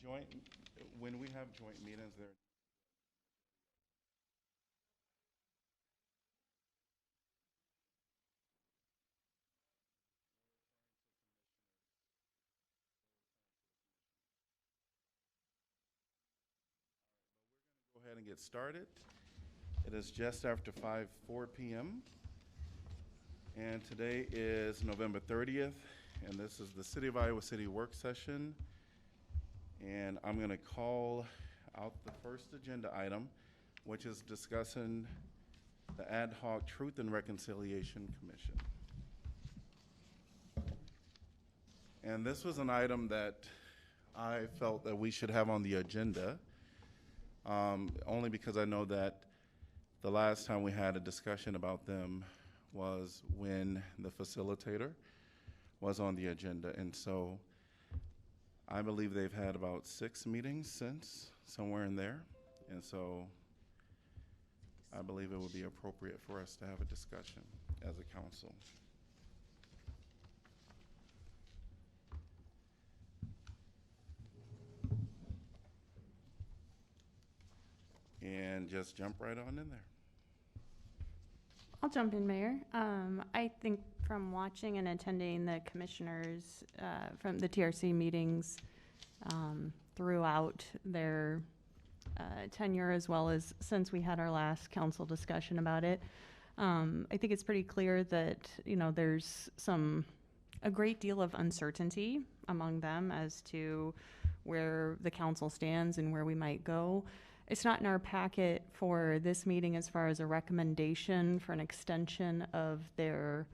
joint, when we have joint meetings, there. Go ahead and get started. It is just after 4 p.m. And today is November 30th, and this is the City of Iowa City work session. And I'm going to call out the first agenda item, which is discussing the Ad Hoc Truth and Reconciliation Commission. And this was an item that I felt that we should have on the agenda, only because I know that the last time we had a discussion about them was when the facilitator was on the agenda. And so I believe they've had about 6 meetings since, somewhere in there. And so I believe it would be appropriate for us to have a discussion as a council. And just jump right on in there. I'll jump in, Mayor. I think from watching and attending the commissioners from the TRC meetings throughout their tenure, as well as since we had our last council discussion about it, I think it's pretty clear that, you know, there's a great deal of uncertainty among them as to where the council stands and where we might go. It's not in our packet for this meeting as far as a recommendation for an extension of their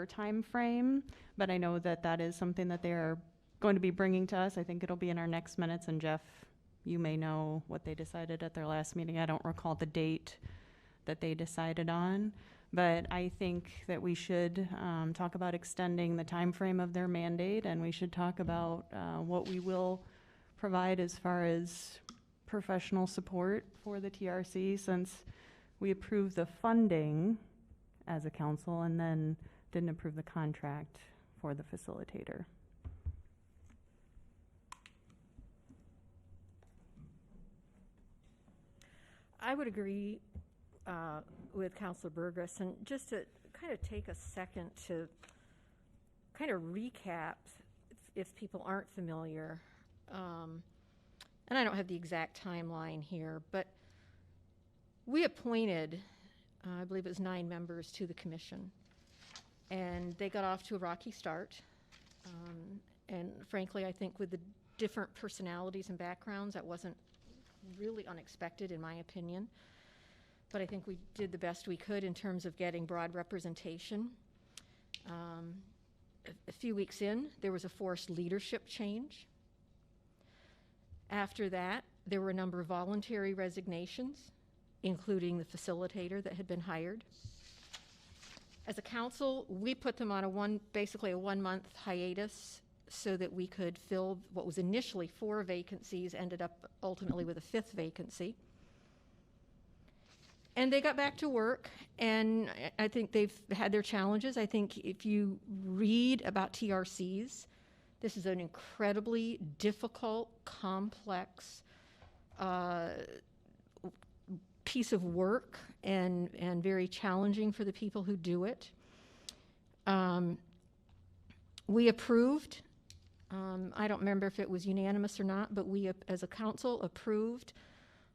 time frame, but I know that that is something that they're going to be bringing to us. I think it'll be in our next minutes, and Jeff, you may know what they decided at their last meeting. I don't recall the date that they decided on, but I think that we should talk about extending the time frame of their mandate, and we should talk about what we will provide as far as professional support for the TRC, since we approved the funding as a council and then didn't approve the contract for the facilitator. I would agree with Councilor Burgess, and just to kind of take a second to kind of recap if people aren't familiar. And I don't have the exact timeline here, but we appointed, I believe it was 9 members to the commission, and they got off to a rocky start. And frankly, I think with the different personalities and backgrounds, that wasn't really unexpected in my opinion. But I think we did the best we could in terms of getting broad representation. A few weeks in, there was a forced leadership change. After that, there were a number of voluntary resignations, including the facilitator that had been hired. As a council, we put them on basically a 1-month hiatus so that we could fill what was initially 4 vacancies, ended up ultimately with a 5th vacancy. And they got back to work, and I think they've had their challenges. I think if you read about TRCs, this is an incredibly difficult, complex piece of work, and very challenging for the people who do it. We approved, I don't remember if it was unanimous or not, but we as a council approved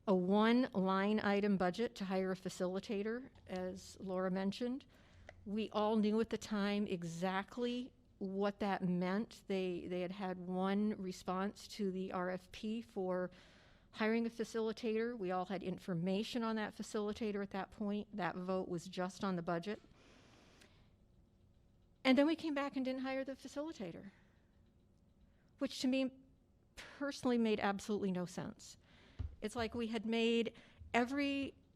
a 1-line item budget to hire a facilitator, as Laura mentioned. We all knew at the time exactly what that meant. They had one response to the RFP for hiring a facilitator. We all had information on that facilitator at that point. That vote was just on the budget. And then we came back and didn't hire the facilitator, which to me personally made absolutely no sense. It's like we had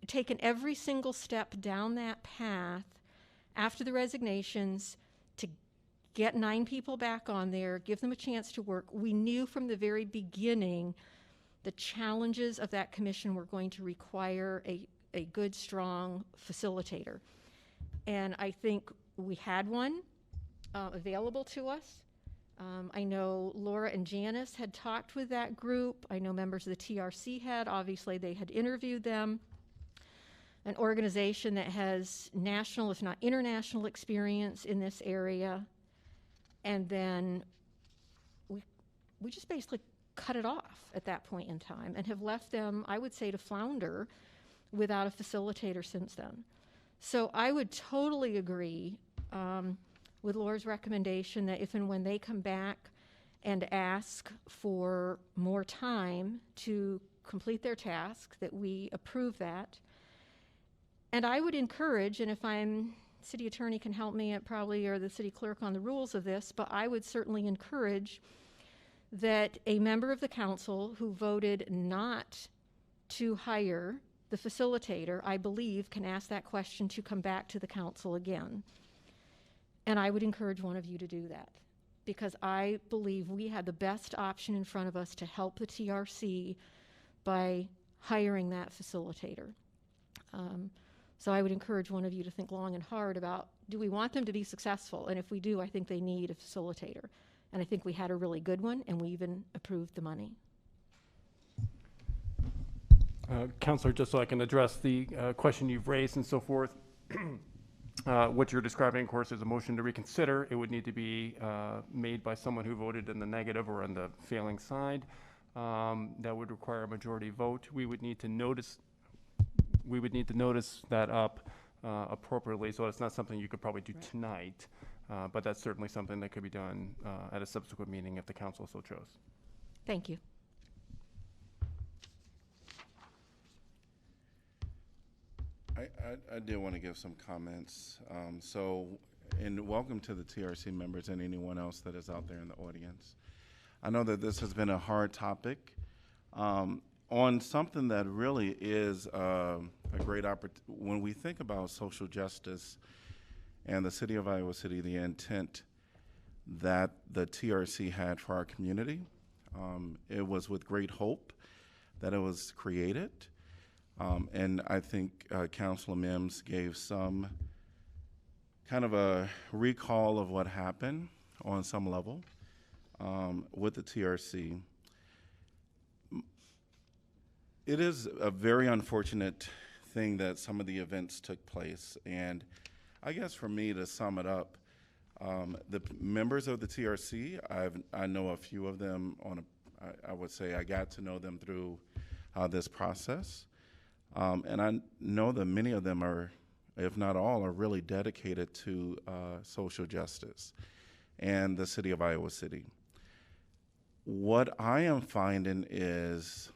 taken every single step down that path after the resignations to get 9 people back on there, give them a chance to work. We knew from the very beginning the challenges of that commission were going to require a good, strong facilitator. And I think we had one available to us. I know Laura and Janice had talked with that group. I know members of the TRC had. Obviously, they had interviewed them. An organization that has national, if not international, experience in this area. And then we just basically cut it off at that point in time and have left them, I would say, to flounder without a facilitator since then. So I would totally agree with Laura's recommendation that if and when they come back and ask for more time to complete their task, that we approve that. And I would encourage, and if city attorney can help me, or the city clerk on the rules of this, but I would certainly encourage that a member of the council who voted not to hire the facilitator, I believe, can ask that question to come back to the council again. And I would encourage one of you to do that, because I believe we had the best option in front of us to help the TRC by hiring that facilitator. So I would encourage one of you to think long and hard about, do we want them to be successful? And if we do, I think they need a facilitator. And I think we had a really good one, and we even approved the money. Counselor, just so I can address the question you've raised and so forth, what you're describing, of course, is a motion to reconsider. It would need to be made by someone who voted in the negative or on the failing side. That would require a majority vote. We would need to notice that up appropriately, so it's not something you could probably do tonight, but that's certainly something that could be done at a subsequent meeting if the council so chose. Thank you. I did want to give some comments. And welcome to the TRC members and anyone else that is out there in the audience. I know that this has been a hard topic on something that really is a great opportunity. When we think about social justice and the city of Iowa City, the intent that the TRC had for our community, it was with great hope that it was created. And I think Councilor Mims gave some kind of a recall of what happened on some level with the TRC. It is a very unfortunate thing that some of the events took place. And I guess for me, to sum it up, the members of the TRC, I know a few of them I would say I got to know them through this process. And I know that many of them are, if not all, are really dedicated to social justice and the city of Iowa City. What I am finding is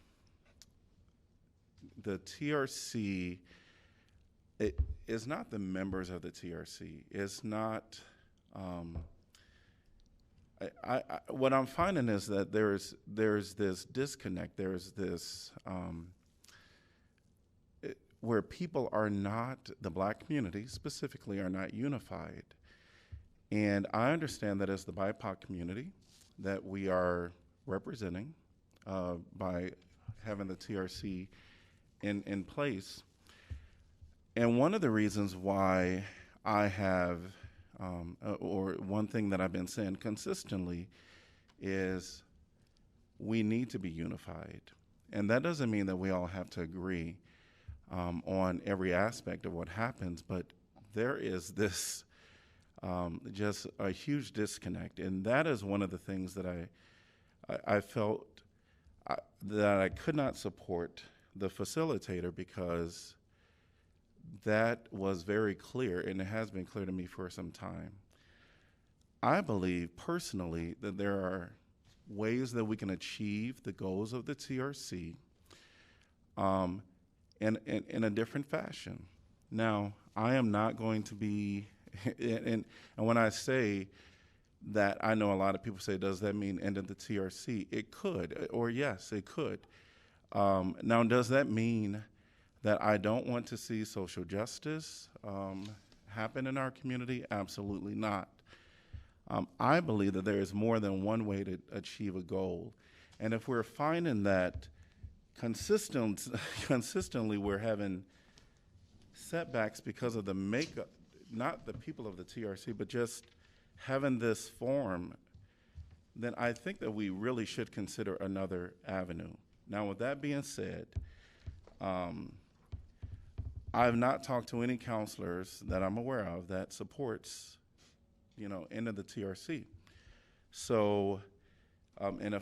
the TRC, it is not the members of the TRC. It's not, what I'm finding is that there's this disconnect. There's this, where people are not, the Black community specifically, are not unified. And I understand that as the BIPOC community that we are representing by having the TRC in place. And one of the reasons why I have, or one thing that I've been saying consistently, is we need to be unified. And that doesn't mean that we all have to agree on every aspect of what happens, but there is this just a huge disconnect. And that is one of the things that I felt that I could not support the facilitator, because that was very clear, and it has been clear to me for some time. I believe personally that there are ways that we can achieve the goals of the TRC in a different fashion. Now, I am not going to be, and when I say that, I know a lot of people say, does that mean end of the TRC? It could, or yes, it could. Now, does that mean that I don't want to see social justice happen in our community? Absolutely not. I believe that there is more than one way to achieve a goal. And if we're finding that consistently we're having setbacks because of the makeup, not the people of the TRC, but just having this form then I think that we really should consider another avenue. Now, with that being said, I've not talked to any counselors that I'm aware of that supports, into the TRC. So, and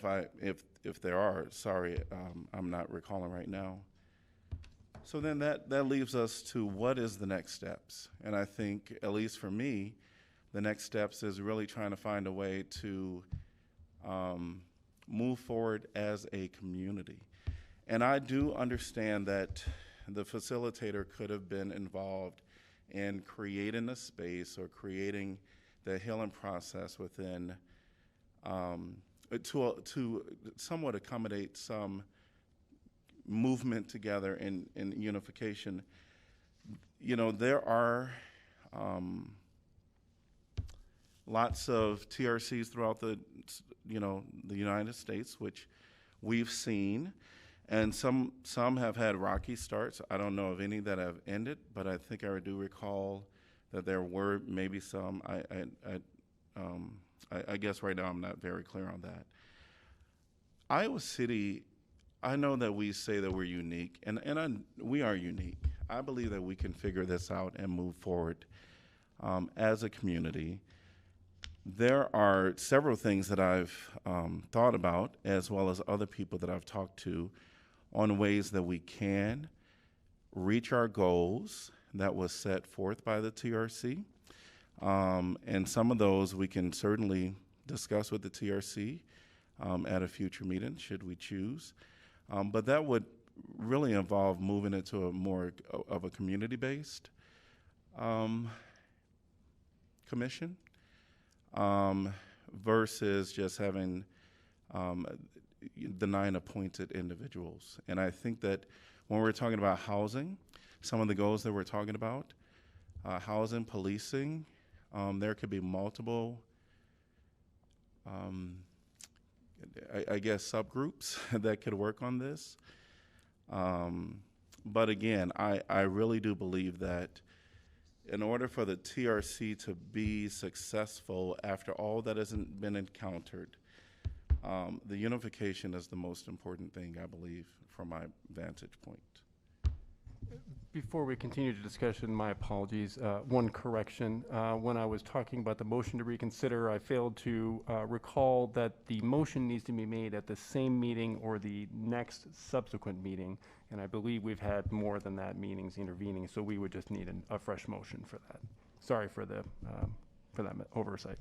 if there are, sorry, I'm not recalling right now. So then that leaves us to what is the next steps? And I think, at least for me, the next steps is really trying to find a way to move forward as a community. And I do understand that the facilitator could have been involved in creating a space or creating the healing process within to somewhat accommodate some movement together in unification. There are lots of TRCs throughout the United States, which we've seen, and some have had rocky starts. I don't know of any that have ended, but I think I do recall that there were maybe some. I guess right now I'm not very clear on that. Iowa City, I know that we say that we're unique, and we are unique. I believe that we can figure this out and move forward as a community. There are several things that I've thought about, as well as other people that I've talked to, on ways that we can reach our goals that was set forth by the TRC. And some of those we can certainly discuss with the TRC at a future meeting, should we choose. But that would really involve moving it to a more of a community-based commission versus just having the 9 appointed individuals. And I think that when we're talking about housing, some of the goals that we're talking about, housing, policing, there could be multiple, I guess, subgroups that could work on this. But again, I really do believe that in order for the TRC to be successful after all that hasn't been encountered, the unification is the most important thing, I believe, from my vantage point. Before we continue the discussion, my apologies. One correction. When I was talking about the motion to reconsider, I failed to recall that the motion needs to be made at the same meeting or the next subsequent meeting. And I believe we've had more than that meetings intervening, so we would just need a fresh motion for that. Sorry for that oversight.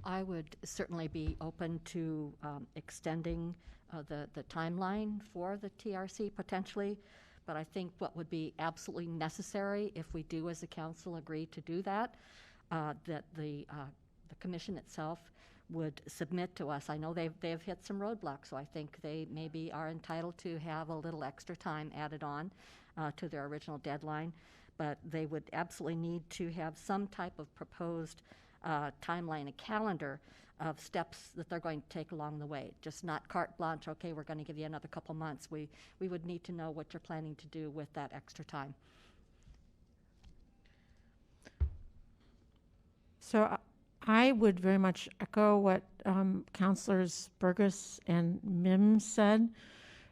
I would certainly be open to extending the timeline for the TRC potentially, but I think what would be absolutely necessary if we do as a council agree to do that, that the commission itself would submit to us. I know they've hit some roadblocks, so I think they maybe are entitled to have a little extra time added on to their original deadline, but they would absolutely need to have some type of proposed timeline, a calendar of steps that they're going to take along the way. Just not carte blanche, okay, we're going to give you another couple months. We would need to know what you're planning to do with that extra time. So I would very much echo what Councilors Burgess and Mims said,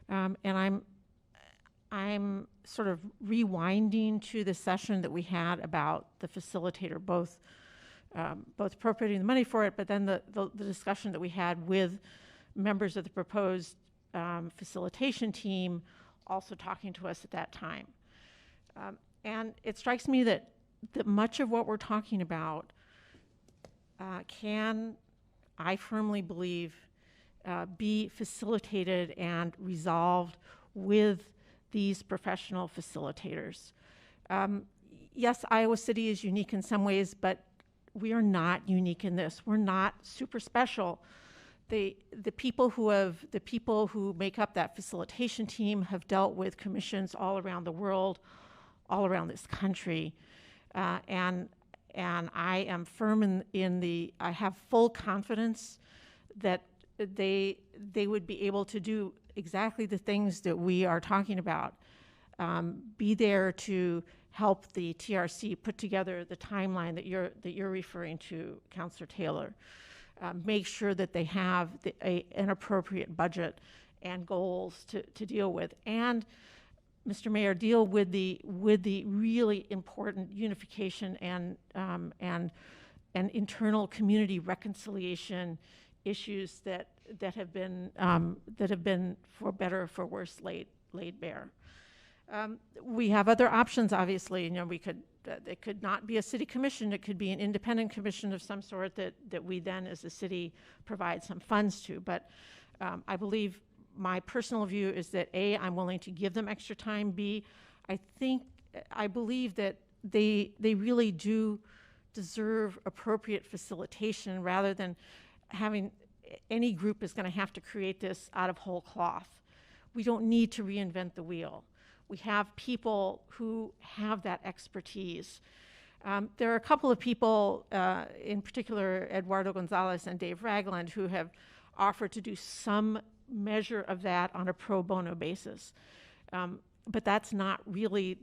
and I'm sort of rewinding to the session that we had about the facilitator, both appropriating the money for it, but then the discussion that we had with members of the proposed facilitation team also talking to us at that time. And it strikes me that much of what we're talking about can, I firmly believe, be facilitated and resolved with these professional facilitators. Yes, Iowa City is unique in some ways, but we are not unique in this. We're not super special. The people who make up that facilitation team have dealt with commissions all around the world, all around this country, and I am firm I have full confidence that they would be able to do exactly the things that we are talking about. Be there to help the TRC put together the timeline that you're referring to, Councillor Taylor. Make sure that they have an appropriate budget and goals to deal with, and Mr. Mayor, deal with the really important unification and internal community reconciliation issues that have been for better or for worse laid bare. We have other options, obviously. You know, we could it could not be a city commission. It could be an independent commission of some sort that we then, as a city, provide some funds to. But I believe my personal view is that A, I'm willing to give them extra time. B, I believe that they really do deserve appropriate facilitation, rather than having any group is going to have to create this out of whole cloth. We don't need to reinvent the wheel. We have people who have that expertise. There are a couple of people, in particular Eduardo Gonzalez and Dave Ragland, who have offered to do some measure of that on a pro bono basis. But that's not really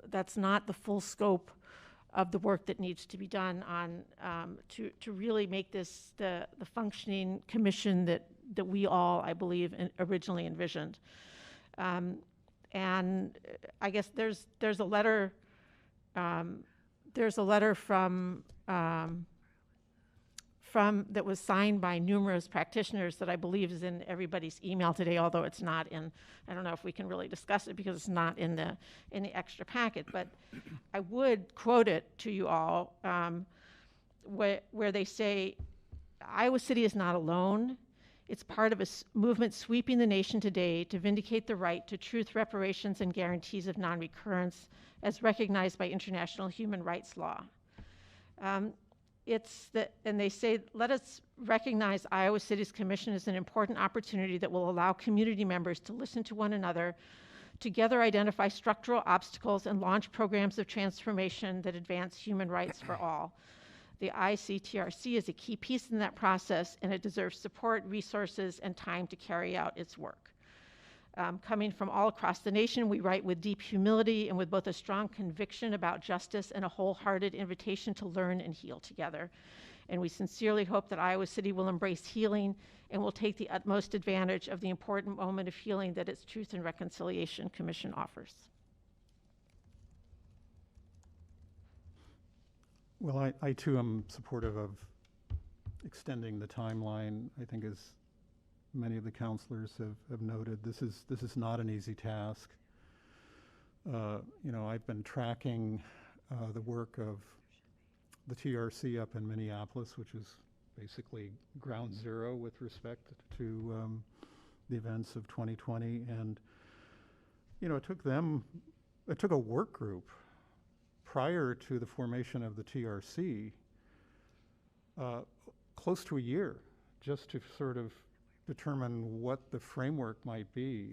that's not the full scope of the work that needs to be done on to really make this the functioning commission that we all, I believe, originally envisioned. And I guess there's a letter from that was signed by numerous practitioners that I believe is in everybody's email today, although it's not in. I don't know if we can really discuss it because it's not in the extra packet. But I would quote it to you all, where they say, "Iowa City is not alone. It's part of a movement sweeping the nation today to vindicate the right to truth, reparations, and guarantees of non-recurrence as recognized by international human rights law." And they say, "Let us recognize Iowa City's Commission as an important opportunity that will allow community members to listen to one another, together identify structural obstacles, and launch programs of transformation that advance human rights for all. The ICTRC is a key piece in that process, and it deserves support, resources, and time to carry out its work." Coming from all across the nation, we write with deep humility and with both a strong conviction about justice and a wholehearted invitation to learn and heal together. And we sincerely hope that Iowa City will embrace healing and will take the utmost advantage of the important moment of healing that its Truth and Reconciliation Commission offers. Well, I too am supportive of extending the timeline. I think, as many of the councilors have noted, this is not an easy task. You know, I've been tracking the work of the TRC up in Minneapolis, which is basically ground zero with respect to the events of 2020. And, you know, it took a work group prior to the formation of the TRC close to a year just to sort of determine what the framework might be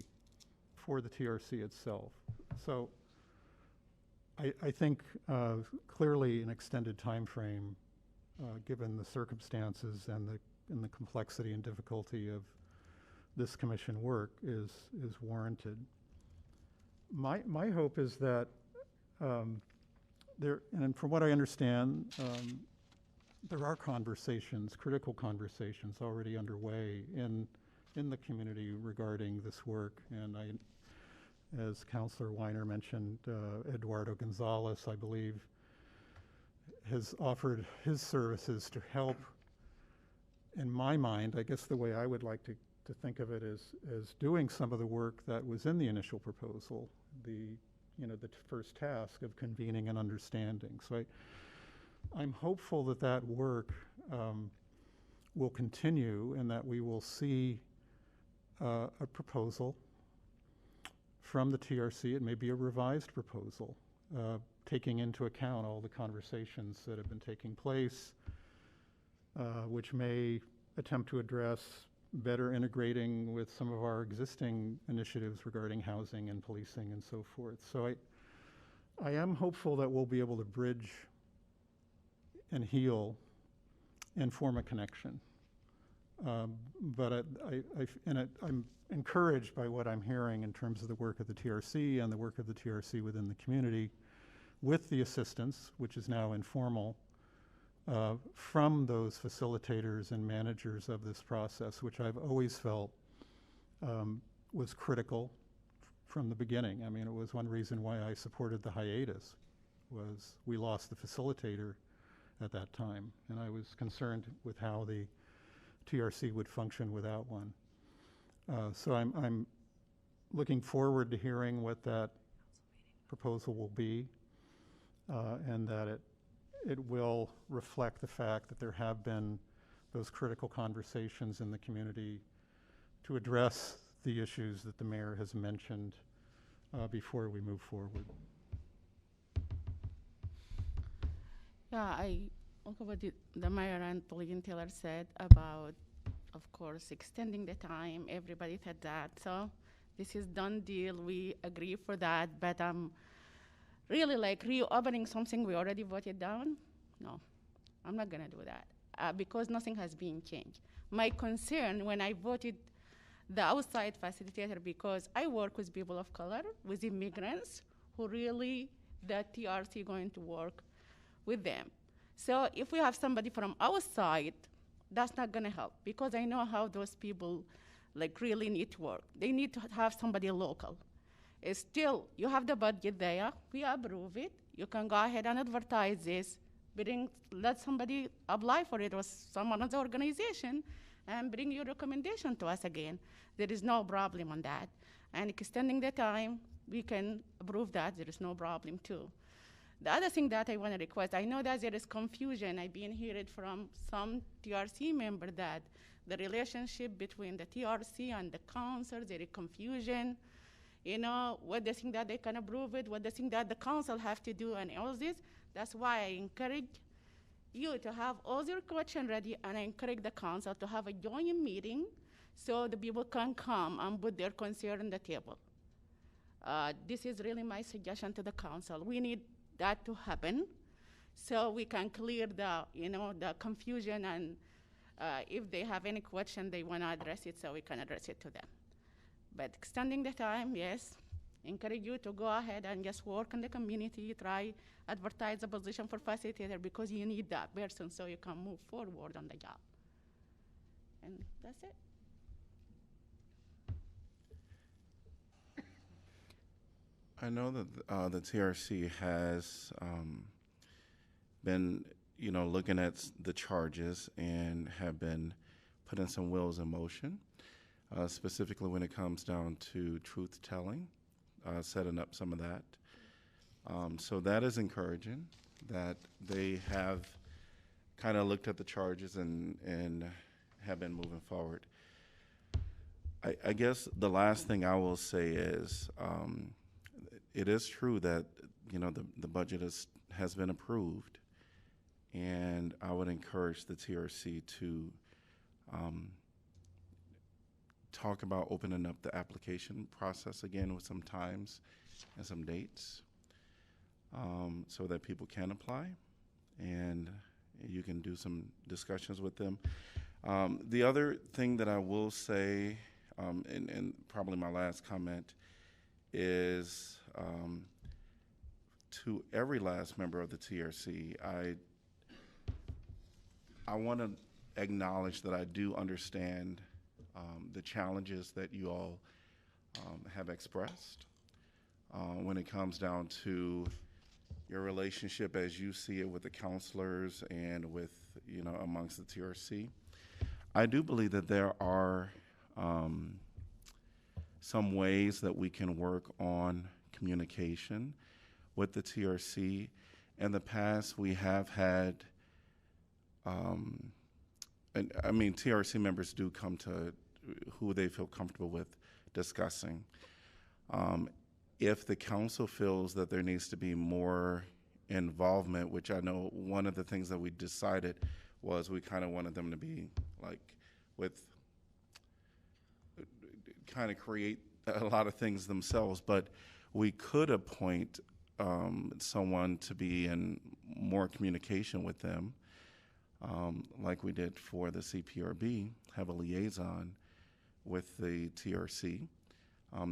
for the TRC itself. So I think clearly an extended time frame, given the circumstances and the complexity and difficulty of this commission work, is warranted. My hope is that and from what I understand, there are critical conversations already underway in the community regarding this work. And as Councillor Weiner mentioned, Eduardo Gonzalez, I believe, has offered his services to help. In my mind, I guess the way I would like to think of it is doing some of the work that was in the initial proposal, the first task of convening and understanding. So I'm hopeful that work will continue, and that we will see a proposal from the TRC. It may be a revised proposal, taking into account all the conversations that have been taking place, which may attempt to address better integrating with some of our existing initiatives regarding housing and policing and so forth. So I am hopeful that we'll be able to bridge and heal and form a connection. But I'm encouraged by what I'm hearing in terms of the work of the TRC and the work of the TRC within the community. with the assistance, which is now informal, from those facilitators and managers of this process, which I've always felt was critical from the beginning. I mean, it was one reason why I supported the hiatus, was we lost the facilitator at that time, and I was concerned with how the TRC would function without one. So I'm looking forward to hearing what that proposal will be, and that it will reflect the fact that there have been those critical conversations in the community to address the issues that the mayor has mentioned before we move forward. Yeah, I also what the mayor and Pauline Taylor said about, of course, extending the time. Everybody said that. So this is done deal. We agree for that. But really like reopening something we already voted down. No, I'm not gonna do that because nothing has been changed. My concern when I voted the outside facilitator, because I work with people of color, with immigrants who really the TRC going to work with them. So if we have somebody from outside, that's not gonna help because I know how those people like really need to work. They need to have somebody local. Still, you have the budget there, we approve it, you can go ahead and advertise this, let somebody apply for it or some other organization and bring your recommendation to us again. There is no problem on that. And extending the time, we can approve that, there is no problem too. The other thing that I want to request, I know that there is confusion. I've been hearing from some TRC member that the relationship between the TRC and the council, there is confusion. You know, what they think that they can approve it, what they think that the council have to do and all this. That's why I encourage you to have all your questions ready, and I encourage the council to have a joint meeting so the people can come and put their concern on the table. This is really my suggestion to the council. We need that to happen so we can clear the, the confusion, and if they have any question, they want to address it so we can address it to them. But extending the time, yes, encourage you to go ahead and just work in the community, try advertise the position for facilitator because you need that person so you can move forward on the job. And that's it. I know that the TRC has been, looking at the charges and have been putting some wheels in motion, specifically when it comes down to truth telling, setting up some of that. So that is encouraging that they have kind of looked at the charges and have been moving forward. I guess the last thing I will say is, it is true that the budget has been approved, and I would encourage the TRC to talk about opening up the application process again with some times and some dates, so that people can apply, and you can do some discussions with them. The other thing that I will say, and probably my last comment, is to every last member of the TRC, I want to acknowledge that I do understand the challenges that you all have expressed when it comes down to your relationship as you see it with the counselors and with, amongst the TRC. I do believe that there are some ways that we can work on communication with the TRC. In the past, we have had, and I mean, TRC members do come to who they feel comfortable with discussing. If the council feels that there needs to be more involvement, which I know one of the things that we decided was we kind of wanted them to be like kind of create a lot of things themselves, but we could appoint someone to be in more communication with them, like we did for the CPRB, have a liaison with the TRC.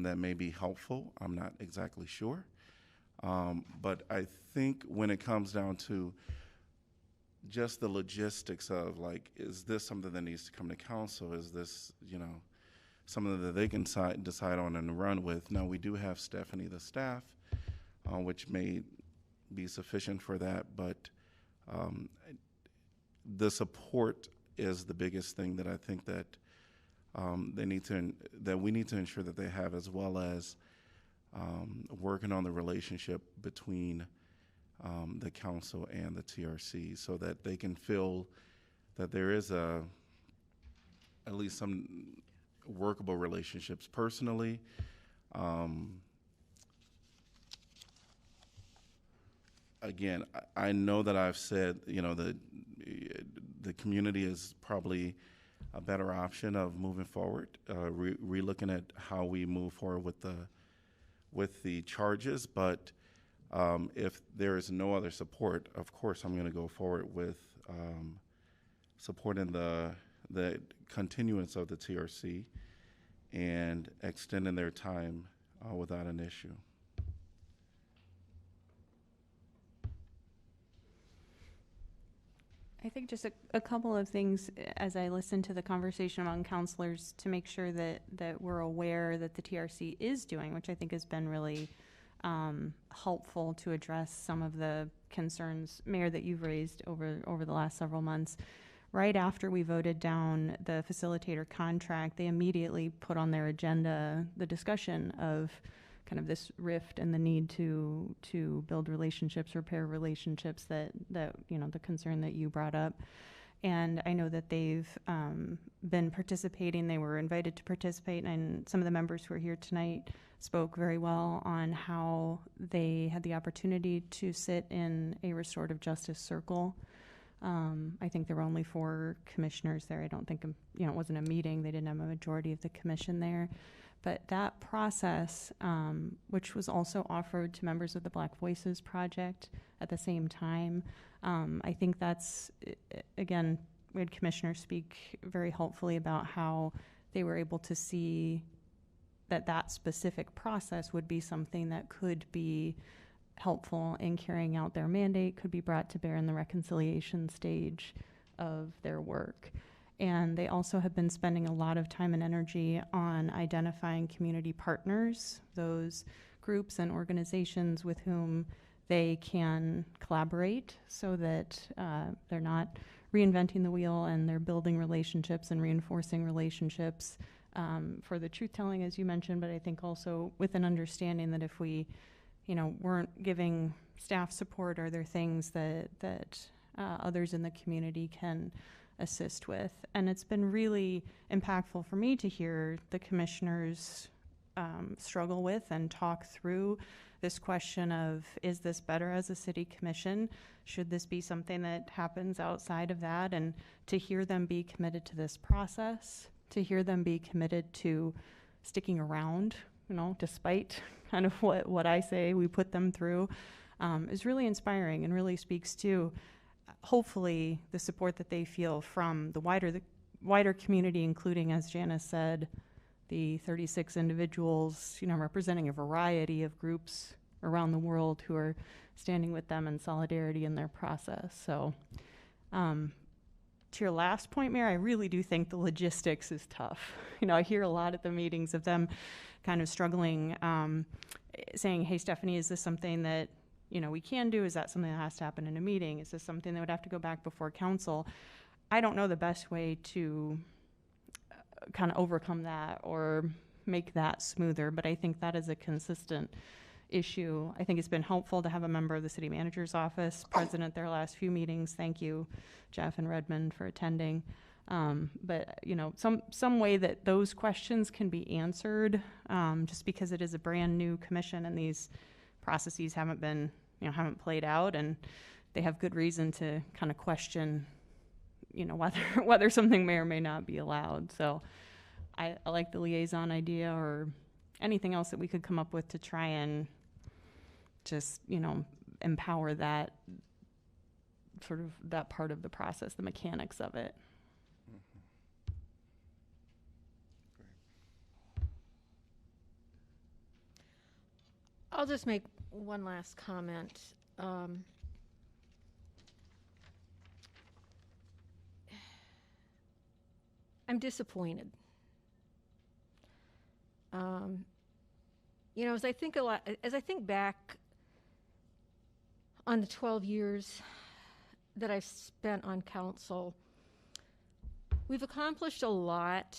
That may be helpful. I'm not exactly sure. But I think when it comes down to just the logistics of, like, is this something that needs to come to council? Is this, something that they can decide on and run with? Now, we do have Stephanie, the staff, which may be sufficient for that, but the support is the biggest thing that I think that we need to ensure that they have, as well as working on the relationship between the council and the TRC, so that they can feel that there is at least some workable relationships personally. Again, I know that I've said, the community is probably a better option of moving forward, re-looking at how we move forward with the charges, but if there is no other support, of course, I'm going to go forward with supporting the continuance of the TRC and extending their time without an issue. I think just a couple of things as I listen to the conversation among counselors to make sure that we're aware that the TRC is doing, which I think has been really helpful to address some of the concerns, Mayor, that you've raised over the last several months. Right after we voted down the facilitator contract, they immediately put on their agenda the discussion of kind of this rift and the need to build relationships, repair relationships that the concern that you brought up. And I know that they've been participating. They were invited to participate, and some of the members who are here tonight spoke very well on how they had the opportunity to sit in a restorative justice circle. I think there were only 4 commissioners there. I don't think, it wasn't a meeting. They didn't have a majority of the commission there. But that process, which was also offered to members of the Black Voices Project at the same time, I think that's, again, we had commissioners speak very helpfully about how they were able to see that specific process would be something that could be helpful in carrying out their mandate, could be brought to bear in the reconciliation stage of their work. And they also have been spending a lot of time and energy on identifying community partners, those groups and organizations with whom they can collaborate so that they're not reinventing the wheel, and they're building relationships and reinforcing relationships for the truth-telling, as you mentioned, but I think also with an understanding that if we, weren't giving staff support, are there things that others in the community can assist with. And it's been really impactful for me to hear the commissioners struggle with and talk through this question of, is this better as a city commission? Should this be something that happens outside of that? And to hear them be committed to this process, to hear them be committed to sticking around, despite kind of what I say we put them through, is really inspiring and really speaks to hopefully the support that they feel from the wider community, including, as Janice said, the 36 individuals, representing a variety of groups around the world who are standing with them in solidarity in their process. So to your last point, Mayor, I really do think the logistics is tough. I hear a lot at the meetings of them kind of struggling, saying, hey, Stephanie, is this something that we can do? Is that something that has to happen in a meeting? Is this something that would have to go back before council? I don't know the best way to kind of overcome that or make that smoother, but I think that is a consistent issue. I think it's been helpful to have a member of the city manager's office present at their last few meetings. Thank you, Jeff and Redmond, for attending. But some way that those questions can be answered, just because it is a brand new commission and these processes haven't played out, and they have good reason to kind of question, whether something may or may not be allowed. So I like the liaison idea, or anything else that we could come up with to try and just, empower that sort of that part of the process, the mechanics of it. I'll just make one last comment. I'm disappointed. You know, as I think back on the 12 years that I've spent on council, we've accomplished a lot,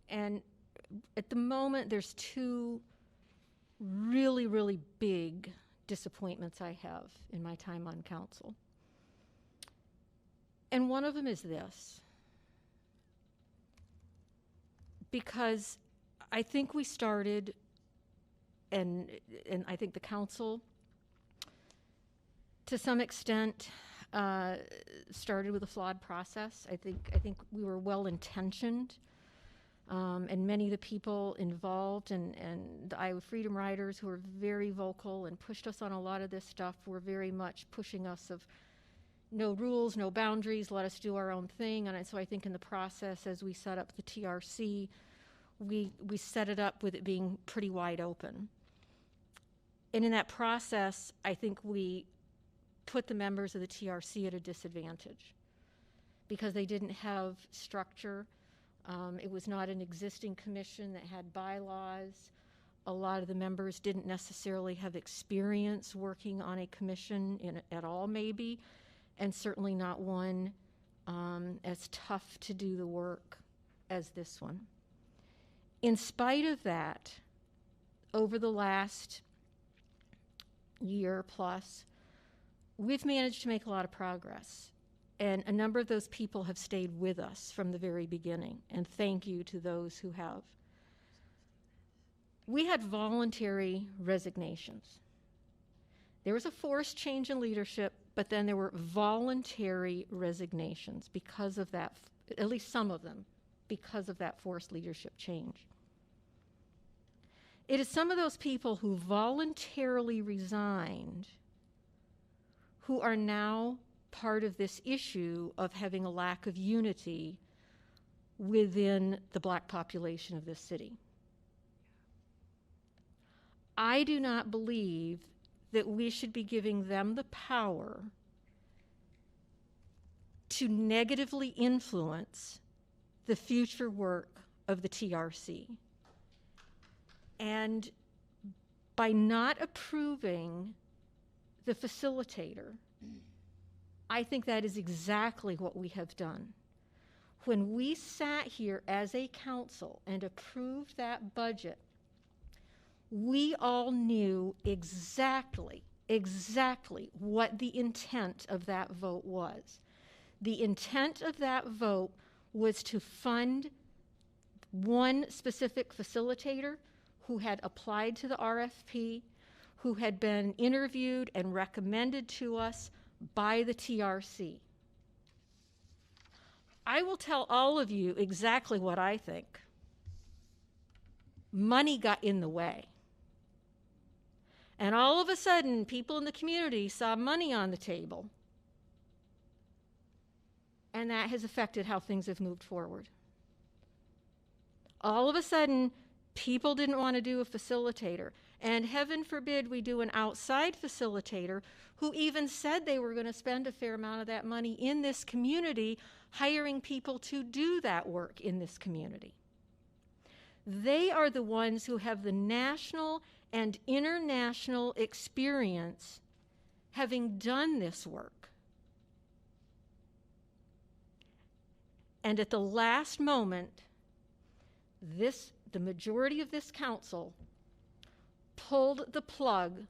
and at the moment there's two really, really big disappointments I have in my time on council. And one of them is this. Because I think we started, and I think the council, to some extent, started with a flawed process. I think we were well-intentioned, and many of the people involved and the Iowa Freedom Riders, who were very vocal and pushed us on a lot of this stuff, were very much pushing us of no rules, no boundaries, let us do our own thing. And so I think in the process, as we set up the TRC, we set it up with it being pretty wide open. And in that process, I think we put the members of the TRC at a disadvantage because they didn't have structure. It was not an existing commission that had bylaws. A lot of the members didn't necessarily have experience working on a commission at all, maybe, and certainly not one as tough to do the work as this one. In spite of that, over the last year plus, we've managed to make a lot of progress. And a number of those people have stayed with us from the very beginning. And thank you to those who have. We had voluntary resignations. There was a forced change in leadership, but then there were voluntary resignations because of that, at least some of them, because of that forced leadership change. It is some of those people who voluntarily resigned who are now part of this issue of having a lack of unity within the Black population of this city. I do not believe that we should be giving them the power to negatively influence the future work of the TRC. And by not approving the facilitator, I think that is exactly what we have done. When we sat here as a council and approved that budget, we all knew exactly what the intent of that vote was. The intent of that vote was to fund one specific facilitator who had applied to the RFP, who had been interviewed and recommended to us by the TRC. I will tell all of you exactly what I think. Money got in the way. And all of a sudden, people in the community saw money on the table. And that has affected how things have moved forward. All of a sudden, people didn't want to do a facilitator. And heaven forbid we do an outside facilitator who even said they were going to spend a fair amount of that money in this community, hiring people to do that work in this community. They are the ones who have the national and international experience having done this work. And at the last moment, the majority of this council pulled the plug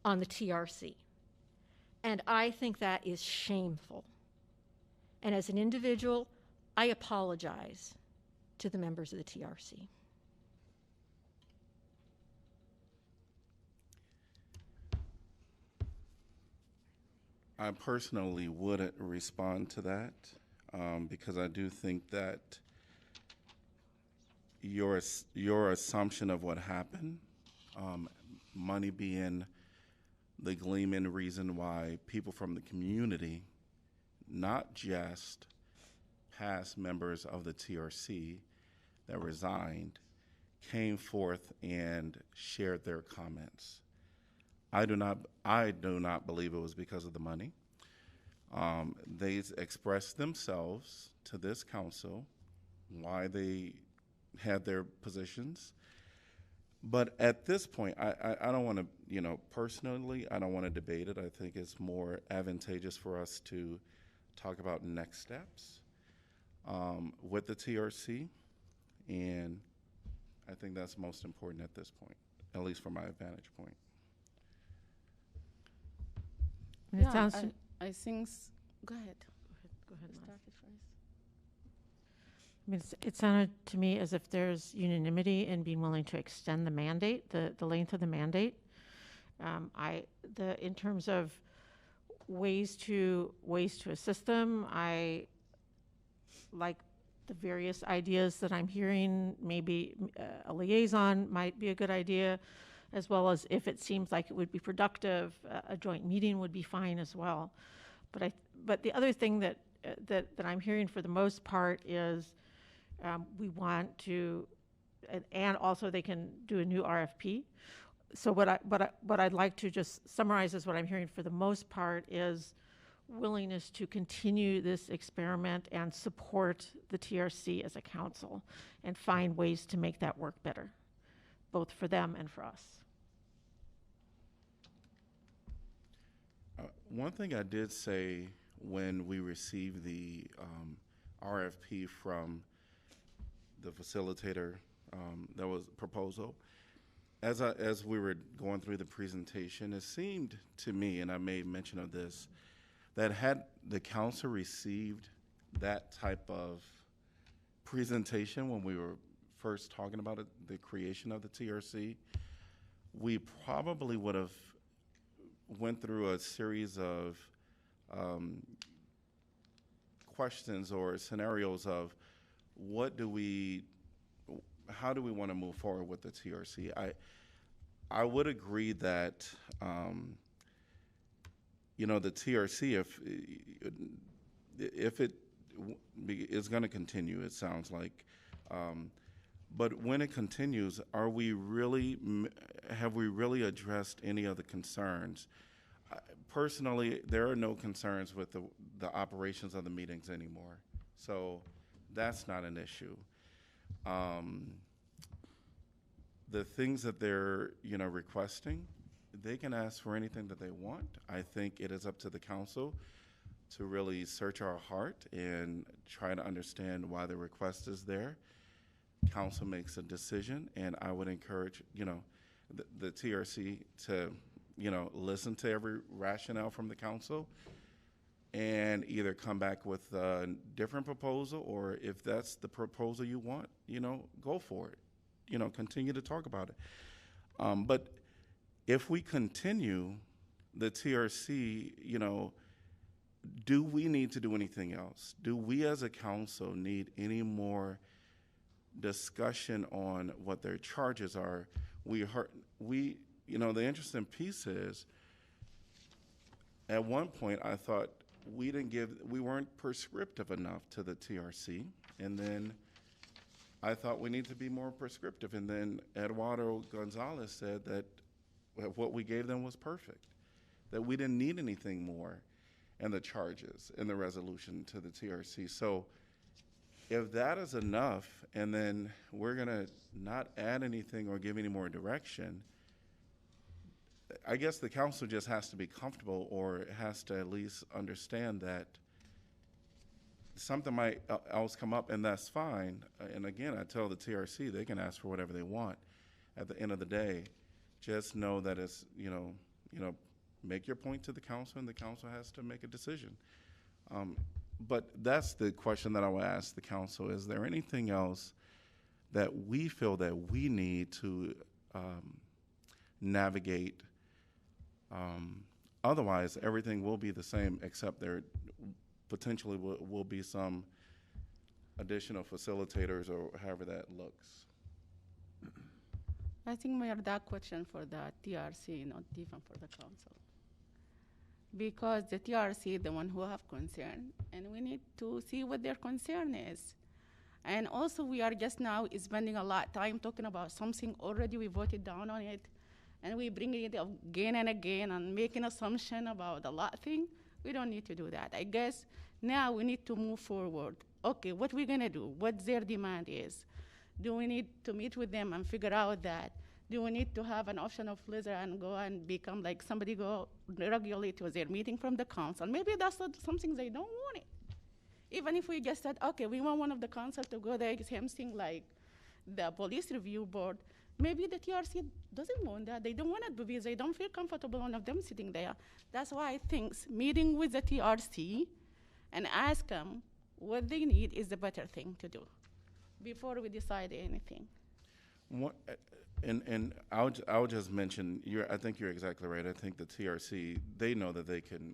on the TRC. And I think that is shameful. And as an individual, I apologize to the members of the TRC. I personally wouldn't respond to that because I do think that your assumption of what happened, money being the gleaming reason why people from the community, not just past members of the TRC that resigned, came forth and shared their comments. I do not believe it was because of the money. They expressed themselves to this council why they had their positions. But at this point, I don't want to, personally, I don't want to debate it. I think it's more advantageous for us to talk about next steps with the TRC. And I think that's most important at this point, at least from my vantage point. And it sounds to- I think, go ahead. Go ahead, Maz. Start it first. I mean, it sounded to me as if there's unanimity in being willing to extend the mandate, the length of the mandate. In terms of ways to assist them, I like the various ideas that I'm hearing. Maybe a liaison might be a good idea, as well as if it seems like it would be productive, a joint meeting would be fine as well. But the other thing that I'm hearing for the most part is we want to, and also they can do a new RFP. So what I'd like to just summarize is what I'm hearing for the most part is willingness to continue this experiment and support the TRC as a council and find ways to make that work better, both for them and for us. One thing I did say when we received the RFP from the facilitator, that was proposal, as we were going through the presentation, it seemed to me, and I made mention of this, that had the council received that type of presentation when we were first talking about it, the creation of the TRC, we probably would have went through a series of questions or scenarios of how do we want to move forward with the TRC. I would agree that the TRC, if it is going to continue, it sounds like, but when it continues, have we really addressed any of the concerns? Personally, there are no concerns with the operations of the meetings anymore, so that's not an issue. The things that they're requesting, they can ask for anything that they want. I think it is up to the council to really search our heart and try to understand why the request is there. Council makes a decision, and I would encourage the TRC to listen to every rationale from the council and either come back with a different proposal, or if that's the proposal you want, go for it. Continue to talk about it. But if we continue the TRC, do we need to do anything else? Do we as a council need any more discussion on what their charges are? The interesting piece is, at one point I thought we weren't prescriptive enough to the TRC, and then I thought we need to be more prescriptive, and then Eduardo Gonzalez said that what we gave them was perfect, that we didn't need anything more in the charges, in the resolution to the TRC. So if that is enough, and then we're gonna not add anything or give any more direction, I guess the council just has to be comfortable, or has to at least understand that something might else come up, and that's fine. And again, I tell the TRC they can ask for whatever they want. At the end of the day, just know that it's make your point to the council, and the council has to make a decision. But that's the question that I will ask the council: is there anything else that we feel that we need to navigate? Otherwise, everything will be the same, except there potentially will be some additional facilitators, or however that looks. I think, Mayor, that question for the TRC, not even for the council. Because the TRC is the one who have concern, and we need to see what their concern is. And also, we are just now spending a lot of time talking about something already we voted down on it, and we bring it up again and again and make an assumption about a lot of things. We don't need to do that. I guess now we need to move forward. Okay, what we gonna do? What their demand is? Do we need to meet with them and figure out that? Do we need to have an option of leisure and go and become like somebody go regularly to their meeting from the council? Maybe that's not something they don't want it. Even if we just said, okay, we want one of the council to go there, same thing like the police review board, maybe the TRC doesn't want that. They don't want it because they don't feel comfortable one of them sitting there. That's why I think meeting with the TRC and ask them what they need is the better thing to do before we decide anything. What, and I'll just mention, I think you're exactly right. I think the TRC, they know that they can,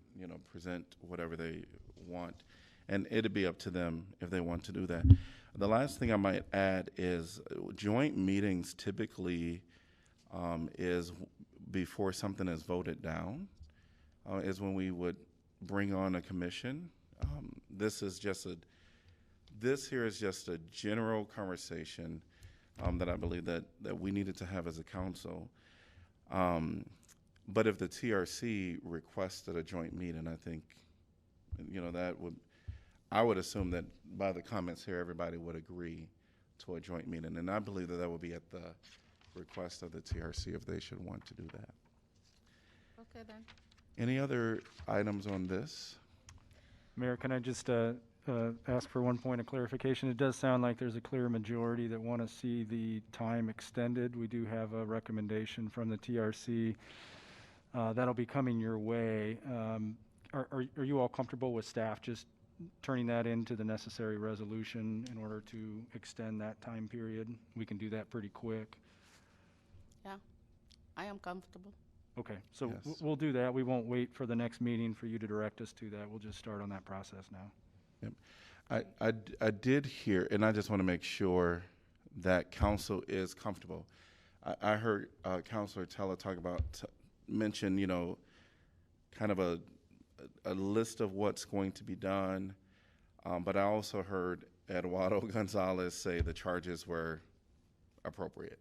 present whatever they want, and it'd be up to them if they want to do that. The last thing I might add is joint meetings typically is before something is voted down, is when we would bring on a commission. This here is just a general conversation that I believe that we needed to have as a council. But if the TRC requested a joint meeting, I think, I would assume that by the comments here, everybody would agree to a joint meeting. And I believe that would be at the request of the TRC if they should want to do that. Okay, then. Any other items on this? Mayor, can I just ask for one point of clarification? It does sound like there's a clear majority that want to see the time extended. We do have a recommendation from the TRC that'll be coming your way. Are you all comfortable with staff just turning that into the necessary resolution in order to extend that time period? We can do that pretty quick. Yeah, I am comfortable. Okay, so Yes. we'll do that. We won't wait for the next meeting for you to direct us to that. We'll just start on that process now. Yep. I did hear, and I just want to make sure that council is comfortable. I heard Councilor Teller mention, kind of a list of what's going to be done, but I also heard Eduardo Gonzalez say the charges were appropriate.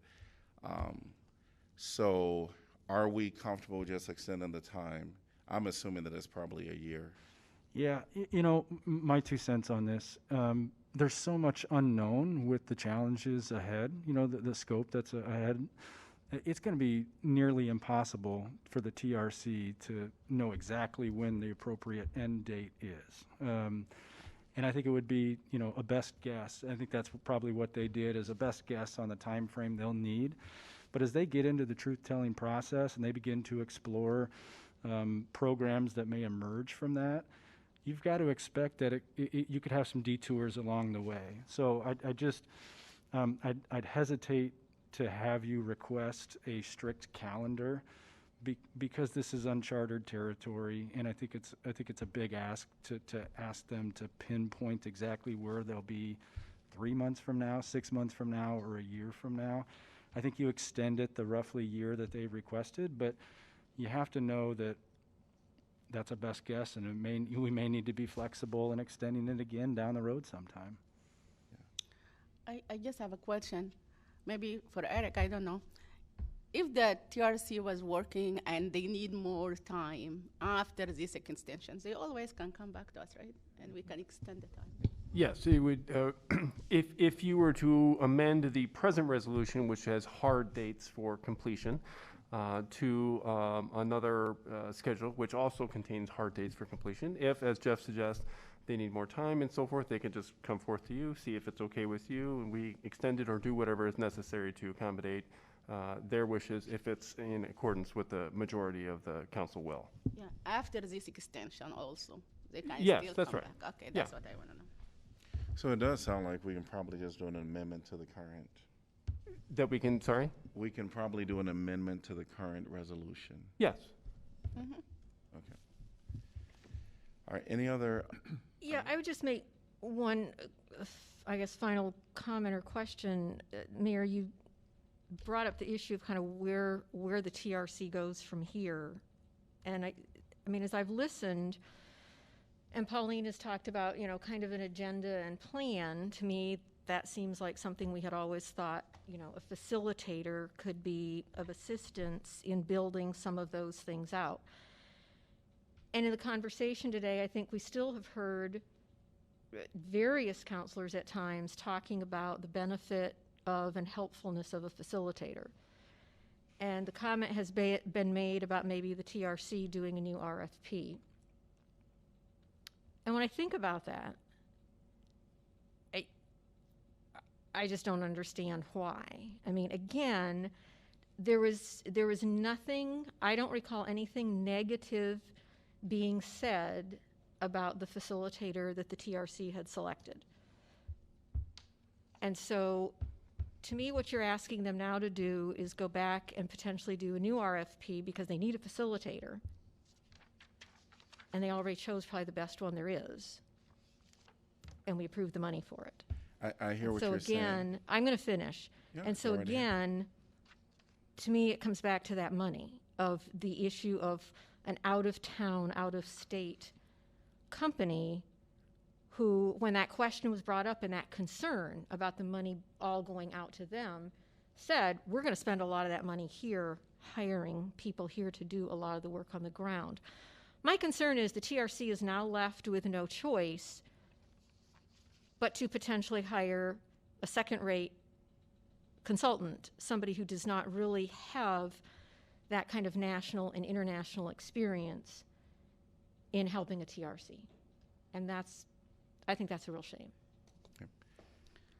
So are we comfortable just extending the time? I'm assuming that it's probably a year. Yeah, my 2 cents on this. There's so much unknown with the challenges ahead, the scope that's ahead. It's going to be nearly impossible for the TRC to know exactly when the appropriate end date is. And I think it would be, a best guess. I think that's probably what they did, is a best guess on the time frame they'll need. But as they get into the truth-telling process and they begin to explore programs that may emerge from that, you've got to expect that you could have some detours along the way. So I'd hesitate to have you request a strict calendar because this is uncharted territory, and I think it's a big ask to ask them to pinpoint exactly where they'll be 3 months from now, 6 months from now, or a year from now. I think you extend it the roughly year that they've requested, but you have to know that that's a best guess, and we may need to be flexible in extending it again down the road sometime. I just have a question, maybe for Eric, I don't know. If the TRC was working and they need more time after this extension, they always can come back to us, right? And we can extend the time. Yes, it would, if you were to amend the present resolution, which has hard dates for completion, to another schedule, which also contains hard dates for completion, if, as Jeff suggests, they need more time and so forth, they can just come forth to you, see if it's okay with you, and we extend it or do whatever is necessary to accommodate their wishes if it's in accordance with the majority of the council will. Yeah, after this extension also, they can Yes, still that's come right. back. Okay, that's what I want to know. So it does sound like we can probably just do an amendment to the current. That we can, sorry? We can probably do an amendment to the current resolution. Yes. Okay. All right, any other? Yeah, I would just make one, I guess, final comment or question. Mayor, you brought up the issue of kind of where the TRC goes from here. And I mean, as I've listened, and Pauline has talked about, kind of an agenda and plan, to me, that seems like something we had always thought, you know, a facilitator could be of assistance in building some of those things out. And in the conversation today, I think we still have heard various counselors at times talking about the benefit of and helpfulness of a facilitator. And the comment has been made about maybe the TRC doing a new RFP. And when I think about that, I just don't understand why. I mean, again, there was nothing, I don't recall anything negative being said about the facilitator that the TRC had selected. And so, to me, what you're asking them now to do is go back and potentially do a new RFP because they need a facilitator. And they already chose probably the best one there is. And we approved the money for it. I hear what So you're saying. again, I'm going to finish. Yeah, And so go right ahead. again, to me, it comes back to that money, of the issue of an out-of-town, out-of-state company who, when that question was brought up and that concern about the money all going out to them, said, we're going to spend a lot of that money here, hiring people here to do a lot of the work on the ground. My concern is the TRC is now left with no choice but to potentially hire a second-rate consultant, somebody who does not really have that kind of national and international experience in helping a TRC. And I think that's a real shame. Okay.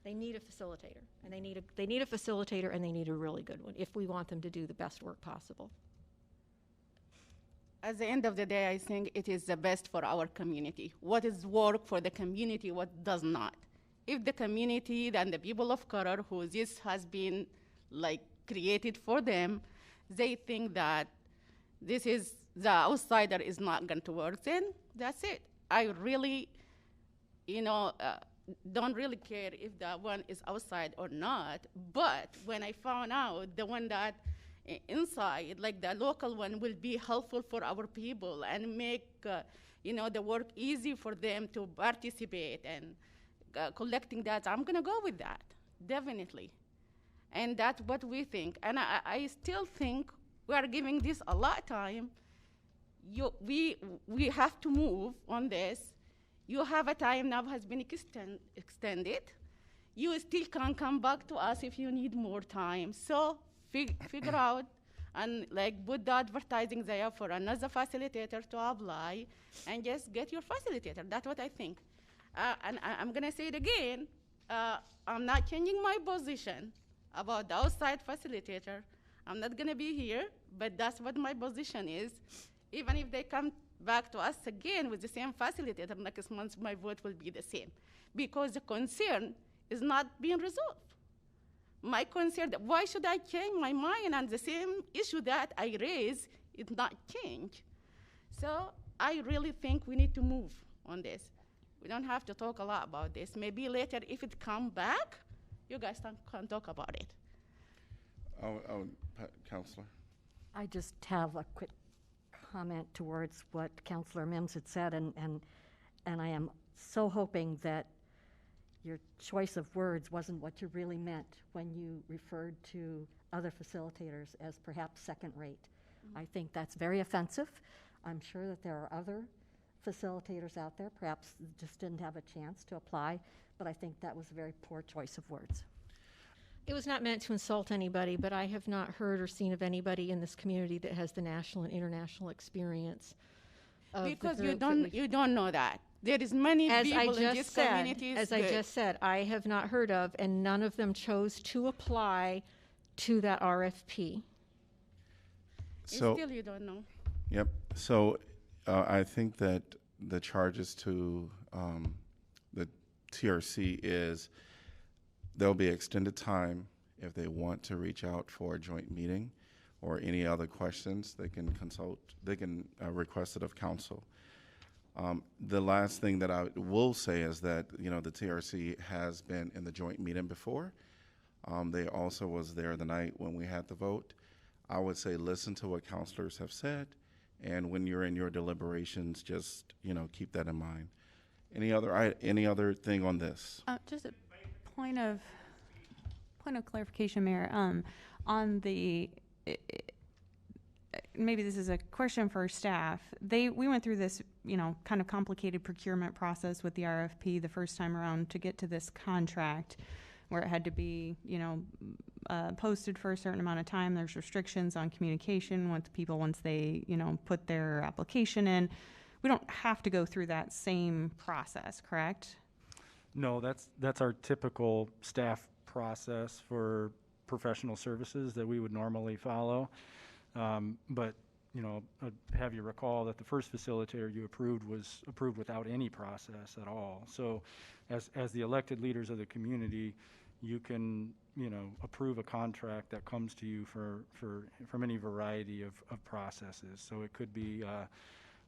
They need a facilitator, and they need a facilitator, and they need a really good one if we want them to do the best work possible. At the end of the day, I think it is the best for our community. What is work for the community, what does not. If the community and the people of color who this has been like created for them, they think that this is, the outsider is not going to work, then that's it. I really, don't really care if that one is outside or not, but when I found out the one that inside, like the local one, will be helpful for our people and make the work easy for them to participate and collecting that, I'm gonna go with that, definitely. And that's what we think. And I still think we are giving this a lot of time. We have to move on this. You have a time now has been extended. You still can come back to us if you need more time. So figure out and put the advertising there for another facilitator to apply and just get your facilitator. That's what I think. And I'm gonna say it again, I'm not changing my position about the outside facilitator. I'm not gonna be here, but that's what my position is. Even if they come back to us again with the same facilitator next month, my vote will be the same, because the concern is not being resolved. My concern, why should I change my mind on the same issue that I raised is not changed? So I really think we need to move on this. We don't have to talk a lot about this. Maybe later, if it come back, you guys can talk about it. Counselor. I just have a quick comment towards what Councillor Mims had said, and I am so hoping that your choice of words wasn't what you really meant when you referred to other facilitators as perhaps second-rate. Mm-hmm. I think that's very offensive. I'm sure that there are other facilitators out there, perhaps just didn't have a chance to apply, but I think that was a very poor choice of words. It was not meant to insult anybody, but I have not heard or seen of anybody in this community that has the national and international experience of Because the you group that don't know that. There is many as I people in this just said, community. as I just said, I have not heard of, and none of them chose to apply to that RFP. So, Still you don't know. yep. So I think that the charges to the TRC is there'll be extended time if they want to reach out for a joint meeting or any other questions. They can consult. They can request it of council. The last thing that I will say is that the TRC has been in the joint meeting before. They also was there the night when we had the vote. I would say listen to what counselors have said, and when you're in your deliberations, just keep that in mind. Any other thing on this? Just a point of clarification, Mayor, on the, maybe this is a question for staff. We went through this, kind of complicated procurement process with the RFP the first time around to get to this contract where it had to be, posted for a certain amount of time. There's restrictions on communication with people once they, put their application in. We don't have to go through that same process, correct? No, that's our typical staff process for professional services that we would normally follow. But, I'd have you recall that the first facilitator you approved was approved without any process at all. So as the elected leaders of the community, you can, approve a contract that comes to you from any variety of processes. So it could be a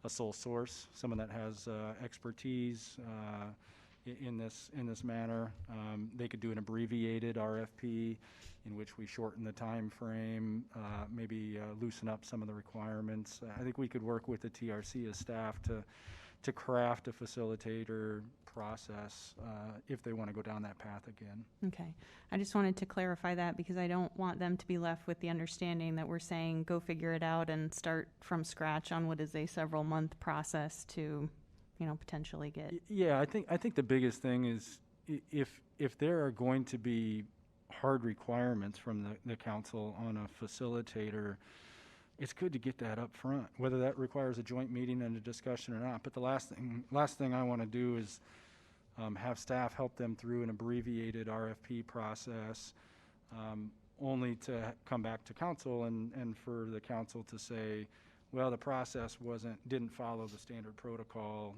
sole source, someone that has expertise in this manner. They could do an abbreviated RFP in which we shorten the time frame, maybe loosen up some of the requirements. I think we could work with the TRC as staff to craft a facilitator process if they want to go down that path again. Okay. I just wanted to clarify that because I don't want them to be left with the understanding that we're saying go figure it out and start from scratch on what is a several month process to, potentially get. Yeah, I think the biggest thing is if there are going to be hard requirements from the council on a facilitator, it's good to get that up front, whether that requires a joint meeting and a discussion or not. But the last thing I want to do is have staff help them through an abbreviated RFP process, only to come back to council and for the council to say, well, the process didn't follow the standard protocol.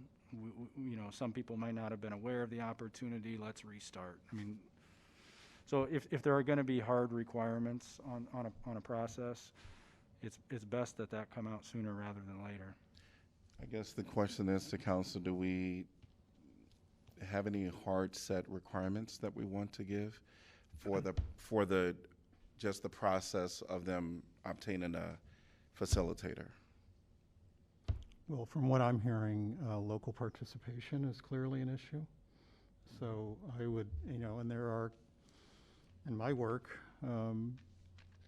Some people might not have been aware of the opportunity. Let's restart. So if there are going to be hard requirements on a process, it's best that come out sooner rather than later. I guess the question is to council, do we have any hard set requirements that we want to give for the just the process of them obtaining a facilitator? Well, from what I'm hearing, local participation is clearly an issue. So I would, and there are, in my work,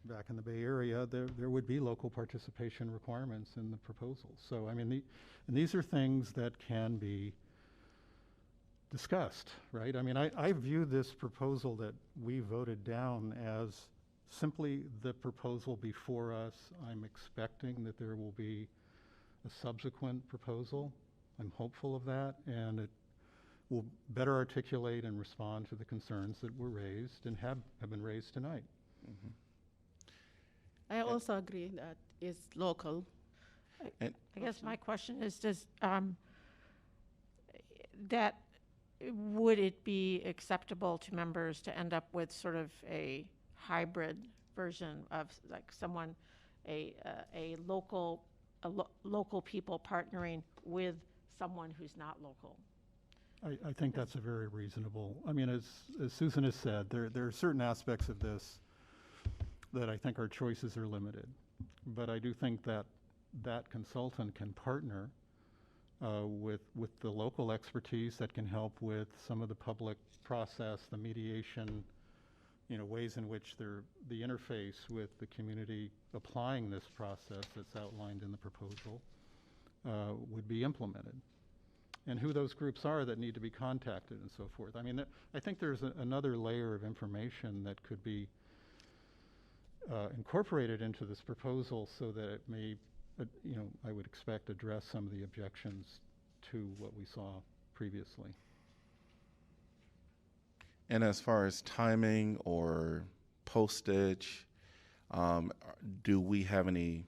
back in the Bay Area, there would be local participation requirements in the proposal. So, and these are things that can be discussed, right? I view this proposal that we voted down as simply the proposal before us. I'm expecting that there will be a subsequent proposal. I'm hopeful of that, and it will better articulate and respond to the concerns that were raised and have been raised tonight. Mm-hmm. I also agree that it's local. I guess my question is, would it be acceptable to members to end up with sort of a hybrid version of like someone, a local people partnering with someone who's not local? I think that's a very reasonable, as Susan has said, there are certain aspects of this that I think our choices are limited. But I do think that consultant can partner with the local expertise that can help with some of the public process, the mediation, ways in which the interface with the community applying this process that's outlined in the proposal would be implemented. And who those groups are that need to be contacted and so forth. I think there's another layer of information that could be incorporated into this proposal so that it may, I would expect address some of the objections to what we saw previously. And as far as timing or postage, do we have any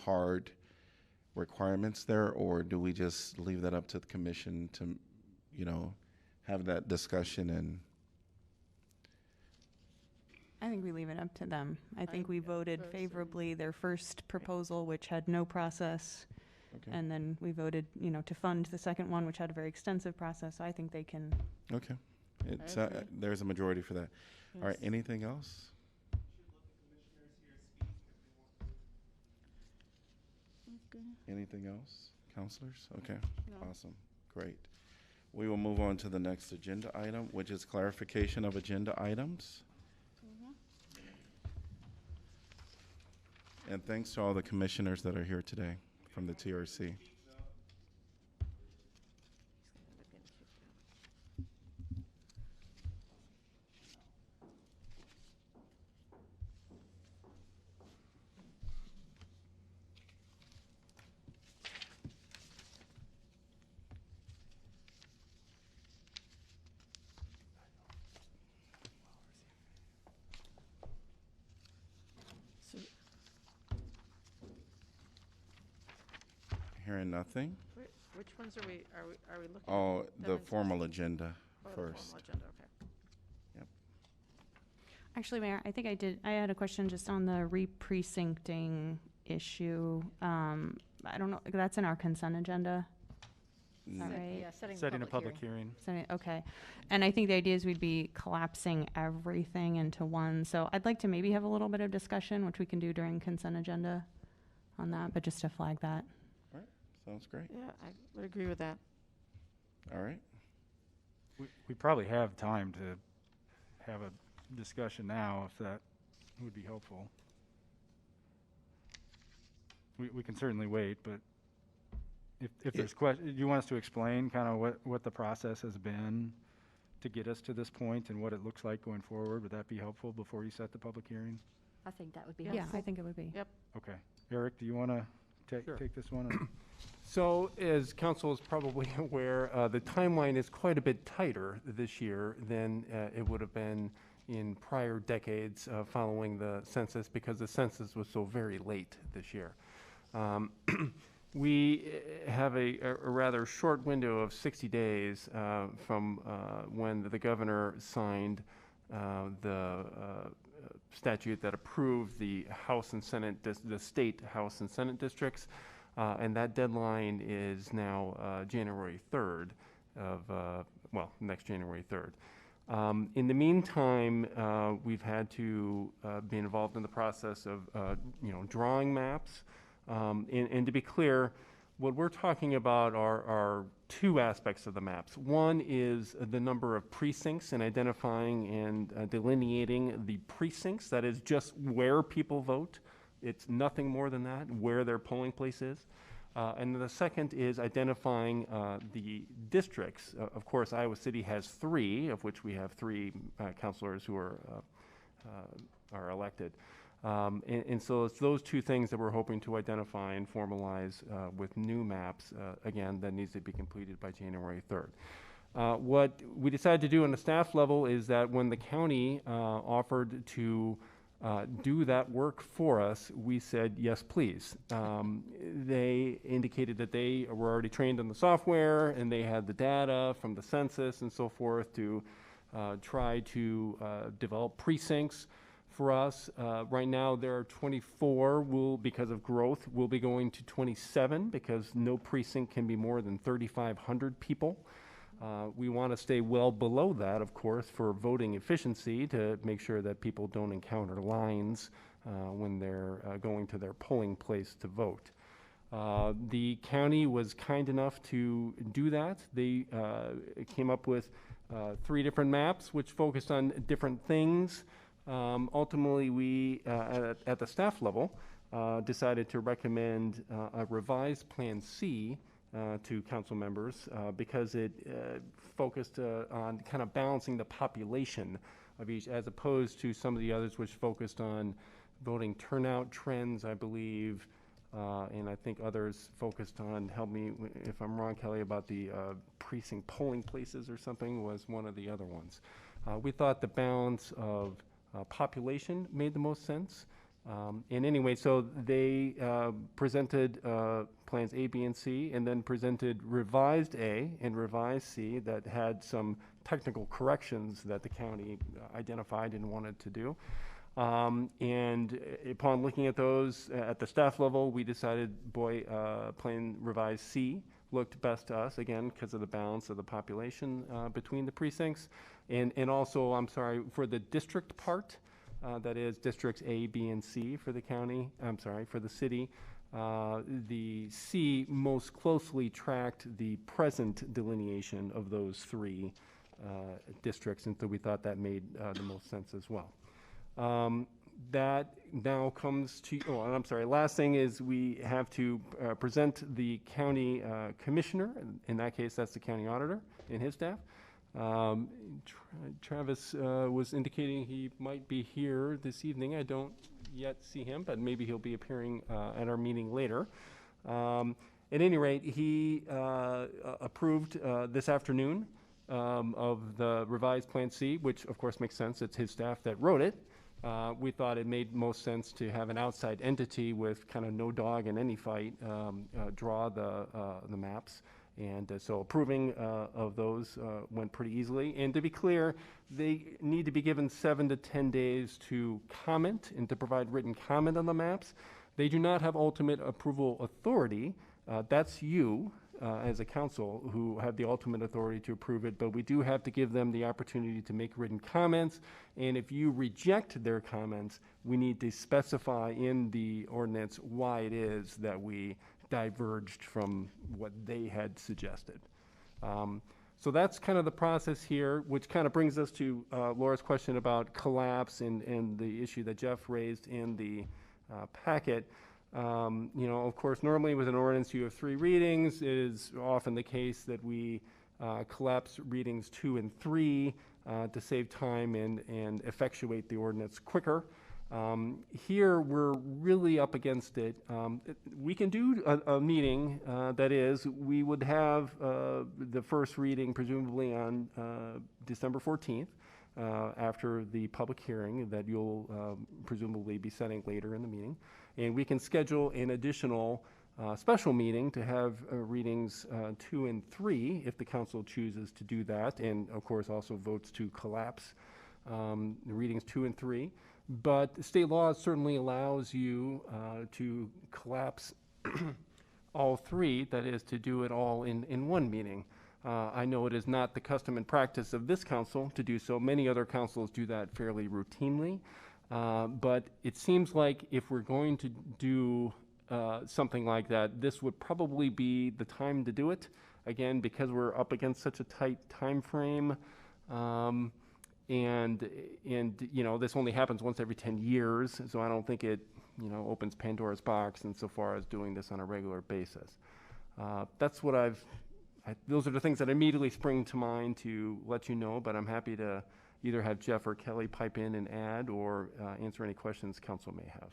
hard requirements there, or do we just leave that up to the commission to, have that discussion? And I think we leave it up to them. I think we voted favorably their first proposal, which had no process. Okay. And then we voted, to fund the second one, which had a very extensive process. So I think they can. Okay. It's agree. there's a majority for that. All right. Yes. Anything else? Okay. Anything else, counselors? Okay. No. Awesome. Great. We will move on to the next agenda item, which is clarification of agenda items. And thanks to all the commissioners that are here today from the TRC. So, Hearing nothing. which ones are we looking at? Oh, the into- formal agenda Oh, the first. formal agenda, okay. Actually, Mayor, I think I had a question just on the re-precincting issue. I don't know, that's in our consent agenda, is that N- right? Yeah, Setting a public hearing. Okay. And I think the idea is we'd be collapsing everything into one. So I'd like to maybe have a little bit of discussion, which we can do during consent agenda on that, but just to flag that. Sounds great. Yeah, I would agree with that. All right. We probably have time to have a discussion now, if that would be helpful. We can certainly wait, but if there's questions, do you want us to explain kind of what the process has been to get us to this point and what it looks like going forward? Would that be helpful before you set the public hearing? I think that would be Yeah, helpful. I think it would be. Yep. Okay. Eric, do you want to Sure. take this one? So, as council is probably aware, the timeline is quite a bit tighter this year than it would have been in prior decades following the census, because the census was so very late this year. We have a rather short window of 60 days from when the governor signed the statute that approved the House and Senate, the state House and Senate districts, and that deadline is now January 3rd of, next January 3rd. In the meantime, we've had to be involved in the process of, drawing maps. And to be clear, what we're talking about are two aspects of the maps. One is the number of precincts and identifying and delineating the precincts, that is just where people vote. It's nothing more than that, where their polling place is. And the second is identifying the districts. Of course, Iowa City has 3, of which we have 3 councilors who are elected. And so it's those two things that we're hoping to identify and formalize with new maps. Again, that needs to be completed by January 3rd. What we decided to do on the staff level is that when the county offered to do that work for us, we said, yes, please. They indicated that they were already trained on the software and they had the data from the census and so forth to try to develop precincts for us. Right now, there are 24. Because of growth, we'll be going to 27 because no precinct can be more than 3,500 people. We want to stay well below that, of course, for voting efficiency, to make sure that people don't encounter lines when they're going to their polling place to vote. The county was kind enough to do that. They came up with 3 different maps which focused on different things. Ultimately, we, at the staff level, decided to recommend a revised Plan C to council members because it focused on kind of balancing the population of each, as opposed to some of the others which focused on voting turnout trends, I believe, and I think others focused on, help me if I'm wrong, Kelly, about the precinct polling places or something was one of the other ones. We thought the balance of population made the most sense. And anyway, so they presented plans A, B, and C, and then presented revised A and revised C that had some technical corrections that the county identified and wanted to do. And upon looking at those at the staff level, we decided, plan revised C looked best to us, again, because of the balance of the population between the precincts. And also, I'm sorry, for the district part, that is districts A, B, and C for the county, for the city, The C most closely tracked the present delineation of those three districts, and so we thought that made the most sense as well. That now comes to, oh, and I'm sorry, last thing is we have to present the county commissioner. In that case, that's the county auditor and his staff. Travis was indicating he might be here this evening. I don't yet see him, but maybe he'll be appearing at our meeting later. At any rate, he approved this afternoon of the revised Plan C, which of course makes sense. It's his staff that wrote it. We thought it made most sense to have an outside entity with kind of no dog in any fight draw the maps. And so approving of those went pretty easily. And to be clear, they need to be given 7 to 10 days to comment and to provide written comment on the maps. They do not have ultimate approval authority. That's you as a council who have the ultimate authority to approve it, but we do have to give them the opportunity to make written comments. And if you reject their comments, we need to specify in the ordinance why it is that we diverged from what they had suggested. So that's kind of the process here, which kind of brings us to Laura's question about collapse and the issue that Jeff raised in the packet. You know, of course, normally with an ordinance you have 3 readings. It is often the case that we collapse readings 2 and 3 to save time and effectuate the ordinance quicker. Here, we're really up against it. We can do a meeting, that is, we would have the first reading presumably on December 14th, after the public hearing that you'll presumably be setting later in the meeting. And we can schedule an additional special meeting to have readings 2 and 3 if the council chooses to do that, and of course also votes to collapse the readings 2 and 3. But state law certainly allows you to collapse all 3, that is, to do it all in one meeting. I know it is not the custom and practice of this council to do so. Many other councils do that fairly routinely. But it seems like if we're going to do something like that, this would probably be the time to do it. Again, because we're up against such a tight time frame. And you know, this only happens once every 10 years, so I don't think it, you know, opens Pandora's box insofar as doing this on a regular basis. That's what those are the things that immediately spring to mind to let you know, but I'm happy to either have Jeff or Kelly pipe in and add or answer any questions council may have.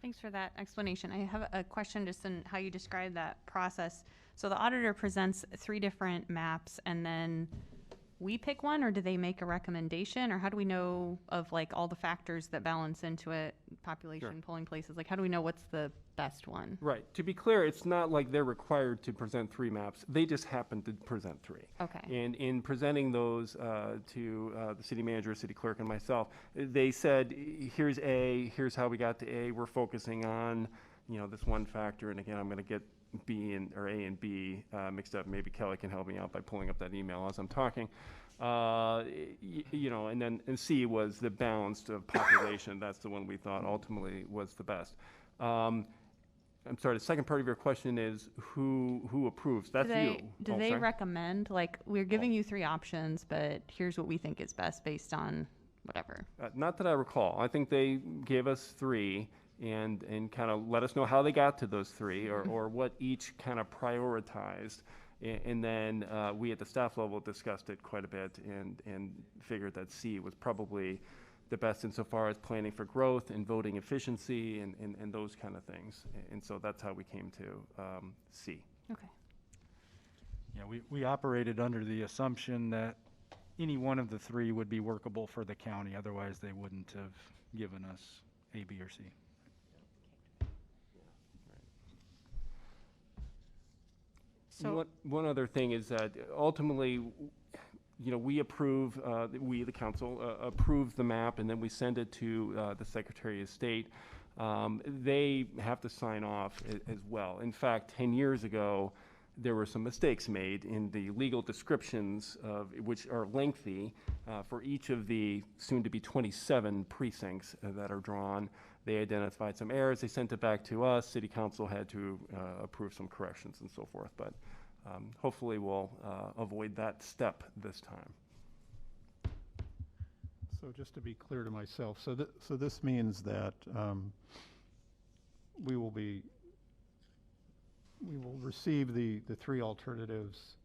Thanks for that explanation. I have a question just in how you describe that process. So the auditor presents 3 different maps and then we pick one, or do they make a recommendation, or how do we know of like all the factors that balance into it, population, Sure. polling places? Like how do we know what's the best one? Right. To be clear, it's not like they're required to present 3 maps. They just happen to present 3. Okay. And in presenting those to the city manager, city clerk, and myself, they said, here's A, here's how we got to A. We're focusing on, you know, this one factor. And again, I'm going to get B and or A and B mixed up. Maybe Kelly can help me out by pulling up that email as I'm talking. You know, and then C was the balanced population. That's the one we thought ultimately was the best. I'm sorry, the second part of your question is who approves? That's you. Do Oh, they sorry. recommend, like, we're giving you 3 options, but here's what we think is best based on whatever? Not that I recall. I think they gave us 3 and kind of let us know how they got to those 3 or what each kind of prioritized. And then we at the staff level discussed it quite a bit and figured that C was probably the best insofar as planning for growth and voting efficiency and those kind of things. And so that's how we came to C. Okay. Yeah, we operated under the assumption that any one of the 3 would be workable for the county, otherwise they wouldn't have given us A, B, or C. So, One other thing is that ultimately, you know, we approve, we, the council, approve the map, and then we send it to the Secretary of State. They have to sign off as well. In fact, 10 years ago, there were some mistakes made in the legal descriptions of, which are lengthy, for each of the soon-to-be 27 precincts that are drawn. They identified some errors, they sent it back to us, city council had to approve some corrections and so forth, but hopefully we'll avoid that step this time. So just to be clear to myself, so this means that we will receive the three alternatives.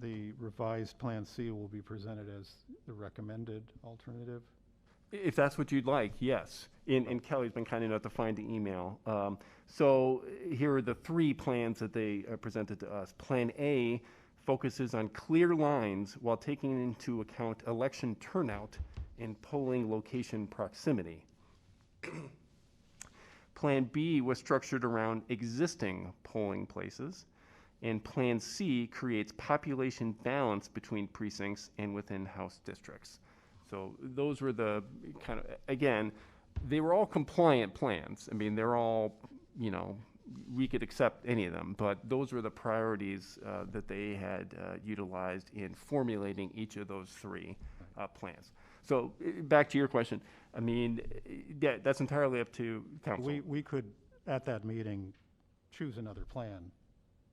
The revised Plan C will be presented as the recommended alternative. If that's what you'd like, yes. And Kelly's been kind enough to find the email. So here are the three plans that they presented to us. Plan A focuses on clear lines while taking into account election turnout and polling location proximity. Plan B was structured around existing polling places, and Plan C creates population balance between precincts and within House districts. So those were the kind of, again, they were all compliant plans. I mean, they're all, you know, we could accept any of them, but those were the priorities that they had utilized in formulating each of those three plans. So back to your question, I mean, yeah, that's entirely up to council. We could, at that meeting, choose another plan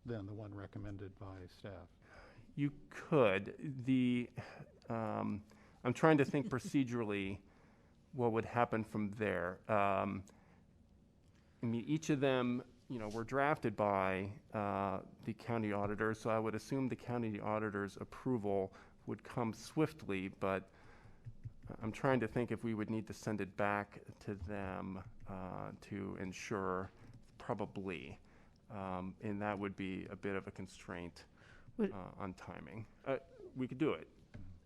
than the one recommended by staff. You could. I'm trying to think procedurally what would happen from there. I mean, each of them, you know, were drafted by the county auditor, so I would assume the county auditor's approval would come swiftly, but I'm trying to think if we would need to send it back to them to ensure, probably. And that would be a bit of a constraint on timing. We could do it.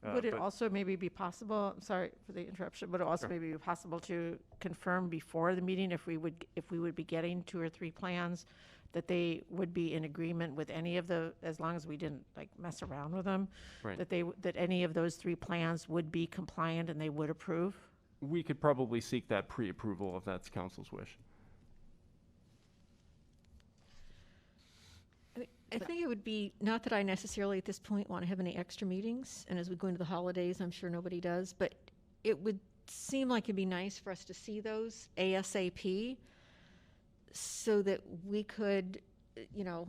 Would it but- also maybe be possible, I'm sorry for the interruption, would it also Sure. maybe be possible to confirm before the meeting if we would be getting 2 or 3 plans, that they would be in agreement with any of the, as long as we didn't like mess around with them, Right. that any of those 3 plans would be compliant and they would approve? We could probably seek that pre-approval if that's council's wish. I think it would be, not that I necessarily at this point want to have any extra meetings, and as we go into the holidays, I'm sure nobody does, but it would seem like it'd be nice for us to see those ASAP so that we could, you know,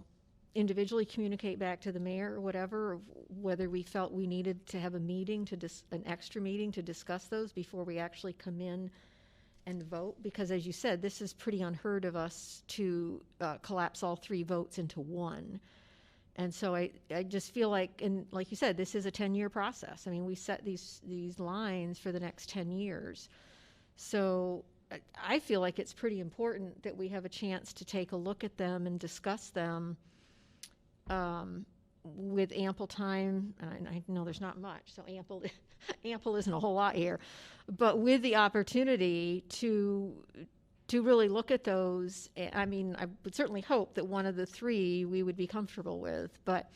individually communicate back to the mayor or whatever, of whether we felt we needed to have a meeting an extra meeting to discuss those before we actually come in and vote, because as you said, this is pretty unheard of us to collapse all 3 votes into one. And so I just feel like, and like you said, this is a 10-year process. I mean, we set these lines for the next 10 years. So I feel like it's pretty important that we have a chance to take a look at them and discuss them with ample time. And I know there's not much, so ample isn't a whole lot here, but with the opportunity to really look at those. I mean, I would certainly hope that one of the 3 we would be comfortable with, but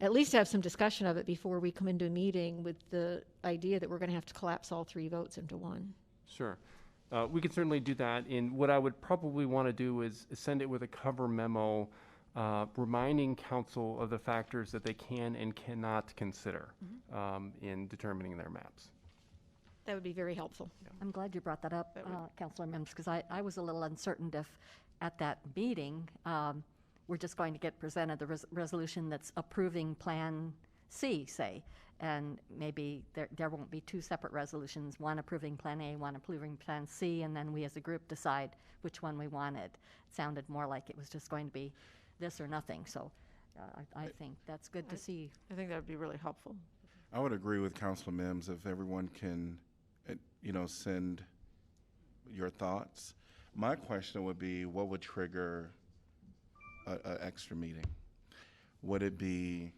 at least have some discussion of it before we come into a meeting with the idea that we're going to have to collapse all 3 votes into one. Sure. We can certainly do that. And what I would probably want to do is send it with a cover memo reminding council of the factors that they can and cannot consider in determining their maps. That would be very helpful. I'm glad you brought that up, Councilor Mims, because I was a little uncertain if at that meeting, we're just going to get presented the resolution that's approving Plan C, say, and maybe there won't be 2 separate resolutions, one approving Plan A, one approving Plan C, and then we as a group decide which one we wanted. It sounded more like it was just going to be this or nothing, so I think that's good to see. I think that would be really helpful. I would agree with Councilor Mims if everyone can, you know, send your thoughts. My question would be, what would trigger an extra meeting? Would it be?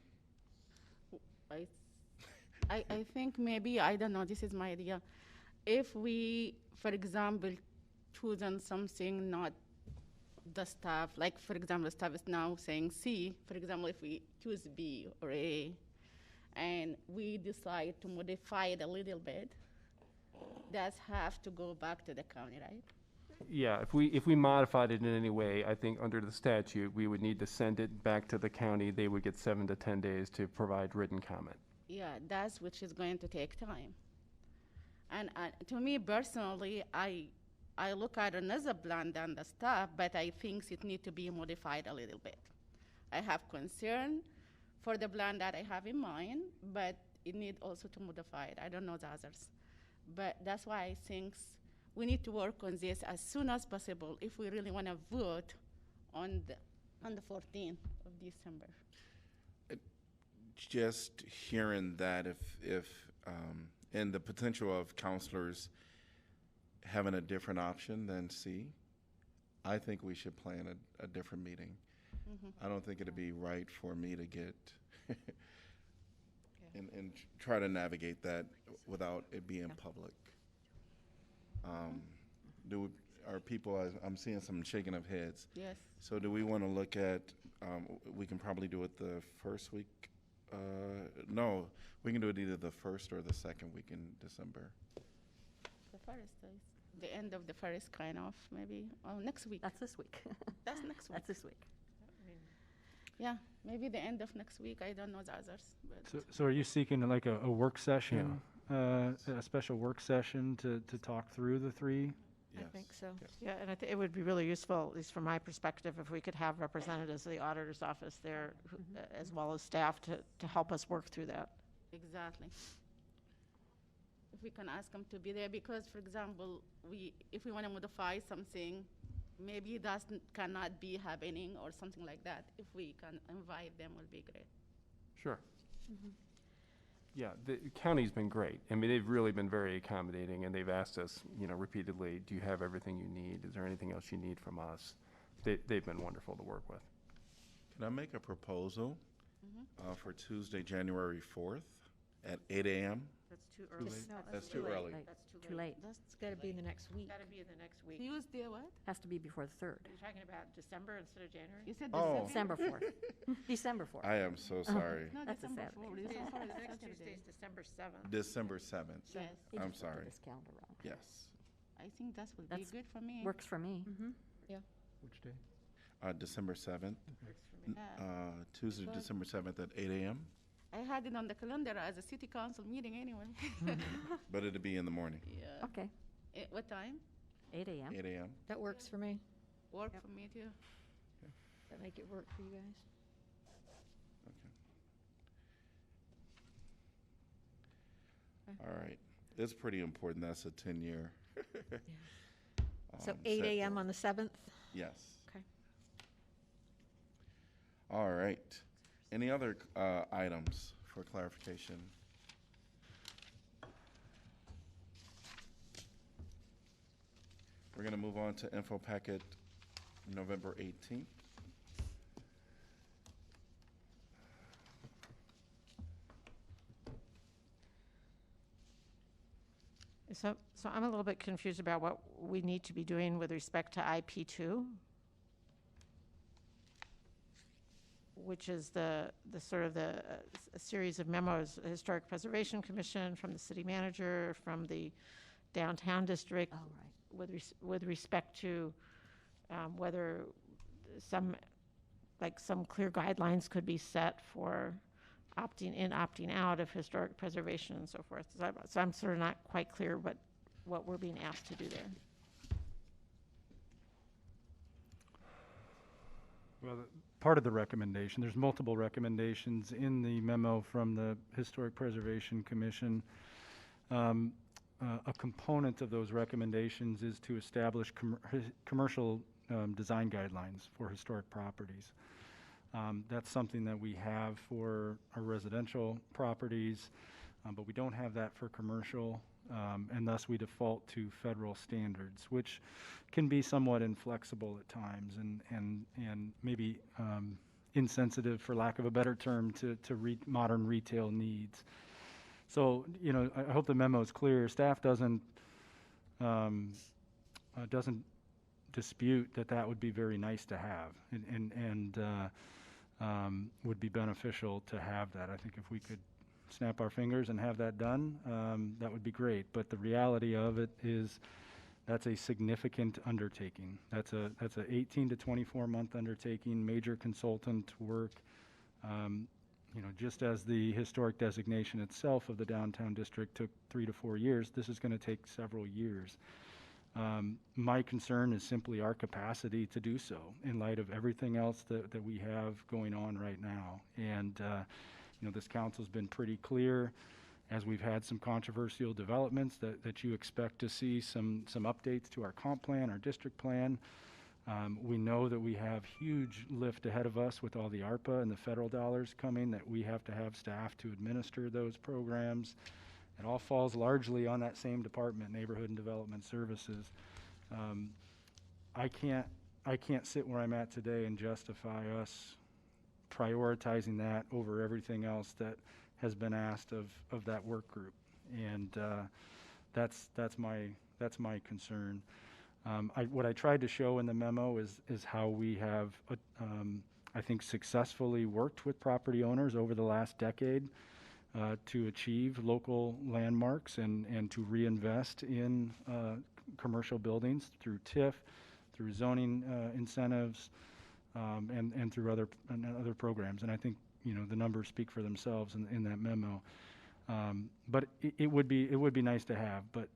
I think maybe, I don't know, this is my idea. If we, for example, chosen something not the staff, like for example, the staff is now saying C, for example, if we choose B or A, and we decide to modify it a little bit, does have to go back to the county, right? Yeah, if we modified it in any way, I think under the statute, we would need to send it back to the county. They would get 7 to 10 days to provide written comment. Yeah, that's which is going to take time. And to me personally, I look at another plan than the stuff, but I think it needs to be modified a little bit. I have concern for the plan that I have in mind, but it needs also to modify it. I don't know the others. But that's why I think we need to work on this as soon as possible if we really want to vote on the 14th of December. Just hearing that if and the potential of counselors having a different option than C, I think we should plan a different meeting. I don't think it'd be right for me to get and try to navigate that without it being public. Are people, I'm seeing some shaking of heads. Yes. So do we want to look at, we can probably do it the first week? No, we can do it either the first or the second week in December. The first is the end of the first, kind of, maybe. Oh, next week. That's this week. That's next week. That's this week. Yeah, maybe the end of next week. I don't know the others. But So are you seeking like a work session, a special work session to talk through the three? Yes. I think so. Yes. Yeah, and I think it would be really useful, at least from my perspective, if we could have representatives of the auditor's office there, as well as staff, to help us work through that. Exactly. If we can ask them to be there, because, for example, if we want to modify something, maybe that cannot be happening or something like that. If we can invite them, will be great. Sure. Yeah, the county's been great. I mean, they've really been very accommodating, and they've asked us, repeatedly, do you have everything you need? Is there anything else you need from us? They've been wonderful to work with. Can I make a proposal for Tuesday, January 4th at 8 a.m.? That's too early. That's too early. Late. That's Too late. It's got to be in the next week. Got to be in the next week. Tuesday, what? Has to be before the 3rd. You're talking about December instead of January? You said Oh. December? December 4th. December 4th. I am so sorry. No, That's a December Saturday. 4th. December 4th is The next Saturday. Tuesday is December 7th. December 7th. Yes, He I'm just looked at sorry. his calendar wrong. Yes. I think that will be That's- good for me. Works for me. Which day? December 7th, Yeah. Tuesday, Because- December 7th at 8 a.m., I had it on the calendar as a city council meeting anyway. but it'll be in the morning, Yeah. Okay, What time? 8 a.m. 8 a.m. That works for me. Work for me too. That make it work for you guys? All right. It's pretty important. That's a 10-year. So 8 a.m. on the 7th? Yes. Okay. All right. Any other items for clarification? We're going to move on to info packet November 18th. So I'm a little bit confused about what we need to be doing with respect to IP2, which is the sort of a series of memos, the Historic Preservation Commission, from the city manager, from the downtown district, Oh, right. with respect to whether some clear guidelines could be set for opting in, opting out of historic preservation and so forth. So I'm sort of not quite clear what we're being asked to do there. Well, part of the recommendation, there's multiple recommendations in the memo from the Historic Preservation Commission. A component of those recommendations is to establish commercial design guidelines for historic properties. That's something that we have for our residential properties, but we don't have that for commercial, and thus we default to federal standards, which can be somewhat inflexible at times and maybe insensitive, for lack of a better term, to modern retail needs. So, I hope the memo is clear. Staff doesn't dispute that would be very nice to have and would be beneficial to have that. I think if we could snap our fingers and have that done, that would be great. But the reality of it is That's a significant undertaking. That's a 18 to 24 month undertaking, major consultant work. Just as the historic designation itself of the downtown district took 3 to 4 years, this is going to take several years. My concern is simply our capacity to do so in light of everything else that we have going on right now. And, this council's been pretty clear, as we've had some controversial developments, that you expect to see some updates to our comp plan, our district plan. We know that we have huge lift ahead of us with all the ARPA and the federal dollars coming, that we have to have staff to administer those programs. It all falls largely on that same department, Neighborhood and Development Services. I can't sit where I'm at today and justify us prioritizing that over everything else that has been asked of that work group. And that's my concern. What I tried to show in the memo is how we have, I think, successfully worked with property owners over the last decade to achieve local landmarks and to reinvest in commercial buildings through TIF, through zoning incentives, and through other programs. And I think the numbers speak for themselves in that memo. But it would be nice to have. But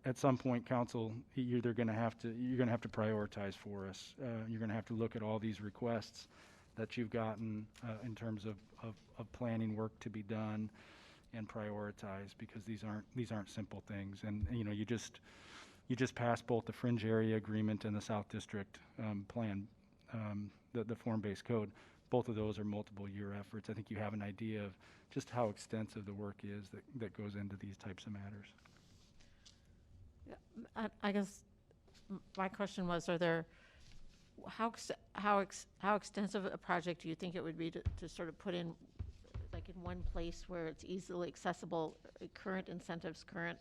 at some point, council, you're going to have to prioritize for us. You're going to have to look at all these requests that you've gotten in terms of planning work to be done and prioritize, because these aren't simple things. And you just passed both the fringe area agreement and the South District plan, the form-based code. Both of those are multiple year efforts. I think you have an idea of just how extensive the work is that goes into these types of matters. Yeah, I guess my question was, how extensive a project do you think it would be to sort of put in, like, in one place where it's easily accessible, current incentives, current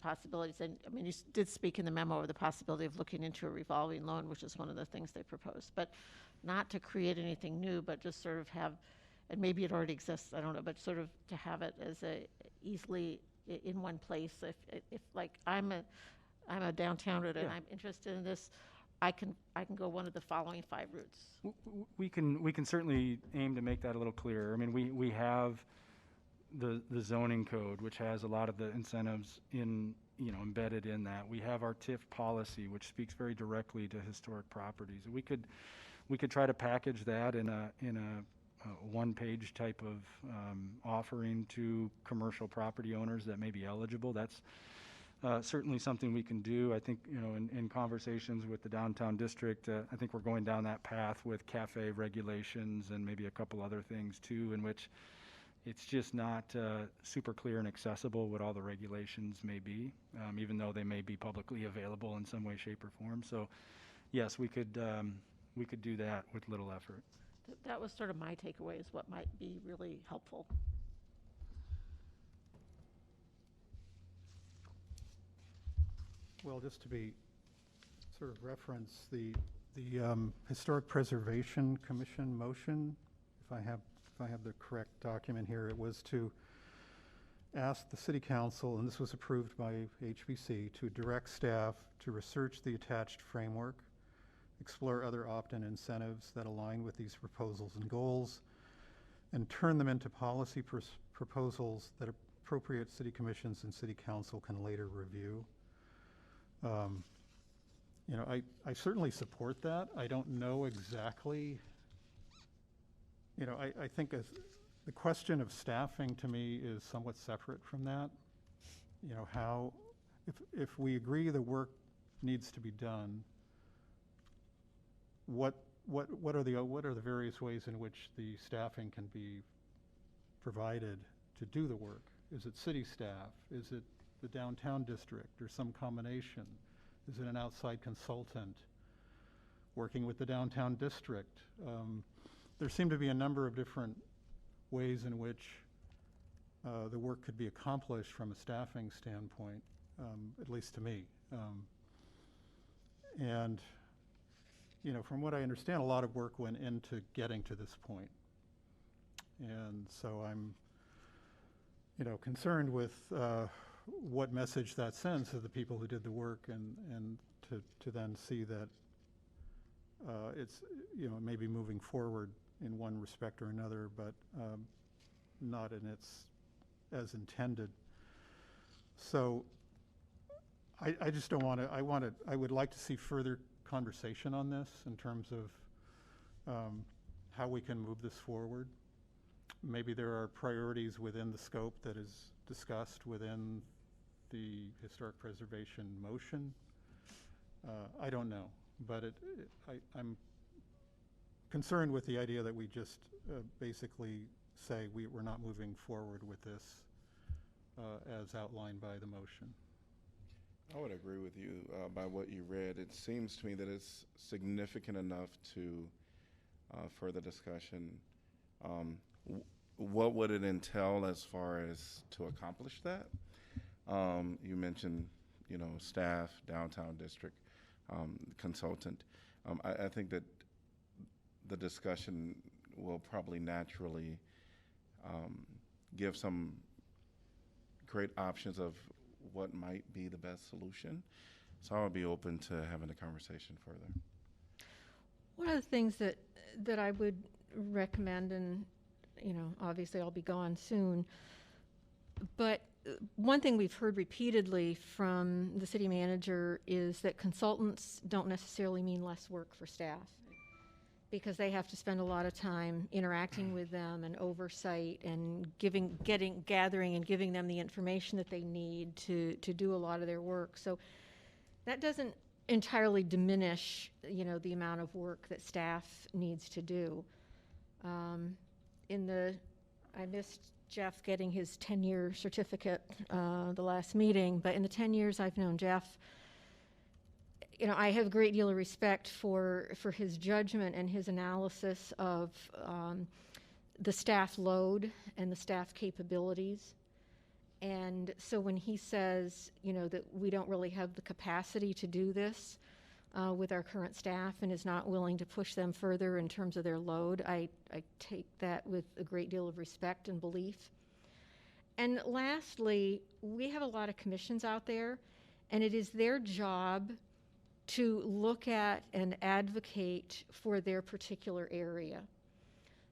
possibilities? And I mean, you did speak in the memo of the possibility of looking into a revolving loan, which is one of the things they proposed, but not to create anything new, but just sort of have, and maybe it already exists, I don't know, but sort of to have it as easily in one place. If like I'm a downtowner and I'm interested in this, I can go one of the following 5 routes. We can certainly aim to make that a little clearer. I mean, we have the zoning code, which has a lot of the incentives embedded in that. We have our TIF policy, which speaks very directly to historic properties. We could try to package that in a one-page type of offering to commercial property owners that may be eligible. That's certainly something we can do. I think, in conversations with the downtown district, I think we're going down that path with cafe regulations and maybe a couple other things too, in which it's just not super clear and accessible what all the regulations may be, even though they may be publicly available in some way, shape, or form. So, yes, we could do that with little effort. That was sort of my takeaway, is what might be really helpful. Well, just to be sort of reference the Historic Preservation Commission motion, if I have the correct document here, it was to ask the City Council, and this was approved by HBC, to direct staff to research the attached framework, explore other opt-in incentives that align with these proposals and goals, and turn them into policy proposals that appropriate city commissions and city council can later review. I certainly support that. I don't know exactly, I think the question of staffing to me is somewhat separate from that. How, if we agree the work needs to be done, what are the various ways in which the staffing can be provided to do the work? Is it city staff? Is it the downtown district, or some combination? Is it an outside consultant working with the downtown district? There seem to be a number of different ways in which the work could be accomplished from a staffing standpoint, at least to me. And from what I understand, a lot of work went into getting to this point. And so I'm, concerned with what message that sends to the people who did the work, and to then see that it's, maybe moving forward in one respect or another, but not in its as intended. So I just don't want to, I would like to see further conversation on this in terms of how we can move this forward. Maybe there are priorities within the scope that is discussed within the historic preservation motion. I don't know, but I'm concerned with the idea that we just basically say we're not moving forward with this as outlined by the motion. I would agree with you by what you read. It seems to me that it's significant enough to further discussion. What would it entail as far as to accomplish that? You mentioned, staff, downtown district, consultant. I think that the discussion will probably naturally give some great options of what might be the best solution. So I would be open to having a conversation further. One of the things that I would recommend, and obviously I'll be gone soon, but one thing we've heard repeatedly from the city manager is that consultants don't necessarily mean less work for staff, because they have to spend a lot of time interacting with them and oversight and gathering and giving them the information that they need to do a lot of their work. So that doesn't entirely diminish, the amount of work that staff needs to do. I missed Jeff getting his 10-year certificate the last meeting, but in the 10 years I've known Jeff, I have a great deal of respect for his judgment and his analysis of the staff load and the staff capabilities. And so when he says, that we don't really have the capacity to do this with our current staff and is not willing to push them further in terms of their load, I take that with a great deal of respect and belief. And lastly, we have a lot of commissions out there, and it is their job to look at and advocate for their particular area.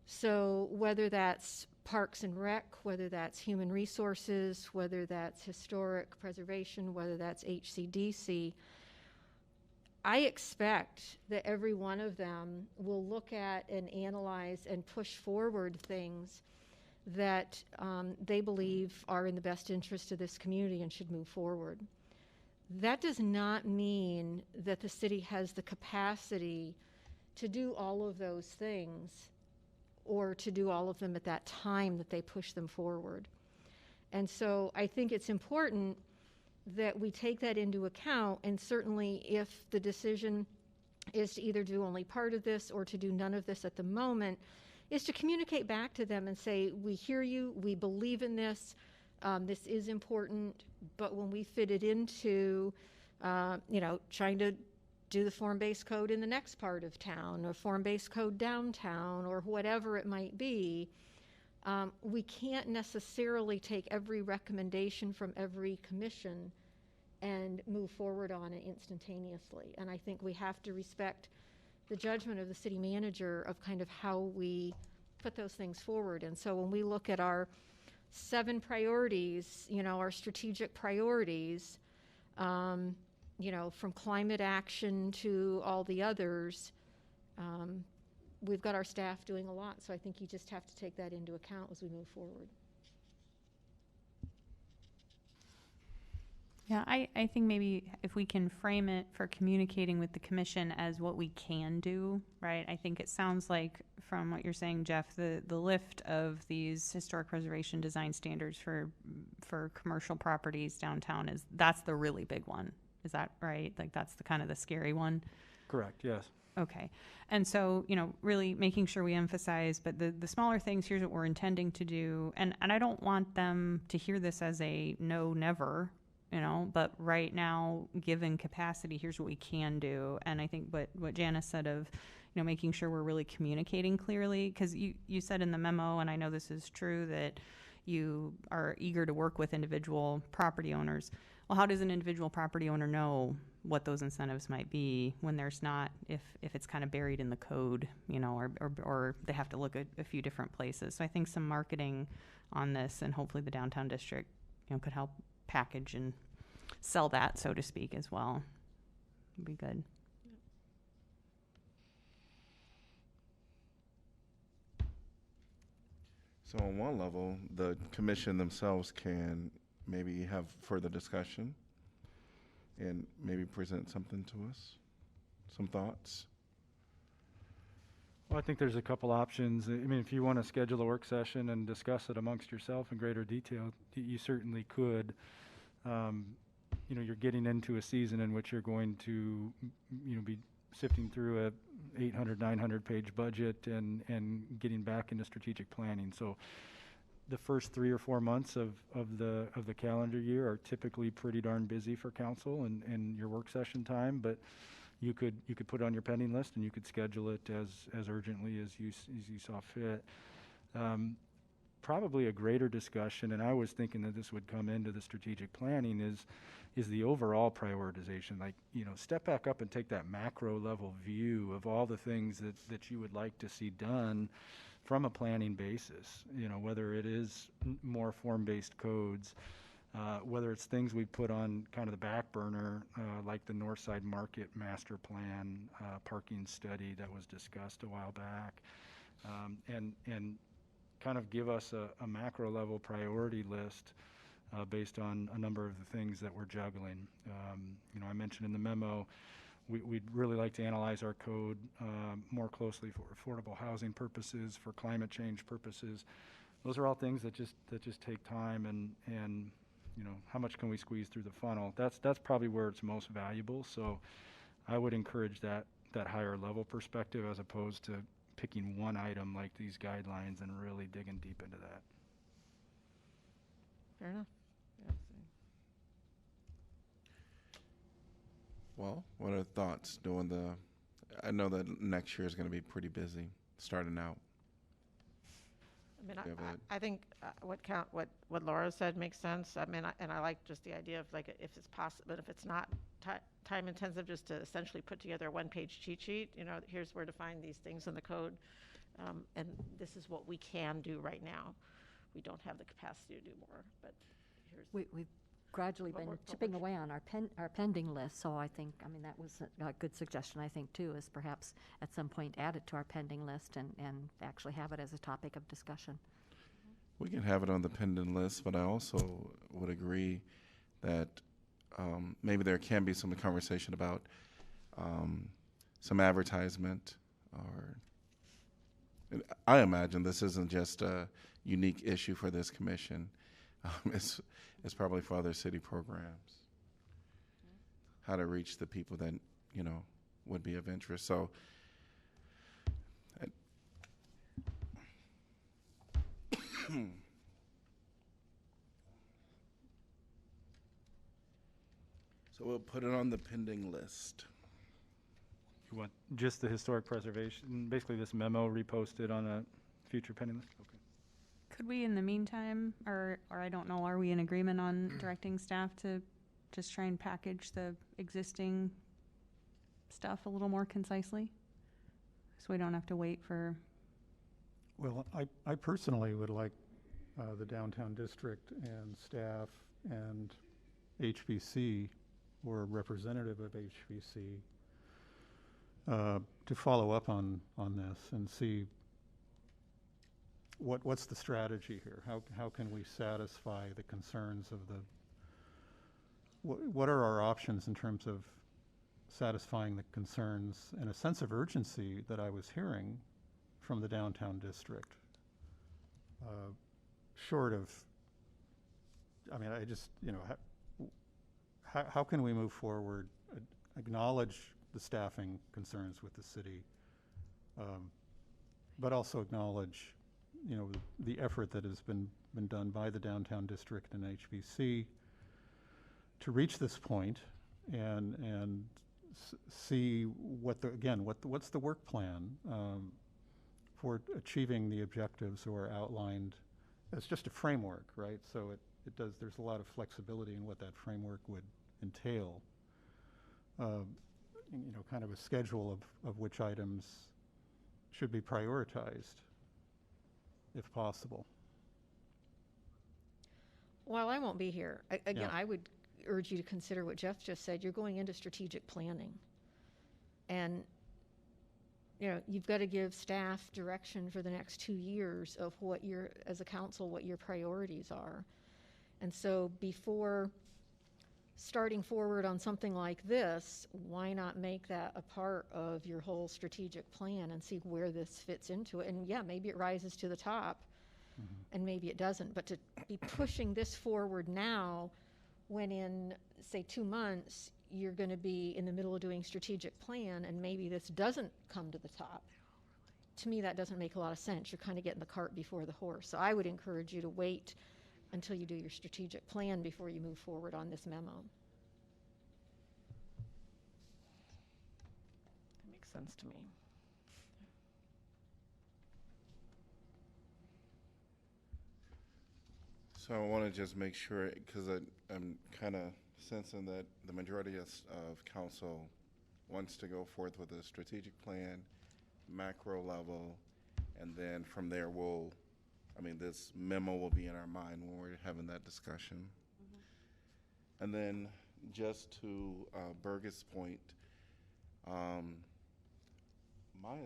So whether that's Parks and Rec, whether that's Human Resources, whether that's Historic Preservation, whether that's HCDC, I expect that every one of them will look at and analyze and push forward things that they believe are in the best interest of this community and should move forward. That does not mean that the city has the capacity to do all of those things or to do all of them at that time that they push them forward. And so I think it's important that we take that into account, and certainly if the decision is to either do only part of this or to do none of this at the moment, is to communicate back to them and say, we hear you, we believe in this, this is important, but when we fit it into, trying to do the form-based code in the next part of town, or form-based code downtown, or whatever it might be, we can't necessarily take every recommendation from every commission and move forward on it instantaneously. And I think we have to respect the judgment of the city manager of kind of how we put those things forward. And so when we look at our 7 priorities, our strategic priorities, from climate action to all the others, we've got our staff doing a lot. So I think you just have to take that into account as we move forward. Yeah, I think maybe if we can frame it for communicating with the commission as what we can do, right? I think it sounds like from what you're saying, Jeff, the lift of these historic preservation design standards for commercial properties downtown that's the really big one. Is that right? Like that's the kind of the scary one? Correct, yes. Okay. And so, really making sure we emphasize, but the smaller things, here's what we're intending to do. And I don't want them to hear this as a no, never, but right now, given capacity, here's what we can do. And I think what Janice said of, making sure we're really communicating clearly, because you said in the memo, and I know this is true, that, you are eager to work with individual property owners. Well, how does an individual property owner know what those incentives might be when there's not, if it's kind of buried in the code, you know, or they have to look at a few different places. So I think some marketing on this, and hopefully the downtown district, you know, could help package and sell that, so to speak, as well. Would be good. So on one level, the commission themselves can maybe have further discussion and maybe present something to us, some thoughts. Well, I think there's a couple options. I mean, if you want to schedule a work session and discuss it amongst yourself in greater detail, you certainly could. You know, you're getting into a season in which you're going to, you know, be sifting through a 800, 900 page budget and getting back into strategic planning. So the first 3 or 4 months of the calendar year are typically pretty darn busy for council and your work session time, but you could put it on your pending list and you could schedule it as urgently as you saw fit. Probably a greater discussion, and I was thinking that this would come into the strategic planning, is the overall prioritization. Like, you know, step back up and take that macro level view of all the things that you would like to see done from a planning basis. You know, whether it is more form-based codes, whether it's things we put on kind of the back burner, like the Northside Market Master Plan, parking study that was discussed a while back, and kind of give us a macro level priority list based on a number of the things that we're juggling. You know, I mentioned in the memo, we'd really like to analyze our code more closely for affordable housing purposes, for climate change purposes. Those are all things that just take time, and you know, how much can we squeeze through the funnel? That's probably where it's most valuable. So I would encourage that higher level perspective as opposed to picking one item like these guidelines and really digging deep into that. Fair enough. Well, what are thoughts doing I know that next year is going to be pretty busy starting out. I mean, You have a- I think what Laura said makes sense. I mean, and I like just the idea of, like, if it's possible, but if it's not time intensive, just to essentially put together a one-page cheat sheet. You know, here's where to find these things in the code, and this is what we can do right now. We don't have the capacity to do more, but here's. We've gradually What been we're- chipping away on our pending list, so I think, I mean, that was a good suggestion, I think, too, is perhaps at some point add it to our pending list and actually have it as a topic of discussion. We can have it on the pending list, but I also would agree that maybe there can be some conversation about some advertisement, or I imagine this isn't just a unique issue for this commission. It's probably for other city programs. How to reach the people that, you know, would be of interest. So so we'll put it on the pending list. You want just the historic preservation, basically this memo reposted on a future pending list? Okay. Could we, in the meantime, or I don't know, are we in agreement on directing staff to just try and package the existing stuff a little more concisely? So we don't have to wait for, Well, I personally would like the downtown district and staff and HBC, or a representative of HBC, to follow up on this and see what's the strategy here? How can we satisfy the concerns of what are our options in terms of satisfying the concerns and a sense of urgency that I was hearing from the downtown district? Short of, I mean, I just, you know, how can we move forward, acknowledge the staffing concerns with the city, but also acknowledge, you know, the effort that has been done by the downtown district and HBC to reach this point, and see what's the work plan for achieving the objectives or outlined it's just a framework, right? So there's a lot of flexibility in what that framework would entail. Kind of a schedule of which items should be prioritized, if possible. While I won't be here, again, Yeah. I would urge you to consider what Jeff just said. You're going into strategic planning. And, you've got to give staff direction for the next 2 years of as a council, what your priorities are. And so before starting forward on something like this, why not make that a part of your whole strategic plan and see where this fits into it? And yeah, maybe it rises to the top and maybe it doesn't, but to be pushing this forward now when in, say, 2 months, you're going to be in the middle of doing strategic plan and maybe this doesn't come to the top. To me, that doesn't make a lot of sense. You're kind of getting the cart before the horse. So I would encourage you to wait until you do your strategic plan before you move forward on this memo. That makes sense to me. So I want to just make sure, because I'm kind of sensing that the majority of council wants to go forth with a strategic plan, macro level, and then from there this memo will be in our mind when we're having that discussion. And then just to Burgess' point, my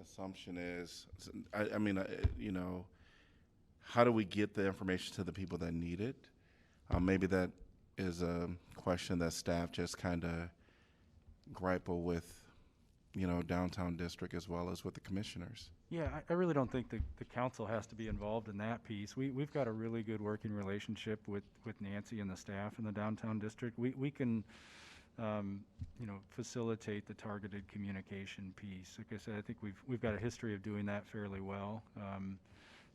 assumption is, how do we get the information to the people that need it? Maybe that is a question that staff just kind of grapple with, downtown district as well as with the commissioners. Yeah, I really don't think the council has to be involved in that piece. We've got a really good working relationship with Nancy and the staff in the downtown district. We can, facilitate the targeted communication piece. Like I said, I think we've got a history of doing that fairly well. And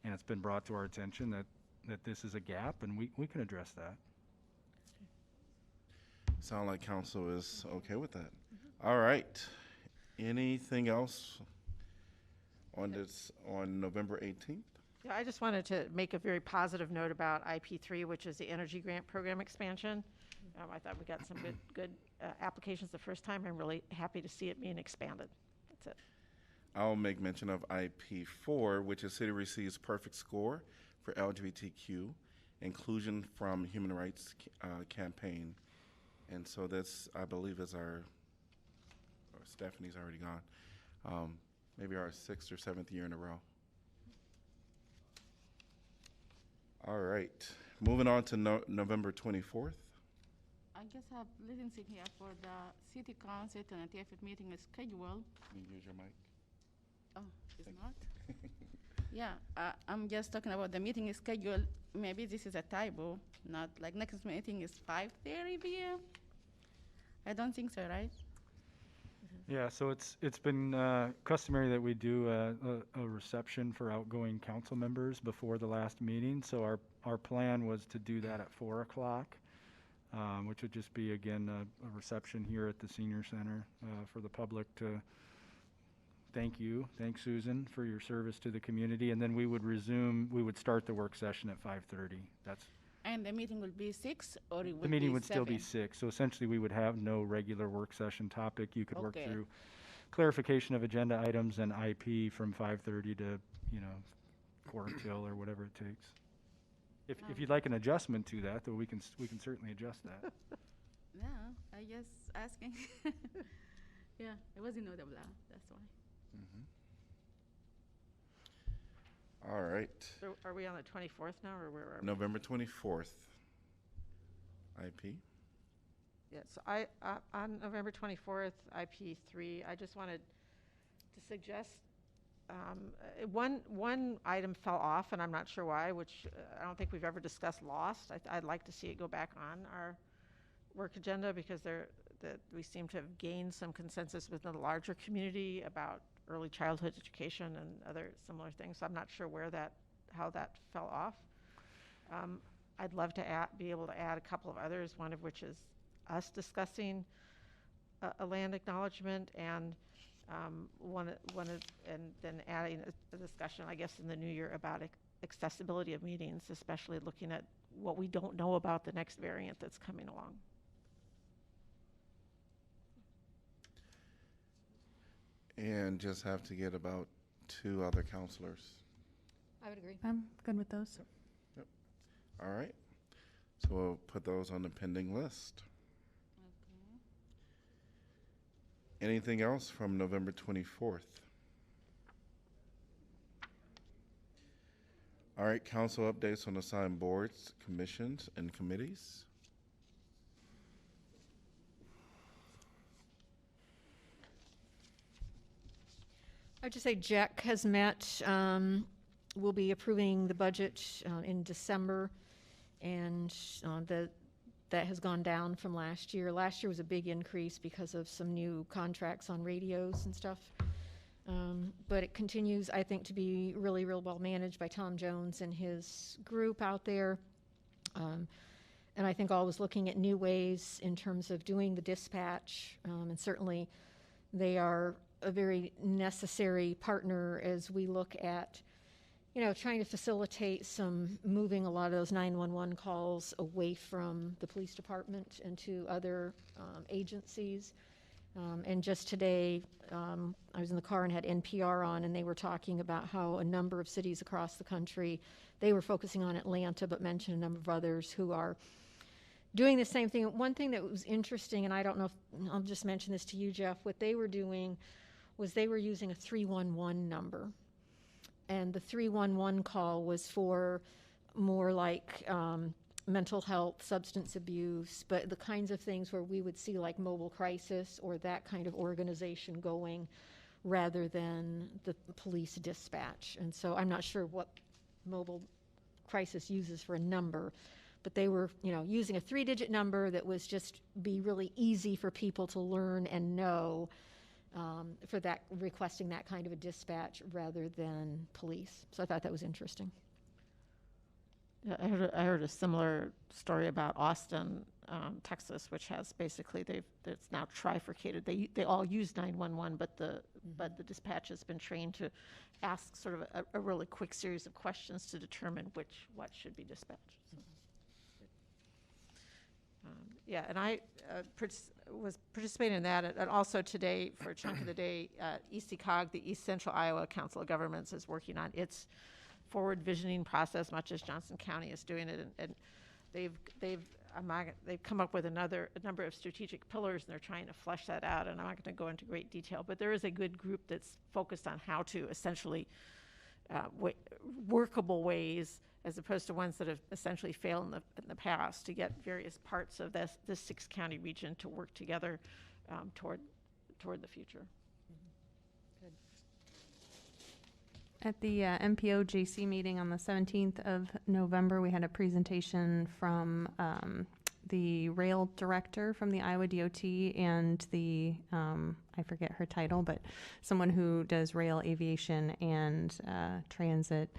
it's been brought to our attention that this is a gap, and we can address that. Sound like council is okay with that. All right. Anything else on November 18th? Yeah, I just wanted to make a very positive note about IP3, which is the Energy Grant Program expansion. I thought we got some good applications the first time. I'm really happy to see it being expanded. That's it. I'll make mention of IP4, which is City Receives Perfect Score for LGBTQ Inclusion from Human Rights campaign. And so this, I believe, is Stephanie's already gone, maybe our 6th or 7th year in a row. All right, moving on to November 24th. I guess I'm listening here for the city council tentative meeting is scheduled. Can you use your mic? Oh, it's not? Yeah, I'm just talking about the meeting is scheduled. Maybe this is a typo, not like next meeting is 5:30 p.m. I don't think so, right? Yeah, so it's been customary that we do a reception for outgoing council members before the last meeting. So our plan was to do that at 4 o'clock, which would just be, again, a reception here at the senior center for the public to thank Susan for your service to the community. And then we would start the work session at 5:30. And the meeting will be 6 or it would The meeting be would still be 7? 6. So essentially, we would have no regular work session topic. You could work Okay. through clarification of agenda items and IP from 5:30 to, quarter till or whatever it takes. If you'd like an adjustment to that, though, we can certainly adjust that. No, I just asking. Yeah, it wasn't notable, that's why. All right, So are we on the 24th now, or where are we? November 24th. IP. Yeah, so on November 24th, IP3, I just wanted to suggest, one item fell off, and I'm not sure why, which I don't think we've ever discussed lost. I'd like to see it go back on our work agenda, because we seem to have gained some consensus within the larger community about early childhood education and other similar things. So I'm not sure how that fell off. I'd love to be able to add a couple of others, one of which is us discussing a land acknowledgement, and and then adding a discussion, I guess, in the new year about accessibility of meetings, especially looking at what we don't know about the next variant that's coming along. And just have to get about 2 other counselors. I would agree. I'm good with those. All right. So we'll put those on the pending list. Anything else from November 24th? All right, council updates on assigned boards, commissions, and committees. I'd just say Jack has met. We'll be approving the budget in December, and that has gone down from last year. Last year was a big increase because of some new contracts on radios and stuff. But it continues, I think, to be really, real well managed by Tom Jones and his group out there. And I think always looking at new ways in terms of doing the dispatch. And certainly they are a very necessary partner as we look at, trying to facilitate some moving a lot of those 911 calls away from the police department and to other agencies. And just today, I was in the car and had NPR on, and they were talking about how a number of cities across the country, they were focusing on Atlanta, but mentioned a number of others who are doing the same thing. One thing that was interesting, and I don't know if, I'll just mention this to you, Jeff, what they were doing was they were using a 311 number. And the 311 call was for more like mental health, substance abuse, but the kinds of things where we would see like mobile crisis or that kind of organization going rather than the police dispatch. And so I'm not sure what mobile crisis uses for a number, but they were, using a 3-digit number that was just be really easy for people to learn and know for that, requesting that kind of a dispatch rather than police. So I thought that was interesting. Yeah, I heard a similar story about Austin, Texas, which has basically it's now trifurcated. They all use 911, but the dispatch has been trained to ask sort of a really quick series of questions to determine what should be dispatched. So, yeah, and I was participating in that, and also today for a chunk of the day, ECOG, the East Central Iowa Council of Governments, is working on its forward visioning process, much as Johnson County is doing it, and they've come up with a number of strategic pillars, and they're trying to flesh that out. And I'm not going to go into great detail, but there is a good group that's focused on how to essentially workable ways, as opposed to ones that have essentially failed in the past, to get various parts of this 6-county region to work together toward the future. At the MPO JC meeting on the 17th of November, we had a presentation from the rail director from the Iowa DOT and the, I forget her title, but someone who does rail aviation and transit.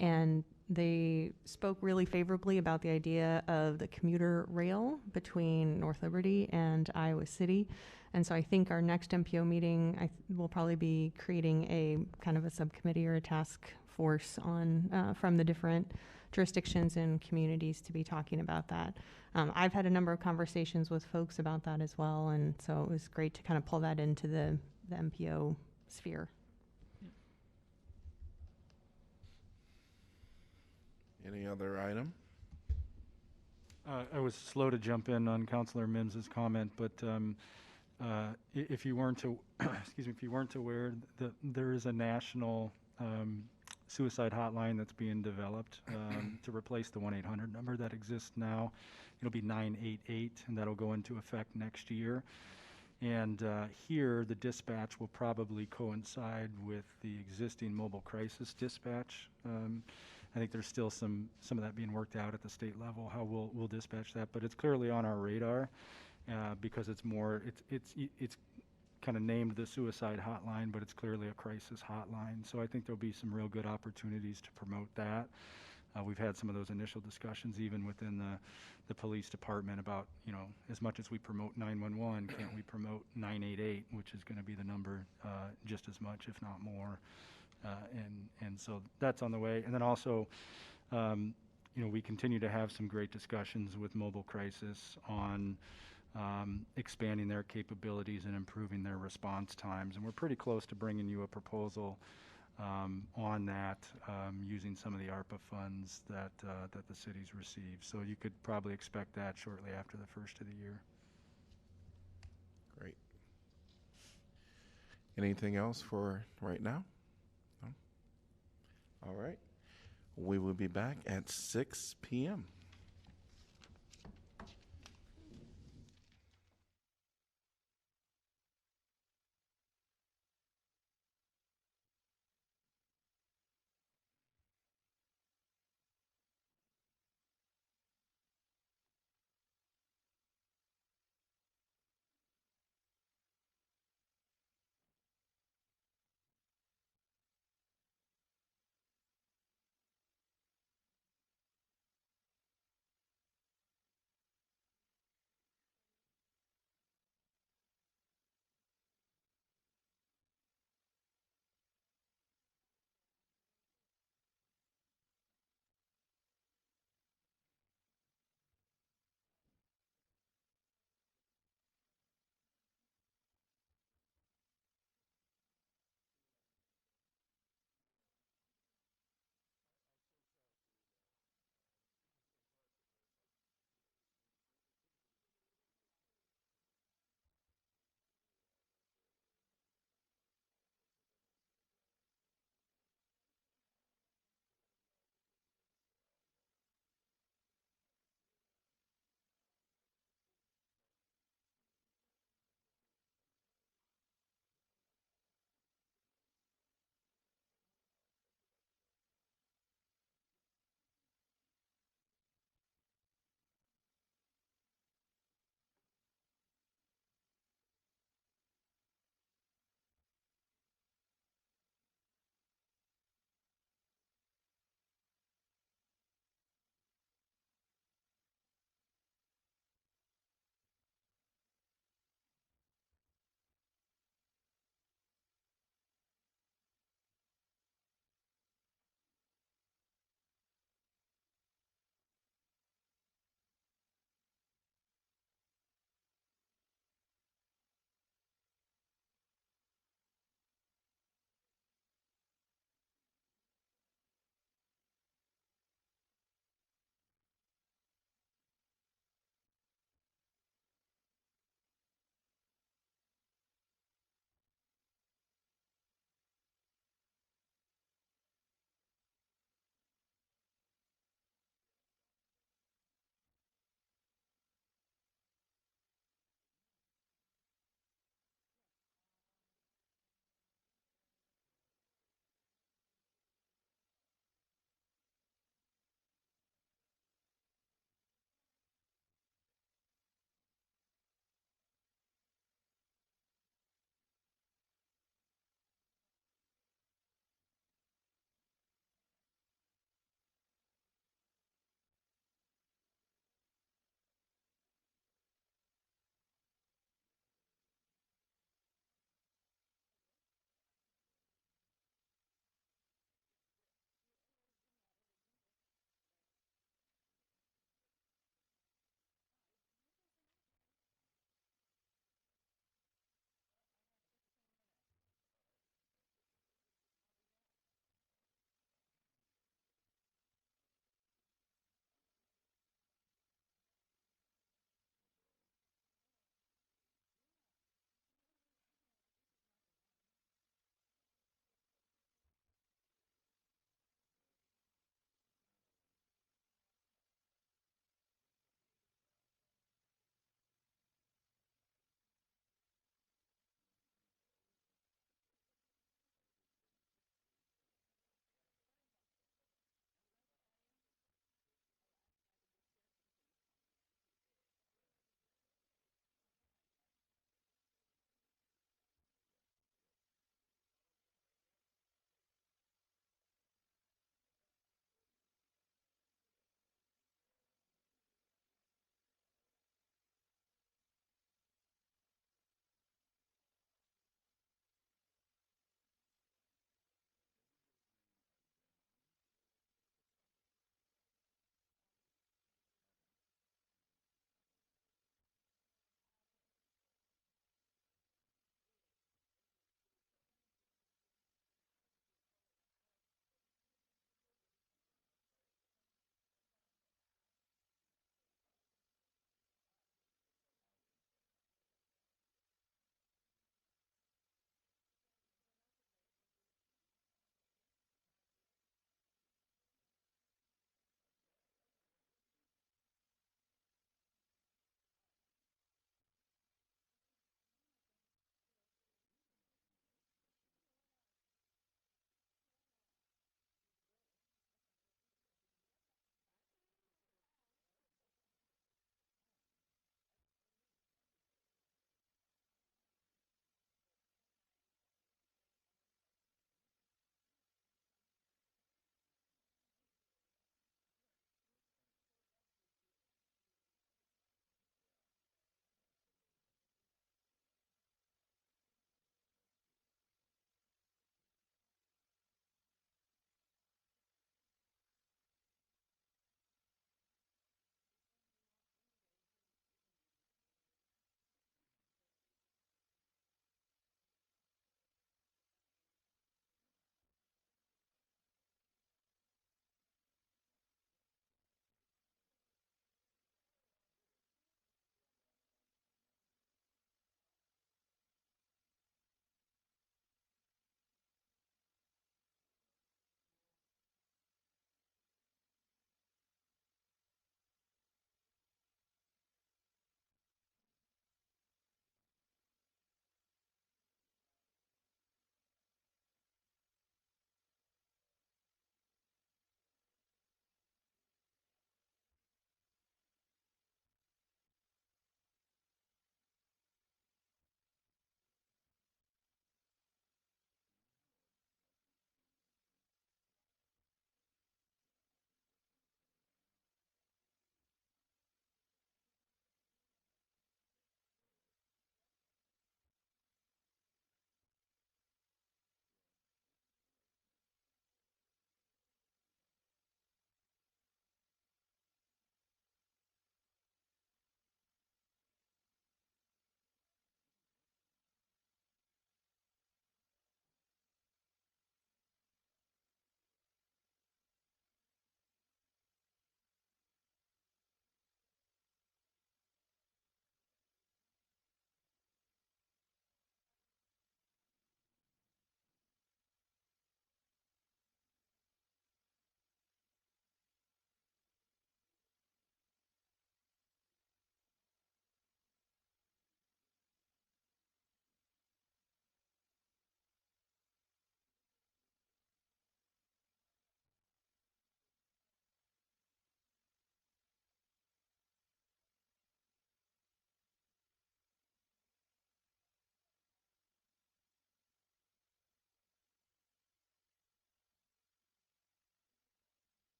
And they spoke really favorably about the idea of the commuter rail between North Liberty and Iowa City. And so I think our next MPO meeting, will probably be creating a kind of a subcommittee or a task force on from the different jurisdictions and communities to be talking about that. I've had a number of conversations with folks about that as well, and so it was great to kind of pull that into the MPO sphere. Any other item? I was slow to jump in on Councilor Mims's comment, but if you weren't if you weren't aware, there is a national suicide hotline that's being developed to replace the 1-800 number that exists now. It'll be 988, and that'll go into effect next year. And here, the dispatch will probably coincide with the existing mobile crisis dispatch. I think there's still some of that being worked out at the state level, how we'll dispatch that, but it's clearly on our radar because it's kind of named the suicide hotline, but it's clearly a crisis hotline. So I think there'll be some real good opportunities to promote that. We've had some of those initial discussions even within the police department about, as much as we promote 911, can't we promote 988, which is going to be the number just as much, if not more. And so that's on the way. And then also, we continue to have some great discussions with Mobile Crisis on expanding their capabilities and improving their response times. And we're pretty close to bringing you a proposal on that, using some of the ARPA funds that the cities receive. So you could probably expect that shortly after the first of the year. Great. Anything else for right now? No? All right. We will be back at 6 p.m.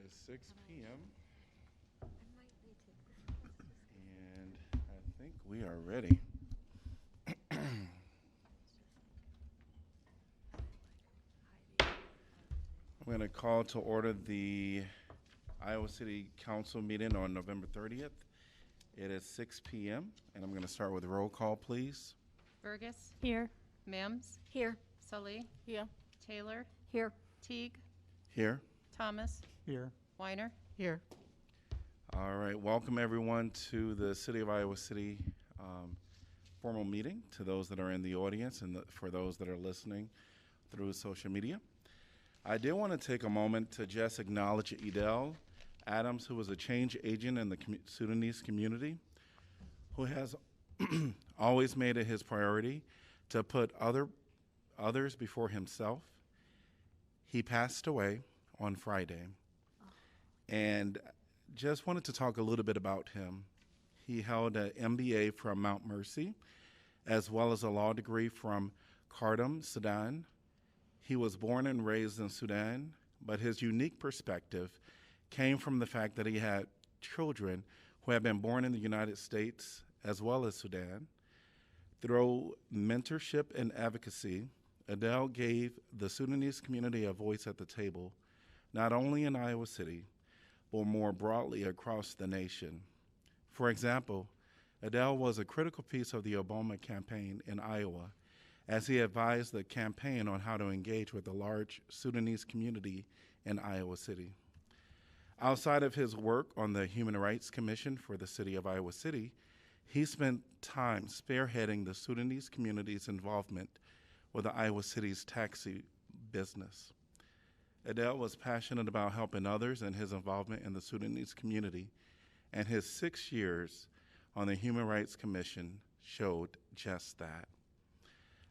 is 6 p.m. And I think we are ready. I'm going to call to order the Iowa City Council meeting on November 30th. It is 6 p.m. and I'm going to start with a roll call, please. Burgess, Here. Mims, Here. Sully, Here. Taylor, Here. Teague, Here. Thomas, Here. Weiner. Here. All right, welcome everyone to the City of Iowa City formal meeting, to those that are in the audience and for those that are listening through social media. I did want to take a moment to just acknowledge Edel Adams, who was a change agent in the Sudanese community, who has always made it his priority to put others before himself. He passed away on Friday, and just wanted to talk a little bit about him. He held an MBA from Mount Mercy, as well as a law degree from Khartoum, Sudan. He was born and raised in Sudan, but his unique perspective came from the fact that he had children who had been born in the United States as well as Sudan. Through mentorship and advocacy, Edel gave the Sudanese community a voice at the table, not only in Iowa City, but more broadly across the nation. For example, Edel was a critical piece of the Obama campaign in Iowa, as he advised the campaign on how to engage with the large Sudanese community in Iowa City. Outside of his work on the Human Rights Commission for the City of Iowa City, he spent time spearheading the Sudanese community's involvement with the Iowa City's taxi business. Edel was passionate about helping others, and his involvement in the Sudanese community and his 6 years on the Human Rights Commission showed just that.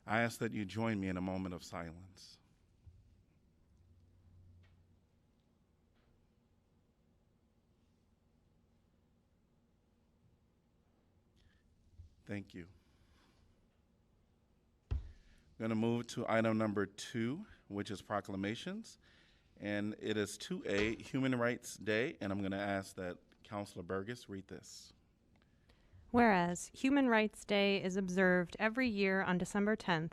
I ask that you join me in a moment of silence. Thank you. I'm going to move to item number 2, which is proclamations. And it is 2A, Human Rights Day, and I'm going to ask that Councilor Burgess read this. Whereas Human Rights Day is observed every year on December 10th,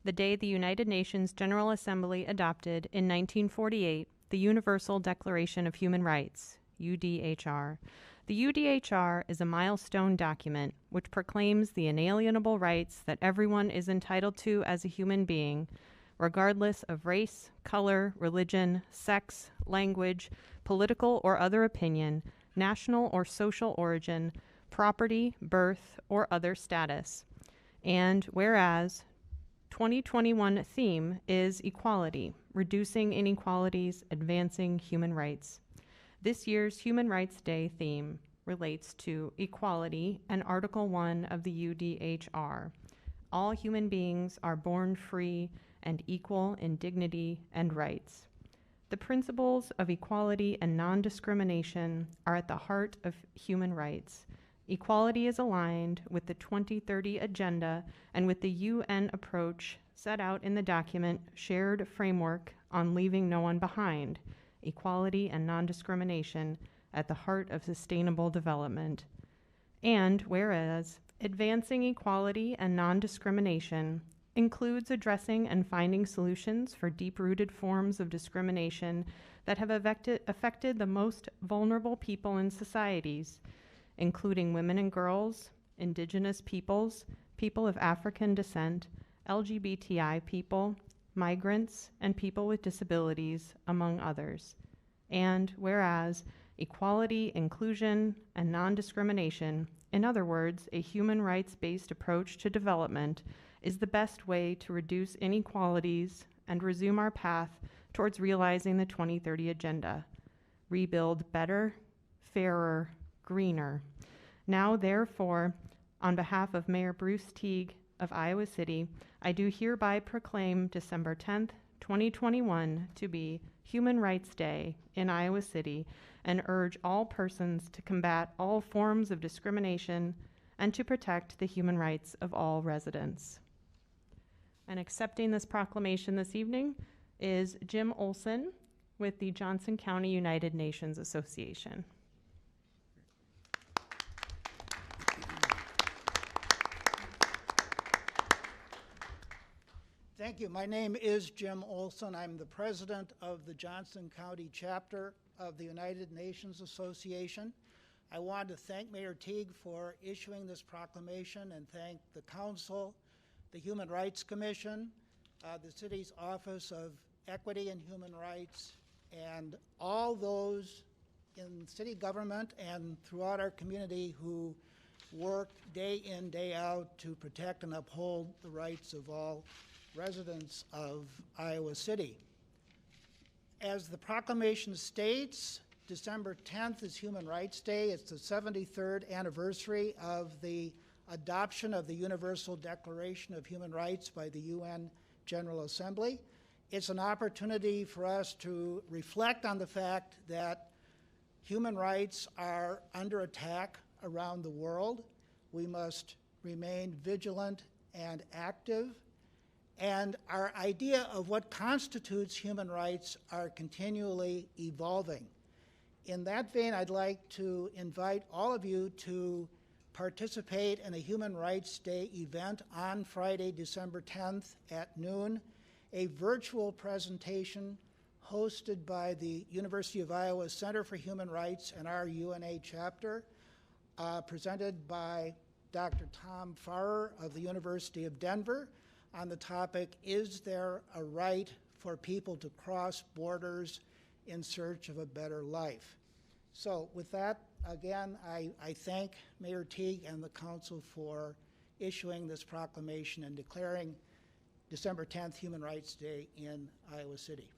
the day the United Nations General Assembly adopted in 1948 the Universal Declaration of Human Rights, UDHR. The UDHR is a milestone document which proclaims the inalienable rights that everyone is entitled to as a human being, regardless of race, color, religion, sex, language, political or other opinion, national or social origin, property, birth, or other status. And whereas 2021 theme is equality, reducing inequalities, advancing human rights. This year's Human Rights Day theme relates to equality and Article 1 of the UDHR. All human beings are born free and equal in dignity and rights. The principles of equality and non-discrimination are at the heart of human rights. Equality is aligned with the 2030 Agenda and with the UN approach set out in the document Shared Framework on Leaving No One Behind, Equality and Non-Discrimination at the Heart of Sustainable Development. And whereas advancing equality and non-discrimination includes addressing and finding solutions for deep-rooted forms of discrimination that have affected the most vulnerable people in societies, including women and girls, indigenous peoples, people of African descent, LGBTI people, migrants, and people with disabilities, among others. And whereas equality, inclusion, and non-discrimination, in other words, a human rights-based approach to development, is the best way to reduce inequalities and resume our path towards realizing the 2030 Agenda. Rebuild better, fairer, greener. Now, therefore, on behalf of Mayor Bruce Teague of Iowa City, I do hereby proclaim December 10th, 2021 to be Human Rights Day in Iowa City and urge all persons to combat all forms of discrimination and to protect the human rights of all residents. And accepting this proclamation this evening is Jim Olson, with the Johnson County United Nations Association. Thank you. My name is Jim Olson. I'm the president of the Johnson County chapter of the United Nations Association. I want to thank Mayor Teague for issuing this proclamation and thank the council, the Human Rights Commission, the city's Office of Equity and Human Rights, and all those in city government and throughout our community who work day in, day out to protect and uphold the rights of all residents of Iowa City. As the proclamation states, December 10th is Human Rights Day. It's the 73rd anniversary of the adoption of the Universal Declaration of Human Rights by the UN General Assembly. It's an opportunity for us to reflect on the fact that human rights are under attack around the world. We must remain vigilant and active. And our idea of what constitutes human rights are continually evolving. In that vein, I'd like to invite all of you to participate in a Human Rights Day event on Friday, December 10th at noon, a virtual presentation hosted by the University of Iowa Center for Human Rights and our UNA chapter, presented by Dr. Tom Farrer of the University of Denver, on the topic, is there a right for people to cross borders in search of a better life? So with that, again, I thank Mayor Teague and the council for issuing this proclamation and declaring December 10th Human Rights Day in Iowa City.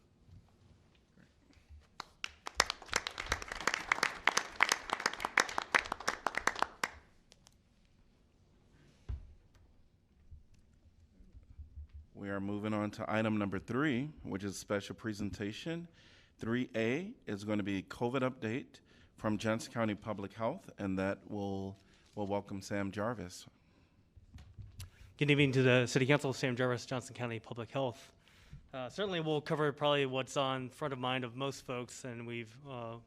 We are moving on to item number 3, which is special presentation. 3A is going to be COVID update from Johnson County Public Health, and that will welcome Sam Jarvis. Good evening to the City Council. Sam Jarvis, Johnson County Public Health. Certainly we'll cover probably what's on front of mind of most folks, and we've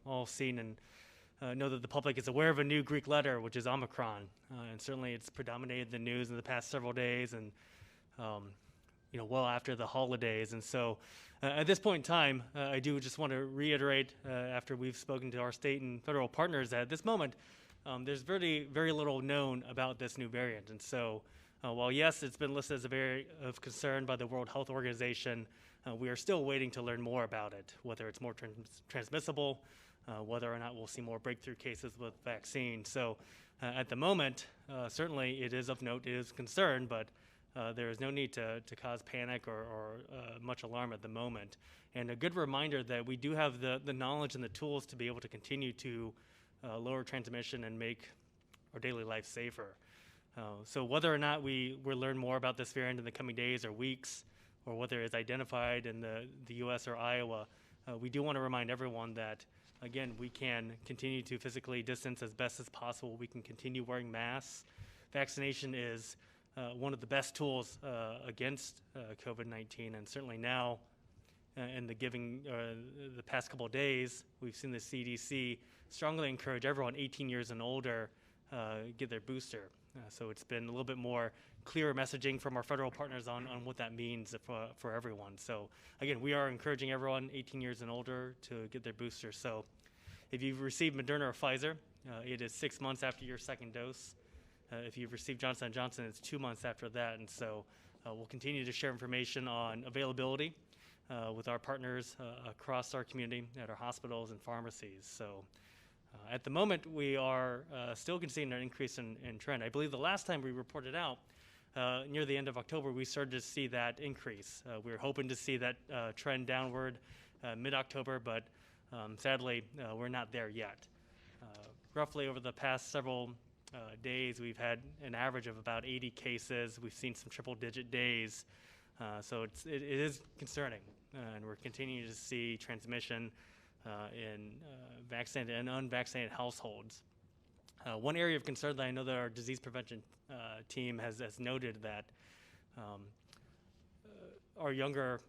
all seen and know that the public is aware of a new Greek letter, which is Omicron. And certainly it's predominated the news in the past several days, and well after the holidays. And so at this point in time, I do just want to reiterate, after we've spoken to our state and federal partners, that at this moment, there's very, very little known about this new variant. And so while yes, it's been listed as a very of concern by the World Health Organization, we are still waiting to learn more about it, whether it's more transmissible, whether or not we'll see more breakthrough cases with vaccine. So at the moment, certainly it is of note, it is a concern, but there is no need to cause panic or much alarm at the moment. And a good reminder that we do have the knowledge and the tools to be able to continue to lower transmission and make our daily life safer. So whether or not we learn more about this variant in the coming days or weeks, or whether it's identified in the U.S. or Iowa, we do want to remind everyone that, again, we can continue to physically distance as best as possible. We can continue wearing masks. Vaccination is one of the best tools against COVID-19, and certainly now in the past couple of days, we've seen the CDC strongly encourage everyone 18 years and older get their booster. So it's been a little bit more clearer messaging from our federal partners on what that means for everyone. So again, we are encouraging everyone 18 years and older to get their booster. So if you've received Moderna or Pfizer, it is 6 months after your second dose. If you've received Johnson & Johnson, it's 2 months after that. And so we'll continue to share information on availability with our partners across our community at our hospitals and pharmacies. So at the moment, we are still seeing an increase in trend. I believe the last time we reported out, near the end of October, we started to see that increase. We were hoping to see that trend downward mid-October, but sadly, we're not there yet. Roughly over the past several days, we've had an average of about 80 cases. We've seen some triple-digit days. So it is concerning, and we're continuing to see transmission in vaccinated and unvaccinated households. One area of concern that I know that our disease prevention team has noted that our younger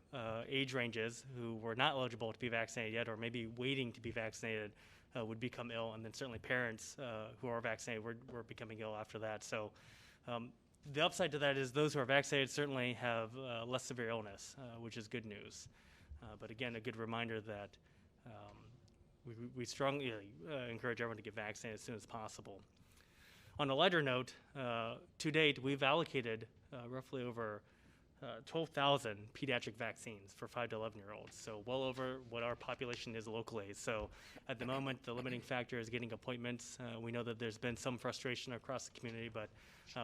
age ranges who were not eligible to be vaccinated yet, or maybe waiting to be vaccinated, would become ill, and then certainly parents who are vaccinated were becoming ill after that. So the upside to that is those who are vaccinated certainly have less severe illness, which is good news. But again, a good reminder that we strongly encourage everyone to get vaccinated as soon as possible. On a lighter note, to date, we've allocated roughly over 12,000 pediatric vaccines for 5 to 11-year-olds, so well over what our population is locally. So at the moment, the limiting factor is getting appointments. We know that there's been some frustration across the community, but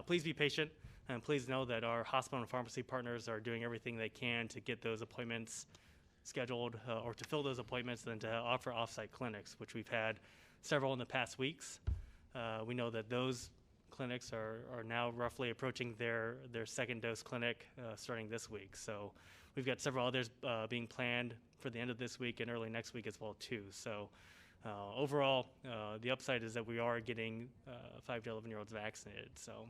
please be patient, and please know that our hospital and pharmacy partners are doing everything they can to get those appointments scheduled or to fill those appointments and to offer off-site clinics, which we've had several in the past weeks. We know that those clinics are now roughly approaching their second dose clinic starting this week. So we've got several others being planned for the end of this week and early next week as well too. So overall, the upside is that we are getting 5 to 11-year-olds vaccinated. So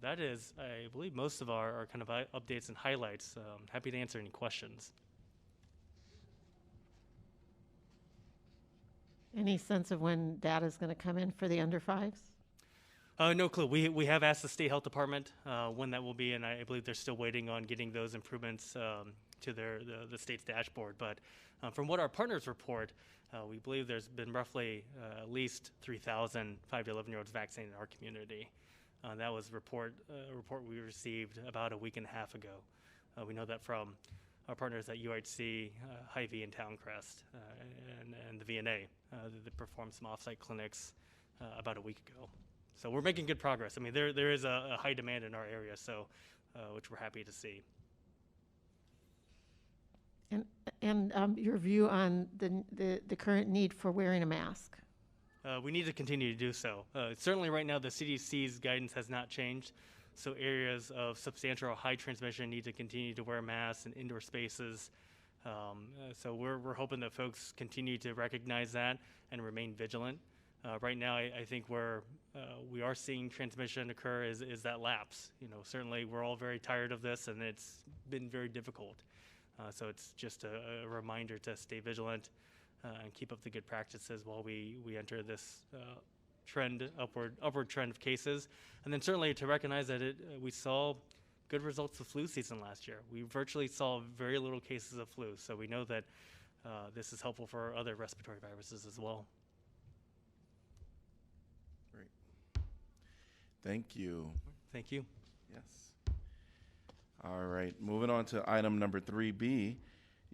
that is, I believe, most of our kind of updates and highlights. Happy to answer any questions. Any sense of when data is going to come in for the under fives? No clue. We have asked the state health department when that will be, and I believe they're still waiting on getting those improvements to the state's dashboard. But from what our partners report, we believe there's been roughly at least 3,000 5 to 11-year-olds vaccinated in our community. That was a report we received about a week and a half ago. We know that from our partners at UHC, Hy-Vee, and Towncrest, and the VNA that performed some off-site clinics about a week ago. So we're making good progress. I mean, there is a high demand in our area, so which we're happy to see. And your view on the current need for wearing a mask? We need to continue to do so. Certainly right now the CDC's guidance has not changed, so areas of substantial or high transmission need to continue to wear masks in indoor spaces. So we're hoping that folks continue to recognize that and remain vigilant. Right now, I think where we are seeing transmission occur is that lapse. You know, certainly we're all very tired of this, and it's been very difficult. So it's just a reminder to stay vigilant and keep up the good practices while we enter this upward trend of cases. And then certainly to recognize that we saw good results of flu season last year. We virtually saw very little cases of flu, so we know that this is helpful for other respiratory viruses as well. Great. Thank you. Thank you. Yes. All right, moving on to item number 3B,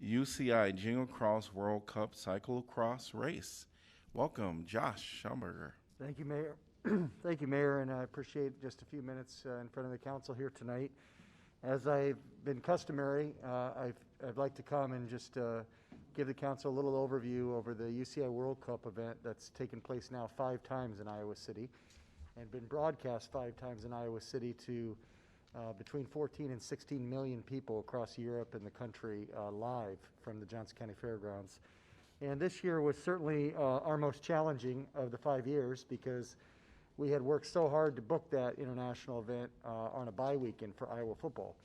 UCI Jingle Cross World Cup Cyclocross Race. Welcome, Josh Schaumburger. Thank you, Mayor. Thank you, Mayor, and I appreciate just a few minutes in front of the council here tonight. As I've been customary, I'd like to come and just give the council a little overview over the UCI World Cup event that's taken place now 5 times in Iowa City and been broadcast 5 times in Iowa City to between 14 and 16 million people across Europe and the country live from the Johnson County Fairgrounds. And this year was certainly our most challenging of the 5 years because we had worked so hard to book that international event on a bye weekend for Iowa football.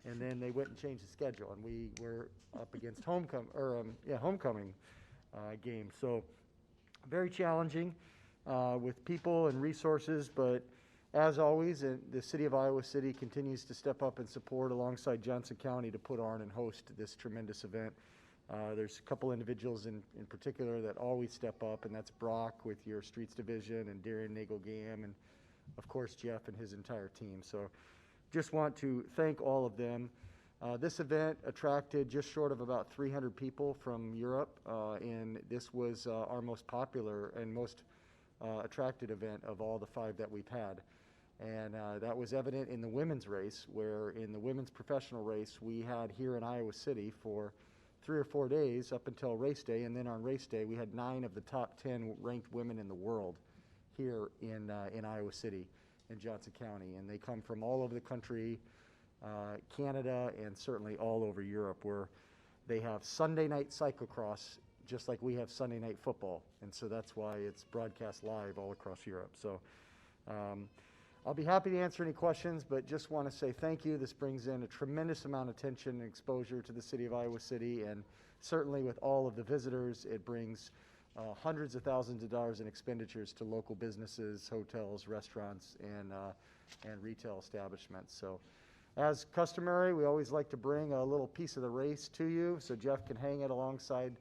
And then they went and changed the schedule, and we were up against homecoming game. So very challenging with people and resources, but as always, the city of Iowa City continues to step up and support alongside Johnson County to put on and host this tremendous event. There's a couple individuals in particular that always step up, and that's Brock with your Streets Division and Darian Nagel-Gam, and of course Jeff and his entire team. So just want to thank all of them. This event attracted just short of about 300 people from Europe, and this was our most popular and most attracted event of all the 5 that we've had. And that was evident in the women's race, where in the women's professional race we had here in Iowa City for 3 or 4 days up until race day, and then on race day we had 9 of the top 10 ranked women in the world here in Iowa City in Johnson County, and they come from all over the country, Canada, and certainly all over Europe, where they have Sunday night cyclocross just like we have Sunday night football, and so that's why it's broadcast live all across Europe. So I'll be happy to answer any questions, but just want to say thank you. This brings in a tremendous amount of attention and exposure to the city of Iowa City, and certainly with all of the visitors, it brings hundreds of thousands of dollars in expenditures to local businesses, hotels, restaurants, and retail establishments. So as customary, we always like to bring a little piece of the race to you so Jeff can hang it alongside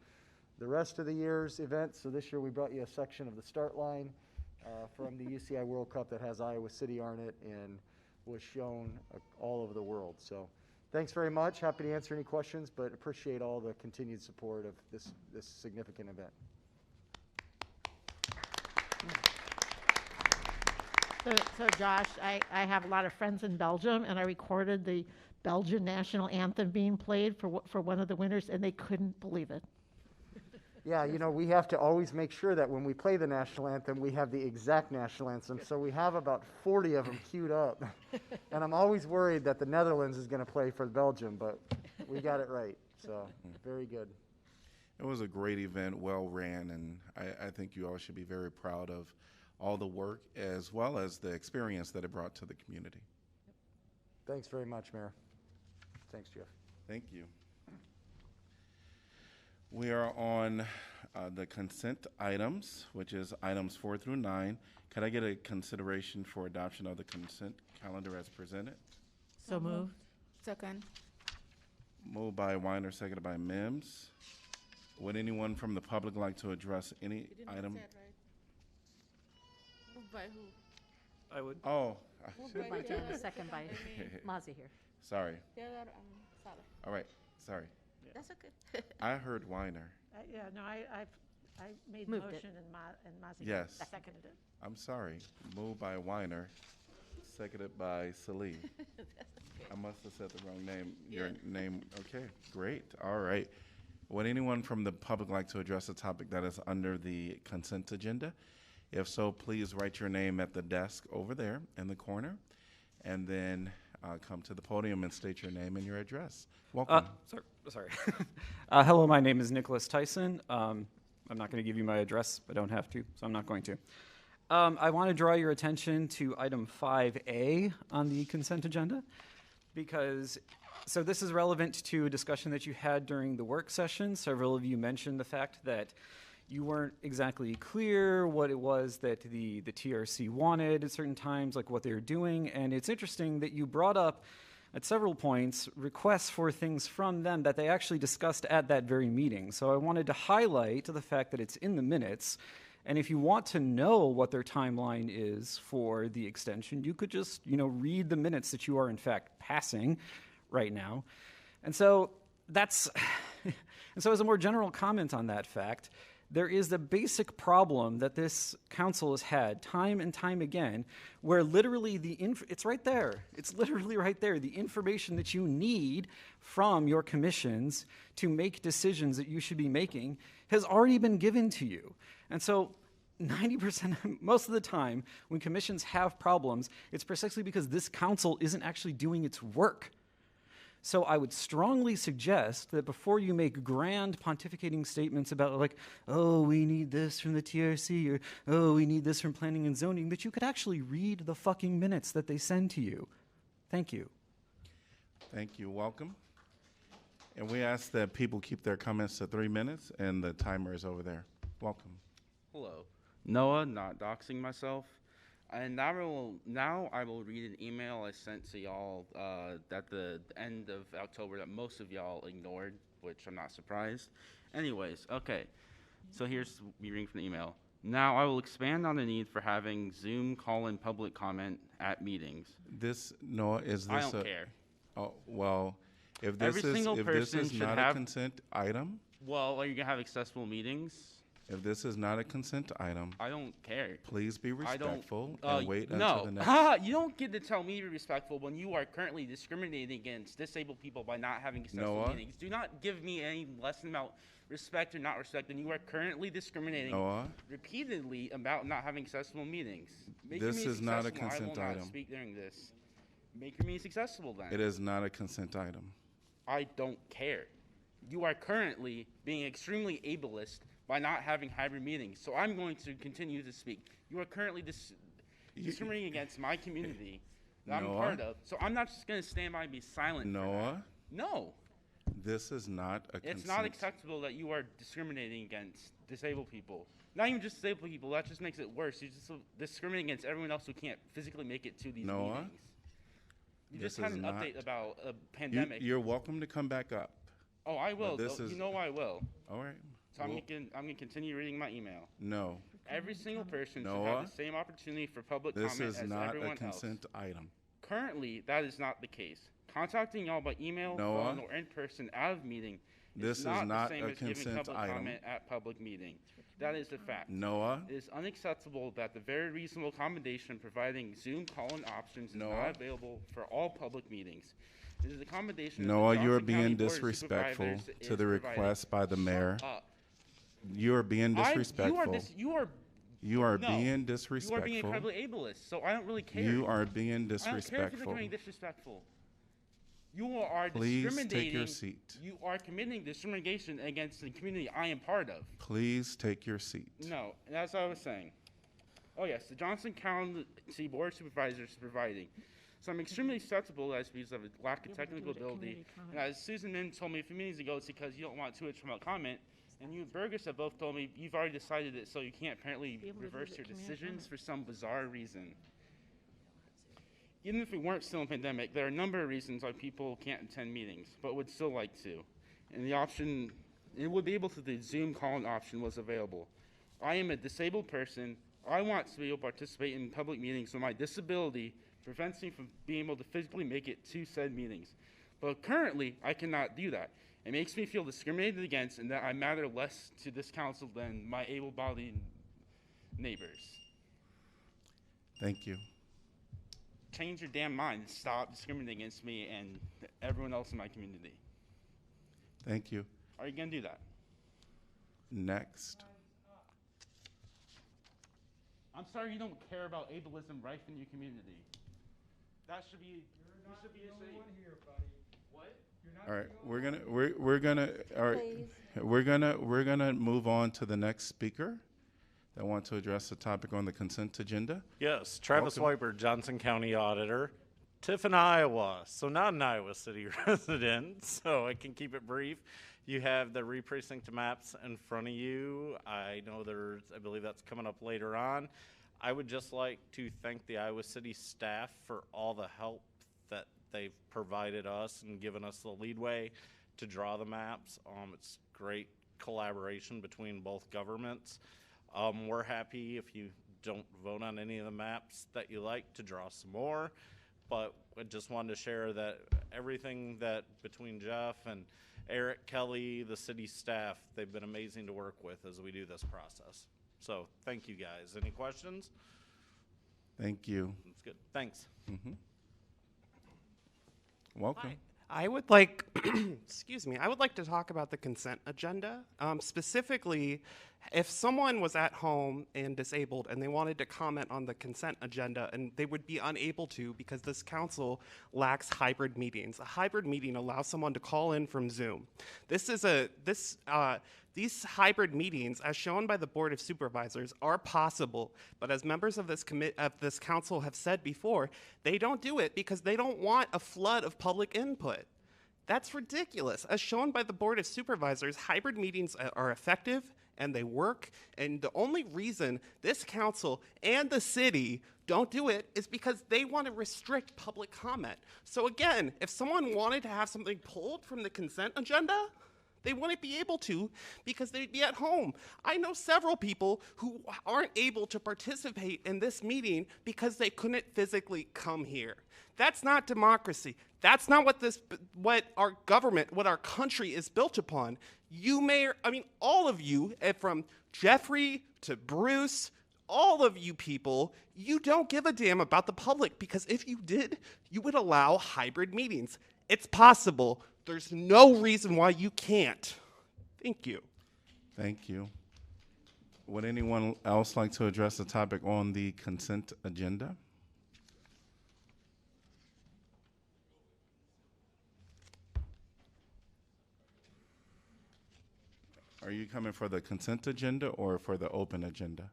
the rest of the year's events. So this year we brought you a section of the start line from the UCI World Cup that has Iowa City on it and was shown all over the world. So thanks very much. Happy to answer any questions, but appreciate all the continued support of this significant event. So Josh, I have a lot of friends in Belgium, and I recorded the Belgian national anthem being played for one of the winners, and they couldn't believe it. Yeah, you know, we have to always make sure that when we play the national anthem, we have the exact national anthem. So we have about 40 of them queued up. And I'm always worried that the Netherlands is going to play for Belgium, but we got it right. So very good. It was a great event, well ran, and I think you all should be very proud of all the work as well as the experience that it brought to the community. Thanks very much, Mayor. Thanks, Jeff. Thank you. We are on the consent items, which is items 4 through 9. Could I get a consideration for adoption of the consent calendar as presented? So moved. Second. Moved by Weiner, seconded by Mims. Would anyone from the public like to address any item? Moved by who? I would. Oh, Moved by Jana, second by Mazi here. sorry. Taylor, All right, sorry. That's okay. I heard Weiner. Yeah, no, I made the Moved it. motion, and Mazi Yes. seconded it. I'm sorry. Moved by Weiner, seconded by Salee. I must have said the wrong name. Your name, okay, great, all right. Would anyone from the public like to address a topic that is under the consent agenda? If so, please write your name at the desk over there in the corner, and then come to the podium and state your name and your address. Welcome. Sorry. Hello, my name is Nicholas Tyson. I'm not going to give you my address. I don't have to, so I'm not going to. I want to draw your attention to item 5A on the consent agenda, because this is relevant to a discussion that you had during the work session. Several of you mentioned the fact that you weren't exactly clear what it was that the TRC wanted at certain times, like what they were doing. And it's interesting that you brought up at several points requests for things from them that they actually discussed at that very meeting. So I wanted to highlight the fact that it's in the minutes. And if you want to know what their timeline is for the extension, you could just, read the minutes that you are in fact passing right now. And so as a more general comment on that fact, there is the basic problem that this council has had time and time again, where literally it's right there. It's literally right there. The information that you need from your commissions to make decisions that you should be making has already been given to you. And so 90%, most of the time, when commissions have problems, it's precisely because this council isn't actually doing its work. So I would strongly suggest that before you make grand pontificating statements about we need this from the TRC, or we need this from planning and zoning, that you could actually read the fucking minutes that they send to you. Thank you. Thank you. Welcome. And we ask that people keep their comments to 3 minutes, and the timer is over there. Welcome. Hello. Noah, not doxing myself. And now I will read an email I sent to y'all at the end of October that most of y'all ignored, which I'm not surprised. Anyways, okay. So here's me reading from the email. Now I will expand on the need for having Zoom call-in public comment at meetings. Noah, is this I don't care. Oh, well, if this is not a consent item? Well, are you going to have accessible meetings? If this is not a consent item, I don't care. Please be respectful and wait until the next. You don't get to tell me to be respectful when you are currently discriminating against disabled people by not having accessible meetings. Do not give me any lesson about respect or not respect, and you are currently discriminating repeatedly about not having accessible meetings. This is not a consent I will item. not speak during this. Make your meetings accessible then. It is not a consent item. I don't care. You are currently being extremely ableist by not having hybrid meetings. So I'm going to continue to speak. You are currently discriminating against my community that I'm Noah? part of. So I'm not just going to stand by and be silent. for that. Noah, No. this is not a It's consent. not acceptable that you are discriminating against disabled people. Not even just disabled people. That just makes it worse. You're just discriminating against everyone else who can't physically make it to these Noah, meetings. You this just had is an not- update about a pandemic. You're welcome to come back up. Oh, I will. this though. is- You know I will. All right. So I'm Well, gonna continue reading my email. No, Every single person should Noah, have the same opportunity for public this comment is as not everyone a consent else. item. Currently, that is not the case. Contacting y'all by email, Noah, phone, or in person out of meeting this is is not not the same a as giving consent public item. comment at public meeting. That is a fact. Noah, It is unacceptable that the very reasonable accommodation providing Zoom call-in options is Noah? not available for all public meetings. It is an accommodation that the Noah, you are Johnson County being Board of disrespectful Supervisors to is the providing. request by the mayor. Shut up. You are being disrespectful. You are no, being You are being disrespectful. incredibly ableist, so I don't really care. You are being I don't care if disrespectful. you're being disrespectful. You are Please discriminating. take your seat. You are committing discrimination against the community I am part of. Please take your seat. No, that's what I was saying. Oh yes, the Johnson County Board of Supervisors is providing. So I'm extremely acceptable as because of a lack of technical ability. And as Susan Min told me a few minutes ago, it's because you don't want too much from a comment. And you and Burgess have both told me you've already decided it, so you can't apparently reverse your decisions for some bizarre reason. Even if we weren't still in a pandemic, there are a number of reasons why people can't attend meetings, but would still like to. And the option, it would be able to, the Zoom call-in option was available. I am a disabled person. I want to be able to participate in public meetings, so my disability prevents me from being able to physically make it to said meetings. But currently, I cannot do that. It makes me feel discriminated against and that I matter less to this council than my able-bodied neighbors. Thank you. Change your damn mind and stop discriminating against me and everyone else in my community. Thank you. Are you going to do that? Next. I'm sorry you don't care about ableism rife in your community. That should be, you should be ashamed. What? All right, we're gonna move on to the next speaker that want to address the topic on the consent agenda. Yes, Travis Welcome. Weiber, Johnson County Auditor, Tiffin, Iowa. So not an Iowa City resident, so I can keep it brief. You have the re-precinct maps in front of you. I believe that's coming up later on. I would just like to thank the Iowa City staff for all the help that they've provided us and given us the leadway to draw the maps. It's great collaboration between both governments. We're happy if you don't vote on any of the maps that you like to draw some more, but I just wanted to share that everything that between Jeff and Eric, Kelly, the city staff, they've been amazing to work with as we do this process. So thank you guys. Any questions? Thank you. That's good. Thanks. Welcome. I would like, excuse me, I would like to talk about the consent agenda. Specifically, if someone was at home and disabled and they wanted to comment on the consent agenda and they would be unable to because this council lacks hybrid meetings. A hybrid meeting allows someone to call in from Zoom. These hybrid meetings, as shown by the Board of Supervisors, are possible, but as members of this council have said before, they don't do it because they don't want a flood of public input. That's ridiculous. As shown by the Board of Supervisors, hybrid meetings are effective and they work, and the only reason this council and the city don't do it is because they want to restrict public comment. So again, if someone wanted to have something pulled from the consent agenda, they wouldn't be able to because they'd be at home. I know several people who aren't able to participate in this meeting because they couldn't physically come here. That's not democracy. That's not what our government, what our country is built upon. All of you, from Jeffrey to Bruce, all of you people, you don't give a damn about the public because if you did, you would allow hybrid meetings. It's possible. There's no reason why you can't. Thank you. Thank you. Would anyone else like to address the topic on the consent agenda? Are you coming for the consent agenda or for the open agenda?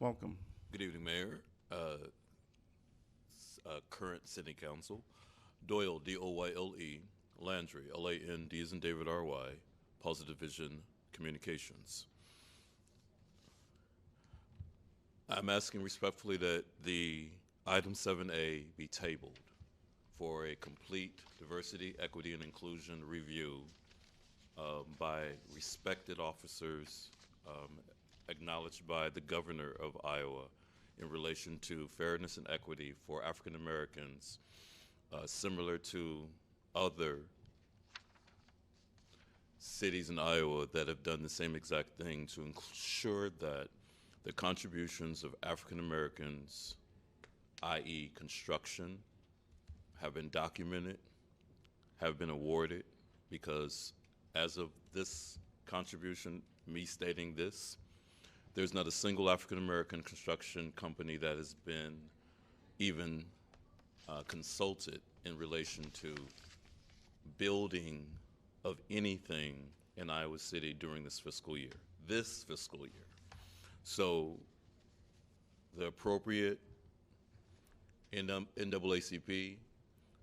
Welcome. Good evening, Mayor, current City Council, Doyle, D-O-Y-L-E, Landry, L-A-N-D as in David, R-Y, Positive Vision Communications. I'm asking respectfully that the item 7A be tabled for a complete diversity, equity, and inclusion review by respected officers acknowledged by the governor of Iowa in relation to fairness and equity for African Americans, similar to other cities in Iowa that have done the same exact thing to ensure that the contributions of African Americans, i.e. construction, have been documented, have been awarded, because as of this contribution, me stating this, there's not a single African American construction company that has been even consulted in relation to building of anything in Iowa City during this fiscal year. So the appropriate NAACP,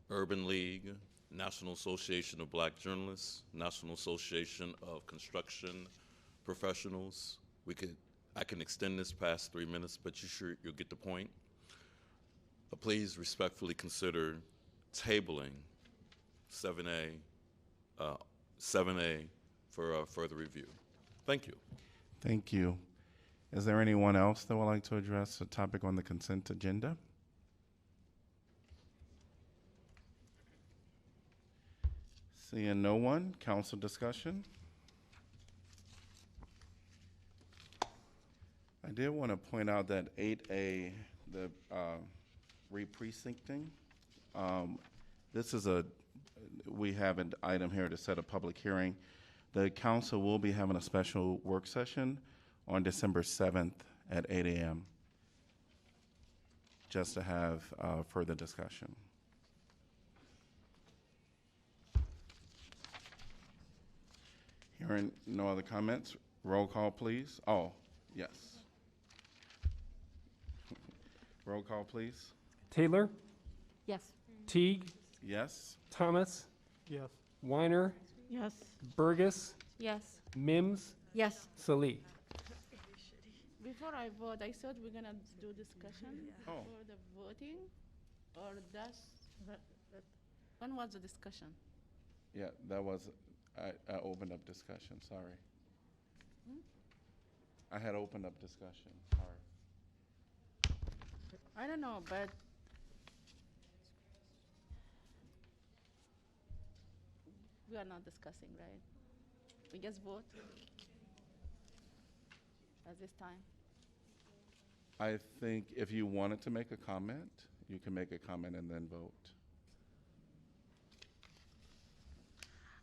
Urban League, National Association of Black Journalists, National Association of Construction Professionals, I can extend this past 3 minutes, but you'll get the point. Please respectfully consider tabling 7A for further review. Thank you. Thank you. Is there anyone else that would like to address a topic on the consent agenda? Seeing no one, council discussion. I did want to point out that 8A, the re-precincting, this is we have an item here to set a public hearing. The council will be having a special work session on December 7th at 8 a.m. just to have further discussion. Hearing no other comments, roll call, please. Oh, yes. Roll call, please. Taylor? Yes. Teague? Yes. Thomas? Yes. Weiner? Yes. Burgess? Yes. Mims? Yes. Salee? Before I vote, I thought we're gonna do discussion Oh. before the voting, or when was the discussion? Yeah, that was, I opened up discussion, sorry. I had opened up discussion, sorry. I don't know, but we are not discussing, right? We just vote at this time. I think if you wanted to make a comment, you can make a comment and then vote.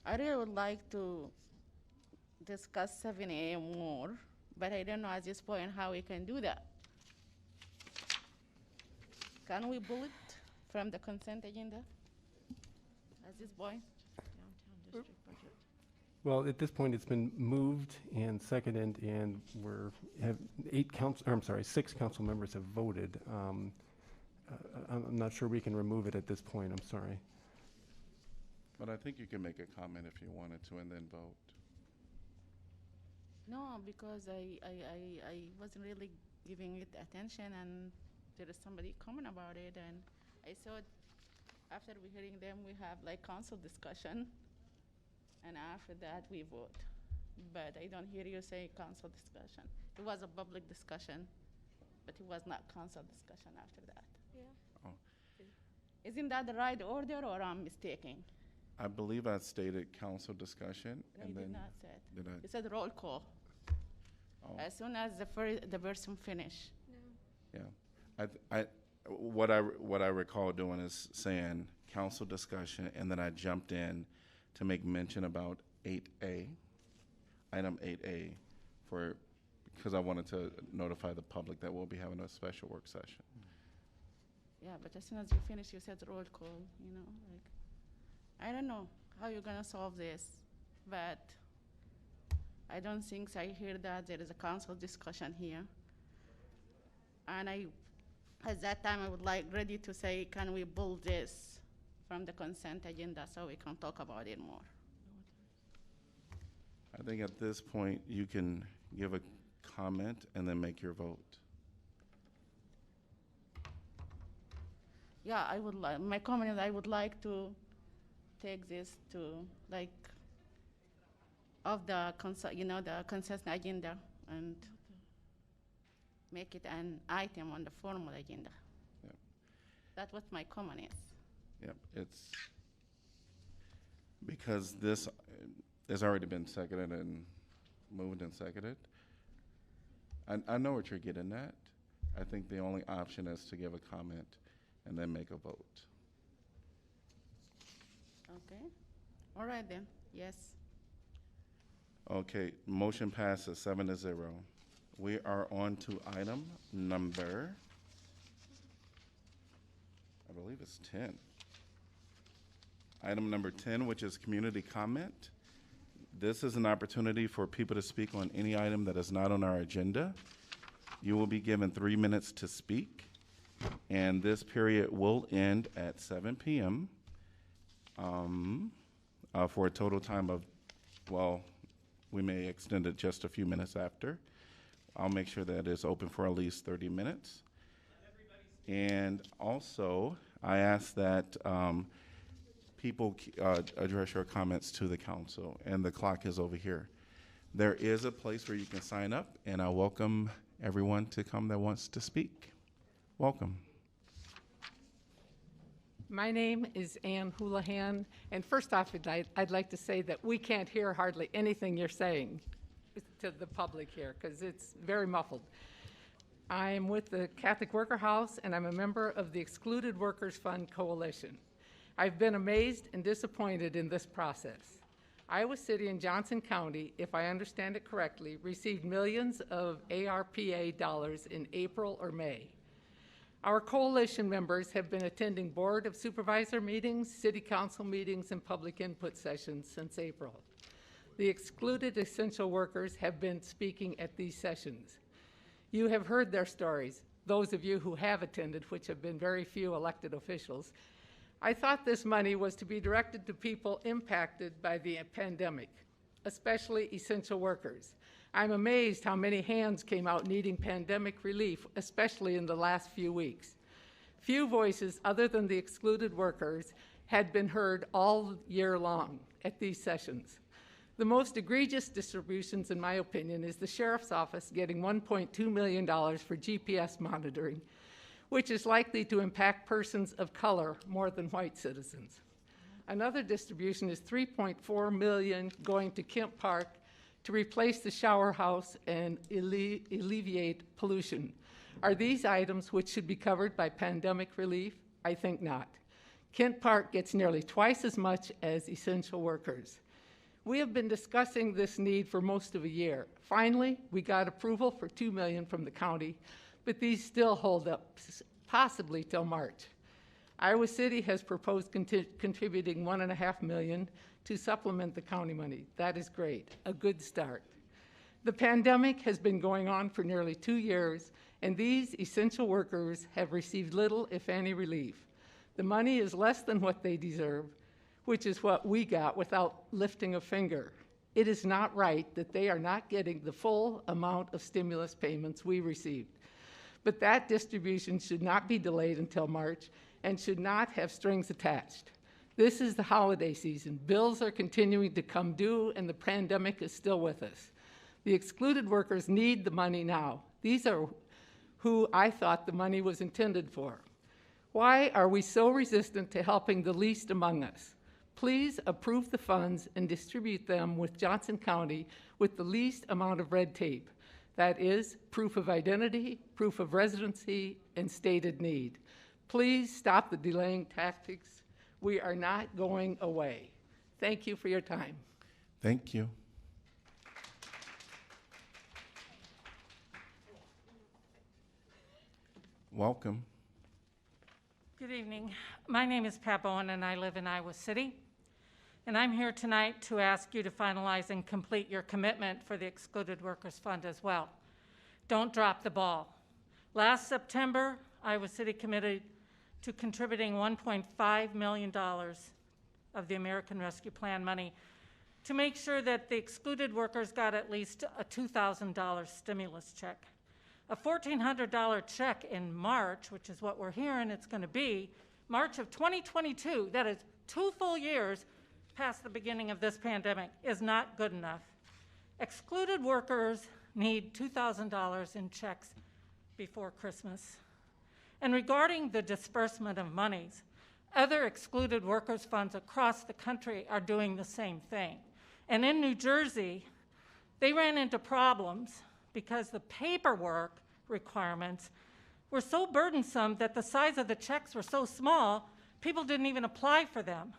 I really would like to discuss 7A more, but I don't know at this point how we can do that. Can we bullet from the consent agenda at this point? Well, at this point, it's been moved and seconded, and six council members have voted. I'm not sure we can remove it at this point, I'm sorry. But I think you can make a comment if you wanted to and then vote. No, because I wasn't really giving it attention, and there is somebody comment about it, and I thought after we hearing them, we have like council discussion, and after that we vote. But I don't hear you say council discussion. It was a public discussion, but it was not council discussion after that. Yeah. Oh. Isn't that the right order, or I'm mistaken? I believe I stated council discussion No, and you then. did not say it. Did I? You said roll call. Oh. As soon as the person finish. No. Yeah, what I recall doing is saying council discussion, and then I jumped in to make mention about 8A, item 8A, because I wanted to notify the public that we'll be having a special work session. Yeah, but as soon as you finish, you said roll call, you know, like, I don't know how you're gonna solve this, but I don't think I hear that there is a council discussion here. And at that time, I would like ready to say, can we pull this from the consent agenda so we can talk about it more? I think at this point, you can give a comment and then make your vote. Yeah, I would like, my comment is I would like to take this to, like, of the the consent agenda and make it an item on the formal agenda. Yep. That's what my comment is. Yep, it's because this has already been seconded and moved and seconded. I know what you're getting at. I think the only option is to give a comment and then make a vote. Okay. All right then. Yes. Okay, motion passes 7-0. We are on to item number, I believe it's 10. Item number 10, which is community comment. This is an opportunity for people to speak on any item that is not on our agenda. You will be given 3 minutes to speak, and this period will end at 7 p.m. For a total time of, well, we may extend it just a few minutes after. I'll make sure that it's open for at least 30 minutes. And also, I ask that people address your comments to the council, and the clock is over here. There is a place where you can sign up, and I welcome everyone to come that wants to speak. Welcome. My name is Ann Houlihan, and first off, I'd like to say that we can't hear hardly anything you're saying to the public here, because it's very muffled. I am with the Catholic Worker House, and I'm a member of the Excluded Workers Fund Coalition. I've been amazed and disappointed in this process. Iowa City and Johnson County, if I understand it correctly, received millions of ARPA dollars in April or May. Our coalition members have been attending Board of Supervisor meetings, City Council meetings, and public input sessions since April. The excluded essential workers have been speaking at these sessions. You have heard their stories, those of you who have attended, which have been very few elected officials. I thought this money was to be directed to people impacted by the pandemic, especially essential workers. I'm amazed how many hands came out needing pandemic relief, especially in the last few weeks. Few voices other than the excluded workers had been heard all year long at these sessions. The most egregious distributions, in my opinion, is the Sheriff's Office getting $1.2 million for GPS monitoring, which is likely to impact persons of color more than white citizens. Another distribution is $3.4 million going to Kemp Park to replace the shower house and alleviate pollution. Are these items which should be covered by pandemic relief? I think not. Kent Park gets nearly twice as much as essential workers. We have been discussing this need for most of a year. Finally, we got approval for $2 million from the county, but these still hold up possibly till March. Iowa City has proposed contributing $1.5 million to supplement the county money. That is great, a good start. The pandemic has been going on for nearly 2 years, and these essential workers have received little, if any, relief. The money is less than what they deserve, which is what we got without lifting a finger. It is not right that they are not getting the full amount of stimulus payments we received. But that distribution should not be delayed until March and should not have strings attached. This is the holiday season. Bills are continuing to come due, and the pandemic is still with us. The excluded workers need the money now. These are who I thought the money was intended for. Why are we so resistant to helping the least among us? Please approve the funds and distribute them with Johnson County with the least amount of red tape. That is, proof of identity, proof of residency, and stated need. Please stop the delaying tactics. We are not going away. Thank you for your time. Thank you. Welcome. Good evening. My name is Pat Bowen, and I live in Iowa City. And I'm here tonight to ask you to finalize and complete your commitment for the Excluded Workers Fund as well. Don't drop the ball. Last September, Iowa City committed to contributing $1.5 million of the American Rescue Plan money to make sure that the excluded workers got at least a $2,000 stimulus check. A $1,400 check in March, which is what we're hearing it's going to be, March of 2022, that is 2 full years past the beginning of this pandemic, is not good enough. Excluded workers need $2,000 in checks before Christmas. And regarding the disbursement of monies, other excluded workers funds across the country are doing the same thing. And in New Jersey, they ran into problems because the paperwork requirements were so burdensome that the size of the checks were so small, people didn't even apply for them.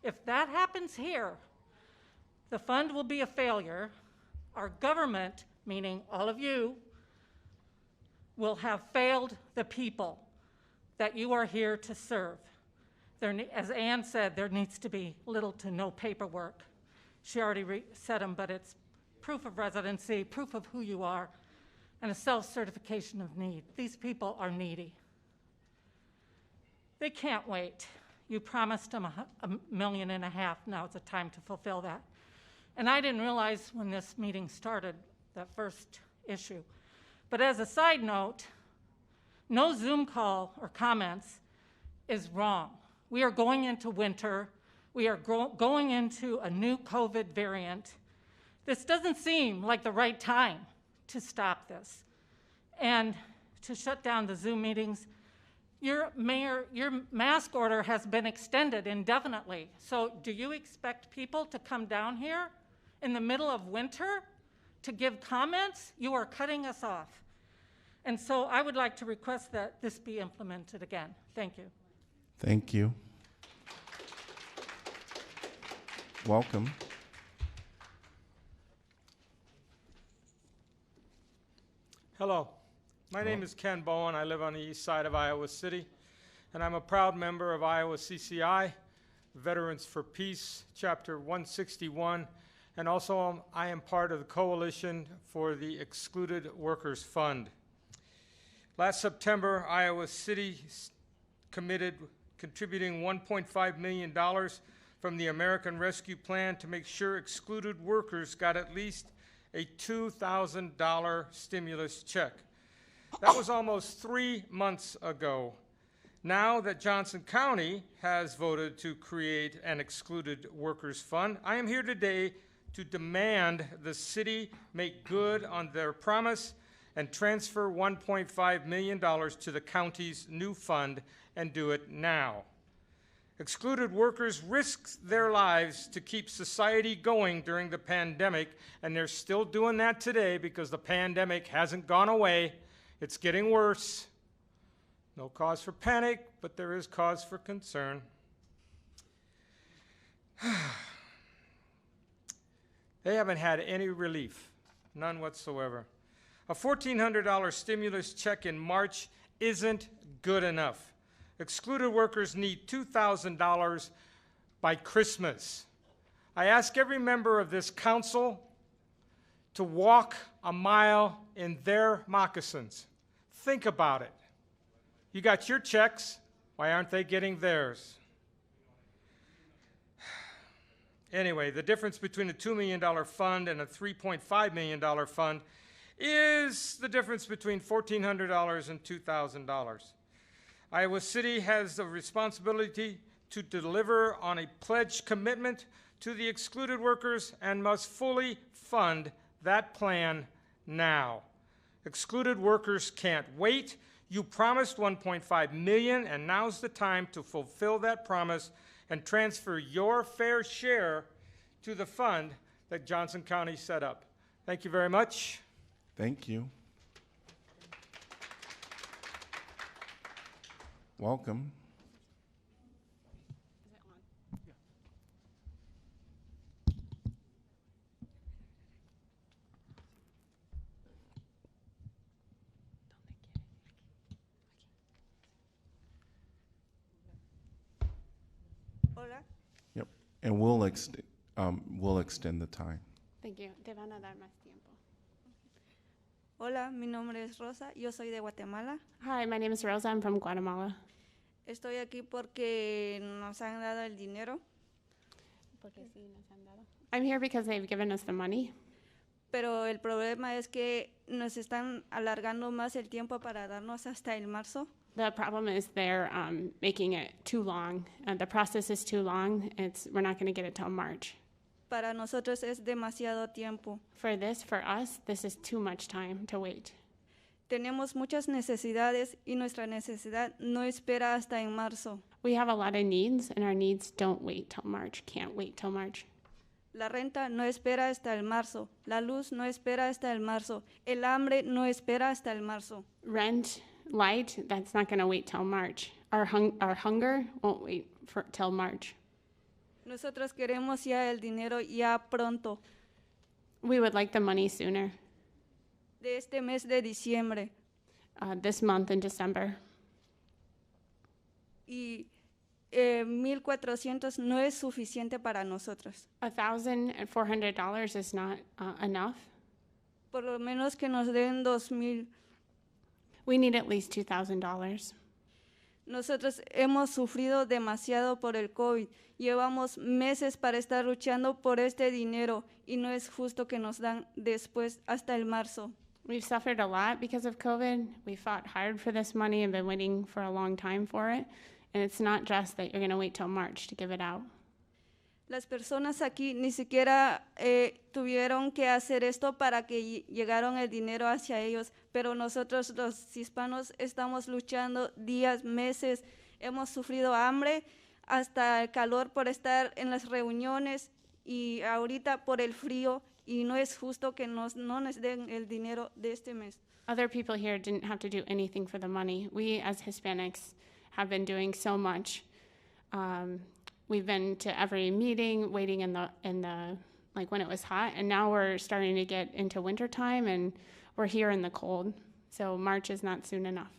If that happens here, the fund will be a failure. Our government, meaning all of you, will have failed the people that you are here to serve. As Ann said, there needs to be little to no paperwork. She already said them, but it's proof of residency, proof of who you are, and a self-certification of need. These people are needy. They can't wait. You promised them $1.5 million. Now it's a time to fulfill that. And I didn't realize when this meeting started, that first issue. But as a side note, no Zoom call or comments is wrong. We are going into winter. We are going into a new COVID variant. This doesn't seem like the right time to stop this and to shut down the Zoom meetings. Your mask order has been extended indefinitely. So do you expect people to come down here in the middle of winter to give comments? You are cutting us off. And so I would like to request that this be implemented again. Thank you. Thank you. Welcome. Hello, my name is Ken Bowen. I live on the east side of Iowa City, and I'm a proud member of Iowa CCI, Veterans for Peace, Chapter 161, and also I am part of the Coalition for the Excluded Workers Fund. Last September, Iowa City contributing $1.5 million from the American Rescue Plan to make sure excluded workers got at least a $2,000 stimulus check. That was almost 3 months ago. Now that Johnson County has voted to create an excluded workers fund, I am here today to demand the city make good on their promise and transfer $1.5 million to the county's new fund, and do it now. Excluded workers risked their lives to keep society going during the pandemic, and they're still doing that today because the pandemic hasn't gone away. It's getting worse. No cause for panic, but there is cause for concern. They haven't had any relief, none whatsoever. A $1,400 stimulus check in March isn't good enough. Excluded workers need $2,000 by Christmas. I ask every member of this council to walk a mile in their moccasins. Think about it. You got your checks, why aren't they getting theirs? Anyway, the difference between a $2 million fund and a $3.5 million fund is the difference between $1,400 and $2,000. Iowa City has the responsibility to deliver on a pledged commitment to the excluded workers and must fully fund that plan now. Excluded workers can't wait. You promised $1.5 million, and now's the time to fulfill that promise and transfer your fair share to the fund that Johnson County set up. Thank you very much. Thank you. Welcome. Hola. Yep, and we'll extend the time. Thank you. Te van a dar más tiempo. Hola, mi nombre es Rosa, yo soy de Guatemala. Hi, my name is Rosa. I'm from Guatemala. Estoy aquí porque nos han dado el dinero, I'm here because they've given us the money, pero el problema es que nos están alargando más el tiempo para darnos hasta el marzo. the problem is they're making it too long. The process is too long. We're not going to get it till March. Para nosotros es demasiado tiempo. For us, this is too much time to wait. Tenemos muchas necesidades y nuestra necesidad no espera hasta en marzo. We have a lot of needs, and our needs don't wait till March, can't wait till March. La renta no espera hasta el marzo. La luz no espera hasta el marzo. El hambre no espera hasta el marzo. Rent, light, that's not going to wait till March. Our hunger won't wait till March. Nosotros queremos ya el dinero ya pronto, We would like the money sooner, de este mes de diciembre. this month in December. Y 1,400 no es suficiente para nosotros. $1,400 is not enough. Por lo menos que nos den 2,000. We need at least $2,000. Nosotros hemos sufrido demasiado por el COVID. Llevamos meses para estar luchando por este dinero y no es justo que nos dan después hasta el marzo. We've suffered a lot because of COVID. We fought hard for this money and been waiting for a long time for it. And it's not just that you're going to wait till March to give it out. Las personas aquí ni siquiera tuvieron que hacer esto para que llegaron el dinero hacia ellos, pero nosotros los hispanos estamos luchando días, meses, hemos sufrido hambre, hasta el calor por estar en las reuniones y ahorita por el frío, y no es justo que no nos den el dinero de este mes. Other people here didn't have to do anything for the money. We as Hispanics have been doing so much. We've been to every meeting, waiting in the like when it was hot, and now we're starting to get into winter time and we're here in the cold. So March is not soon enough.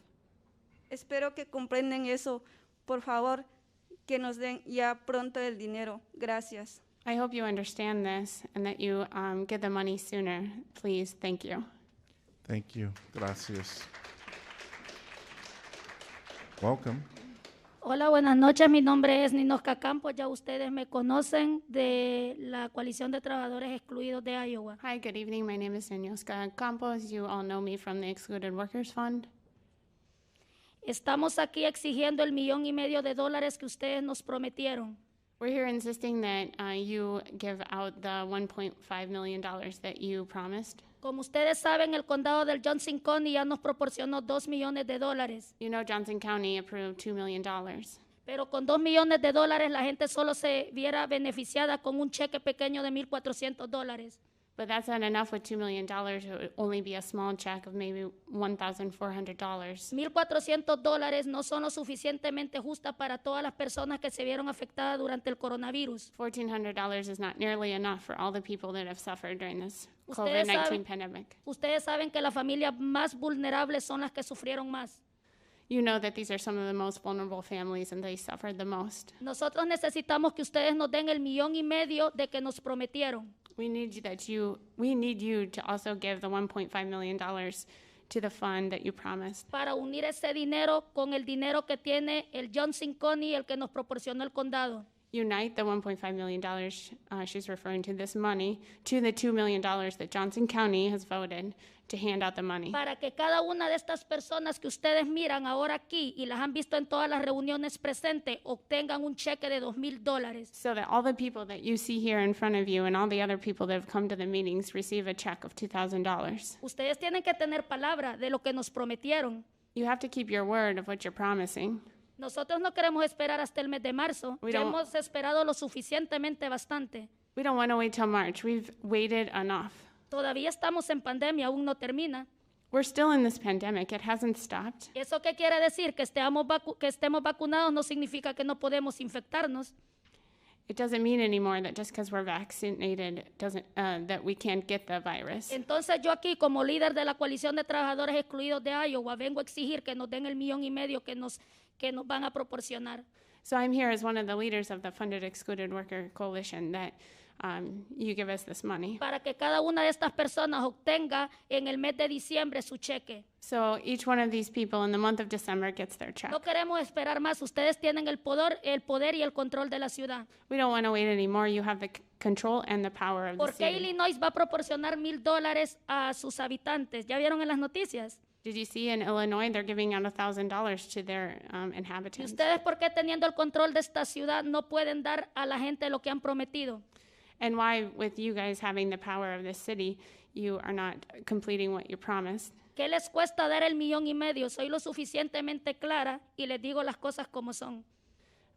Espero que comprenden eso. Por favor, que nos den ya pronto el dinero. Gracias. I hope you understand this and that you get the money sooner. Please, thank you. Thank you. Gracias. Welcome. Hola, buenas noches. Mi nombre es Ninosca Campos. Ya ustedes me conocen de la Coalición de Trabajadores Excluidos de Iowa. Hi, good evening. My name is Ninosca Campos. You all know me from the Excluded Workers Fund. Estamos aquí exigiendo el $1,500,000 que ustedes nos prometieron. We're here insisting that you give out the $1.5 million that you promised. Como ustedes saben, el condado del Johnson County ya nos proporcionó $2 millones. You know Johnson County approved $2 million. Pero con $2 millones la gente solo se viera beneficiada con un cheque pequeño de $1,400. But that's not enough with $2 million. It would only be a small check of maybe $1,400. $1,400 no son lo suficientemente justas para todas las personas que se vieron afectadas durante el coronavirus. $1,400 is not nearly enough for all the people that have suffered during this Ustedes COVID-19 saben- pandemic. Ustedes saben que las familias más vulnerables son las que sufrieron más. You know that these are some of the most vulnerable families and they suffered the most. Nosotros necesitamos que ustedes nos den el $1,500,000 de que nos prometieron. We need you to also give the $1.5 million to the fund that you promised. Para unir ese dinero con el dinero que tiene el Johnson County, el que nos proporcionó el condado. Unite the $1.5 million, she's referring to this money, to the $2 million that Johnson County has voted to hand out the money. Para que cada una de estas personas que ustedes miran ahora aquí y las han visto en todas las reuniones presentes obtengan un cheque de $2,000. So that all the people that you see here in front of you and all the other people that have come to the meetings receive a check of $2,000. Ustedes tienen que tener palabra de lo que nos prometieron. You have to keep your word of what you're promising. Nosotros no queremos esperar hasta el mes de marzo. We Ya don't- hemos esperado lo suficientemente bastante. We don't want to wait till March. We've waited enough. Todavía estamos en pandemia, aún no termina. We're still in this pandemic. It hasn't stopped. ¿Eso qué quiere decir? Que estemos vacunados no significa que no podemos infectarnos. It doesn't mean anymore that just because we're vaccinated doesn't that we can't get the virus. Entonces yo aquí como líder de la Coalición de Trabajadores Excluidos de Iowa vengo a exigir que nos den el $1,500,000 que nos van a proporcionar. So I'm here as one of the leaders of the Funded Excluded Worker Coalition that you give us this money. para que cada una de estas personas obtenga en el mes de diciembre su cheque. So each one of these people in the month of December gets their check. No queremos esperar más. Ustedes tienen el poder y el control de la ciudad. We don't want to wait anymore. You have the control and the power of the ¿Por qué city. Illinois va a proporcionar $1,000 a sus habitantes? ¿Ya vieron en las noticias? Did you see in Illinois they're giving out $1,000 to their ¿Y inhabitants? ustedes por qué teniendo el control de esta ciudad no pueden dar a la gente lo que han prometido? And why, with you guys having the power of this city, you are not completing what you promised? ¿Qué les cuesta dar el $1,500,000? Soy lo suficientemente clara y les digo las cosas como son.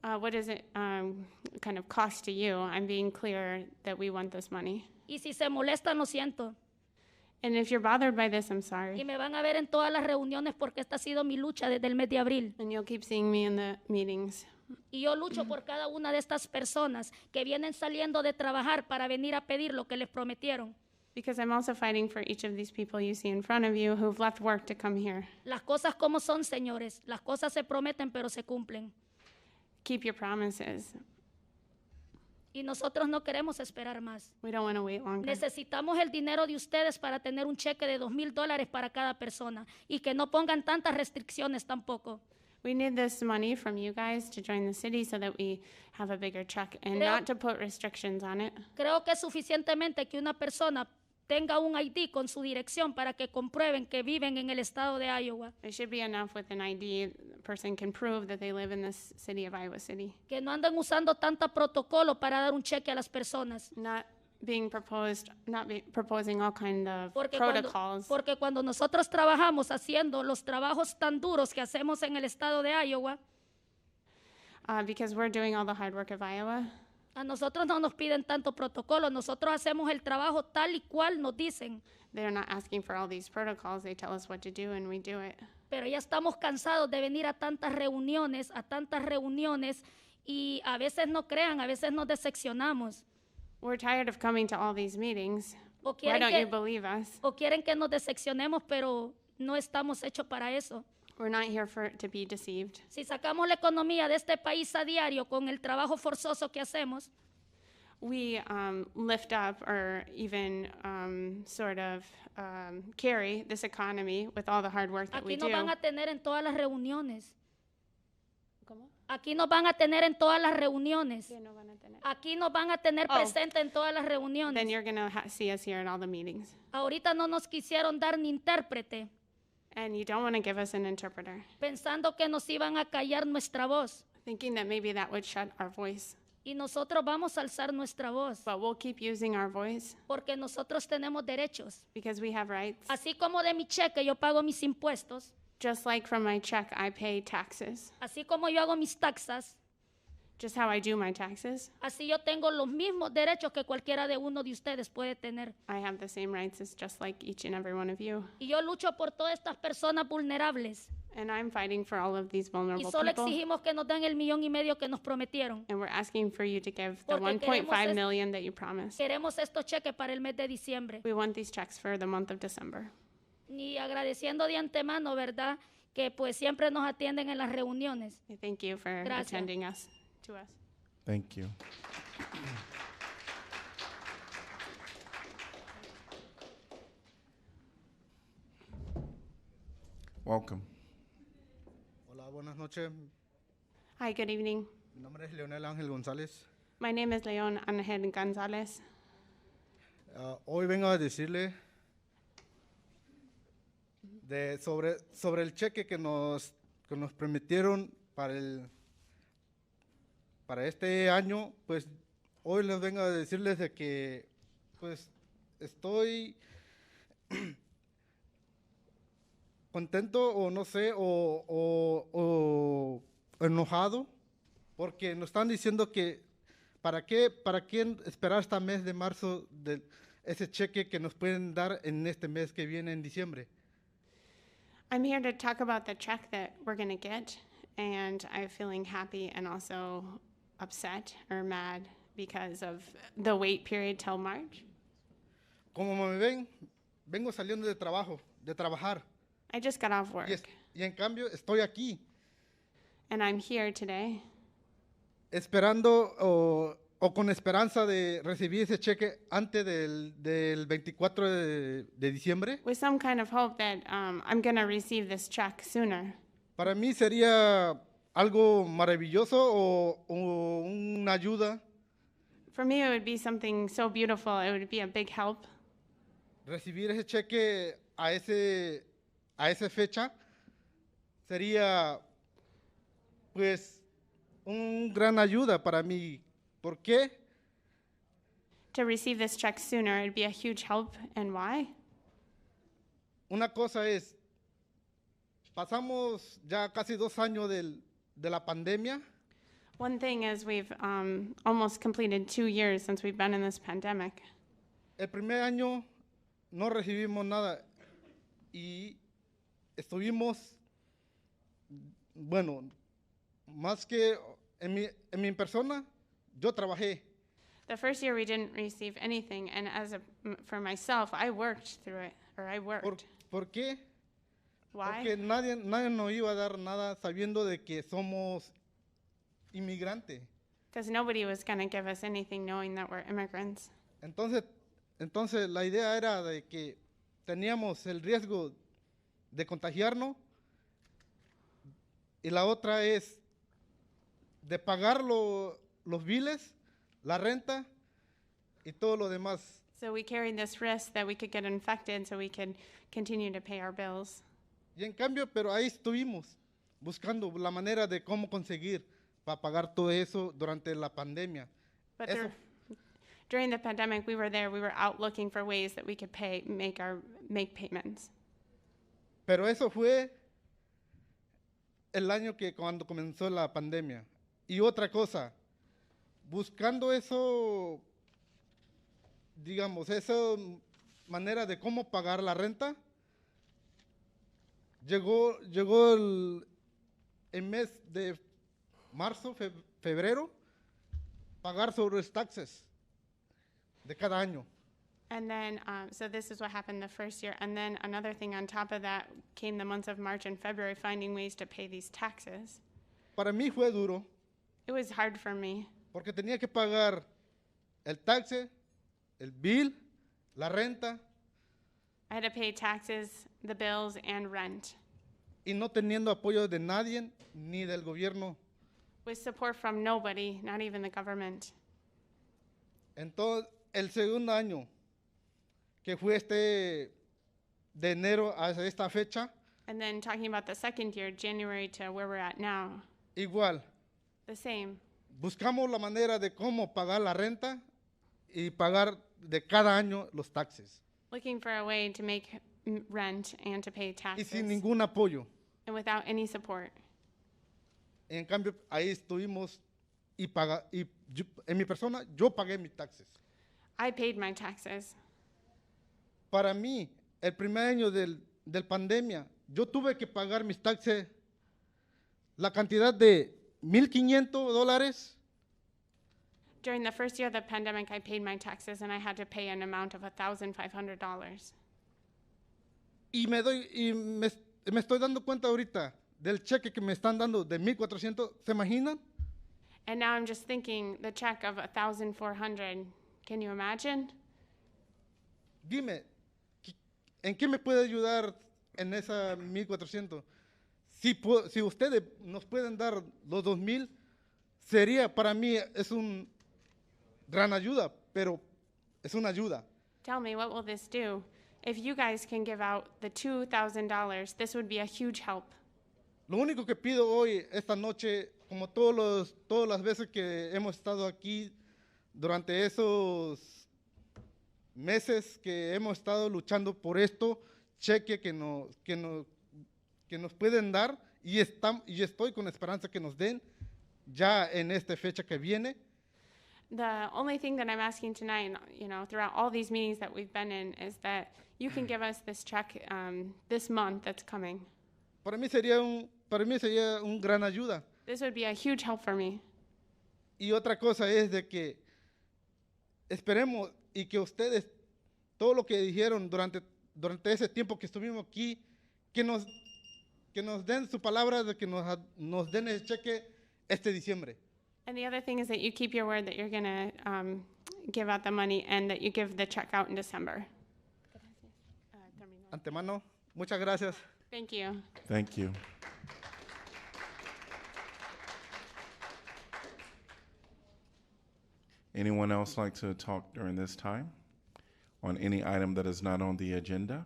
What does it kind of cost to you? I'm being clear that we want this money. Y si se molestan, lo siento. And if you're bothered by this, I'm Y sorry. me van a ver en todas las reuniones porque esta ha sido mi lucha desde el mes de abril. And you'll keep seeing me in the meetings. Y yo lucho por cada una de estas personas que vienen saliendo de trabajar para venir a pedir lo que les prometieron. Because I'm also fighting for each of these people you see in front of you who've left work to come here. Las cosas como son, señores. Las cosas se prometen, pero se cumplen. Keep your promises. Y nosotros no queremos esperar más. We don't want to wait longer. Necesitamos el dinero de ustedes para tener un cheque de $2,000 para cada persona y que no pongan tantas restricciones tampoco. We need this money from you guys to join the city so that we have a bigger check and Creo- not to put restrictions on it. Creo que es suficientemente que una persona tenga un ID con su dirección para que comprueben que viven en el estado de Iowa, It should be enough with an ID. The person can prove that they live in this city of Iowa City. que no anden usando tanta protocolo para dar un cheque a las personas. Not being proposed, not be proposing all kind of Porque protocols. porque cuando nosotros trabajamos haciendo los trabajos tan duros que hacemos en el estado de Iowa, Because we're doing all the hard work of Iowa. a nosotros no nos piden tanto protocolo, nosotros hacemos el trabajo tal y cual nos dicen, They're not asking for all these protocols. They tell us what to do and we do it. pero ya estamos cansados de venir a tantas reuniones y a veces no crean, a veces nos decepcionamos. We're tired of coming to all these meetings. O Why quieren, don't you que, believe us? o quieren que nos decepcionemos, pero no estamos hechos para eso. We're not here to be deceived. Si sacamos la economía de este país a diario con el trabajo forzoso que hacemos, We lift up or even sort of carry this economy with all the hard work that we aquí nos do. van a tener en todas las reuniones. Aquí nos van a tener en todas las reuniones. Aquí nos van a tener Oh. presente en todas las reuniones. Then you're going to see us here at all the meetings. Ahorita no nos quisieron dar ni intérprete, And you don't want to give us an interpreter, pensando que nos iban a callar nuestra voz. thinking that maybe that would shut our voice. Y nosotros vamos a alzar nuestra voz, But we'll keep using our voice porque nosotros tenemos derechos. because we have rights. Así como de mi cheque yo pago mis impuestos, Just like from my check, I pay taxes. así como yo hago mis taxas, Just how I do my taxes, así yo tengo los mismos derechos que cualquiera de uno de ustedes puede tener. I have the same rights as just like each and every one of you. Y yo lucho por todas estas personas vulnerables. And I'm fighting for all of these Y vulnerable solo people. exigimos que nos den el $1,500,000 que nos prometieron. And we're asking for you to give the Porque 1.5 queremos million that you promised. Queremos estos cheques para el mes de diciembre. We want these checks for the month of December. Y agradeciendo de antemano, ¿verdad? Que pues siempre nos atienden en las reuniones. I thank you for Gracias. attending us to us. Thank you. Welcome. Hola, buenas noches. Hi, good evening. Mi nombre es Leonel Ángel González. My name is Leon Angel Gonzalez. Hoy vengo a decirle sobre el cheque que nos prometieron para este año. Pues hoy les vengo a decirles de que pues estoy contento o no sé o enojado porque nos están diciendo que para qué esperar hasta mes de marzo de ese cheque que nos pueden dar en este mes que viene en diciembre. I'm here to talk about the check that we're going to get, and I'm feeling happy and also upset or mad because of the wait period till March. Como me ven, vengo saliendo de trabajar. I just got off work. Y en cambio estoy aquí And I'm here today esperando o con esperanza de recibir ese cheque antes del 24 de diciembre. With some kind of hope that I'm going to receive this check sooner. Para mí sería algo maravilloso o una ayuda For me, it would be something so beautiful. It would be a big help. recibir ese cheque a esa fecha. Sería pues un gran ayuda para mí. ¿Por qué? To receive this check sooner, it'd be a huge help. And why? Una cosa es, pasamos ya casi 2 años de la pandemia. One thing is we've almost completed 2 years since we've been in this pandemic. El primer año no recibimos nada y estuvimos, bueno, más que en mi persona, yo trabajé. The first year we didn't receive anything, and for myself, I worked through it, or I worked. ¿Por qué? Why? Porque nadie nos iba a dar nada sabiendo de que somos inmigrantes. Because nobody was going to give us anything knowing that we're immigrants. Entonces la idea era de que teníamos el riesgo de contagiarnos y la otra es de pagar los biles, la renta y todo lo demás. So we carried this risk that we could get infected so we could continue to pay our bills. Y en cambio, pero ahí estuvimos buscando la manera de cómo conseguir para pagar todo eso durante la pandemia. But Eso, during the pandemic, we were out looking for ways that we could make payments. pero eso fue el año que cuando comenzó la pandemia. Y otra cosa, buscando eso, digamos, esa manera de cómo pagar la renta, llegó el mes de marzo, febrero, pagar sobre los taxes de cada año. And then, so this is what happened the first year. And then another thing on top of that came the months of March and February, finding ways to pay these taxes. Para mí fue duro, It was hard for me porque tenía que pagar el taxe, el bill, la renta, I had to pay taxes, the bills, and rent, y no teniendo apoyo de nadie ni del gobierno. with support from nobody, not even the government. Entonces, el segundo año, que fue de enero a esta fecha, And then talking about the second year, January to where we're at now, igual, the same. buscamos la manera de cómo pagar la renta y pagar de cada año los taxes. Looking for a way to make rent and to pay Y taxes, sin ningún apoyo. and without any support. En cambio, ahí estuvimos y en mi persona, yo pagué mis taxes. I paid my taxes. Para mí, el primer año del pandemia, yo tuve que pagar mis taxes la cantidad de $1,500. During the first year of the pandemic, I paid my taxes, and I had to pay an amount of $1,500. Y me estoy dando cuenta ahorita del cheque que me están dando de 1,400. ¿Se imaginan? And now I'm just thinking the check of $1,400. Can you imagine? Dime, ¿en qué me puede ayudar en esa 1,400? Si ustedes nos pueden dar los 2,000, sería para mí es un gran ayuda, pero es una ayuda. Tell me, what will this do? If you guys can give out the $2,000, this would be a huge help. Lo único que pido hoy, esta noche, como todas las veces que hemos estado aquí durante esos meses que hemos estado luchando por esto, cheque que nos pueden dar, y estoy con esperanza que nos den ya en esta fecha que viene. The only thing that I'm asking tonight, throughout all these meetings that we've been in, is that you can give us this check this month that's coming. Para mí sería un gran ayuda. This would be a huge help for me. Y otra cosa es de que esperemos y que ustedes, todo lo que dijeron durante ese tiempo que estuvimos aquí, que nos den su palabra de que nos den el cheque este diciembre. And the other thing is that you keep your word that you're going to give out the money and that you give the check out in December. Antemano, muchas gracias. Thank you. Thank you. Anyone else like to talk during this time on any item that is not on the agenda?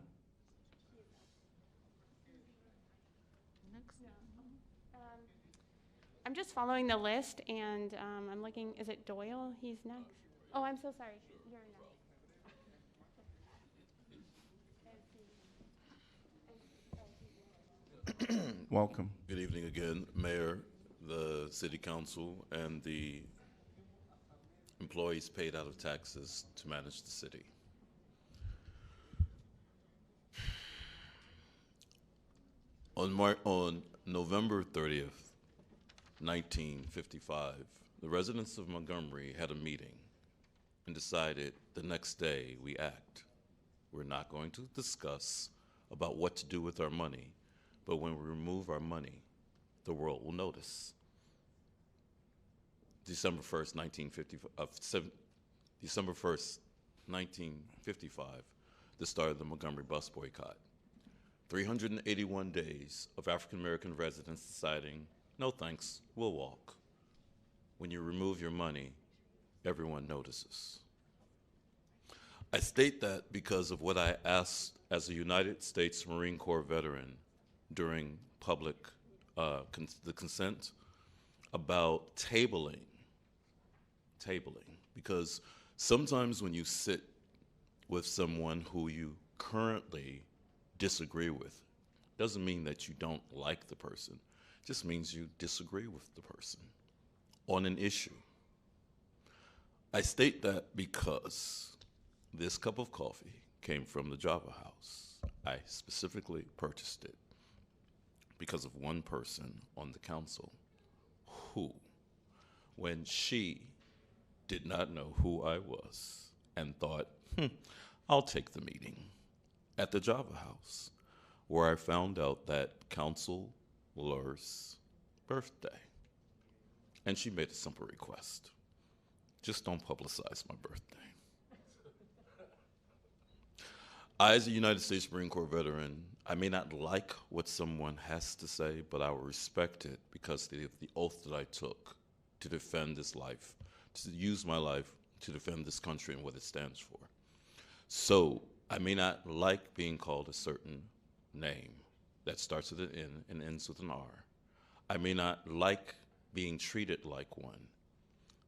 I'm just following the list, and I'm looking. Is it Doyle? He's next. Oh, I'm so sorry. You're next. Welcome. Good evening again, Mayor, the City Council, and the employees paid out of taxes to manage the city. On November 30th, 1955, the residents of Montgomery had a meeting and decided the next day we act. We're not going to discuss about what to do with our money, but when we remove our money, the world will notice. December 1st, 1955, the start of the Montgomery bus boycott. 381 days of African American residents deciding, no thanks, we'll walk. When you remove your money, everyone notices. I state that because of what I asked as a United States Marine Corps veteran during public, the consent about tabling, because sometimes when you sit with someone who you currently disagree with, doesn't mean that you don't like the person, it just means you disagree with the person on an issue. I state that because this cup of coffee came from the Java House. I specifically purchased it because of one person on the council who, when she did not know who I was and thought, I'll take the meeting at the Java House, where I found out that Councilor's birthday. And she made a simple request. Just don't publicize my birthday. I, as a United States Marine Corps veteran, I may not like what someone has to say, but I will respect it because of the oath that I took to defend this life, to use my life to defend this country and what it stands for. So I may not like being called a certain name that starts with an N and ends with an R. I may not like being treated like one,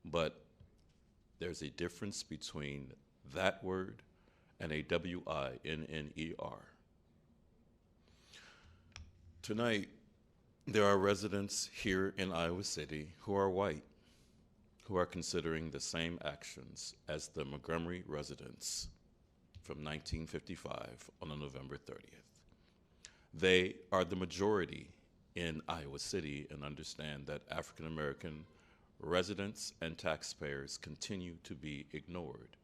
but there's a difference between that word and a W-I-N-N-E-R. Tonight, there are residents here in Iowa City who are white, who are considering the same actions as the Montgomery residents from 1955 on November 30th. They are the majority in Iowa City and understand that African American residents and taxpayers continue to be ignored.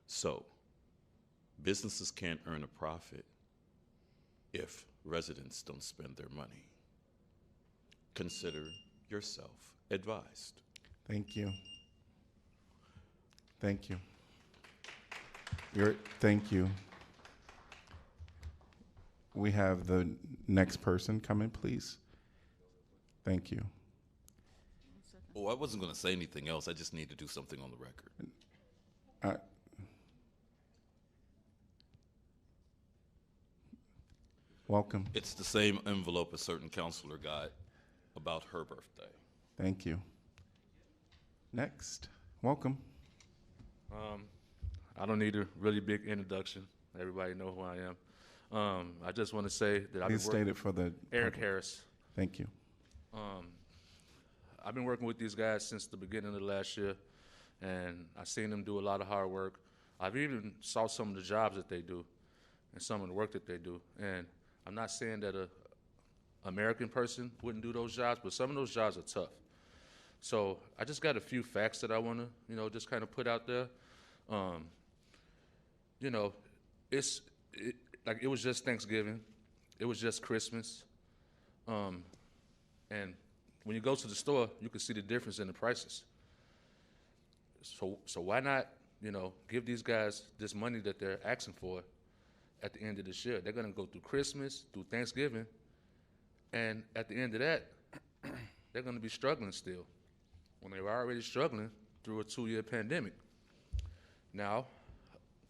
So, businesses can't earn a profit if residents don't spend their money. Consider yourself advised. Thank you. Thank you. Thank you. We have the next person come in, please. Thank you. Oh, I wasn't going to say anything else. I just need to do something on the record. Welcome. It's the same envelope a certain counselor got about her birthday. Thank you. Next. Welcome. I don't need a really big introduction. Everybody know who I am. I just want to say that I've been Please state it for the Eric public. Harris. Thank you. I've been working with these guys since the beginning of last year, and I've seen them do a lot of hard work. I've even saw some of the jobs that they do and some of the work that they do. And I'm not saying that a American person wouldn't do those jobs, but some of those jobs are tough. So I just got a few facts that I want to, just kind of put out there. It was just Thanksgiving. It was just Christmas. And when you go to the store, you can see the difference in the prices. So why not, give these guys this money that they're asking for at the end of this year? They're going to go through Christmas, through Thanksgiving, and at the end of that, they're going to be struggling still when they were already struggling through a 2-year pandemic. Now,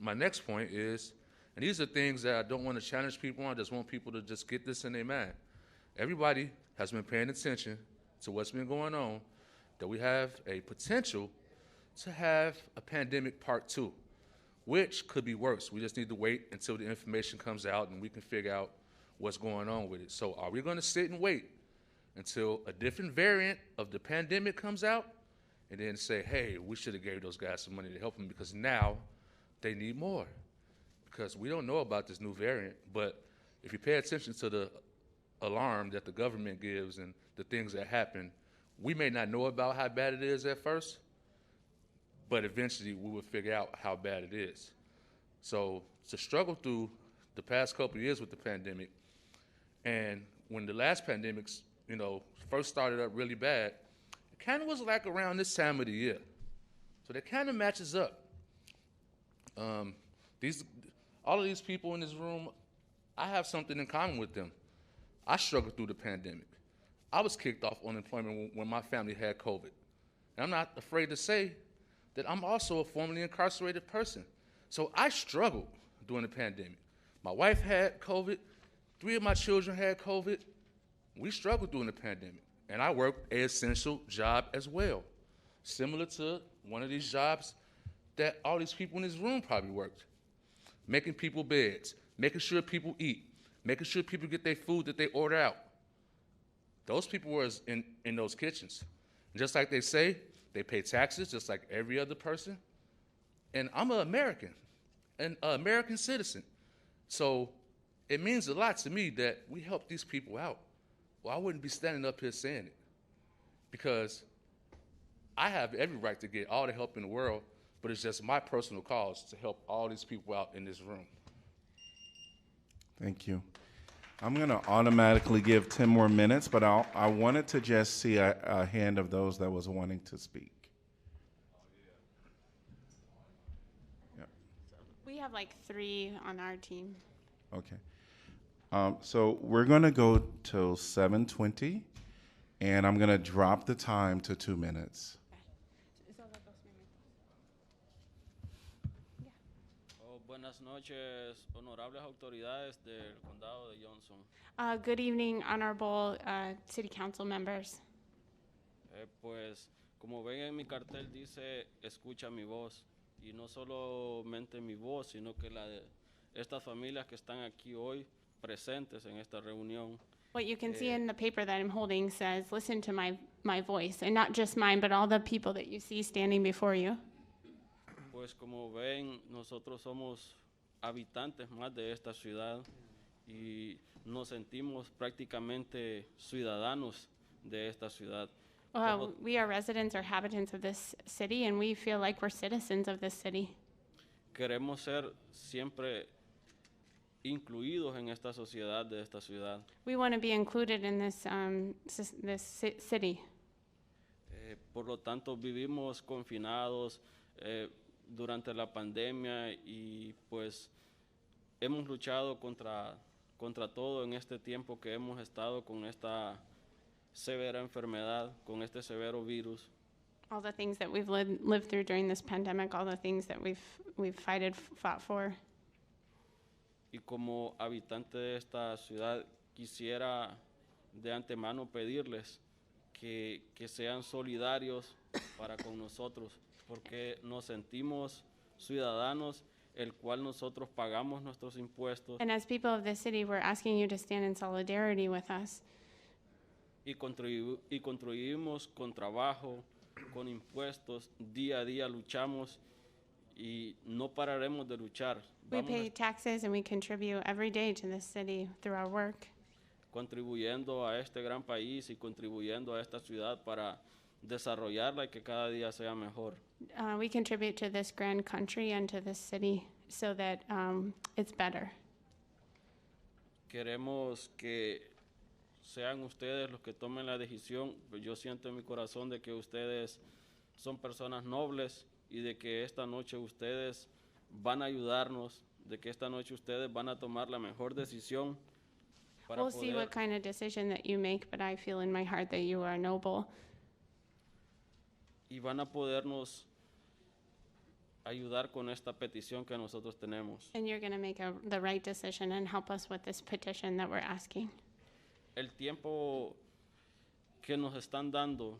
my next point is, and these are things that I don't want to challenge people on, I just want people to just get this in their mind. Everybody has been paying attention to what's been going on, that we have a potential to have a pandemic part 2, which could be worse. We just need to wait until the information comes out and we can figure out what's going on with it. So are we going to sit and wait until a different variant of the pandemic comes out and then say, hey, we should have gave those guys some money to help them because now they need more? Because we don't know about this new variant, but if you pay attention to the alarm that the government gives and the things that happen, we may not know about how bad it is at first, but eventually we will figure out how bad it is. So to struggle through the past couple of years with the pandemic, and when the last pandemics, first started up really bad, it kind of was like around this time of the year. So that kind of matches up. All of these people in this room, I have something in common with them. I struggled through the pandemic. I was kicked off unemployment when my family had COVID. And I'm not afraid to say that I'm also a formerly incarcerated person. So I struggled during the pandemic. My wife had COVID. 3 of my children had COVID. We struggled during the pandemic. And I worked an essential job as well, similar to one of these jobs that all these people in this room probably worked. Making people beds, making sure people eat, making sure people get their food that they order out. Those people were in those kitchens. Just like they say, they pay taxes just like every other person. And I'm an American, an American citizen. So it means a lot to me that we help these people out. Well, I wouldn't be standing up here saying it because I have every right to get all the help in the world, but it's just my personal cause to help all these people out in this room. Thank you. I'm going to automatically give 10 more minutes, but I wanted to just see a hand of those that was wanting to speak. Yep. We have like 3 on our team. Okay. So we're going to go till 7:20, and I'm going to drop the time to 2 minutes. Buenas noches, honorables autoridades del Condado de Johnson. Good evening, honorable city council members. Pues, como ven en mi cartel dice, escucha mi voz. Y no solamente mi voz, sino que la de estas familias que están aquí hoy presentes en esta reunión. What you can see in the paper that I'm holding says, listen to my voice, and not just mine, but all the people that you see standing before you. Pues como ven, nosotros somos habitantes más de esta ciudad y nos sentimos prácticamente ciudadanos de esta ciudad. We are residents or inhabitants of this city, and we feel like we're citizens of this city. Queremos ser siempre incluidos en esta sociedad de esta ciudad. We want to be included in this city. Por lo tanto, vivimos confinados durante la pandemia y pues hemos luchado contra todo en este tiempo que hemos estado con esta severa enfermedad, con este severo virus. All the things that we've lived through during this pandemic, all the things that we've fought for. Y como habitante de esta ciudad, quisiera de antemano pedirles que sean solidarios para con nosotros, porque nos sentimos ciudadanos, el cual nosotros pagamos nuestros impuestos. And as people of this city, we're asking you to stand in solidarity with us. Y contribuimos con trabajo, con impuestos, día a día luchamos y no pararemos de luchar. We pay taxes and we contribute every day to this city through our work. Contribuyendo a este gran país y contribuyendo a esta ciudad para desarrollarla y que cada día sea mejor. We contribute to this grand country and to this city so that it's better. Queremos que sean ustedes los que tomen la decisión. Pues yo siento en mi corazón de que ustedes son personas nobles y de que esta noche ustedes van a ayudarnos, de que esta noche ustedes van a tomar la mejor decisión para We'll see poder what kind of decision that you make, but I feel in my heart that you are noble. y van a podernos ayudar con esta petición que nosotros tenemos. And you're going to make the right decision and help us with this petition that we're asking. El tiempo que nos están dando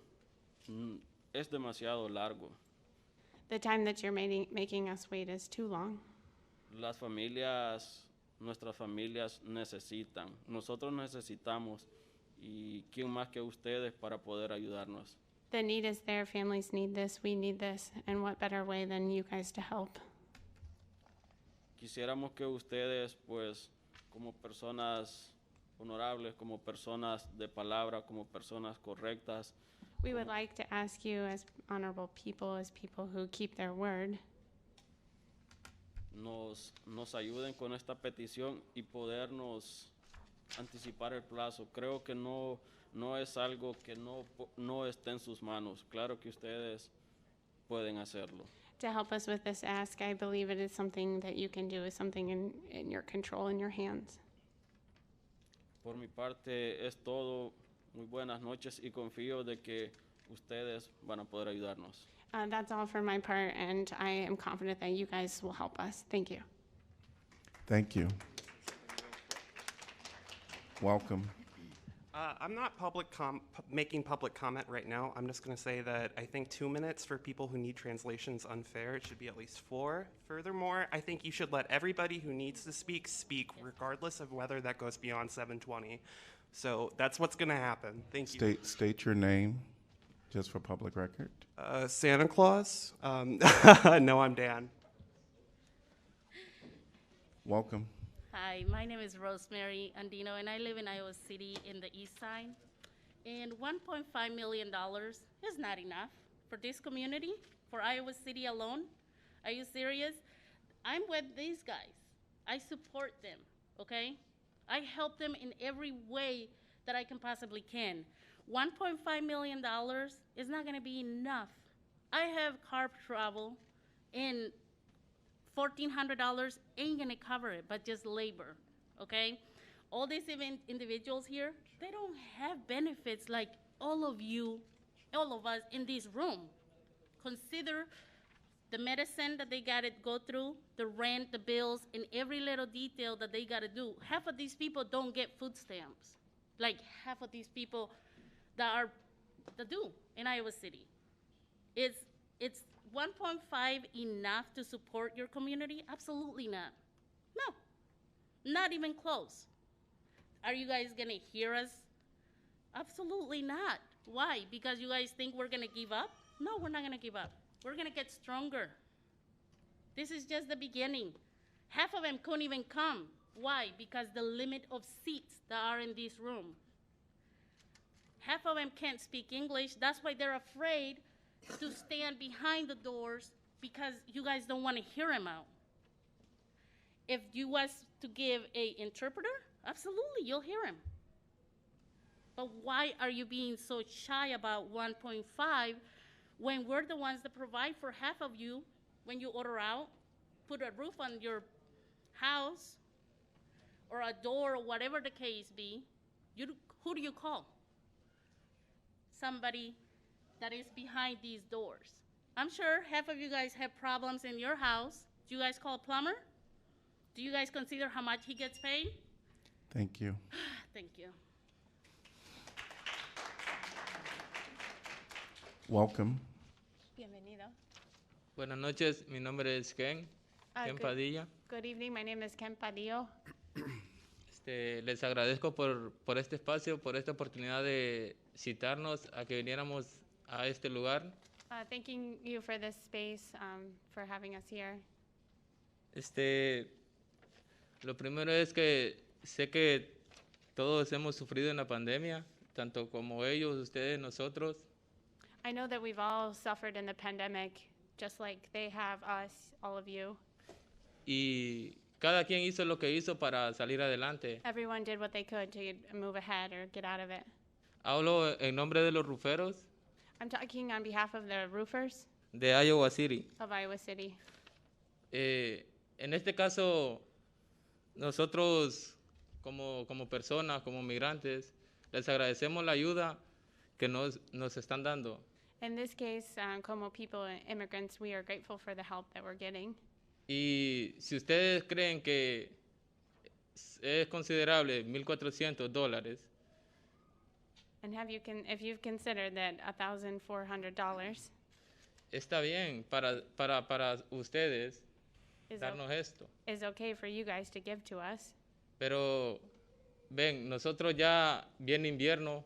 es demasiado largo. The time that you're making us wait is too long. Las familias, nuestras familias necesitan, nosotros necesitamos, y quién más que ustedes para poder ayudarnos. The need is there. Families need this. We need this. And what better way than you guys to help? Quisiéramos que ustedes, pues, como personas honorables, como personas de palabra, como personas correctas, We would like to ask you, as honorable people, as people who keep their word, nos ayuden con esta petición y podernos anticipar el plazo. Creo que no es algo que no esté en sus manos. Claro que ustedes pueden hacerlo. to help us with this ask. I believe it is something that you can do, is something in your control, in your hands. Por mi parte es todo. Muy buenas noches y confío de que ustedes van a poder ayudarnos. That's all for my part, and I am confident that you guys will help us. Thank you. Thank you. Welcome. I'm not making public comment right now. I'm just going to say that I think 2 minutes for people who need translations unfair. It should be at least 4. Furthermore, I think you should let everybody who needs to speak, regardless of whether that goes beyond 7:20. So that's what's going to happen. Thank you. State your name, just for public record. Santa Claus? No, I'm Dan. Welcome. Hi, my name is Rosemary Andino, and I live in Iowa City in the east side. And $1.5 million is not enough for this community, for Iowa City alone. Are you serious? I'm with these guys. I support them, okay? I help them in every way that I can possibly can. $1.5 million is not gonna be enough. I have car travel, and $1,400 ain't gonna cover it, but just labor, okay? All these individuals here, they don't have benefits like all of you, all of us in this room. Consider the medicine that they gotta go through, the rent, the bills, and every little detail that they gotta do. Half of these people don't get food stamps. Like half of these people that do in Iowa City. It's 1.5 enough to support your community? Absolutely not. No, not even close. Are you guys gonna hear us? Absolutely not. Why? Because you guys think we're gonna give up? No, we're not gonna give up. We're gonna get stronger. This is just the beginning. Half of them couldn't even come. Why? Because the limit of seats that are in this room. Half of them can't speak English. That's why they're afraid to stand behind the doors, because you guys don't want to hear him out. If you was to give an interpreter, absolutely, you'll hear him. But why are you being so shy about 1.5 when we're the ones that provide for half of you when you order out, put a roof on your house, or a door, or whatever the case be? Who do you call? Somebody that is behind these doors. I'm sure half of you guys have problems in your house. Do you guys call a plumber? Do you guys consider how much he gets paid? Thank you. Thank you. Welcome. Bienvenido. Buenas noches, mi nombre es Ken Padilla. Good evening, my name is Ken Padillo. Les agradezco por este espacio, por esta oportunidad de citarnos a que viniéramos a este lugar. Thanking you for this space, for having us here. Lo primero es que sé que todos hemos sufrido en la pandemia, tanto como ellos, ustedes, nosotros. I know that we've all suffered in the pandemic, just like they have us, all of you. Y cada quien hizo lo que hizo para salir adelante. Everyone did what they could to move ahead or get out of it. Hablo en nombre de los ruferos I'm talking on behalf of the roofers de Iowa City. of Iowa City. En este caso, nosotros como personas, como migrantes, les agradecemos la ayuda que nos están dando. In this case, como people, immigrants, we are grateful for the help that we're getting. Y si ustedes creen que es considerable $1,400, And if you've considered that $1,400 está bien para ustedes is, darnos esto. is okay for you guys to give to us, Pero ven, nosotros ya viene invierno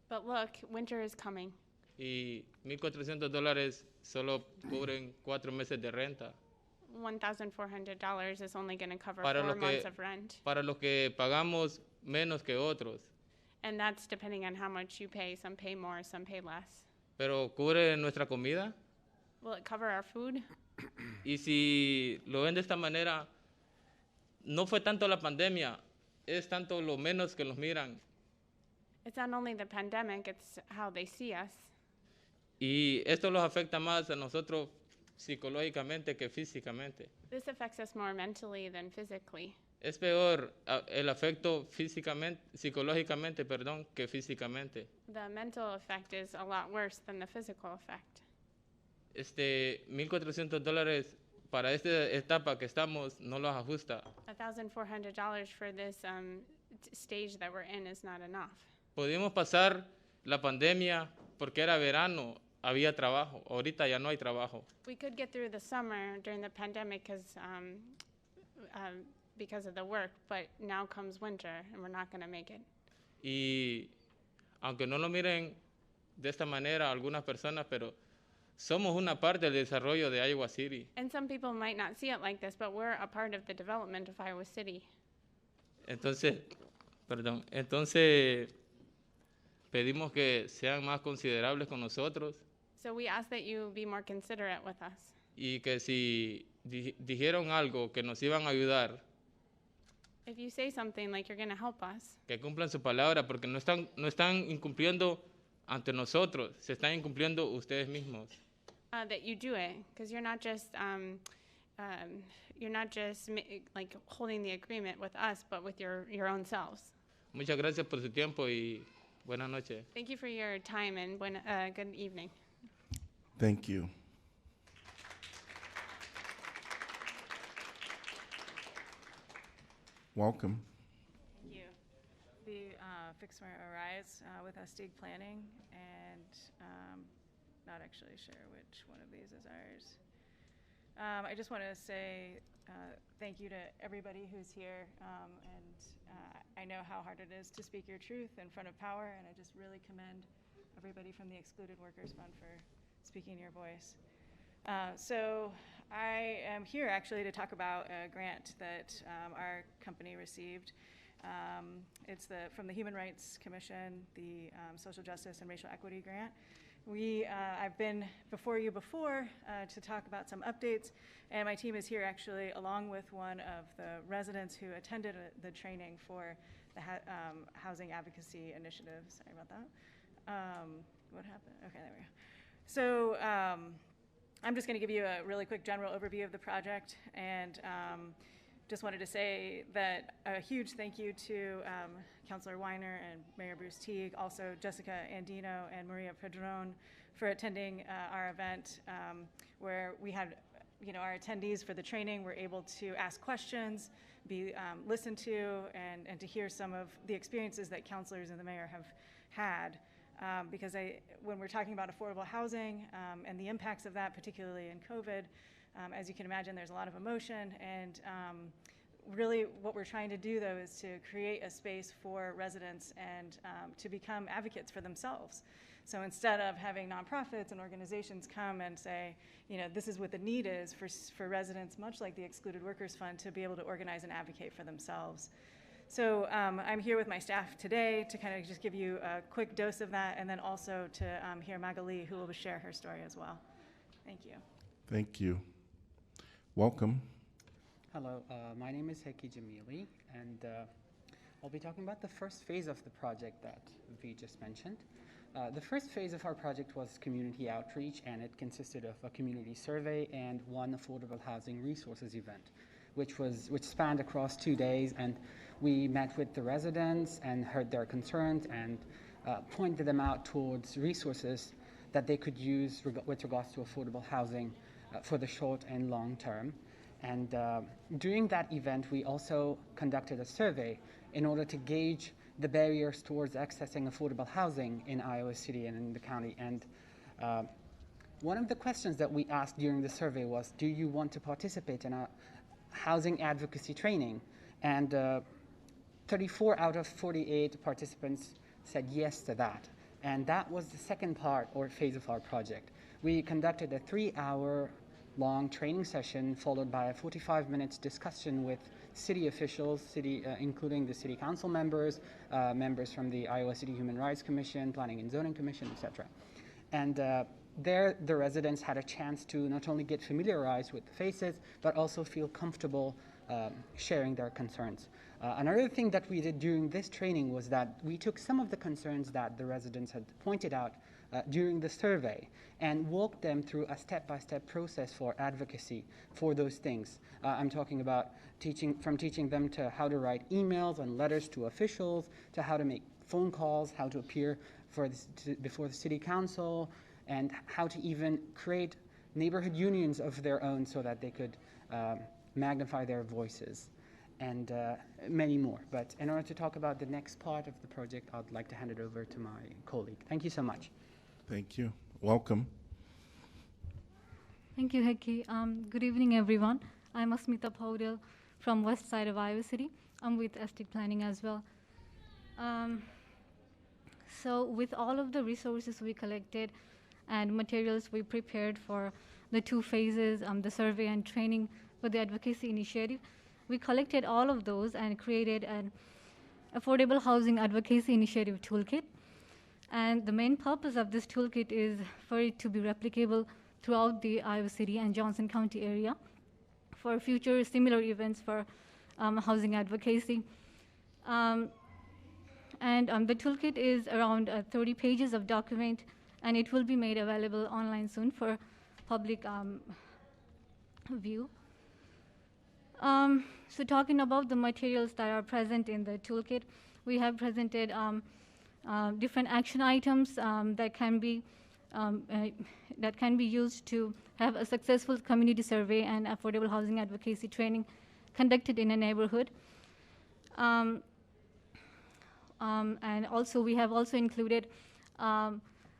but look, winter is coming, y $1,400 solo cubren 4 meses de renta. $1,400 is only going to cover Para 4 los months que, of rent. para los que pagamos menos que otros, And that's depending on how much you pay. Some pay more, some pay less. pero cubre nuestra comida. Will it cover our food? Y si lo ven de esta manera, no fue tanto la pandemia, es tanto lo menos que los miran. It's not only the pandemic, it's how they see us. Y esto los afecta más a nosotros psicológicamente que físicamente. This affects us more mentally than physically. Es peor el afecto psicológicamente, que físicamente. The mental effect is a lot worse than the physical effect. $1,400 para esta etapa que estamos no los ajusta. $1,400 for this stage that we're in is not enough. Pudimos pasar la pandemia porque era verano, había trabajo. Ahorita ya no hay trabajo. We could get through the summer during the pandemic because of the work, but now comes winter and we're not going to make it. Y aunque no lo miren de esta manera algunas personas, pero somos una parte del desarrollo de Iowa City. And some people might not see it like this, but we're a part of the development of Iowa City. Entonces, pedimos que sean más considerables con nosotros So we ask that you be more considerate with us. y que si dijeron algo que nos iban a ayudar, If you say something like you're going to help us, que cumplan su palabra, porque no están incumpliendo ante nosotros, se están incumpliendo ustedes mismos. that you do it, because you're not just like holding the agreement with us, but with your own selves. Muchas gracias por su tiempo y buenas noches. Thank you for your time and good evening. Thank you. Welcome. Thank you. Fix My Arise with Astig Planning, and not actually sure which one of these is ours. I just want to say thank you to everybody who's here, and I know how hard it is to speak your truth in front of power, and I just really commend everybody from the Excluded Workers Fund for speaking your voice. So I am here actually to talk about a grant that our company received. It's from the Human Rights Commission, the Social Justice and Racial Equity Grant. I've been before you before to talk about some updates, and my team is here actually along with one of the residents who attended the training for the Housing Advocacy Initiative. Sorry about that. What happened? Okay, there we go. So I'm just going to give you a really quick general overview of the project, and just wanted to say that a huge thank you to Councilor Weiner and Mayor Bruce Teague, also Jessica Andino and Maria Padron for attending our event, where we had, our attendees for the training were able to ask questions, be listened to, and to hear some of the experiences that councilors and the mayor have had. Because when we're talking about affordable housing and the impacts of that, particularly in COVID, as you can imagine, there's a lot of emotion, and really what we're trying to do, though, is to create a space for residents and to become advocates for themselves. So instead of having nonprofits and organizations come and say, this is what the need is for residents, much like the Excluded Workers Fund, to be able to organize and advocate for themselves. So I'm here with my staff today to kind of just give you a quick dose of that, and then also to hear Magali, who will share her story as well. Thank you. Thank you. Welcome. Hello, my name is Heki Jamili, and I'll be talking about the first phase of the project that V just mentioned. The first phase of our project was community outreach, and it consisted of a community survey and one affordable housing resources event, which spanned across 2 days, and we met with the residents and heard their concerns and pointed them out towards resources that they could use with regards to affordable housing for the short and long term. And during that event, we also conducted a survey in order to gauge the barriers towards accessing affordable housing in Iowa City and in the county. And one of the questions that we asked during the survey was, do you want to participate in a housing advocacy training? And 34 out of 48 participants said yes to that. And that was the second part or phase of our project. We conducted a 3-hour long training session followed by a 45 minutes discussion with city officials, including the city council members, members from the Iowa City Human Rights Commission, Planning and Zoning Commission, etc. And there, the residents had a chance to not only get familiarized with the faces, but also feel comfortable sharing their concerns. Another thing that we did during this training was that we took some of the concerns that the residents had pointed out during the survey and walked them through a step-by-step process for advocacy for those things. I'm talking about teaching them to how to write emails and letters to officials, to how to make phone calls, how to appear before the city council, and how to even create neighborhood unions of their own so that they could magnify their voices, and many more. But in order to talk about the next part of the project, I'd like to hand it over to my colleague. Thank you so much. Thank you. Welcome. Thank you, Heki. Good evening, everyone. I'm Asmita Paudel from west side of Iowa City. I'm with Estate Planning as well. So with all of the resources we collected and materials we prepared for the 2 phases, the survey and training for the advocacy initiative, we collected all of those and created an affordable housing advocacy initiative toolkit. And the main purpose of this toolkit is for it to be replicable throughout the Iowa City and Johnson County area for future similar events for housing advocacy. And the toolkit is around 30 pages of document, and it will be made available online soon for public view. So talking about the materials that are present in the toolkit, we have presented different action items that can be used to have a successful community survey and affordable housing advocacy training conducted in a neighborhood. And also we have also included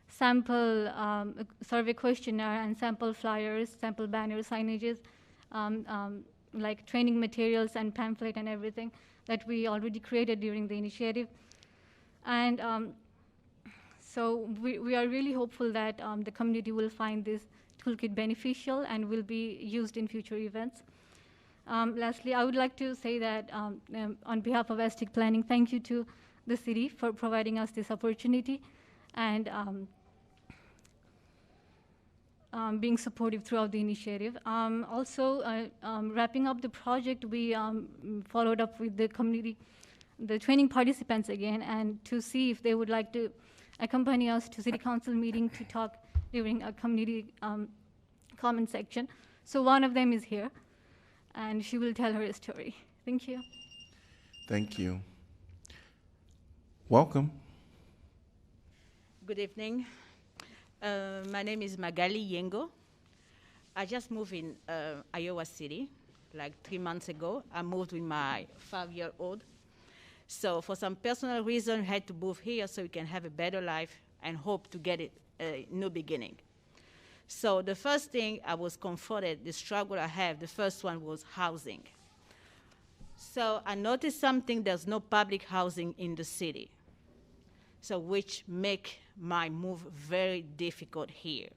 sample survey questionnaire and sample flyers, sample banner signages, like training materials and pamphlet and everything that we already created during the initiative. And so we are really hopeful that the community will find this toolkit beneficial and will be used in future events. Lastly, I would like to say that on behalf of Estate Planning, thank you to the city for providing us this opportunity and being supportive throughout the initiative. Also, wrapping up the project, we followed up with the community, the training participants again, and to see if they would like to accompany us to city council meeting to talk during a community comment section. So one of them is here, and she will tell her story. Thank you. Thank you. Welcome. Good evening. My name is Magali Yengo. I just moved in Iowa City like 3 months ago. I moved with my 5-year-old. So for some personal reason, I had to move here so we can have a better life and hope to get a new beginning. So the first thing I was confronted, the struggle I have, the first one was housing. So I noticed something, there's no public housing in the city. So which make my move very difficult here.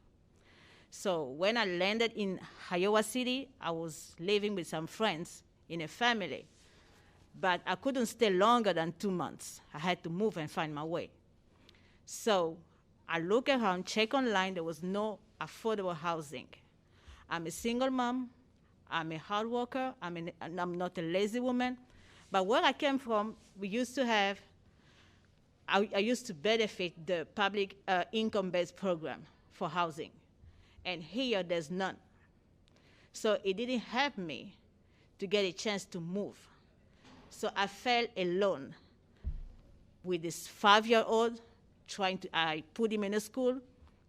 So when I landed in Iowa City, I was living with some friends in a family, but I couldn't stay longer than 2 months. I had to move and find my way. So I looked around, checked online, there was no affordable housing. I'm a single mom. I'm a hard worker. And I'm not a lazy woman. But where I came from, we used to have, I used to benefit the public income-based program for housing. And here, there's none. So it didn't help me to get a chance to move. So I felt alone with this 5-year-old, I put him in a school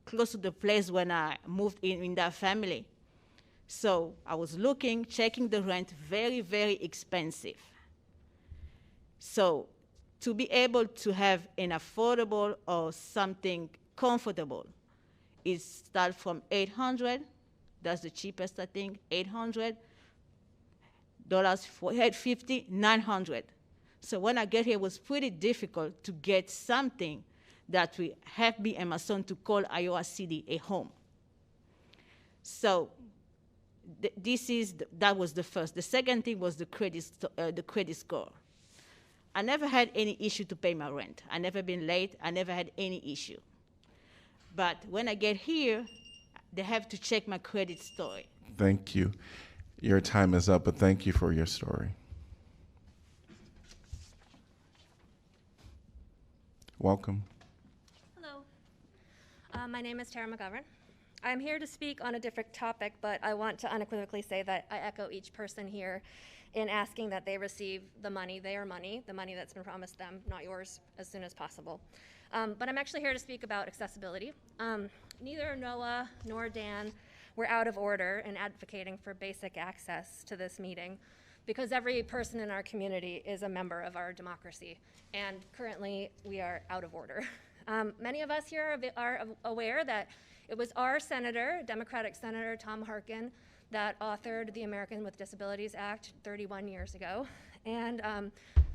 close to the place when I moved in that family. So I was looking, checking the rent, very, very expensive. So to be able to have an affordable or something comfortable, it starts from $800. That's the cheapest, I think, $800, $850, $900. So when I get here, it was pretty difficult to get something that will help me and my son to call Iowa City a home. So that was the first. The second thing was the credit score. I never had any issue to pay my rent. I never been late. I never had any issue. But when I get here, they have to check my credit story. Thank you. Your time is up, but thank you for your story. Welcome. Hello. My name is Tara McGovern. I'm here to speak on a different topic, but I want to unequivocally say that I echo each person here in asking that they receive the money, their money, the money that's been promised them, not yours, as soon as possible. But I'm actually here to speak about accessibility. Neither Noah nor Dan were out of order in advocating for basic access to this meeting, because every person in our community is a member of our democracy, and currently we are out of order. Many of us here are aware that it was our senator, Democratic Senator Tom Harkin, that authored the Americans with Disabilities Act 31 years ago. And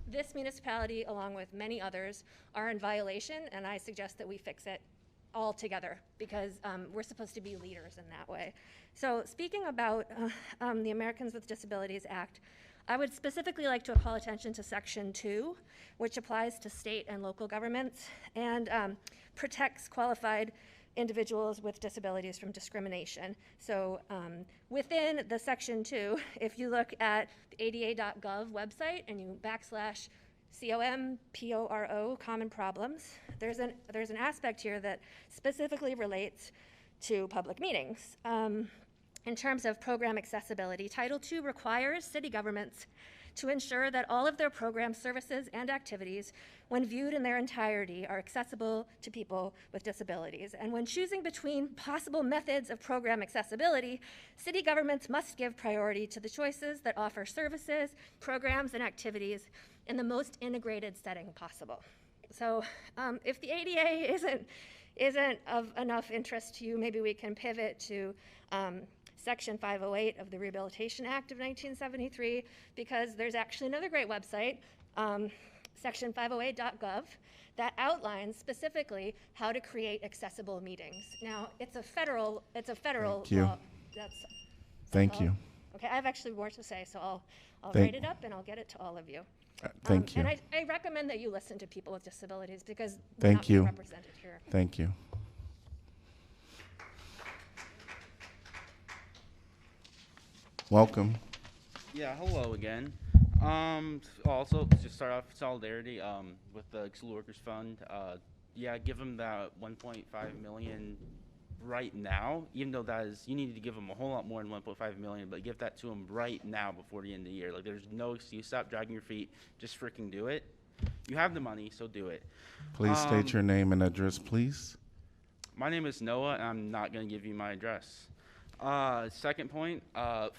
this municipality, along with many others, are in violation, and I suggest that we fix it all together, because we're supposed to be leaders in that way. So speaking about the Americans with Disabilities Act, I would specifically like to call attention to Section 2, which applies to state and local governments and protects qualified individuals with disabilities from discrimination. So within the Section 2, if you look at the ADA.gov website and you /COMPORO, common problems, there's an aspect here that specifically relates to public meetings. In terms of program accessibility, Title II requires city governments to ensure that all of their programs, services, and activities, when viewed in their entirety, are accessible to people with disabilities. And when choosing between possible methods of program accessibility, city governments must give priority to the choices that offer services, programs, and activities in the most integrated setting possible. So if the ADA isn't of enough interest to you, maybe we can pivot to Section 508 of the Rehabilitation Act of 1973, because there's actually another great website, section508.gov, that outlines specifically how to create accessible meetings. Now, it's a federal Thank you. law. Thank you. Okay, I have actually more to say, so I'll write it up and I'll get it to all of you. Thank you. And I recommend that you listen to people with disabilities, because we're Thank not being you. represented here. Thank you. Welcome. Yeah, hello again. Also, just start off solidarity with the Excellent Workers Fund. Yeah, give them that 1.5 million right now, even though that is, you need to give them a whole lot more than 1.5 million, but give that to them right now before the end of the year. Like, there's no excuse. Stop dragging your feet. Just freaking do it. You have the money, so do it. Please state your name and address, please. My name is Noah, and I'm not going to give you my address. Second point,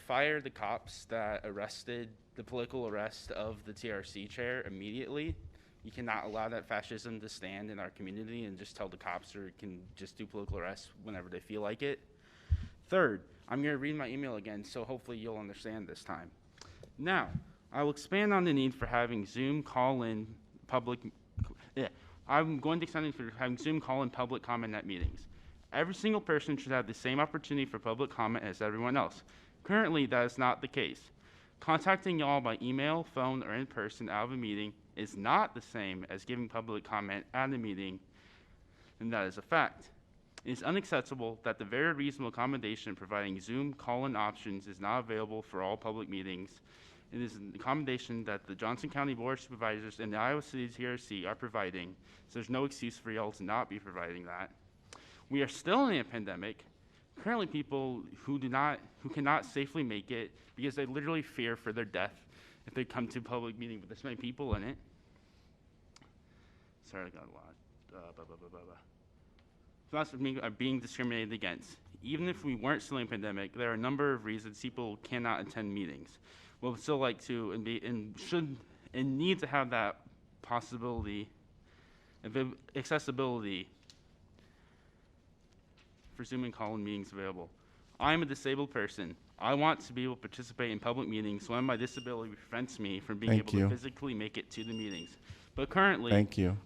fire the cops that arrested the political arrest of the TRC chair immediately. You cannot allow that fascism to stand in our community and just tell the cops or can just do political arrests whenever they feel like it. Third, I'm going to read my email again, so hopefully you'll understand this time. Now, I will expand on the need for having Zoom call-in public. I'm going to extend it for having Zoom call-in public comment at meetings. Every single person should have the same opportunity for public comment as everyone else. Currently, that is not the case. Contacting y'all by email, phone, or in person out of a meeting is not the same as giving public comment at a meeting, and that is a fact. It is unacceptable that the very reasonable accommodation providing Zoom call-in options is not available for all public meetings. It is an accommodation that the Johnson County Board of Supervisors and the Iowa City TRC are providing, so there's no excuse for y'all to not be providing that. We are still in a pandemic. Currently, people who cannot safely make it because they literally fear for their death if they come to a public meeting with this many people in it. Sorry, I got a lot. So that's being discriminated against. Even if we weren't still in a pandemic, there are a number of reasons people cannot attend meetings. We would still like to and should and need to have that possibility of accessibility for Zoom and call-in meetings available. I'm a disabled person. I want to be able to participate in public meetings when my disability prevents me from being able to physically make it to the meetings. But currently,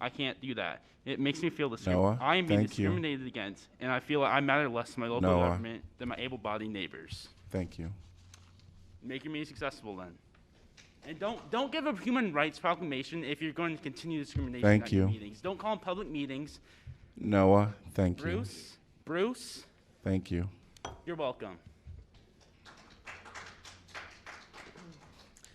I can't do that. It makes me feel discriminated. I am being discriminated against, and I feel like I matter less to my local government than my able-bodied neighbors. Thank you. Make your meetings accessible then. And don't give a human rights proclamation if you're going to continue discrimination at your meetings. Don't call them public meetings. Noah, thank you. Bruce. Thank you. You're welcome.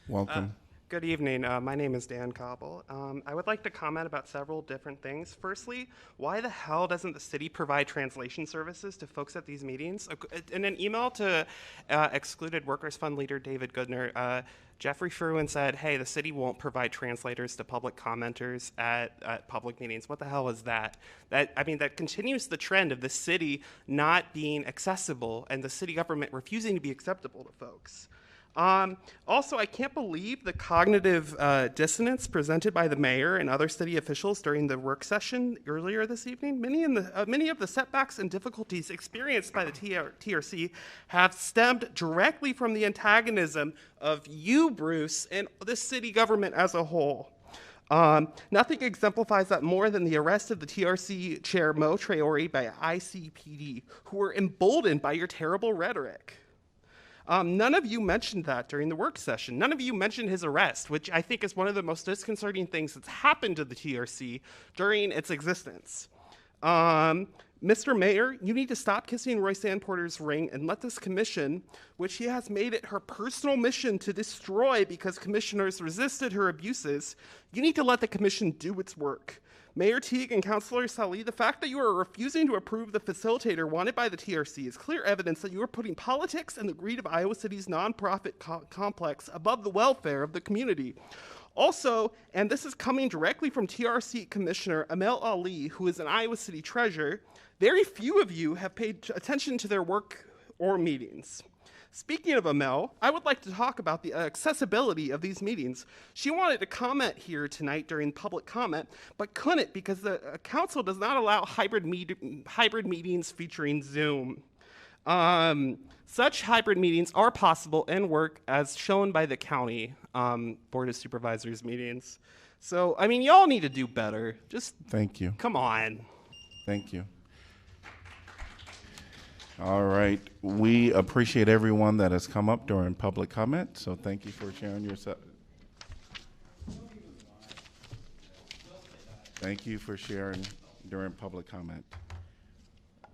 Welcome. Good evening. My name is Dan Cobble. I would like to comment about several different things. Firstly, why the hell doesn't the city provide translation services to folks at these meetings? In an email to Excluded Workers Fund leader David Goodner, Jeffrey Fruin said, hey, the city won't provide translators to public commenters at public meetings. What the hell is that? That continues the trend of the city not being accessible and the city government refusing to be acceptable to folks. Also, I can't believe the cognitive dissonance presented by the mayor and other city officials during the work session earlier this evening. Many of the setbacks and difficulties experienced by the TRC have stemmed directly from the antagonism of you, Bruce, and the city government as a whole. Nothing exemplifies that more than the arrest of the TRC chair, Mo Traore, by ICPD, who were emboldened by your terrible rhetoric. None of you mentioned that during the work session. None of you mentioned his arrest, which I think is one of the most disconcerting things that's happened to the TRC during its existence. Mr. Mayor, you need to stop kissing Roy Sandporter's ring and let this commission, which she has made it her personal mission to destroy because commissioners resisted her abuses, you need to let the commission do its work. Mayor Teague and Councilor Salih, the fact that you are refusing to approve the facilitator wanted by the TRC is clear evidence that you are putting politics and the greed of Iowa City's nonprofit complex above the welfare of the community. Also, and this is coming directly from TRC Commissioner Amel Ali, who is an Iowa City treasurer, very few of you have paid attention to their work or meetings. Speaking of Amel, I would like to talk about the accessibility of these meetings. She wanted to comment here tonight during public comment, but couldn't because the council does not allow hybrid meetings featuring Zoom. Such hybrid meetings are possible and work as shown by the county Board of Supervisors meetings. So, I mean, y'all need to do better. Just thank you. Come on. Thank you. All right. We appreciate everyone that has come up during public comment, so thank you for sharing yourself. Thank you for sharing during public comment.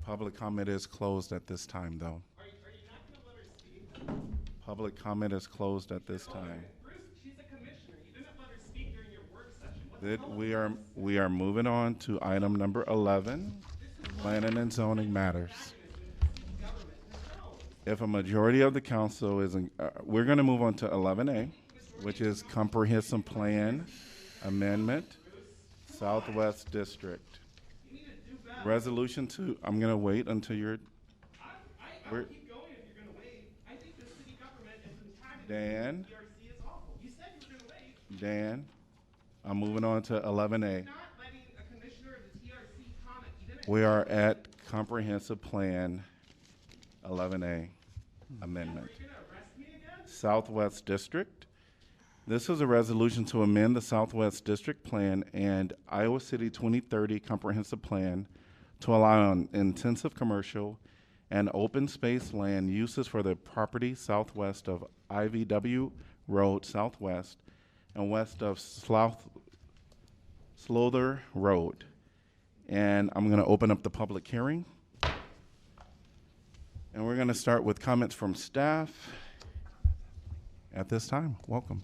Public comment is closed at this time, though. Are you not going to let her speak? Public comment is closed at this time. Bruce, she's a commissioner. You didn't let her speak during your work session. We are moving on to item number 11, planning and zoning matters. If a majority of the council is, we're going to move on to 11A, which is comprehensive plan amendment, Southwest District. Resolution 2. I'm going to wait until you're. I will keep going if you're going to wait. I think the city government is Dan. The TRC is awful. You said you were going to wait. Dan, I'm moving on to 11A. Not letting a commissioner of the TRC comment. We are at comprehensive plan 11A amendment. Southwest District. This is a resolution to amend the Southwest District Plan and Iowa City 2030 Comprehensive Plan to allow on intensive commercial and open space land uses for the property southwest of IVW Road Southwest and west of Slother Road. And I'm going to open up the public hearing. And we're going to start with comments from staff at this time. Welcome.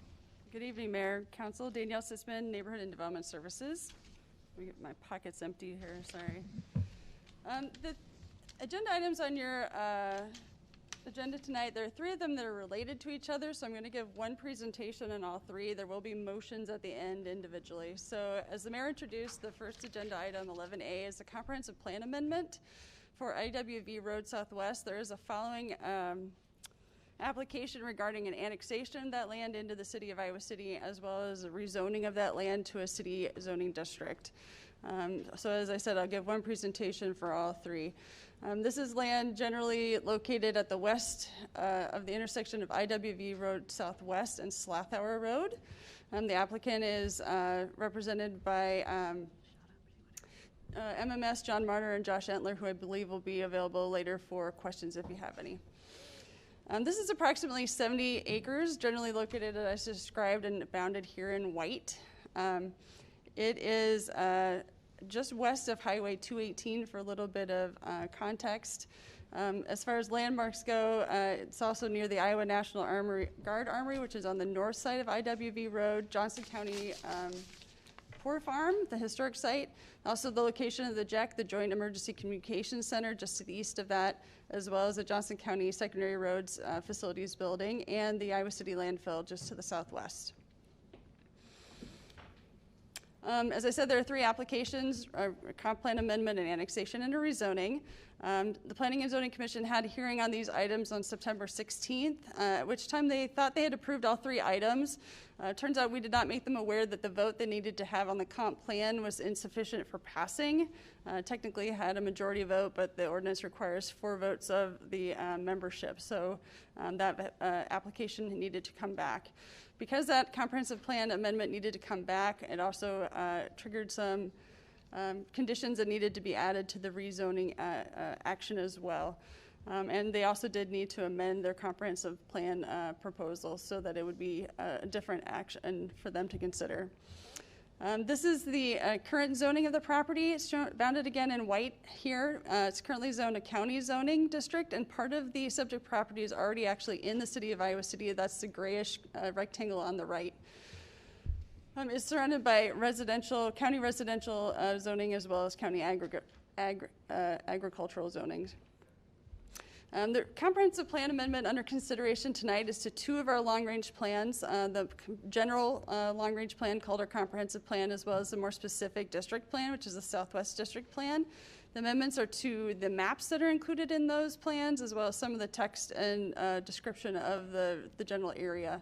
Good evening, Mayor, Council. Danielle Sisman, Neighborhood and Development Services. Let me get my pockets empty here, sorry. The agenda items on your agenda tonight, there are 3 of them that are related to each other, so I'm going to give one presentation on all 3. There will be motions at the end individually. So as the Mayor introduced, the first agenda item, 11A, is the comprehensive plan amendment for IWV Road Southwest. There is a following application regarding an annexation of that land into the city of Iowa City, as well as a rezoning of that land to a city zoning district. So as I said, I'll give one presentation for all 3. This is land generally located at the west of the intersection of IWV Road Southwest and Slathauer Road. The applicant is represented by MMS John Martyr and Josh Entler, who I believe will be available later for questions if you have any. This is approximately 70 acres, generally located as described and bounded here in white. It is just west of Highway 218 for a little bit of context. As far as landmarks go, it's also near the Iowa National Guard Armory, which is on the north side of IWV Road, Johnson County Poor Farm, the historic site. Also the location of the JEC, the Joint Emergency Communications Center, just to the east of that, as well as the Johnson County Secondary Roads Facilities Building, and the Iowa City landfill just to the southwest. As I said, there are 3 applications, a comp plan amendment, an annexation, and a rezoning. The Planning and Zoning Commission had a hearing on these items on September 16th, at which time they thought they had approved all 3 items. Turns out we did not make them aware that the vote they needed to have on the comp plan was insufficient for passing. Technically it had a majority vote, but the ordinance requires 4 votes of the membership. So that application needed to come back. Because that comprehensive plan amendment needed to come back, it also triggered some conditions that needed to be added to the rezoning action as well. And they also did need to amend their comprehensive plan proposal so that it would be a different action for them to consider. This is the current zoning of the property. It's bounded again in white here. It's currently zoned a county zoning district, and part of the subject property is already actually in the city of Iowa City. That's the grayish rectangle on the right. It's surrounded by county residential zoning, as well as county agricultural zoning. The comprehensive plan amendment under consideration tonight is to 2 of our long-range plans, the general long-range plan called our comprehensive plan, as well as the more specific district plan, which is the Southwest District Plan. The amendments are to the maps that are included in those plans, as well as some of the text and description of the general area.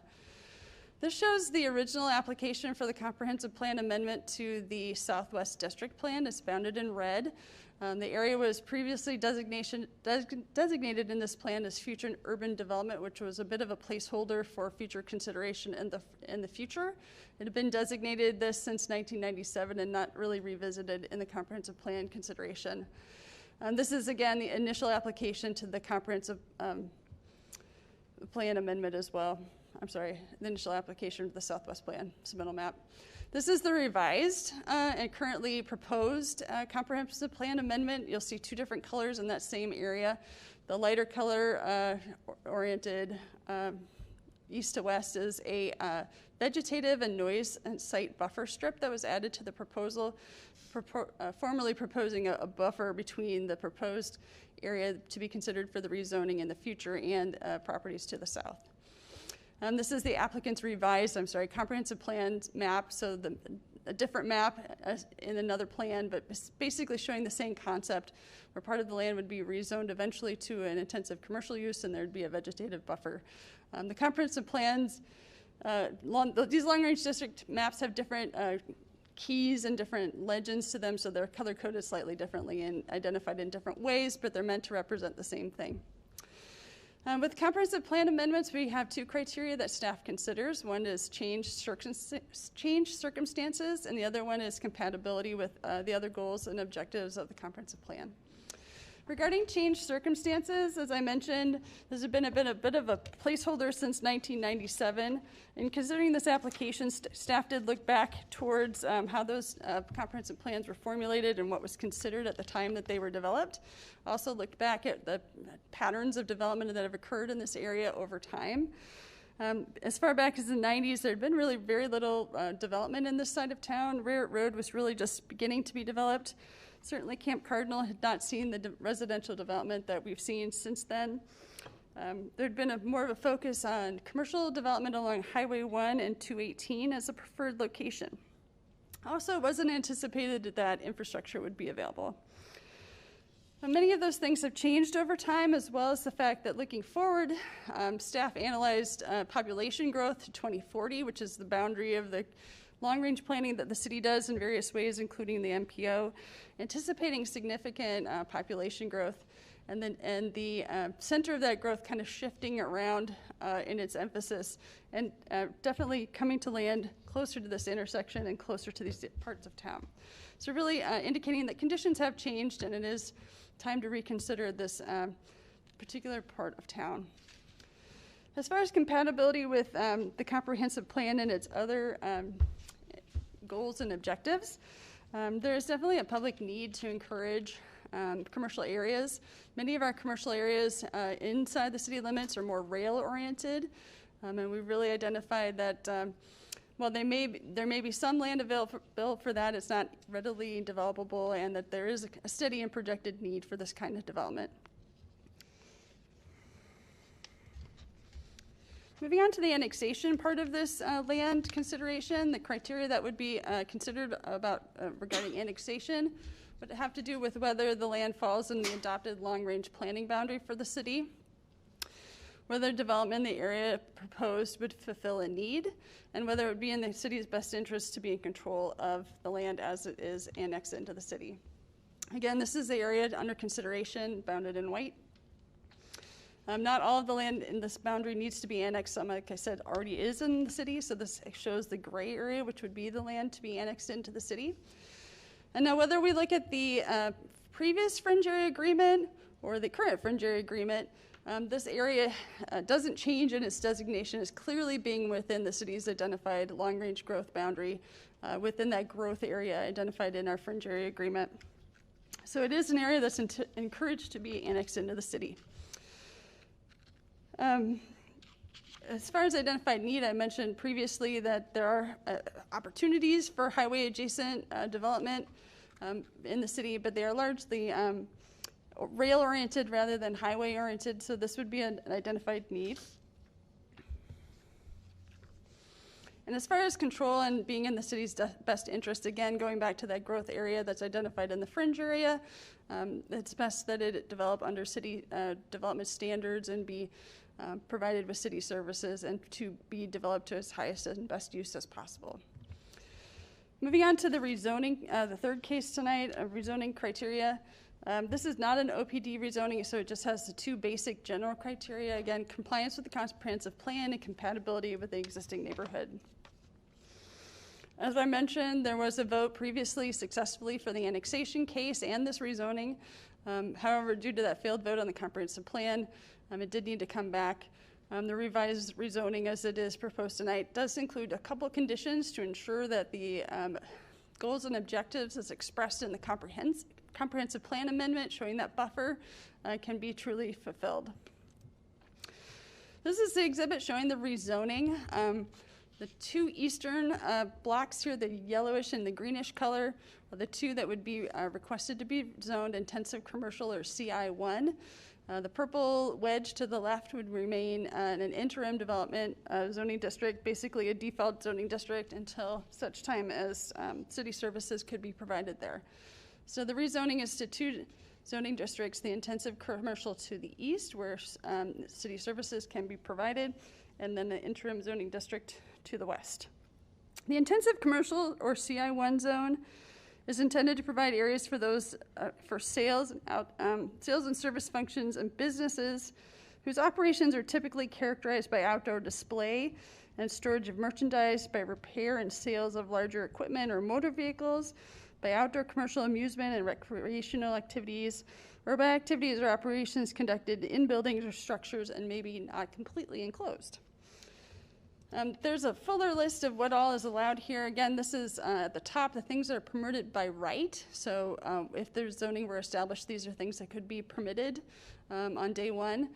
This shows the original application for the comprehensive plan amendment to the Southwest District Plan. It's bounded in red. The area was previously designated in this plan as future and urban development, which was a bit of a placeholder for future consideration in the future. It had been designated this since 1997 and not really revisited in the comprehensive plan consideration. This is, again, the initial application to the comprehensive plan amendment as well. I'm sorry, the initial application to the Southwest Plan submittal map. This is the revised and currently proposed comprehensive plan amendment. You'll see 2 different colors in that same area. The lighter color oriented east to west is a vegetative and noise and site buffer strip that was added to the proposal, formally proposing a buffer between the proposed area to be considered for the rezoning in the future and properties to the south. This is the applicant's revised, comprehensive plan map, so a different map in another plan, but basically showing the same concept, where part of the land would be rezoned eventually to an intensive commercial use, and there'd be a vegetative buffer. The comprehensive plans, these long-range district maps have different keys and different legends to them, so they're color-coded slightly differently and identified in different ways, but they're meant to represent the same thing. With comprehensive plan amendments, we have 2 criteria that staff considers. One is changed circumstances, and the other one is compatibility with the other goals and objectives of the comprehensive plan. Regarding changed circumstances, as I mentioned, this has been a bit of a placeholder since 1997. In considering this application, staff did look back towards how those comprehensive plans were formulated and what was considered at the time that they were developed. Also looked back at the patterns of development that have occurred in this area over time. As far back as the 90s, there had been really very little development in this side of town. Raritt Road was really just beginning to be developed. Certainly Camp Cardinal had not seen the residential development that we've seen since then. There'd been more of a focus on commercial development along Highway 1 and 218 as a preferred location. Also, it wasn't anticipated that infrastructure would be available. Many of those things have changed over time, as well as the fact that looking forward, staff analyzed population growth to 2040, which is the boundary of the long-range planning that the city does in various ways, including the MPO, anticipating significant population growth, and the center of that growth kind of shifting around in its emphasis, and definitely coming to land closer to this intersection and closer to these parts of town. So really indicating that conditions have changed, and it is time to reconsider this particular part of town. As far as compatibility with the comprehensive plan and its other goals and objectives, there is definitely a public need to encourage commercial areas. Many of our commercial areas inside the city limits are more rail-oriented, and we really identified that while there may be some land available for that, it's not readily developable, and that there is a steady and projected need for this kind of development. Moving on to the annexation part of this land consideration, the criteria that would be considered regarding annexation would have to do with whether the land falls in the adopted long-range planning boundary for the city, whether development in the area proposed would fulfill a need, and whether it would be in the city's best interest to be in control of the land as it is annexed into the city. Again, this is the area under consideration, bounded in white. Not all of the land in this boundary needs to be annexed. Some, like I said, already is in the city, so this shows the gray area, which would be the land to be annexed into the city. And now whether we look at the previous fringe area agreement or the current fringe area agreement, this area doesn't change in its designation as clearly being within the city's identified long-range growth boundary within that growth area identified in our fringe area agreement. So it is an area that's encouraged to be annexed into the city. As far as identified need, I mentioned previously that there are opportunities for highway adjacent development in the city, but they are largely rail-oriented rather than highway-oriented, so this would be an identified need. And as far as control and being in the city's best interest, again, going back to that growth area that's identified in the fringe area, it's best that it develop under city development standards and be provided with city services and to be developed to its highest and best use as possible. Moving on to the rezoning, the third case tonight, rezoning criteria. This is not an OPD rezoning, so it just has the two basic general criteria. Again, compliance with the comprehensive plan and compatibility with the existing neighborhood. As I mentioned, there was a vote previously successfully for the annexation case and this rezoning. However, due to that failed vote on the comprehensive plan, it did need to come back. The revised rezoning as it is proposed tonight does include a couple conditions to ensure that the goals and objectives as expressed in the comprehensive plan amendment showing that buffer can be truly fulfilled. This is the exhibit showing the rezoning. The two eastern blocks here, the yellowish and the greenish color, are the two that would be requested to be zoned intensive commercial or CI1. The purple wedge to the left would remain an interim development zoning district, basically a default zoning district until such time as city services could be provided there. So the rezoning is to two zoning districts, the intensive commercial to the east where city services can be provided, and then the interim zoning district to the west. The intensive commercial or CI1 zone is intended to provide areas for those for sales and service functions and businesses whose operations are typically characterized by outdoor display and storage of merchandise, by repair and sales of larger equipment or motor vehicles, by outdoor commercial amusement and recreational activities, or by activities or operations conducted in buildings or structures and maybe not completely enclosed. There's a fuller list of what all is allowed here. Again, this is at the top, the things that are permitted by right. So if there's zoning were established, these are things that could be permitted on day one.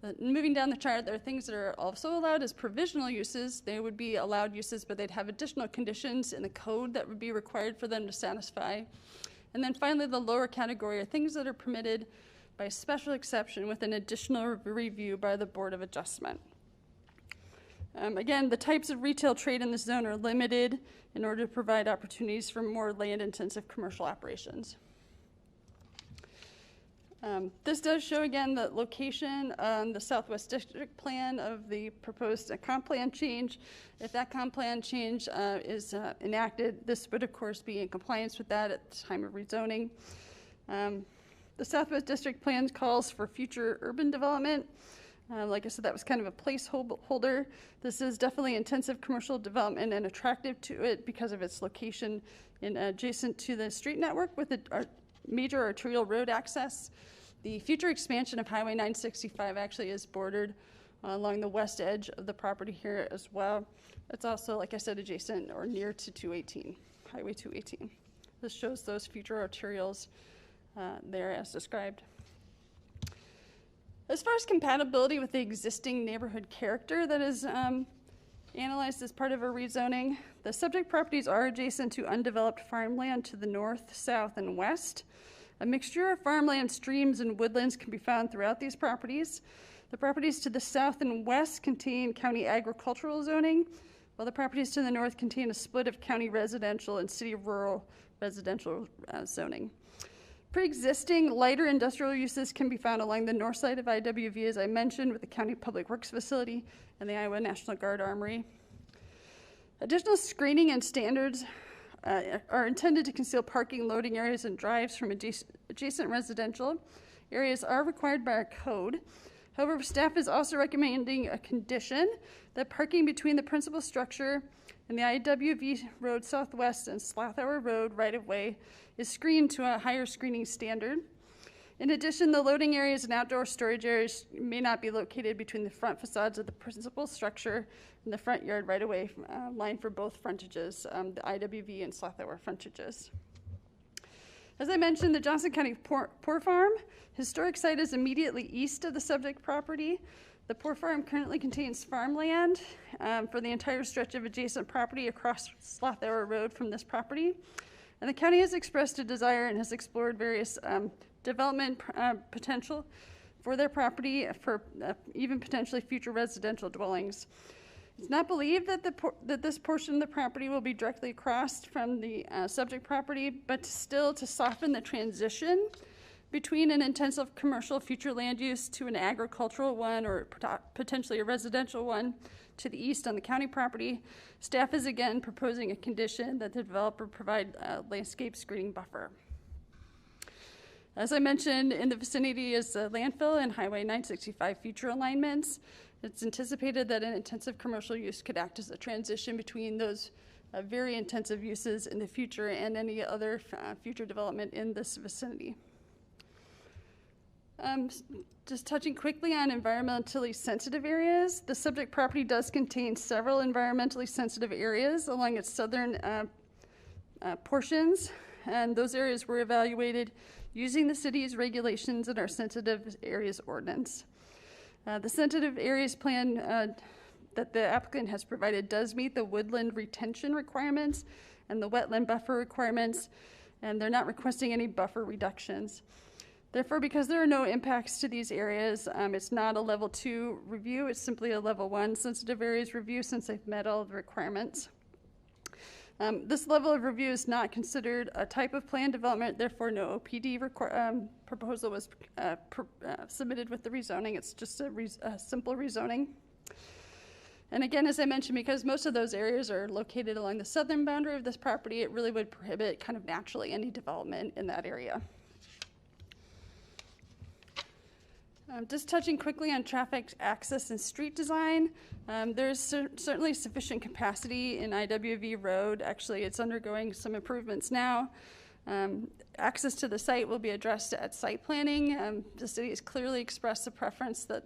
But moving down the chart, there are things that are also allowed as provisional uses. They would be allowed uses, but they'd have additional conditions in the code that would be required for them to satisfy. And then finally, the lower category are things that are permitted by special exception with an additional review by the Board of Adjustment. Again, the types of retail trade in this zone are limited in order to provide opportunities for more land-intensive commercial operations. This does show again the location on the Southwest District Plan of the proposed comp plan change. If that comp plan change is enacted, this would of course be in compliance with that at the time of rezoning. The Southwest District Plan calls for future urban development. Like I said, that was kind of a placeholder. This is definitely intensive commercial development and attractive to it because of its location adjacent to the street network with a major arterial road access. The future expansion of Highway 965 actually is bordered along the west edge of the property here as well. It's also, like I said, adjacent or near to 218, Highway 218. This shows those future arterials there as described. As far as compatibility with the existing neighborhood character that is analyzed as part of a rezoning, the subject properties are adjacent to undeveloped farmland to the north, south, and west. A mixture of farmland, streams, and woodlands can be found throughout these properties. The properties to the south and west contain county agricultural zoning, while the properties to the north contain a split of county residential and city rural residential zoning. Pre-existing lighter industrial uses can be found along the north side of IWV, as I mentioned, with the County Public Works Facility and the Iowa National Guard Armory. Additional screening and standards are intended to conceal parking, loading areas, and drives from adjacent residential areas are required by our code. However, staff is also recommending a condition that parking between the principal structure and the IWV Road Southwest and Slothauer Road right-of-way is screened to a higher screening standard. In addition, the loading areas and outdoor storage areas may not be located between the front facades of the principal structure and the front yard right-of-way line for both frontages, the IWV and Slothauer frontages. As I mentioned, the Johnson County Poor Farm historic site is immediately east of the subject property. The Poor Farm currently contains farmland for the entire stretch of adjacent property across Slothauer Road from this property. And the county has expressed a desire and has explored various development potential for their property for even potentially future residential dwellings. It's not believed that this portion of the property will be directly across from the subject property, but still to soften the transition between an intensive commercial future land use to an agricultural one or potentially a residential one to the east on the county property, staff is again proposing a condition that the developer provide a landscape screening buffer. As I mentioned, in the vicinity is the landfill and Highway 965 future alignments. It's anticipated that an intensive commercial use could act as a transition between those very intensive uses in the future and any other future development in this vicinity. Just touching quickly on environmentally sensitive areas, the subject property does contain several environmentally sensitive areas along its southern portions, and those areas were evaluated using the city's regulations and our sensitive areas ordinance. The sensitive areas plan that the applicant has provided does meet the woodland retention requirements and the wetland buffer requirements, and they're not requesting any buffer reductions. Therefore, because there are no impacts to these areas, it's not a level 2 review, it's simply a level 1 sensitive areas review since they've met all of the requirements. This level of review is not considered a type of plan development, therefore no OPD proposal was submitted with the rezoning. It's just a simple rezoning. And again, as I mentioned, because most of those areas are located along the southern boundary of this property, it really would prohibit kind of naturally any development in that area. Just touching quickly on traffic access and street design, there's certainly sufficient capacity in IWV Road. Actually, it's undergoing some improvements now. Access to the site will be addressed at site planning. The city has clearly expressed the preference that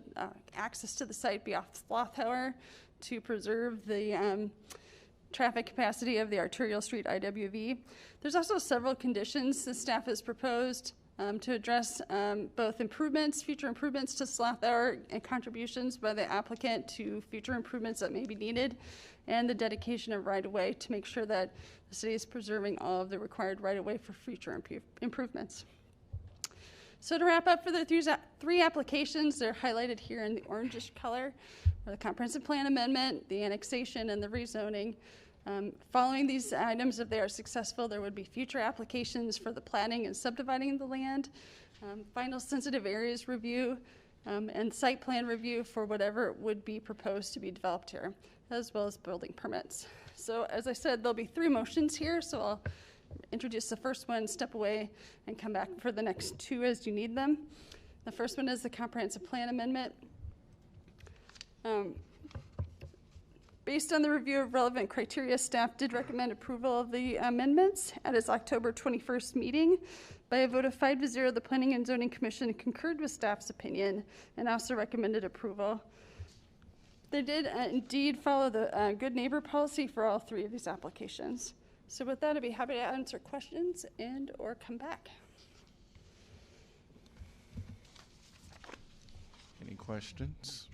access to the site be off Sloth Tower to preserve the traffic capacity of the Arterial Street IWV. There's also several conditions the staff has proposed to address both improvements, future improvements to Sloth Tower, and contributions by the applicant to future improvements that may be needed, and the dedication of right-of-way to make sure that the city is preserving all of the required right-of-way for future improvements. So to wrap up, for the three applications, they're highlighted here in the orangish color, the comprehensive plan amendment, the annexation, and the rezoning. Following these items, if they are successful, there would be future applications for the planning and subdividing the land, final sensitive areas review, and site plan review for whatever would be proposed to be developed here, as well as building permits. So as I said, there'll be 3 motions here, so I'll introduce the first one, step away, and come back for the next 2 as you need them. The first one is the comprehensive plan amendment. Based on the review of relevant criteria, staff did recommend approval of the amendments at its October 21st meeting. By a vote of 5-0, the Planning and Zoning Commission concurred with staff's opinion and also recommended approval. They did indeed follow the good neighbor policy for all 3 of these applications. So with that, I'd be happy to answer questions and or come back. Any questions?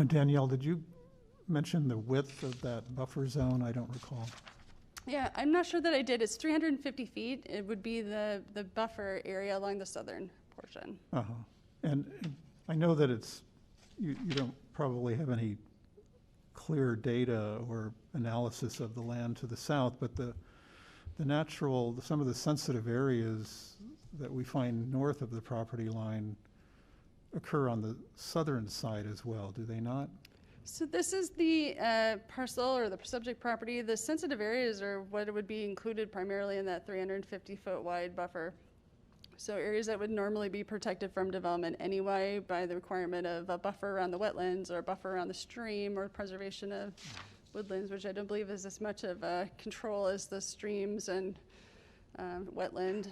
Danielle, did you mention the width of that buffer zone? I don't recall. Yeah, I'm not sure that I did. It's 350 feet. It would be the buffer area along the southern portion. Uh-huh. And I know that it's, you don't probably have any clear data or analysis of the land to the south, but the natural, some of the sensitive areas that we find north of the property line occur on the southern side as well, do they not? So this is the parcel or the subject property. The sensitive areas are what would be included primarily in that 350-foot wide buffer. So areas that would normally be protected from development anyway by the requirement of a buffer around the wetlands or a buffer around the stream or preservation of woodlands, which I don't believe is as much of a control as the streams and wetland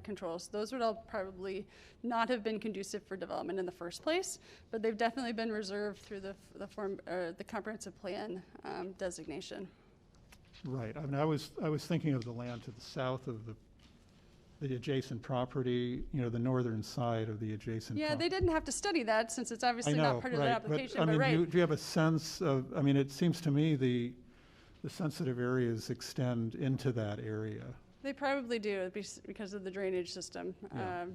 controls. Those would all probably not have been conducive for development in the first place, but they've definitely been reserved through the comprehensive plan designation. Right. I mean, I was thinking of the land to the south of the adjacent property, you know, the northern side of the adjacent. Yeah, they didn't have to study that since it's obviously not part of the application. But, I mean, do you have a sense of? I mean, it seems to me the sensitive areas extend into that area. They probably do because of the drainage system. Yeah.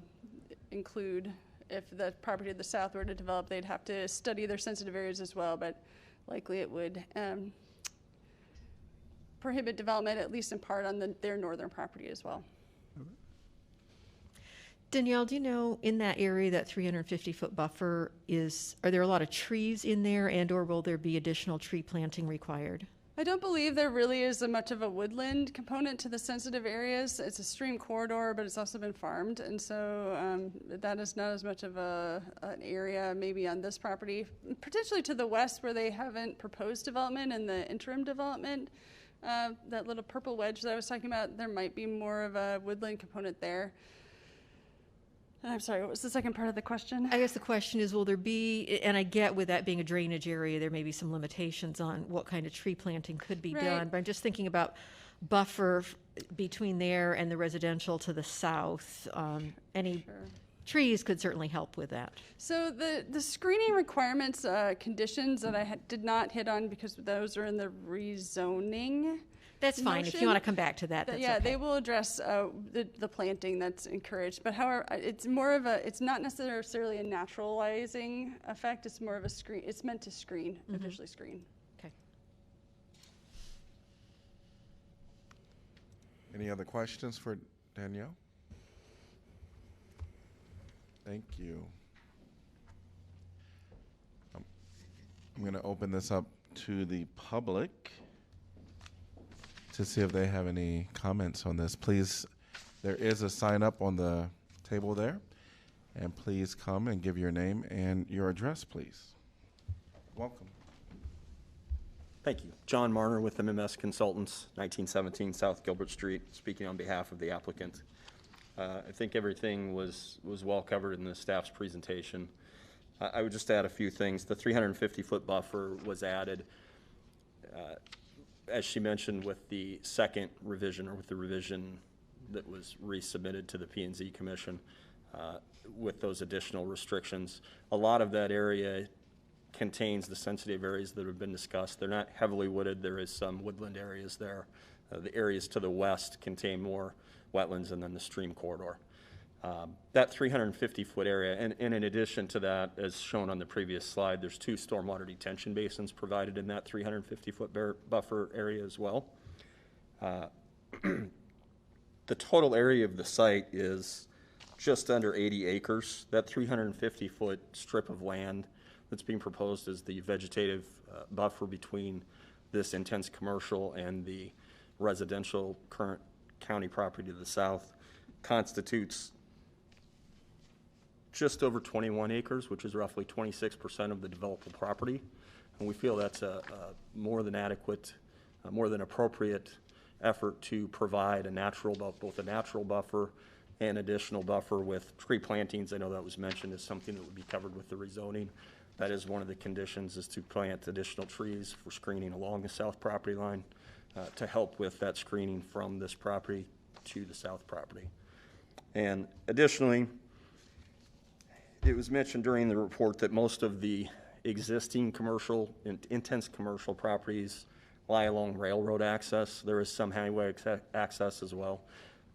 Include if the property to the south were to develop, they'd have to study their sensitive areas as well, but likely it would prohibit development, at least in part, on their northern property as well. Danielle, do you know in that area, that 350-foot buffer are there a lot of trees in there, and or will there be additional tree planting required? I don't believe there really is much of a woodland component to the sensitive areas. It's a stream corridor, but it's also been farmed, and so that is not as much of an area maybe on this property. Potentially to the west where they haven't proposed development and the interim development, that little purple wedge that I was talking about, there might be more of a woodland component there. And I'm sorry, what was the second part of the question? I guess the question is, will there be, and I get with that being a drainage area, there may be some limitations on what kind of tree planting could be done, but I'm just thinking about buffer between there and the residential to the south. Any trees could certainly help with that. So the screening requirements, conditions that I did not hit on because those are in the rezoning. That's fine. If you want to come back to that, that's yeah, okay. they will address the planting that's encouraged. But however, it's more of it's not necessarily a naturalizing effect. It's more of a screen. It's meant to screen, visually screen. Okay. Any other questions for Danielle? Thank you. I'm going to open this up to the public to see if they have any comments on this. Please, there is a sign up on the table there, and please come and give your name and your address, please. Welcome. Thank you. John Marner with MMS Consultants, 1917 South Gilbert Street, speaking on behalf of the applicant. I think everything was well covered in the staff's presentation. I would just add a few things. The 350-foot buffer was added, as she mentioned, with the second revision, or with the revision that was resubmitted to the P&Z Commission with those additional restrictions. A lot of that area contains the sensitive areas that have been discussed. They're not heavily wooded. There is some woodland areas there. The areas to the west contain more wetlands, and then the stream corridor. That 350-foot area, and in addition to that, as shown on the previous slide, there's 2 stormwater detention basins provided in that 350-foot buffer area as well. The total area of the site is just under 80 acres. That 350-foot strip of land that's being proposed as the vegetative buffer between this intense commercial and the residential current county property to the south constitutes just over 21 acres, which is roughly 26% of the developable property. And we feel that's a more than adequate, more than appropriate effort to provide a natural, both a natural buffer and additional buffer with tree plantings. I know that was mentioned as something that would be covered with the rezoning. That is one of the conditions, is to plant additional trees for screening along the south property line to help with that screening from this property to the south property. And additionally, it was mentioned during the report that most of the existing commercial, intense commercial properties lie along railroad access. There is some highway access as well.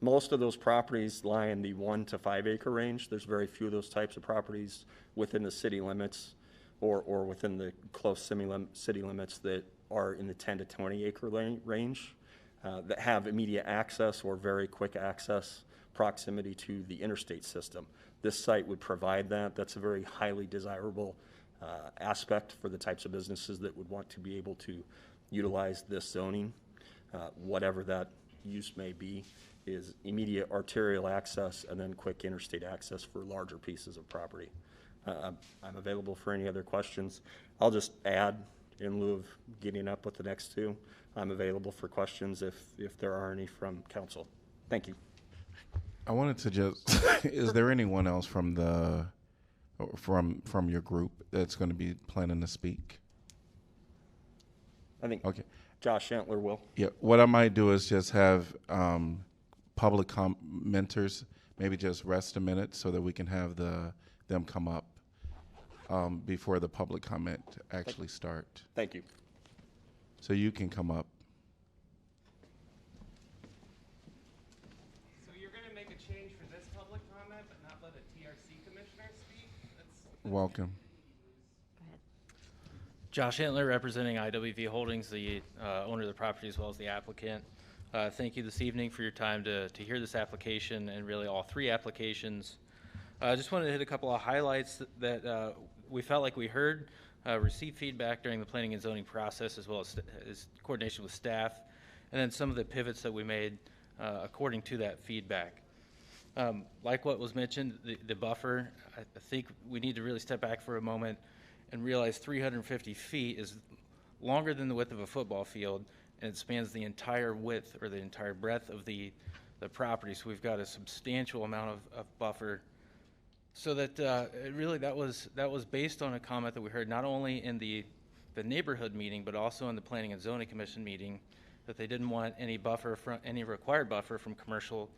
Most of those properties lie in the 1 to 5 acre range. There's very few of those types of properties within the city limits or within the close city limits that are in the 10 to 20 acre range that have immediate access or very quick access proximity to the interstate system. This site would provide that. That's a very highly desirable aspect for the types of businesses that would want to be able to utilize this zoning. Whatever that use may be, is immediate arterial access and then quick interstate access for larger pieces of property. I'm available for any other questions. I'll just add, in lieu of getting up with the next 2, I'm available for questions if there are any from council. Thank you. I wanted to just, is there anyone else from the, from your group that's going to be planning to speak? I think okay. Josh Antler will. Yeah, what I might do is just have public commenters maybe just rest a minute so that we can have them come up before the public comment actually start. Thank you. So you can come up. So you're going to make a change for this public comment, but not let a TRC commissioner speak? Welcome. Josh Antler, representing IWV Holdings, the owner of the property as well as the applicant. Thank you this evening for your time to hear this application and really all 3 applications. I just wanted to hit a couple of highlights that we felt like we heard, received feedback during the planning and zoning process as well as coordination with staff, and then some of the pivots that we made according to that feedback. Like what was mentioned, the buffer, I think we need to really step back for a moment and realize 350 feet is longer than the width of a football field, and it spans the entire width or the entire breadth of the property. So we've got a substantial amount of buffer. So that really that was based on a comment that we heard not only in the neighborhood meeting but also in the Planning and Zoning Commission meeting, that they didn't want any buffer from any required buffer from commercial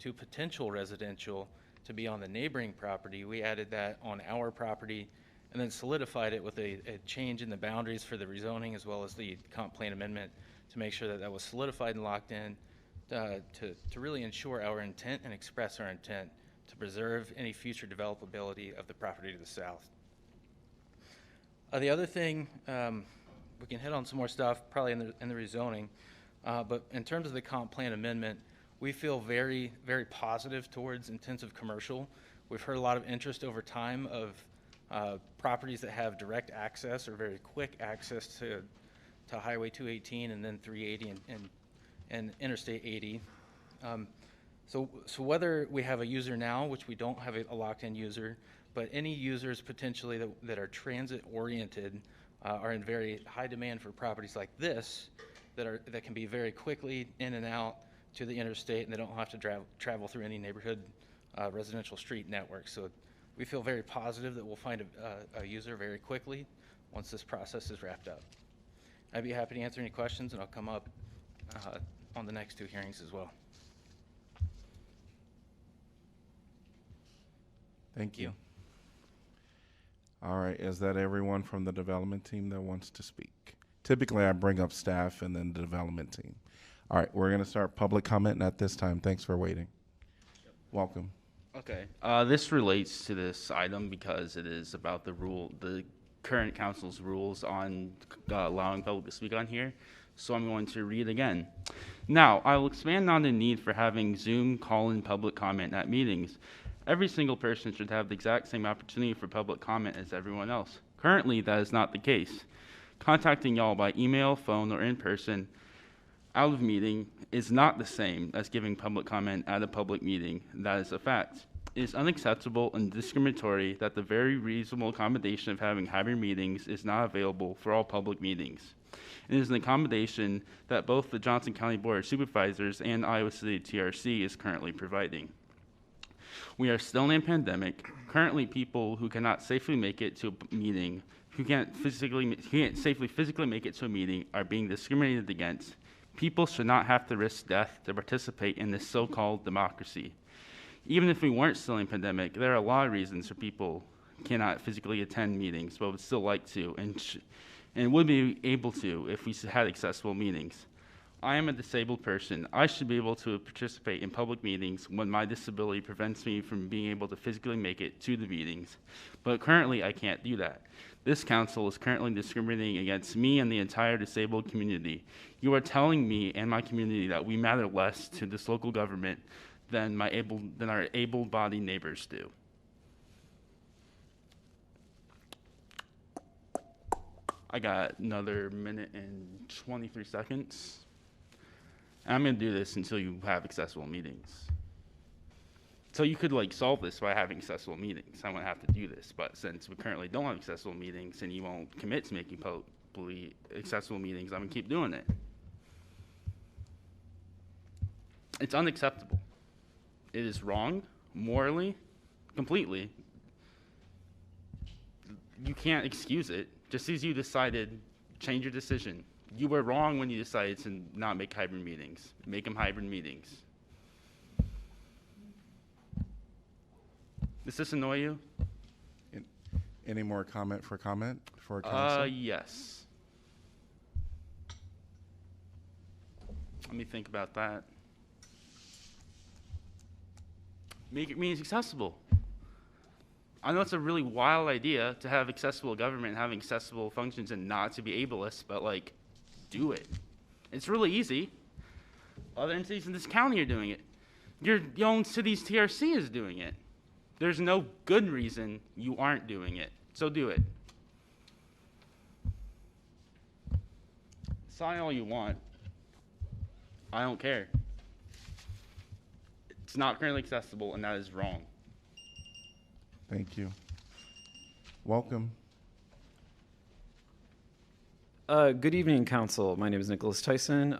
to potential residential to be on the neighboring property. We added that on our property and then solidified it with a change in the boundaries for the rezoning as well as the comp plan amendment to make sure that that was solidified and locked in to really ensure our intent and express our intent to preserve any future developability of the property to the south. The other thing, we can hit on some more stuff probably in the rezoning, but in terms of the comp plan amendment, we feel very, very positive towards intensive commercial. We've heard a lot of interest over time of properties that have direct access or very quick access to Highway 218 and then 380 and Interstate 80. So whether we have a user now, which we don't have a locked-in user, but any users potentially that are transit-oriented are in very high demand for properties like this that can be very quickly in and out to the interstate, and they don't have to travel through any neighborhood residential street network. So we feel very positive that we'll find a user very quickly once this process is wrapped up. I'd be happy to answer any questions, and I'll come up on the next 2 hearings as well. Thank you. All right, is that everyone from the development team that wants to speak? Typically, I bring up staff and then the development team. All right, we're going to start public comment at this time. Thanks for waiting. Welcome. Okay. This relates to this item because it is about the current council's rules on allowing public to speak on here. So I'm going to read again. Now, I will expand on the need for having Zoom call-in public comment at meetings. Every single person should have the exact same opportunity for public comment as everyone else. Currently, that is not the case. Contacting y'all by email, phone, or in person out of meeting is not the same as giving public comment at a public meeting. That is a fact. It is unacceptable and discriminatory that the very reasonable accommodation of having hybrid meetings is not available for all public meetings. It is an accommodation that both the Johnson County Board of Supervisors and Iowa City TRC is currently providing. We are still in a pandemic. Currently, people who cannot safely make it to a meeting, who can't safely physically make it to a meeting, are being discriminated against. People should not have to risk death to participate in this so-called democracy. Even if we weren't still in a pandemic, there are a lot of reasons for people cannot physically attend meetings, but would still like to and would be able to if we had accessible meetings. I am a disabled person. I should be able to participate in public meetings when my disability prevents me from being able to physically make it to the meetings. But currently, I can't do that. This council is currently discriminating against me and the entire disabled community. You are telling me and my community that we matter less to this local government than our able-bodied neighbors do. I got another minute and 23 seconds. I'm going to do this until you have accessible meetings. So you could solve this by having accessible meetings. I won't have to do this, but since we currently don't have accessible meetings and you won't commit to making publicly accessible meetings, I'm going to keep doing it. It's unacceptable. It is wrong, morally, completely. You can't excuse it. Just as you decided, change your decision. You were wrong when you decided to not make hybrid meetings. Make them hybrid meetings. Does this annoy you? Any more comment for council? Yes. Let me think about that. Make it means accessible. I know it's a really wild idea to have accessible government and having accessible functions and not to be ableist, but do it. It's really easy. Other entities in this county are doing it. Your own city's TRC is doing it. There's no good reason you aren't doing it, so do it. Sign all you want. I don't care. It's not currently accessible, and that is wrong. Thank you. Welcome. Good evening, Council. My name is Nicholas Tyson.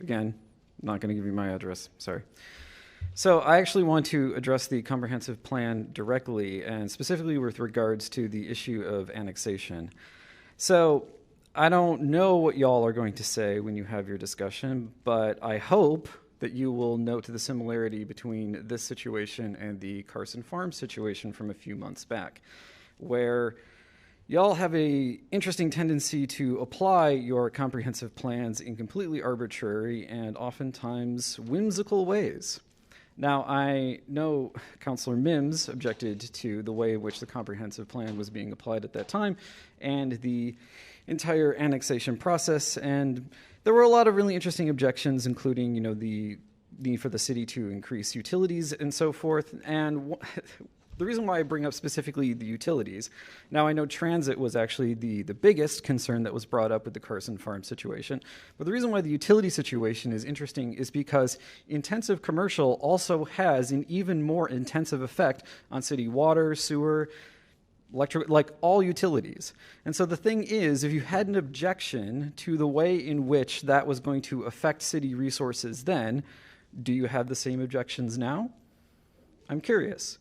Again, not going to give you my address. Sorry. So I actually want to address the comprehensive plan directly, and specifically with regards to the issue of annexation. So I don't know what y'all are going to say when you have your discussion, but I hope that you will note the similarity between this situation and the Carson Farms situation from a few months back, where y'all have a interesting tendency to apply your comprehensive plans in completely arbitrary and oftentimes whimsical ways. Now, I know Councilor Mims objected to the way in which the comprehensive plan was being applied at that time and the entire annexation process, and there were a lot of really interesting objections, including, the need for the city to increase utilities and so forth. And the reason why I bring up specifically the utilities, now I know transit was actually the biggest concern that was brought up with the Carson Farm situation, but the reason why the utility situation is interesting is because intensive commercial also has an even more intensive effect on city water, sewer, like all utilities. And so the thing is, if you had an objection to the way in which that was going to affect city resources then, do you have the same objections now? I'm curious.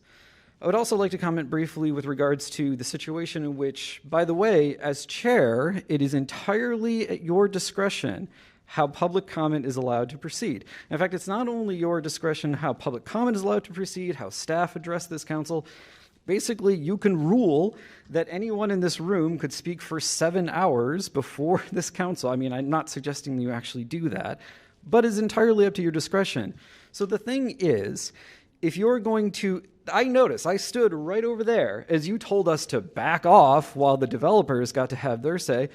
I would also like to comment briefly with regards to the situation in which, by the way, as chair, it is entirely at your discretion how public comment is allowed to proceed. In fact, it's not only your discretion how public comment is allowed to proceed, how staff address this council. Basically, you can rule that anyone in this room could speak for 7 hours before this council. I mean, I'm not suggesting you actually do that, but it's entirely up to your discretion. So the thing is, if you're going to, I noticed, I stood right over there as you told us to back off while the developers got to have their say.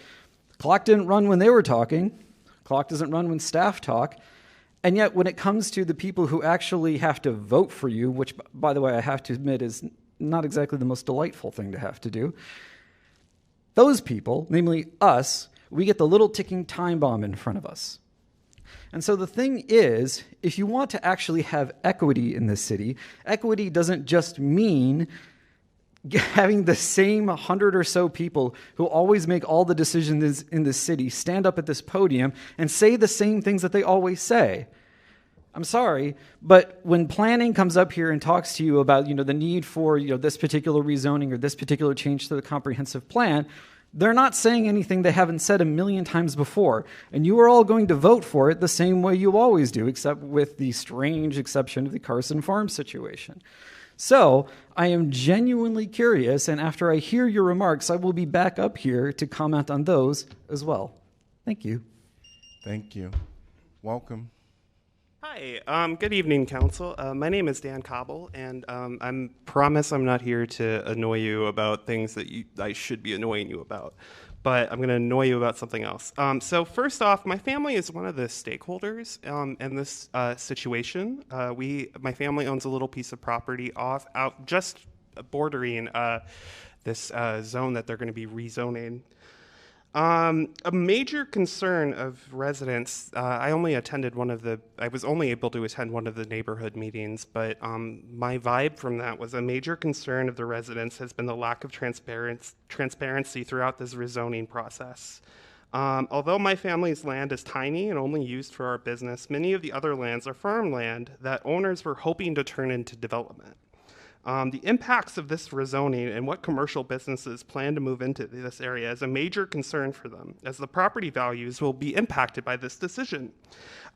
Clock didn't run when they were talking. Clock doesn't run when staff talk. And yet when it comes to the people who actually have to vote for you, which, by the way, I have to admit is not exactly the most delightful thing to have to do, those people, namely us, we get the little ticking time bomb in front of us. And so the thing is, if you want to actually have equity in this city, equity doesn't just mean having the same 100 or so people who always make all the decisions in this city stand up at this podium and say the same things that they always say. I'm sorry, but when planning comes up here and talks to you about, the need for, this particular rezoning or this particular change to the comprehensive plan, they're not saying anything they haven't said a million times before. And you are all going to vote for it the same way you always do, except with the strange exception of the Carson Farms situation. So I am genuinely curious, and after I hear your remarks, I will be back up here to comment on those as well. Thank you. Thank you. Welcome. Hi, good evening, Council. My name is Dan Cobble, and I promise I'm not here to annoy you about things that I should be annoying you about, but I'm going to annoy you about something else. So first off, my family is one of the stakeholders in this situation. My family owns a little piece of property out just bordering this zone that they're going to be rezoning. A major concern of residents, I was only able to attend one of the neighborhood meetings, but my vibe from that was a major concern of the residents has been the lack of transparency throughout this rezoning process. Although my family's land is tiny and only used for our business, many of the other lands are farmland that owners were hoping to turn into development. The impacts of this rezoning and what commercial businesses plan to move into this area is a major concern for them, as the property values will be impacted by this decision.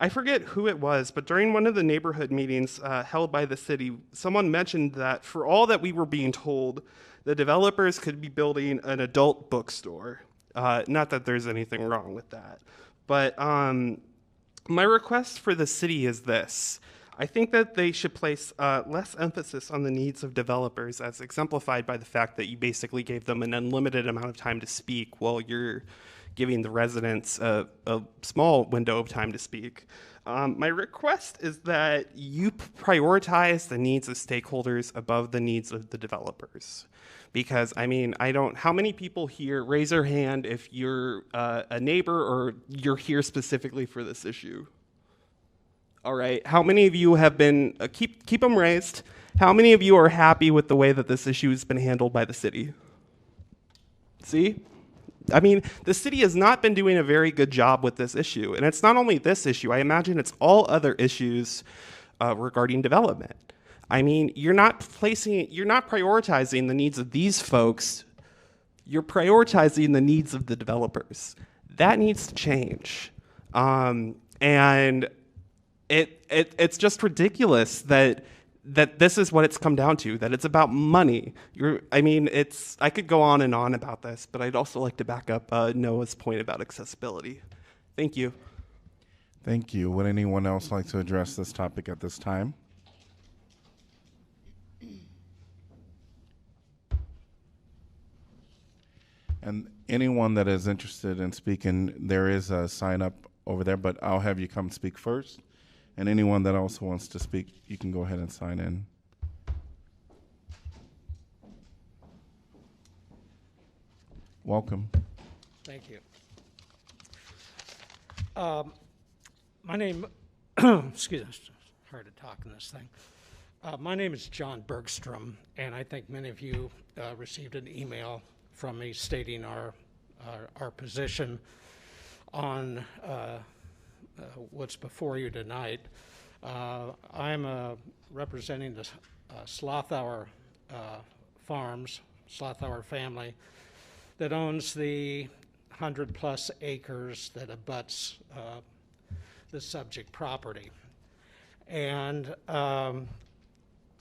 I forget who it was, but during one of the neighborhood meetings held by the city, someone mentioned that for all that we were being told, the developers could be building an adult bookstore. Not that there's anything wrong with that. But my request for the city is this. I think that they should place less emphasis on the needs of developers, as exemplified by the fact that you basically gave them an unlimited amount of time to speak while you're giving the residents a small window of time to speak. My request is that you prioritize the needs of stakeholders above the needs of the developers. Because, how many people here, raise your hand if you're a neighbor or you're here specifically for this issue? All right, how many of you have been, keep them raised, how many of you are happy with the way that this issue has been handled by the city? See? The city has not been doing a very good job with this issue. And it's not only this issue, I imagine it's all other issues regarding development. You're not prioritizing the needs of these folks, you're prioritizing the needs of the developers. That needs to change. And it's just ridiculous that this is what it's come down to, that it's about money. I could go on and on about this, but I'd also like to back up Noah's point about accessibility. Thank you. Thank you. Would anyone else like to address this topic at this time? And anyone that is interested in speaking, there is a sign up over there, but I'll have you come speak first. And anyone that also wants to speak, you can go ahead and sign in. Welcome. Thank you. My name, excuse me, it's hard to talk in this thing. My name is John Bergstrom, and I think many of you received an email from me stating our position on what's before you tonight. I'm representing the Slothour Farms, Slothour family, that owns the 100+ acres that abuts the subject property. And,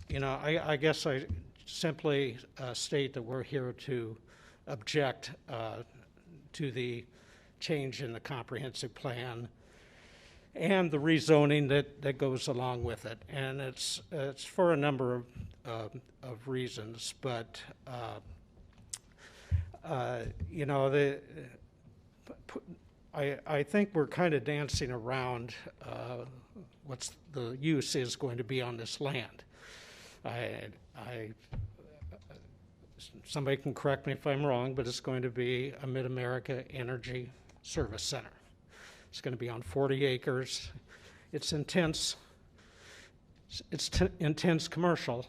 you know, I guess I simply state that we're here to object to the change in the comprehensive plan and the rezoning that goes along with it. And it's for a number of reasons, but you know, I think we're kind of dancing around what's the use is going to be on this land. Somebody can correct me if I'm wrong, but it's going to be a Mid-America Energy Service Center. It's going to be on 40 acres. It's intense commercial,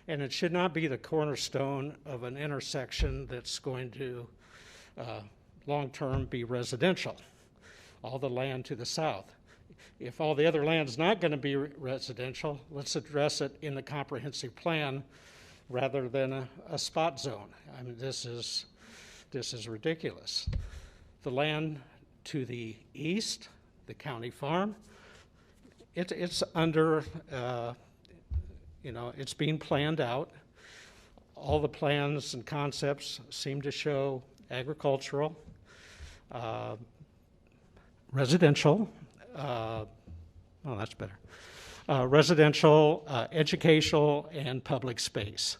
and it should not be the cornerstone of an intersection that's going to long-term be residential, all the land to the south. If all the other land's not going to be residential, let's address it in the comprehensive plan rather than a spot zone. I mean, this is ridiculous. The land to the east, the county farm, it's under, you know, it's being planned out. All the plans and concepts seem to show agricultural, residential, oh, that's better. Residential, educational, and public space.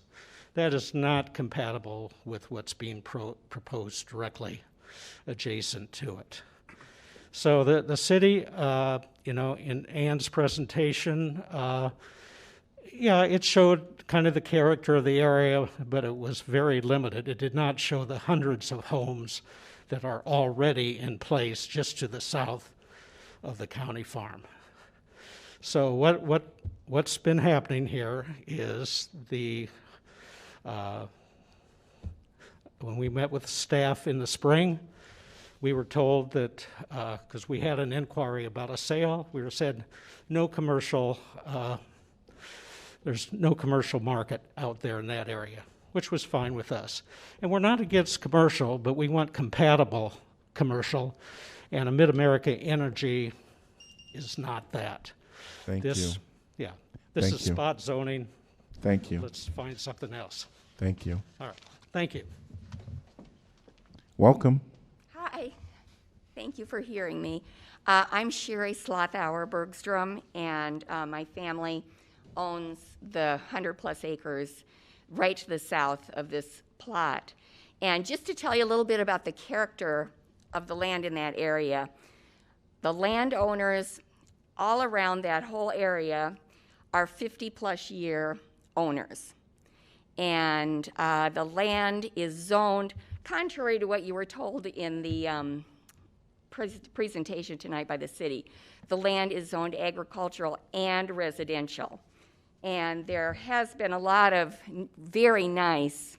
That is not compatible with what's being proposed directly adjacent to it. So the city, you know, in Ann's presentation, yeah, it showed kind of the character of the area, but it was very limited. It did not show the hundreds of homes that are already in place just to the south of the county farm. So what's been happening here is when we met with staff in the spring, we were told that, because we had an inquiry about a sale, we were said no commercial, there's no commercial market out there in that area, which was fine with us. And we're not against commercial, but we want compatible commercial, and a Mid-America Energy is not that. Thank you. Yeah, this Thank is you. spot zoning. Thank you. Let's find something else. Thank you. All right, thank you. Welcome. Hi, thank you for hearing me. I'm Sherry Slothour Bergstrom, and my family owns the 100+ acres right to the south of this plot. And just to tell you a little bit about the character of the land in that area, the landowners all around that whole area are 50+ year owners. And the land is zoned, contrary to what you were told in the presentation tonight by the city, the land is zoned agricultural and residential. And there has been a lot of very nice,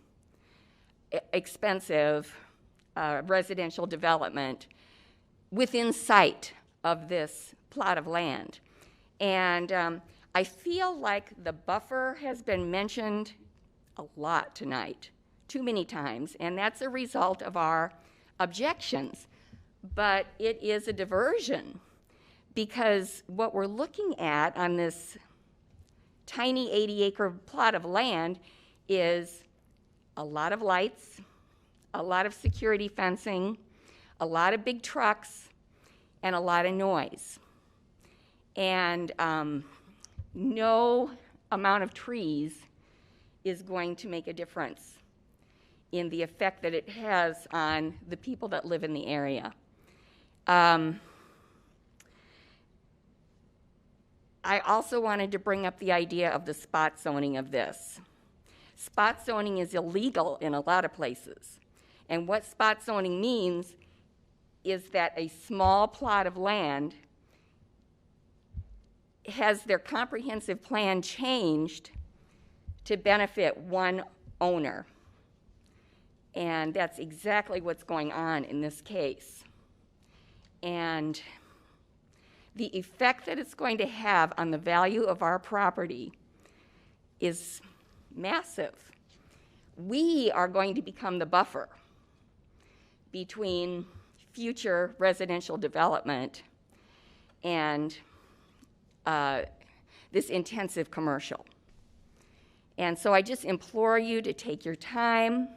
expensive residential development within sight of this plot of land. And I feel like the buffer has been mentioned a lot tonight, too many times, and that's a result of our objections. But it is a diversion, because what we're looking at on this tiny 80-acre plot of land is a lot of lights, a lot of security fencing, a lot of big trucks, and a lot of noise. And no amount of trees is going to make a difference in the effect that it has on the people that live in the area. I also wanted to bring up the idea of the spot zoning of this. Spot zoning is illegal in a lot of places. And what spot zoning means is that a small plot of land has their comprehensive plan changed to benefit one owner. And that's exactly what's going on in this case. And the effect that it's going to have on the value of our property is massive. We are going to become the buffer between future residential development and this intensive commercial. And so I just implore you to take your time,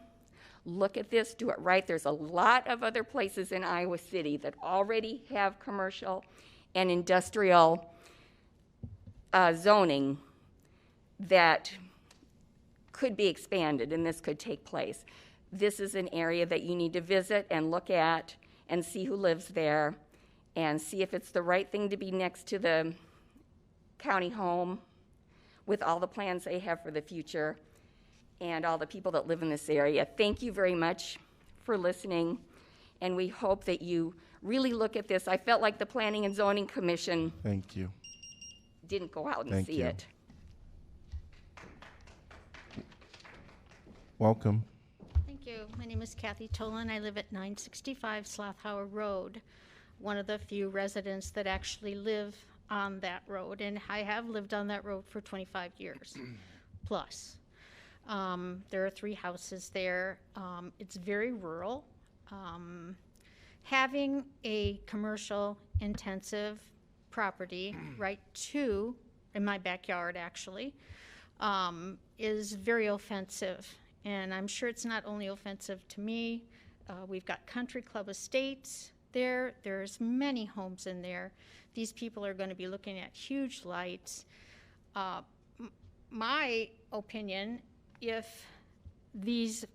look at this, do it right. There's a lot of other places in Iowa City that already have commercial and industrial zoning that could be expanded, and this could take place. This is an area that you need to visit and look at and see who lives there and see if it's the right thing to be next to the county home with all the plans they have for the future and all the people that live in this area. Thank you very much for listening, and we hope that you really look at this. I felt like the Planning and Zoning Commission Thank you. didn't go out and Thank see you. it. Welcome. Thank you. My name is Kathy Tolan. I live at 965 Slothauer Road, one of the few residents that actually live on that road, and I have lived on that road for 25 years plus. There are 3 houses there. It's very rural. Having a commercial intensive property right in my backyard actually, is very offensive. And I'm sure it's not only offensive to me. We've got Country Club Estates there. There's many homes in there. These people are going to be looking at huge lights. My opinion, if these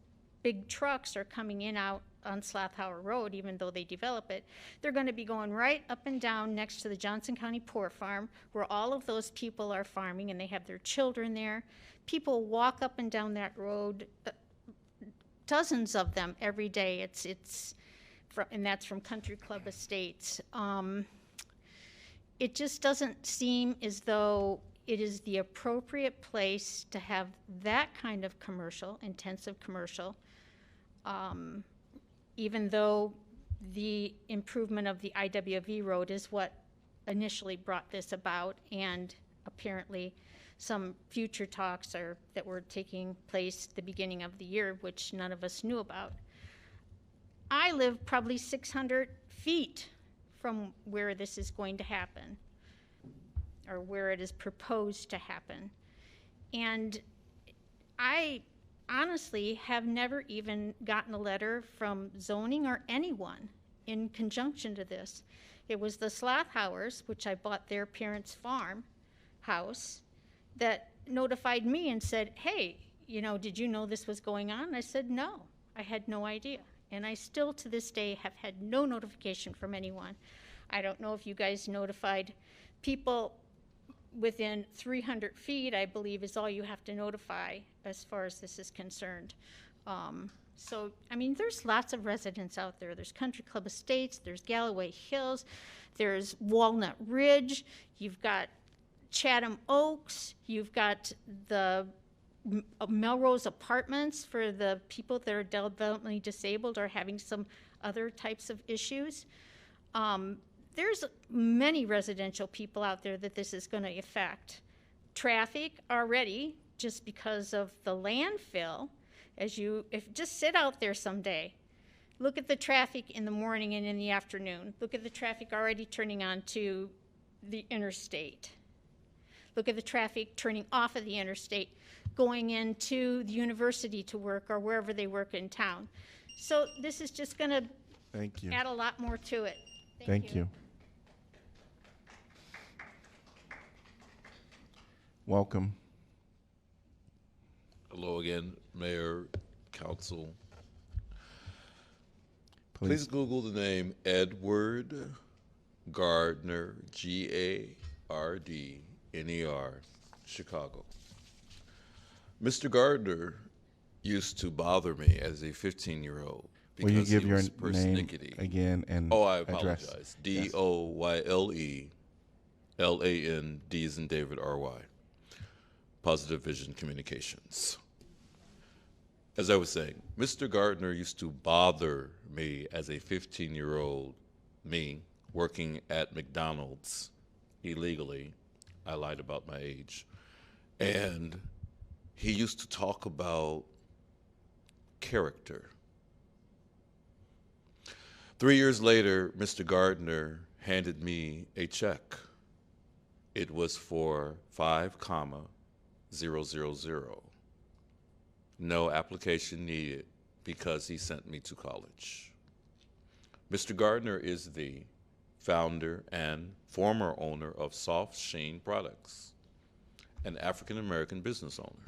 big trucks are coming in out on Slothauer Road, even though they develop it, they're going to be going right up and down next to the Johnson County Poor Farm, where all of those people are farming and they have their children there. People walk up and down that road, dozens of them every day. And that's from Country Club Estates. It just doesn't seem as though it is the appropriate place to have that kind of commercial, intensive commercial, even though the improvement of the IWV road is what initially brought this about, and apparently some future talks that were taking place at the beginning of the year, which none of us knew about. I live probably 600 feet from where this is going to happen, or where it is proposed to happen. And I honestly have never even gotten a letter from zoning or anyone in conjunction to this. It was the Slothauers, which I bought their parents' farm house, that notified me and said, hey, did you know this was going on? I said, no, I had no idea. And I still to this day have had no notification from anyone. I don't know if you guys notified people within 300 feet, I believe, is all you have to notify as far as this is concerned. So, there's lots of residents out there. There's Country Club Estates, there's Galloway Hills, there's Walnut Ridge, you've got Chatham Oaks, you've got the Melrose Apartments for the people that are developmentally disabled or having some other types of issues. There's many residential people out there that this is going to affect. Traffic already, just because of the landfill, just sit out there someday. Look at the traffic in the morning and in the afternoon. Look at the traffic already turning onto the interstate. Look at the traffic turning off of the interstate, going into the university to work or wherever they work in town. So this is just going to add a lot more to it. Thank you. Welcome. Hello again, Mayor, Council. Please Google the name Edward Gardner, Gardner, Chicago. Mr. Gardner used to bother me as a 15-year-old Will you because give he your was name persnickety. again and I address? apologize. Doyle LAND as in David RY. Positive Vision Communications. As I was saying, Mr. Gardner used to bother me as a 15-year-old me working at McDonald's illegally. I lied about my age. And he used to talk about character. 3 years later, Mr. Gardner handed me a check. It was for 5,000. No application needed because he sent me to college. Mr. Gardner is the founder and former owner of Soft Sheen Products, an African-American business owner.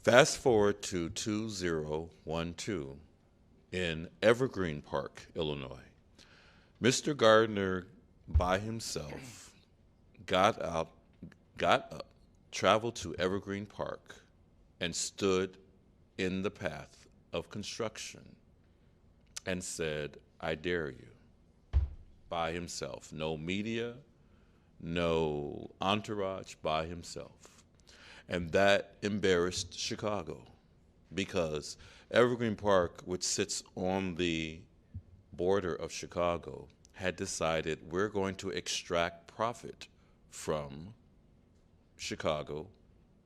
Fast forward to 2012 in Evergreen Park, Illinois. Mr. Gardner, by himself, got up, traveled to Evergreen Park, and stood in the path of construction and said, "I dare you," by himself. No media, no entourage, by himself. And that embarrassed Chicago because Evergreen Park, which sits on the border of Chicago, had decided we're going to extract profit from Chicago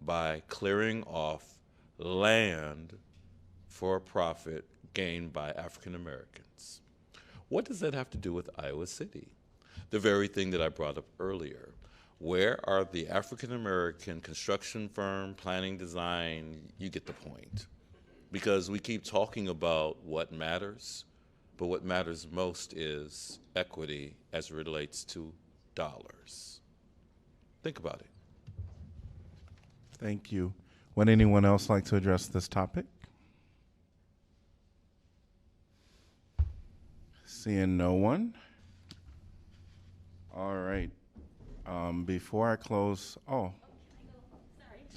by clearing off land for profit gained by African Americans. What does that have to do with Iowa City? The very thing that I brought up earlier. Where are the African American construction firm, planning, design? You get the point. Because we keep talking about what matters, but what matters most is equity as it relates to dollars. Think about it. Thank you. Would anyone else like to address this topic? Seeing no one. All right. Before I close,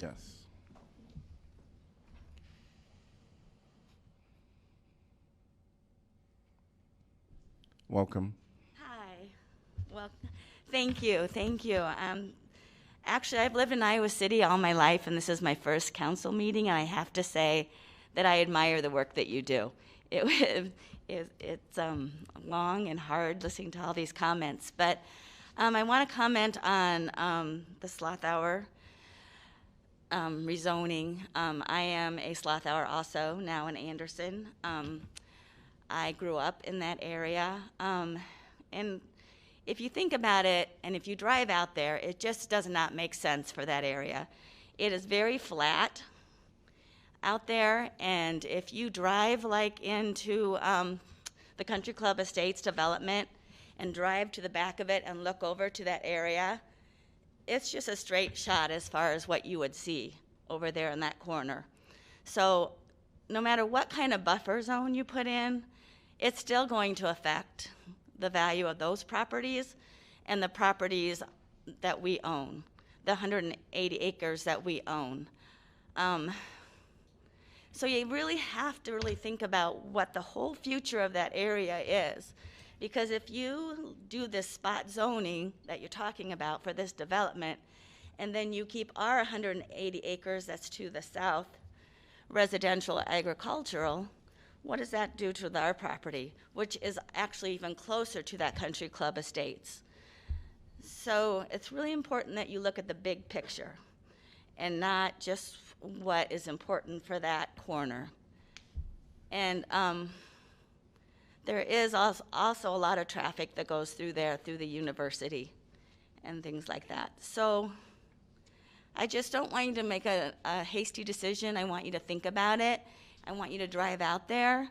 yes. Welcome. Hi. Well, thank you. Actually, I've lived in Iowa City all my life, and this is my first council meeting, and I have to say that I admire the work that you do. It's long and hard listening to all these comments, but I want to comment on the Slothauer rezoning. I am a Slothauer also, now in Anderson. I grew up in that area, and if you think about it, and if you drive out there, it just does not make sense for that area. It is very flat out there, and if you drive like into the Country Club Estates development and drive to the back of it and look over to that area, it's just a straight shot as far as what you would see over there in that corner. So no matter what kind of buffer zone you put in, it's still going to affect the value of those properties and the properties that we own, the 180 acres that we own. So you really have to really think about what the whole future of that area is. Because if you do this spot zoning that you're talking about for this development, and then you keep our 180 acres that's to the south, residential agricultural, what does that do to our property, which is actually even closer to that Country Club Estates? So it's really important that you look at the big picture and not just what is important for that corner. And there is also a lot of traffic that goes through there, through the university and things like that. So I just don't want you to make a hasty decision. I want you to think about it. I want you to drive out there.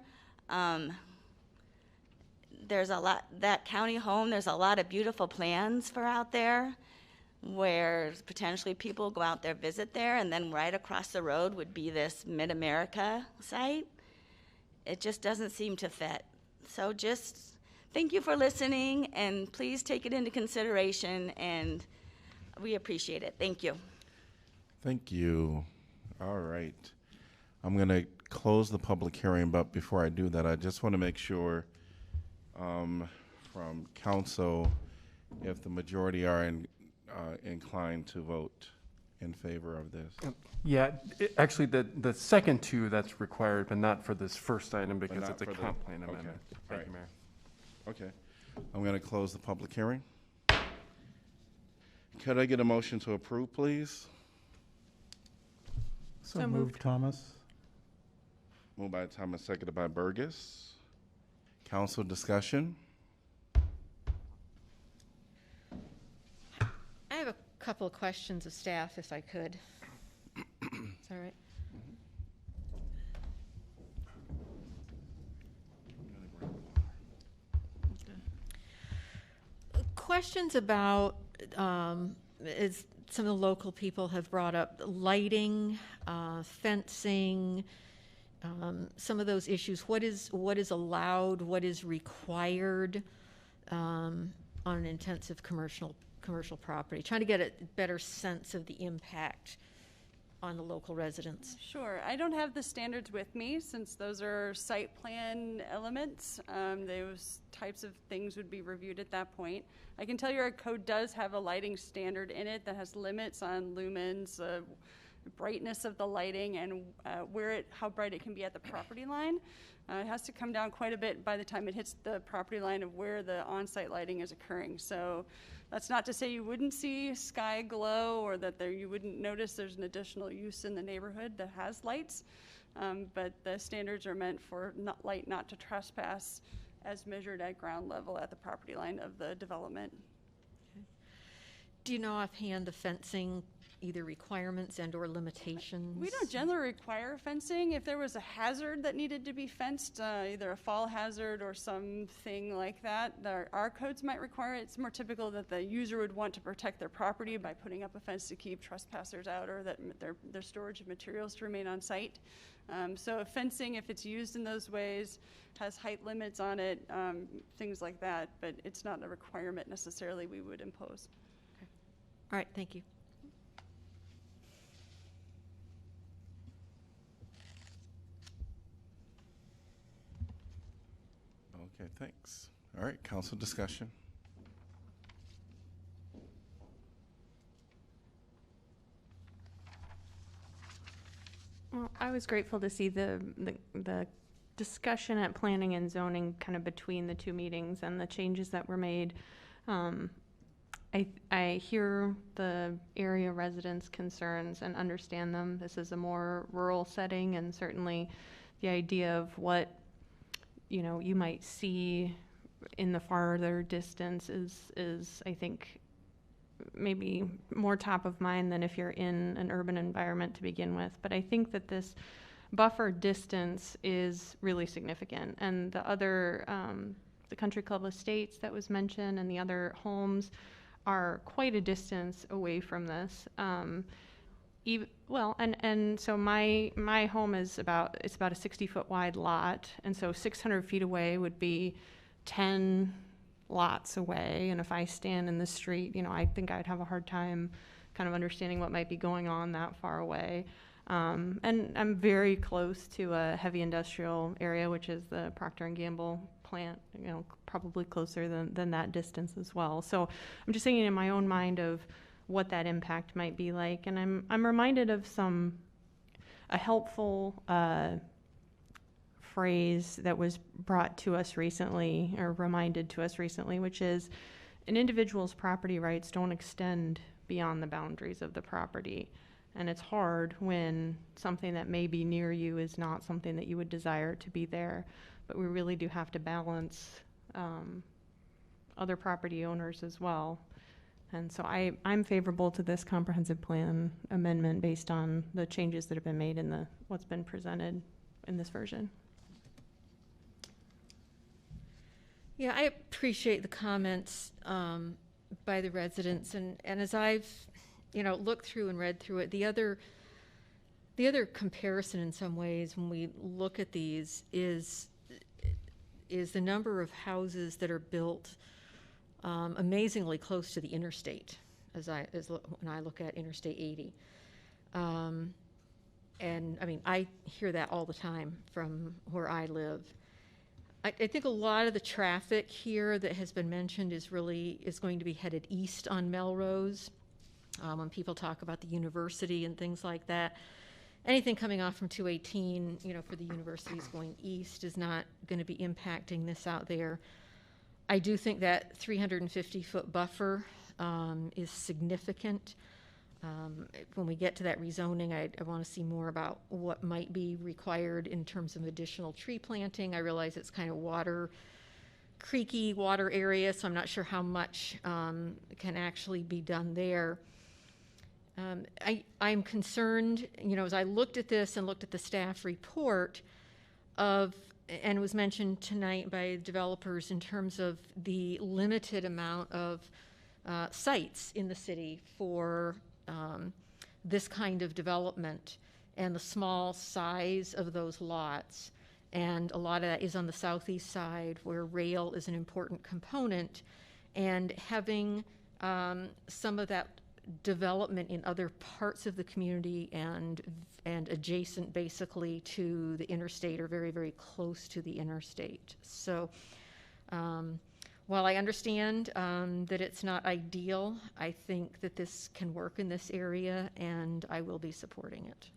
There's a lot, that county home, there's a lot of beautiful plans for out there where potentially people go out there, visit there, and then right across the road would be this Mid-America site. It just doesn't seem to fit. So just thank you for listening, and please take it into consideration, and we appreciate it. Thank you. Thank you. All right. I'm going to close the public hearing, but before I do that, I just want to make sure from council if the majority are inclined to vote in favor of this. Yeah, actually, the second two, that's required, but not for this first item because not it's a for the- comp plan okay, amendment. Thank right. you, Mayor. Okay. I'm going to close the public hearing. Could I get a motion to approve, please? So moved, Thomas. Moved by Thomas, seconded by Burgess. Council discussion? I have a couple of questions of staff, if I could. Is that right? Questions about, as some of the local people have brought up, lighting, fencing, some of those issues. What is allowed, what is required on an intensive commercial property? Trying to get a better sense of the impact on the local residents. Sure. I don't have the standards with me since those are site plan elements. Those types of things would be reviewed at that point. I can tell you our code does have a lighting standard in it that has limits on lumens, brightness of the lighting, and how bright it can be at the property line. It has to come down quite a bit by the time it hits the property line of where the on-site lighting is occurring. So that's not to say you wouldn't see sky glow or that you wouldn't notice there's an additional use in the neighborhood that has lights. But the standards are meant for light not to trespass as measured at ground level at the property line of the development. Okay. Do you know offhand the fencing, either requirements and or limitations? We don't generally require fencing. If there was a hazard that needed to be fenced, either a fall hazard or something like that, our codes might require it. It's more typical that the user would want to protect their property by putting up a fence to keep trespassers out or that their storage of materials to remain on site. So fencing, if it's used in those ways, has height limits on it, things like that, but it's not a requirement necessarily we would impose. Okay. All right, thank you. Okay, thanks. All right, council discussion. Well, I was grateful to see the discussion at planning and zoning kind of between the two meetings and the changes that were made. I hear the area residents' concerns and understand them. This is a more rural setting, and certainly the idea of what you might see in the farther distance is I think maybe more top of mind than if you're in an urban environment to begin with. But I think that this buffer distance is really significant, and the other the Country Club Estates that was mentioned and the other homes are quite a distance away from this. So my home is about a 60-foot wide lot, and so 600 feet away would be 10 lots away. And if I stand in the street, I think I'd have a hard time kind of understanding what might be going on that far away. And I'm very close to a heavy industrial area, which is the Procter & Gamble plant, probably closer than that distance as well. So I'm just thinking in my own mind of what that impact might be like. And I'm reminded of a helpful phrase that was brought to us recently, or reminded to us recently, which is an individual's property rights don't extend beyond the boundaries of the property. And it's hard when something that may be near you is not something that you would desire to be there. But we really do have to balance other property owners as well. And so I'm favorable to this comprehensive plan amendment based on the changes that have been made in what's been presented in this version. Yeah, I appreciate the comments by the residents, and as I've looked through and read through it, the other comparison in some ways when we look at these is the number of houses that are built amazingly close to the interstate, when I look at Interstate 80. And I mean, I hear that all the time from where I live. I think a lot of the traffic here that has been mentioned is going to be headed east on Melrose. When people talk about the university and things like that, anything coming off from 218, for the universities going east is not going to be impacting this out there. I do think that 350-foot buffer is significant. When we get to that rezoning, I want to see more about what might be required in terms of additional tree planting. I realize it's kind of creeky water area, so I'm not sure how much can actually be done there. I'm concerned, as I looked at this and looked at the staff report and it was mentioned tonight by developers in terms of the limited amount of sites in the city for this kind of development and the small size of those lots. And a lot of that is on the southeast side where rail is an important component, and having some of that development in other parts of the community and adjacent basically to the interstate or very, very close to the interstate. So while I understand that it's not ideal, I think that this can work in this area, and I will be supporting it.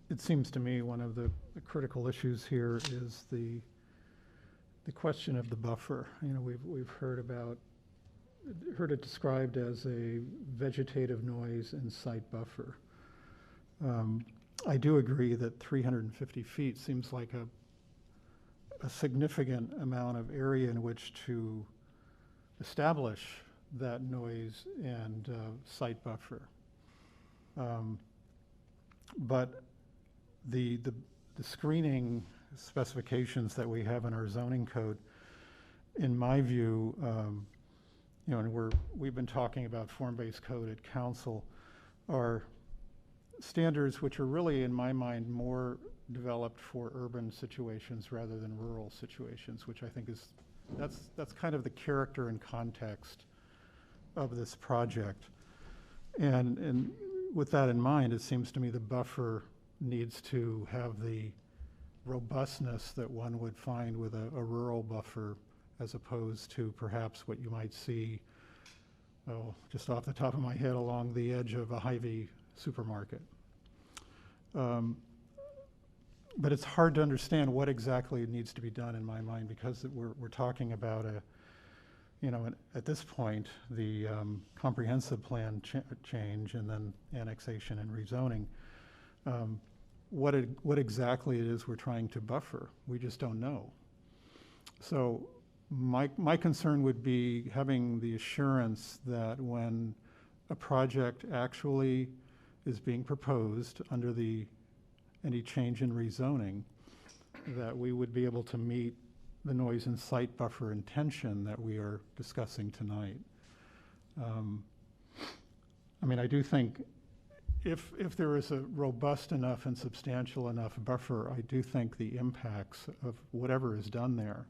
It seems to me one of the critical issues here is the question of the buffer. We've heard it described as a vegetative noise and site buffer. I do agree that 350 feet seems like a significant amount of area in which to establish that noise and site buffer. But the screening specifications that we have in our zoning code, in my view, and we've been talking about form-based code at council, are standards which are really, in my mind, more developed for urban situations rather than rural situations, which I think that's kind of the character and context of this project. And with that in mind, it seems to me the buffer needs to have the robustness that one would find with a rural buffer, as opposed to perhaps what you might see, just off the top of my head, along the edge of a Hy-Vee supermarket. But it's hard to understand what exactly needs to be done in my mind, because we're talking about at this point, the comprehensive plan change and then annexation and rezoning. What exactly it is we're trying to buffer, we just don't know. So my concern would be having the assurance that when a project actually is being proposed under any change in rezoning, that we would be able to meet the noise and site buffer intention that we are discussing tonight. I do think if there is a robust enough and substantial enough buffer, I do think the impacts of whatever is done there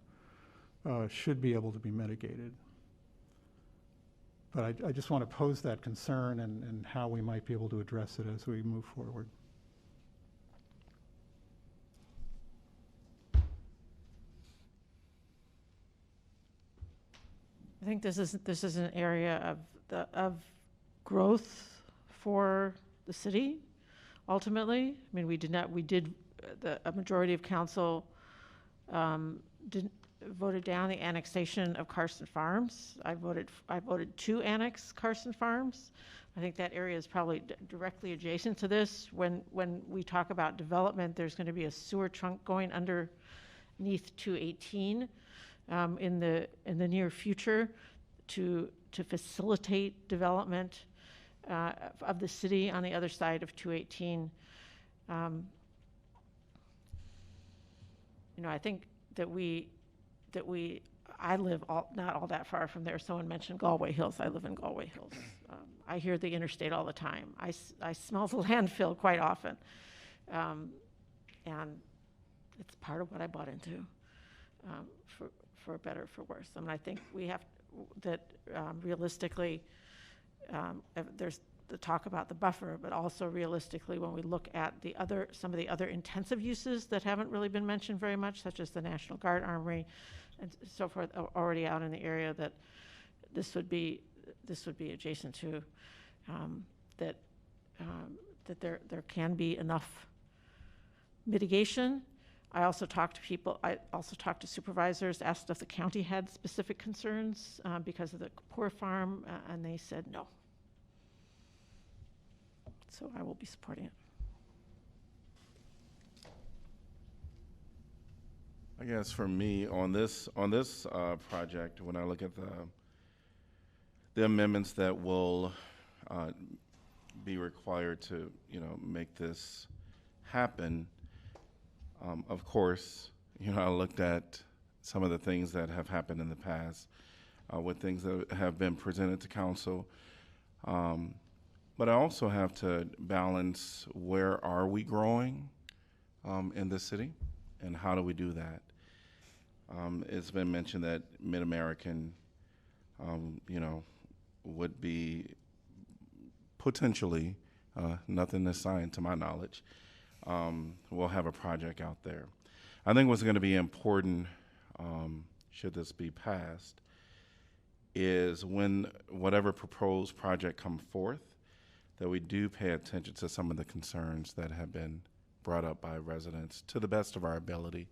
should be able to be mitigated. But I just want to pose that concern and how we might be able to address it as we move forward. I think this is an area of growth for the city. Ultimately, a majority of council voted down the annexation of Carson Farms. I voted to annex Carson Farms. I think that area is probably directly adjacent to this. When we talk about development, there's going to be a sewer trunk going underneath 218 in the near future to facilitate development of the city on the other side of 218. I think that I live not all that far from there. Someone mentioned Galway Hills. I live in Galway Hills. I hear the interstate all the time. I smell the landfill quite often. And it's part of what I bought into, for better or for worse. I think we have that realistically, there's the talk about the buffer, but also realistically, when we look at some of the other intensive uses that haven't really been mentioned very much, such as the National Guard Armory and so forth, already out in the area that this would be adjacent to, that there can be enough mitigation. I also talked to supervisors, asked if the county had specific concerns because of the Kapoor farm, and they said no. So I will be supporting it. I guess for me, on this project, when I look at the amendments that will be required to, make this happen, of course, I looked at some of the things that have happened in the past with things that have been presented to council. But I also have to balance where are we growing in this city and how do we do that? It's been mentioned that Mid-American, would be potentially, nothing is signed to my knowledge, we'll have a project out there. I think what's going to be important, should this be passed, is when whatever proposed project comes forth, that we do pay attention to some of the concerns that have been brought up by residents to the best of our ability.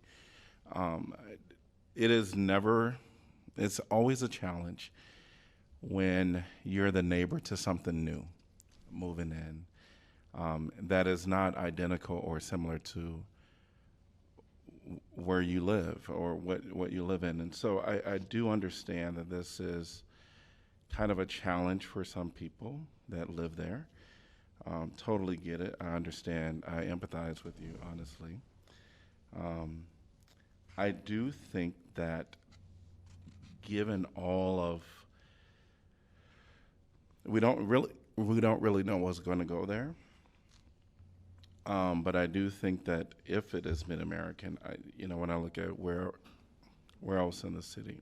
It's always a challenge when you're the neighbor to something new moving in that is not identical or similar to where you live or what you live in. And so I do understand that this is kind of a challenge for some people that live there. Totally get it. I understand. I empathize with you, honestly. I do think that given all of, we don't really know what's going to go there. But I do think that if it is Mid-American, when I look at where else in the city,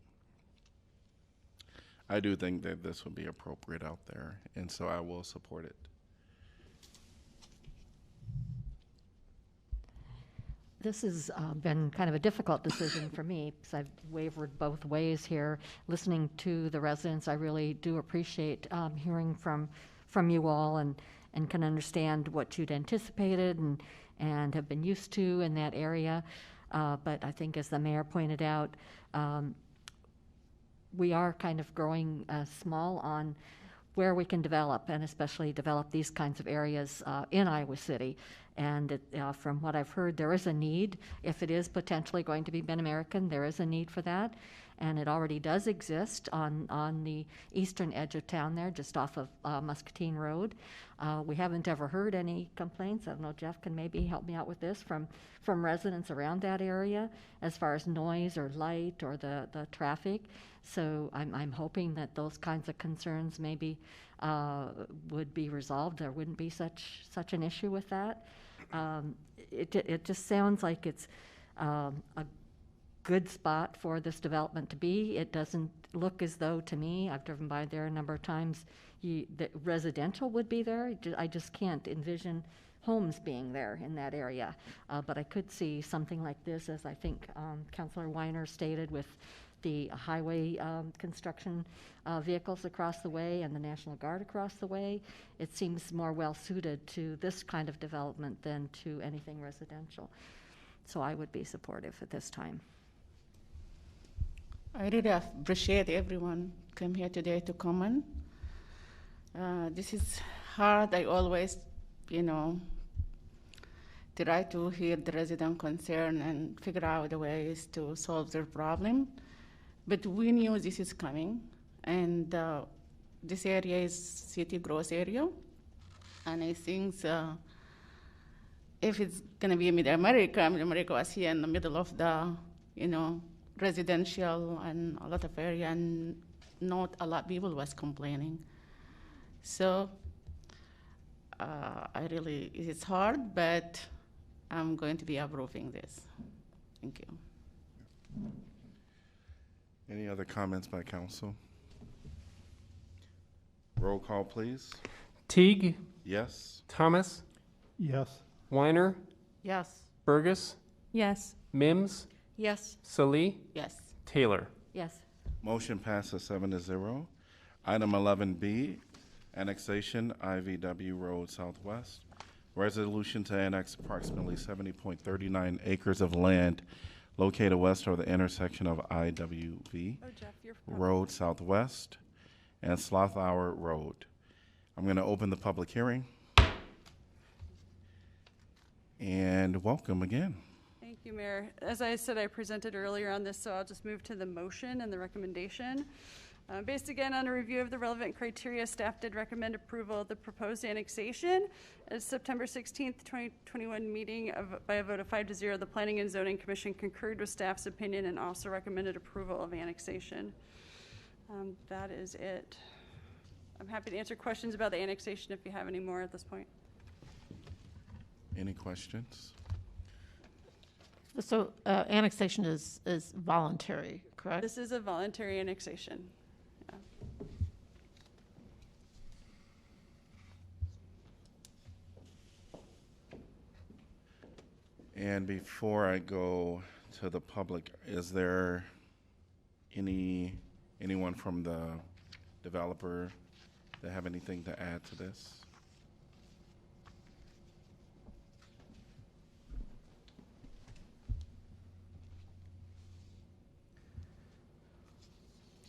I do think that this would be appropriate out there, and so I will support it. This has been kind of a difficult decision for me because I've wavered both ways here. Listening to the residents, I really do appreciate hearing from you all and can understand what you'd anticipated and have been used to in that area. But I think, as the mayor pointed out, we are kind of growing small on where we can develop, and especially develop these kinds of areas in Iowa City. And from what I've heard, there is a need. If it is potentially going to be Mid-American, there is a need for that. And it already does exist on the eastern edge of town there, just off of Muscatine Road. We haven't ever heard any complaints. I don't know, Jeff can maybe help me out with this, from residents around that area as far as noise or light or the traffic. So I'm hoping that those kinds of concerns maybe would be resolved. There wouldn't be such an issue with that. It just sounds like it's a good spot for this development to be. It doesn't look as though, to me, I've driven by there a number of times, that residential would be there. I just can't envision homes being there in that area. But I could see something like this, as I think Councilor Weiner stated, with the highway construction vehicles across the way and the National Guard across the way. It seems more well-suited to this kind of development than to anything residential. So I would be supportive at this time. I really appreciate everyone come here today to comment. This is hard. I always, try to hear the resident concern and figure out the ways to solve their problem. But we knew this is coming, and this area is city growth area. And I think if it's gonna be Mid-America, Mid-America was here in the middle of the, residential and a lot of area, and not a lot of people was complaining. So it's hard, but I'm going to be approving this. Thank you. Any other comments by council? Roll call, please. Teague, Yes. Thomas, Yes. Weiner, Yes. Burgess, Yes. Mims, Yes. Salee, Yes. Taylor. Yes. Motion passes 7-0. Item 11B, annexation IVW Road Southwest. Resolution to annex approximately 70.39 acres of land located west of the intersection of IWV Road Southwest and Sloth Hour Road. I'm going to open the public hearing. And welcome again. Thank you, Mayor. As I said, I presented earlier on this, so I'll just move to the motion and the recommendation. Based again on a review of the relevant criteria, staff did recommend approval of the proposed annexation. At September 16th, 2021 meeting by a vote of 5-0, the Planning and Zoning Commission concurred with staff's opinion and also recommended approval of annexation. That is it. I'm happy to answer questions about the annexation if you have any more at this point. Any questions? So annexation is voluntary, correct? This is a voluntary annexation. Yeah. And before I go to the public, is there anyone from the developer that have anything to add to this?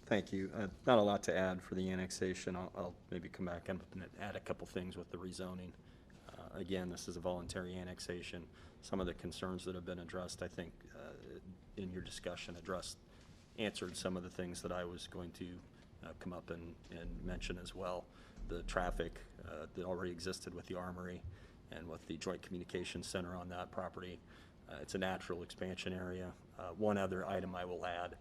Thank you. Not a lot to add for the annexation. I'll maybe come back and add a couple things with the rezoning. Again, this is a voluntary annexation. Some of the concerns that have been addressed, I think, in your discussion answered some of the things that I was going to come up and mention as well. The traffic that already existed with the Armory and with the Joint Communications Center on that property. It's a natural expansion area. One other item I will add,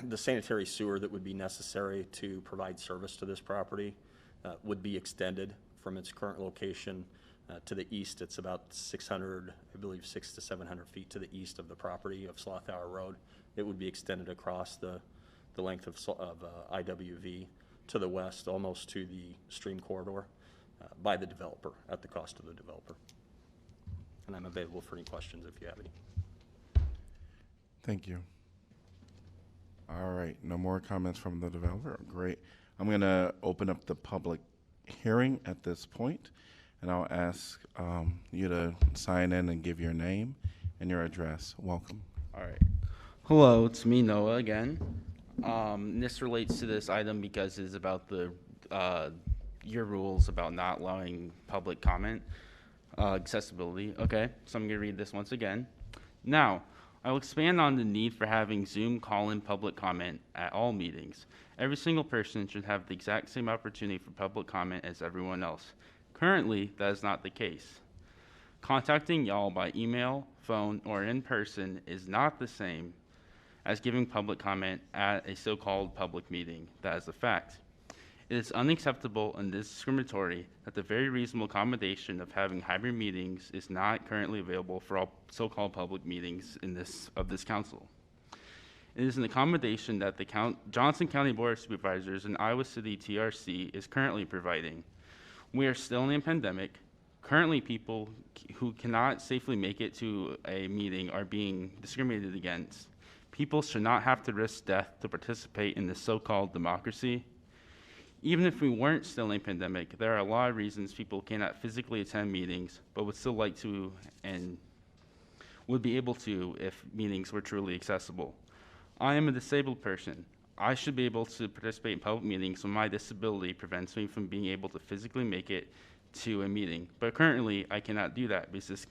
the sanitary sewer that would be necessary to provide service to this property would be extended from its current location to the east. It's about 600, I believe 600 to 700 feet to the east of the property of Sloth Hour Road. It would be extended across the length of IWV to the west, almost to the stream corridor by the developer at the cost of the developer. And I'm available for any questions if you have any. Thank you. All right, no more comments from the developer. Great. I'm going to open up the public hearing at this point, and I'll ask you to sign in and give your name and your address. Welcome. All right. Hello, it's me, Noah, again. This relates to this item because it's about the your rules about not allowing public comment, accessibility. Okay, so I'm going to read this once again. Now, I will expand on the need for having Zoom call-in public comment at all meetings. Every single person should have the exact same opportunity for public comment as everyone else. Currently, that is not the case. Contacting y'all by email, phone, or in person is not the same as giving public comment at a so-called public meeting. That is a fact. It is unacceptable and discriminatory that the very reasonable accommodation of having hybrid meetings is not currently available for all so-called public meetings of this council. It is an accommodation that the Johnson County Board of Supervisors and Iowa City TRC is currently providing. We are still in a pandemic. Currently, people who cannot safely make it to a meeting are being discriminated against. People should not have to risk death to participate in this so-called democracy. Even if we weren't still in a pandemic, there are a lot of reasons people cannot physically attend meetings, but would still like to and would be able to if meetings were truly accessible. I am a disabled person. I should be able to participate in public meetings when my disability prevents me from being able to physically make it to a meeting. But currently, I cannot do that because this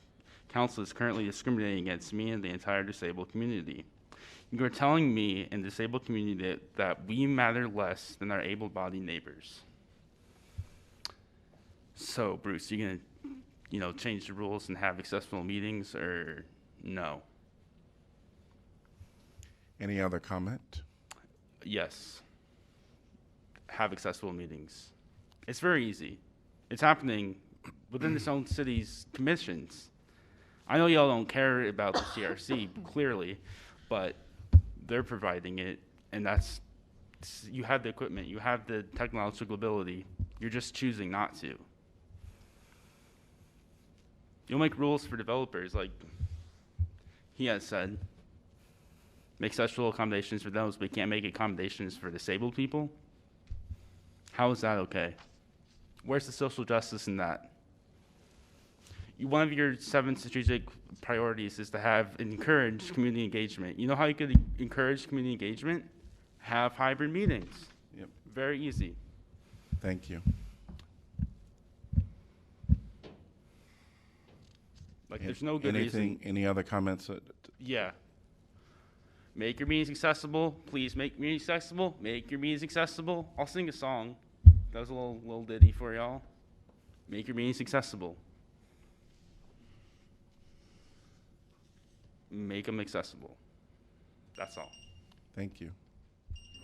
council is currently discriminating against me and the entire disabled community. You are telling me and the disabled community that we matter less than our able-bodied neighbors. So, Bruce, you gonna, change the rules and have accessible meetings, or no? Any other comment? Yes. Have accessible meetings. It's very easy. It's happening within its own city's commissions. I know y'all don't care about the CRC, clearly, but they're providing it, and you have the equipment, you have the technological ability. You're just choosing not to. You'll make rules for developers, like he has said. Make sexual accommodations for those, but you can't make accommodations for disabled people? How is that okay? Where's the social justice in that? One of your 7 strategic priorities is to encourage community engagement. You know how you could encourage community engagement? Have hybrid meetings. Yep. Very easy. Thank you. Like, there's no good reason. Any other comments? Yeah. Make your meetings accessible. Please make meetings accessible. Make your meetings accessible. I'll sing a song. That was a little ditty for y'all. Make your meetings accessible. Make them accessible. That's all. Thank you. You're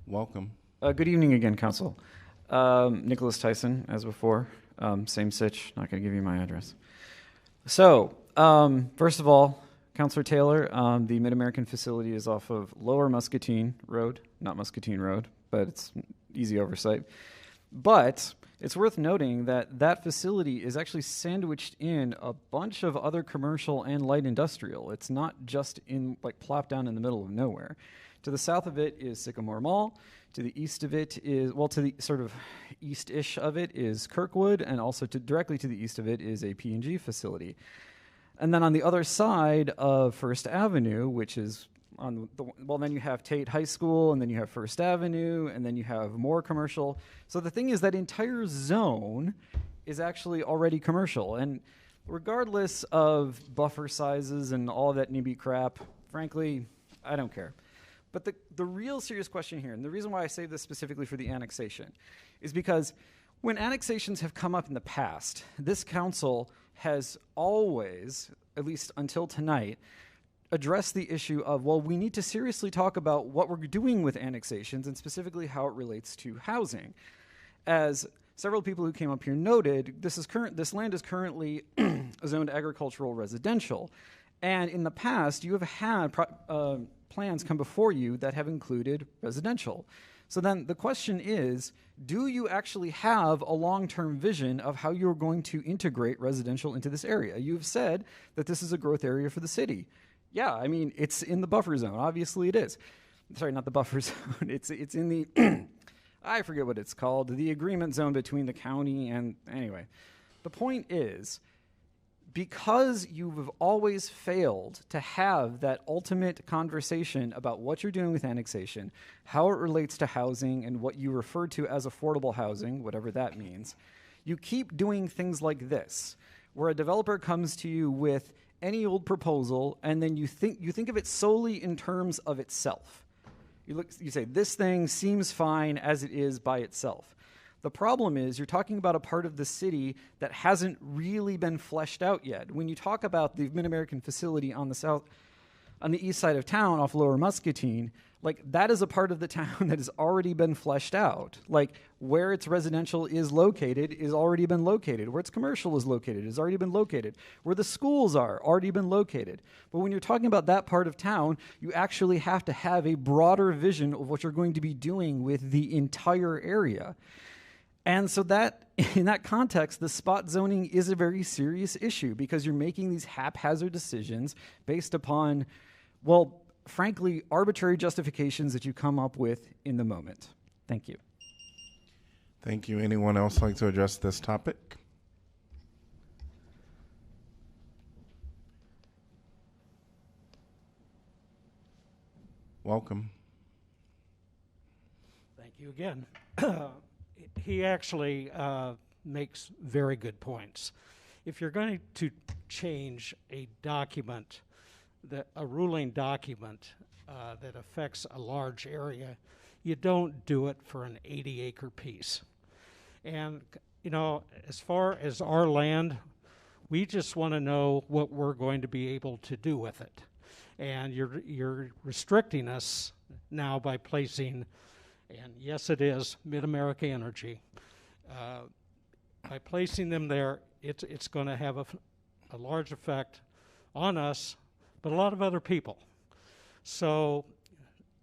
welcome. Welcome. Good evening again, Council. Nicholas Tyson, as before. Same sitch, not going to give you my address. So, first of all, Councilor Taylor, the Mid-American facility is off of Lower Muscatine Road, not Muscatine Road, but it's easy oversight. But it's worth noting that that facility is actually sandwiched in a bunch of other commercial and light industrial. It's not just plopped down in the middle of nowhere. To the south of it is Sycamore Mall. To the east of it is, to the sort of east-ish of it is Kirkwood, and also directly to the east of it is a P&G facility. And then on the other side of First Avenue, which is then you have Tate High School, and then you have First Avenue, and then you have more commercial. So the thing is, that entire zone is actually already commercial. And regardless of buffer sizes and all of that NIMBY crap, frankly, I don't care. But the real serious question here, and the reason why I say this specifically for the annexation, is because when annexations have come up in the past, this council has always, at least until tonight, addressed the issue of, well, we need to seriously talk about what we're doing with annexations and specifically how it relates to housing. As several people who came up here noted, this land is currently zoned agricultural residential. And in the past, you have had plans come before you that have included residential. So then the question is, do you actually have a long-term vision of how you're going to integrate residential into this area? You've said that this is a growth area for the city. Yeah, I mean, it's in the buffer zone. Obviously it is. Sorry, not the buffer zone. It's in the, I forget what it's called, the agreement zone between the county and, anyway. The point is, because you've always failed to have that ultimate conversation about what you're doing with annexation, how it relates to housing, and what you refer to as affordable housing, whatever that means, you keep doing things like this, where a developer comes to you with any old proposal, and then you think of it solely in terms of itself. You say, this thing seems fine as it is by itself. The problem is you're talking about a part of the city that hasn't really been fleshed out yet. When you talk about the Mid-American facility on the east side of town off Lower Muscatine, that is a part of the town that has already been fleshed out. Where its residential is located is already been located. Where its commercial is located has already been located. Where the schools are already been located. But when you're talking about that part of town, you actually have to have a broader vision of what you're going to be doing with the entire area. And so that, in that context, the spot zoning is a very serious issue because you're making these haphazard decisions based upon, well, frankly, arbitrary justifications that you come up with in the moment. Thank you. Thank you. Anyone else like to address this topic? Welcome. Thank you again. He actually makes very good points. If you're going to change a document, a ruling document that affects a large area, you don't do it for an 80-acre piece. And, as far as our land, we just want to know what we're going to be able to do with it. And you're restricting us now by placing, and yes, it is Mid-America Energy. By placing them there, it's going to have a large effect on us, but a lot of other people. So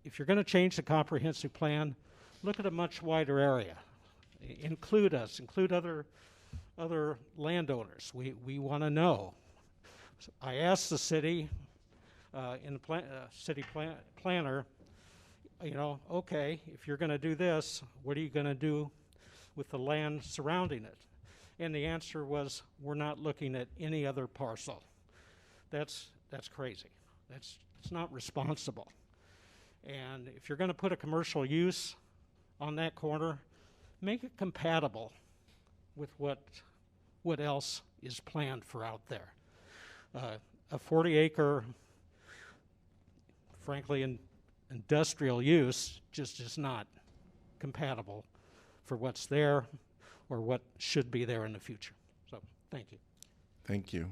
if you're going to change the comprehensive plan, look at a much wider area. Include us, include other landowners. We want to know. So I asked the city, in the city planner, you know, okay, if you're going to do this, what are you going to do with the land surrounding it? And the answer was, we're not looking at any other parcel. That's crazy. It's not responsible. And if you're going to put a commercial use on that corner, make it compatible with what else is planned for out there. A 40-acre, frankly, industrial use just is not compatible for what's there or what should be there in the future. So, thank you. Thank you.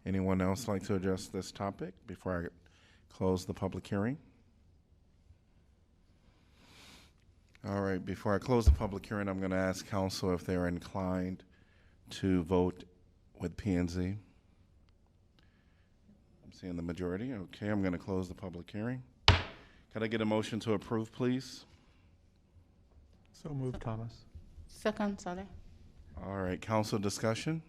Anyone else like to address this topic before I close the public hearing? All right, before I close the public hearing, I'm going to ask council if they're inclined to vote with P&Z. I'm seeing the majority. Okay, I'm going to close the public hearing. Can I get a motion to approve, please? So moved, Thomas. Second, Saleh. All right, council discussion.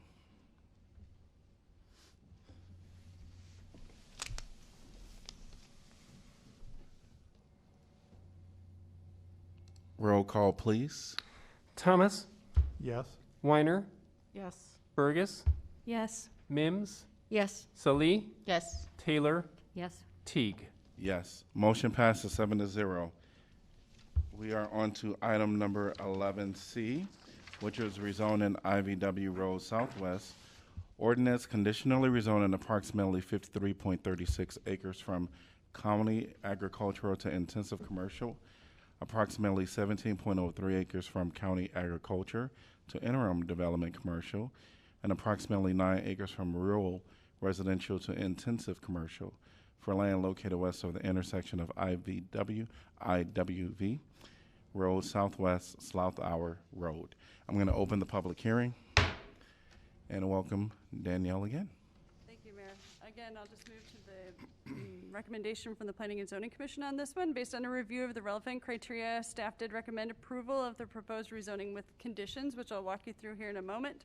Roll call, please. Thomas? Yes. Weiner? Yes. Burgess? Yes. Mims? Yes. Salih? Yes. Taylor? Yes. Teague? Yes. Motion passes 7-0. We are on to item number 11C, which is rezoning IVW Road Southwest. Ordinance conditionally rezoning approximately 53.36 acres from county agricultural to intensive commercial, approximately 17.03 acres from county agriculture to interim development commercial, and approximately 9 acres from rural residential to intensive commercial for land located west of the intersection of IVW Road Southwest Slough Hour Road. I'm going to open the public hearing and welcome Danielle again. Thank you, Mayor. Again, I'll just move to the recommendation from the Planning and Zoning Commission on this one. Based on a review of the relevant criteria, staff did recommend approval of the proposed rezoning with conditions, which I'll walk you through here in a moment.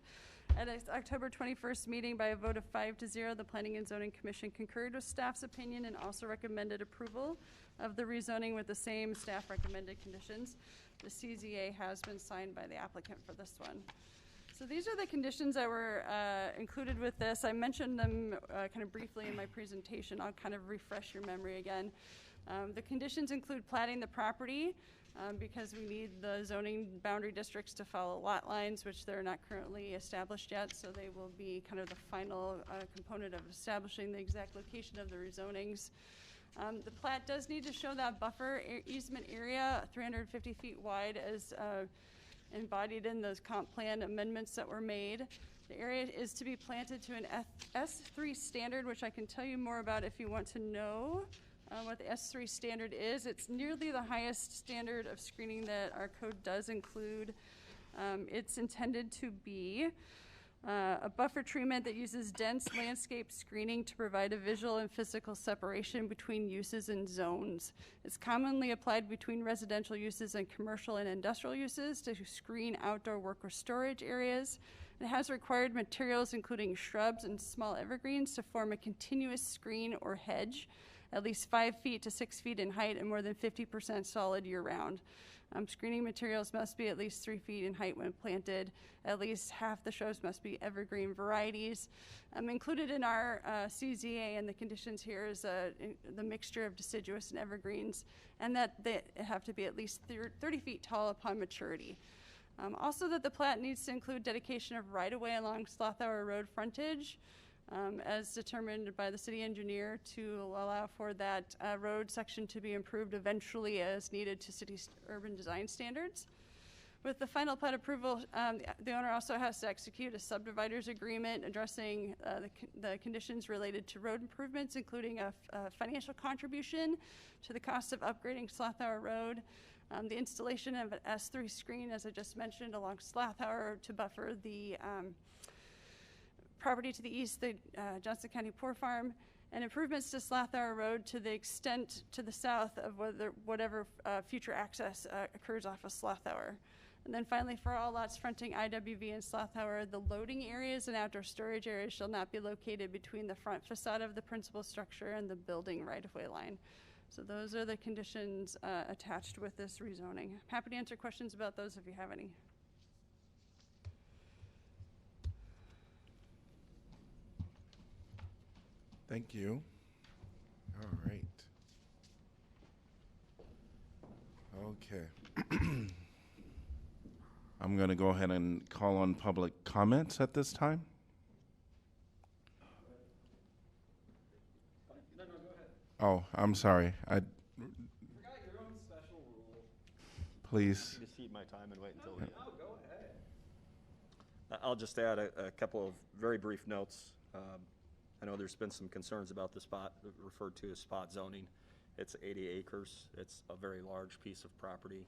At its October 21st meeting, by a vote of 5-0, the Planning and Zoning Commission concurred with staff's opinion and also recommended approval of the rezoning with the same staff recommended conditions. The CZA has been signed by the applicant for this one. So these are the conditions that were included with this. I mentioned them kind of briefly in my presentation. I'll kind of refresh your memory again. The conditions include platting the property because we need the zoning boundary districts to follow lot lines, which they're not currently established yet, so they will be kind of the final component of establishing the exact location of the rezonings. The plat does need to show that buffer easement area, 350 feet wide, as embodied in those comp plan amendments that were made. The area is to be planted to an S3 standard, which I can tell you more about if you want to know what the S3 standard is. It's nearly the highest standard of screening that our code does include. It's intended to be a buffer treatment that uses dense landscape screening to provide a visual and physical separation between uses and zones. It's commonly applied between residential uses and commercial and industrial uses to screen outdoor work or storage areas. It has required materials including shrubs and small evergreens to form a continuous screen or hedge, at least 5 feet to 6 feet in height and more than 50% solid year-round. Screening materials must be at least 3 feet in height when planted. At least half the shrubs must be evergreen varieties. Included in our CZA and the conditions here is the mixture of deciduous and evergreens, and that they have to be at least 30 feet tall upon maturity. Also that the plat needs to include dedication of right-of-way along Slough Hour Road frontage, as determined by the city engineer, to allow for that road section to be improved eventually as needed to city's urban design standards. With the final plat approval, the owner also has to execute a subdividers agreement addressing the conditions related to road improvements, including a financial contribution to the cost of upgrading Slough Hour Road, the installation of an S3 screen, as I just mentioned, along Slough Hour to buffer the property to the east, the Johnson County Poor Farm, and improvements to Slathour Road to the extent to the south of whatever future access occurs off of Slathour. And then finally, for all lots fronting IWV and Slathour, the loading areas and outdoor storage areas shall not be located between the front facade of the principal structure and the building right-of-way line. So those are the conditions attached with this rezoning. Happy to answer questions about those if you have any. Thank you. All right. Okay. I'm going to go ahead and call on public comments at this time. Oh, I'm sorry. I forgot your own special rule. Please. Just heed my time and wait until the end. No, go ahead. I'll just add a couple of very brief notes. I know there's been some concerns about the spot referred to as spot zoning. It's 80 acres. It's a very large piece of property.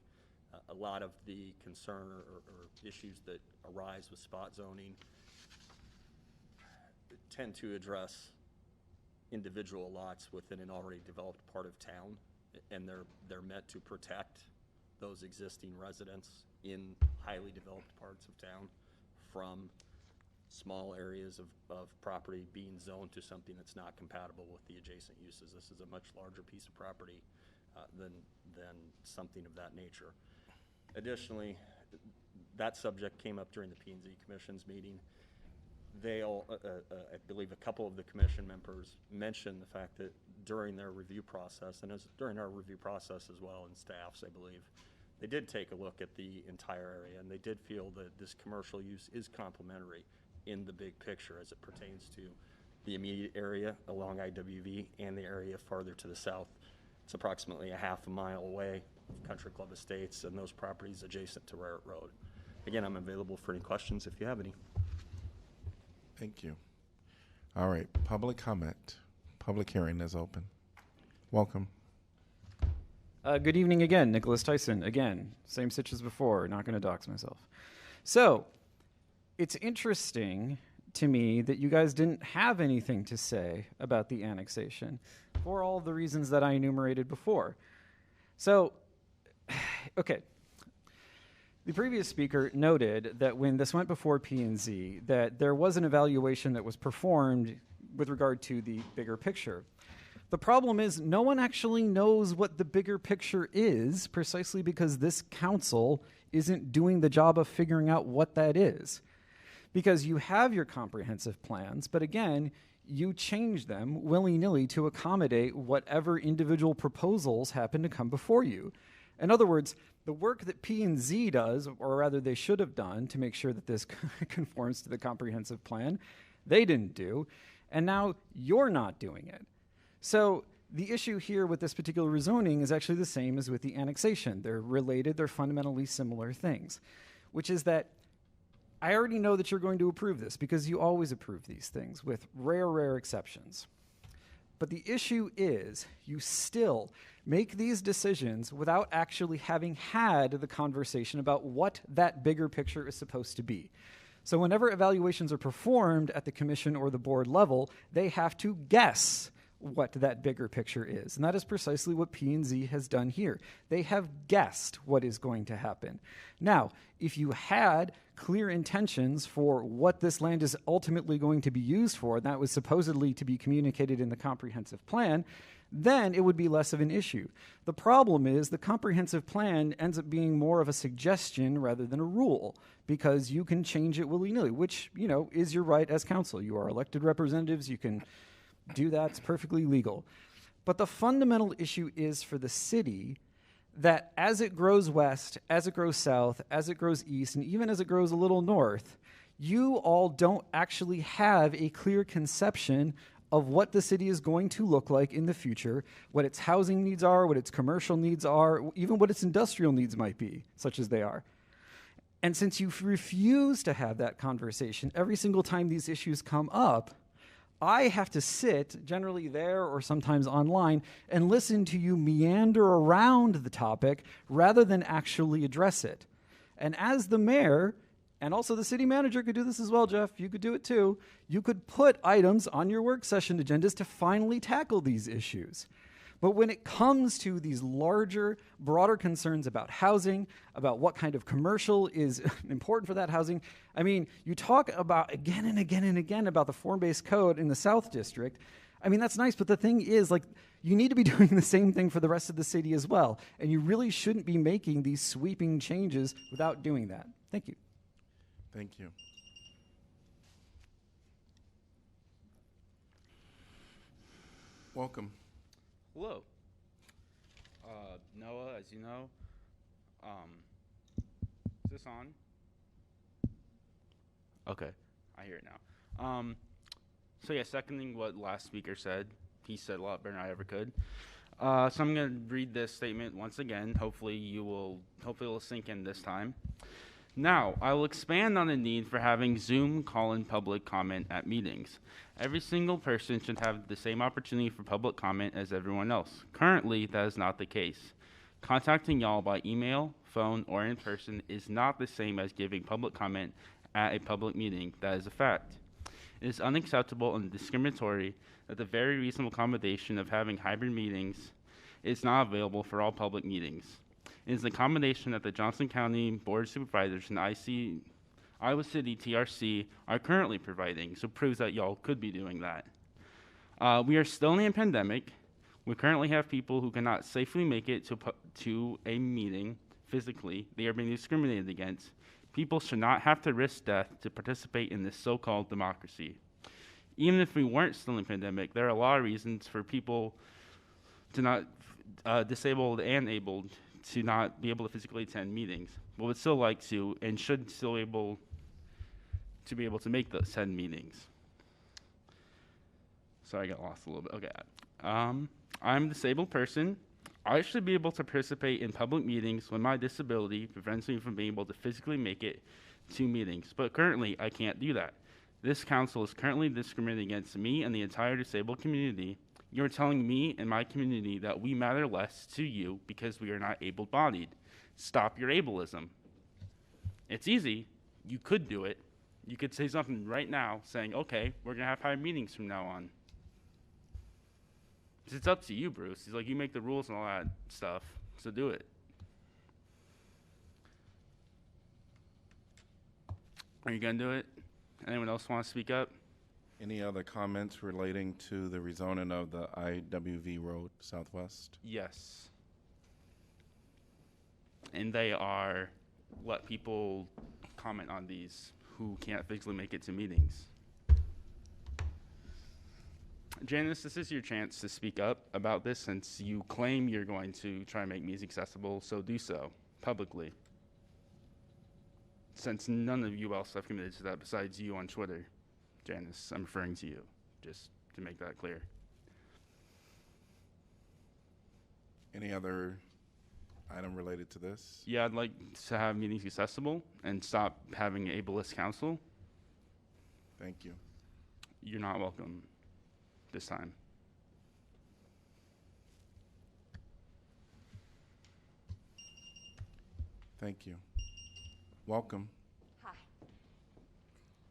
A lot of the concern or issues that arise with spot zoning tend to address individual lots within an already developed part of town, and they're meant to protect those existing residents in highly developed parts of town from small areas of property being zoned to something that's not compatible with the adjacent uses. This is a much larger piece of property than something of that nature. Additionally, that subject came up during the P&Z Commission's meeting. I believe a couple of the commission members mentioned the fact that during their review process, and during our review process as well, and staff's, I believe, they did take a look at the entire area, and they did feel that this commercial use is complementary in the big picture as it pertains to the immediate area along IWV and the area farther to the south. It's approximately a half a mile away from Country Club Estates and those properties adjacent to Raritt Road. Again, I'm available for any questions if you have any. Thank you. All right, public comment. Public hearing is open. Welcome. Good evening again, Nicholas Tyson. Again, same sitch as before, not going to dox myself. So, it's interesting to me that you guys didn't have anything to say about the annexation for all the reasons that I enumerated before. So, okay. The previous speaker noted that when this went before P&Z, that there was an evaluation that was performed with regard to the bigger picture. The problem is no one actually knows what the bigger picture is, precisely because this council isn't doing the job of figuring out what that is. Because you have your comprehensive plans, but again, you change them willy-nilly to accommodate whatever individual proposals happen to come before you. In other words, the work that P&Z does, or rather they should have done to make sure that this conforms to the comprehensive plan, they didn't do, and now you're not doing it. So the issue here with this particular rezoning is actually the same as with the annexation. They're related, they're fundamentally similar things, which is that I already know that you're going to approve this because you always approve these things with rare exceptions. But the issue is you still make these decisions without actually having had the conversation about what that bigger picture is supposed to be. So whenever evaluations are performed at the commission or the board level, they have to guess what that bigger picture is. And that is precisely what P&Z has done here. They have guessed what is going to happen. Now, if you had clear intentions for what this land is ultimately going to be used for, and that was supposedly to be communicated in the comprehensive plan, then it would be less of an issue. The problem is the comprehensive plan ends up being more of a suggestion rather than a rule, because you can change it willy-nilly, which, you know, is your right as council. You are elected representatives, you can do that, it's perfectly legal. But the fundamental issue is for the city that as it grows west, as it grows south, as it grows east, and even as it grows a little north, you all don't actually have a clear conception of what the city is going to look like in the future, what its housing needs are, what its commercial needs are, even what its industrial needs might be, such as they are. And since you refuse to have that conversation every single time these issues come up, I have to sit, generally there or sometimes online, and listen to you meander around the topic rather than actually address it. And as the mayor, and also the city manager could do this as well, Jeff, you could do it too, you could put items on your work session agendas to finally tackle these issues. But when it comes to these larger, broader concerns about housing, about what kind of commercial is important for that housing, I mean, you talk about again and again and again about the form-based code in the South District. I mean, that's nice, but the thing is, like, you need to be doing the same thing for the rest of the city as well. And you really shouldn't be making these sweeping changes without doing that. Thank you. Thank you. Welcome. Hello. Noah, as you know, is this on? Okay, I hear it now. So yeah, seconding what last speaker said, he said a lot better than I ever could. So I'm gonna read this statement once again. Hopefully it will sink in this time. Now, I will expand on the need for having Zoom call-in public comment at meetings. Every single person should have the same opportunity for public comment as everyone else. Currently, that is not the case. Contacting y'all by email, phone, or in person is not the same as giving public comment at a public meeting. That is a fact. It is unacceptable and discriminatory that the very reasonable accommodation of having hybrid meetings is not available for all public meetings. It is the accommodation that the Johnson County Board of Supervisors and Iowa City TRC are currently providing, so proves that y'all could be doing that. We are still in a pandemic. We currently have people who cannot safely make it to a meeting physically. They are being discriminated against. People should not have to risk death to participate in this so-called democracy. Even if we weren't still in a pandemic, there are a lot of reasons for people to not, disabled and abled, to not be able to physically attend meetings, but would still like to and should still be able to make the said meetings. Sorry, I got lost a little bit. Okay. I'm a disabled person. I should be able to participate in public meetings when my disability prevents me from being able to physically make it to meetings, but currently I can't do that. This council is currently discriminating against me and the entire disabled community. You're telling me and my community that we matter less to you because we are not able-bodied. Stop your ableism. It's easy. You could do it. You could say something right now saying, okay, we're going to have hybrid meetings from now on. It's up to you, Bruce. He's like, you make the rules and all that stuff, so do it. Are you going to do it? Anyone else want to speak up? Any other comments relating to the rezoning of the IWV Road Southwest? Yes. And they are let people comment on these who can't physically make it to meetings. Janice, this is your chance to speak up about this since you claim you're going to try and make meetings accessible, so do so publicly. Since none of you else have committed to that besides you on Twitter. Janice, I'm referring to you, just to make that clear. Any other item related to this? Yeah, I'd like to have meetings accessible and stop having ableist council. Thank you. You're not welcome this time. Thank you. Welcome.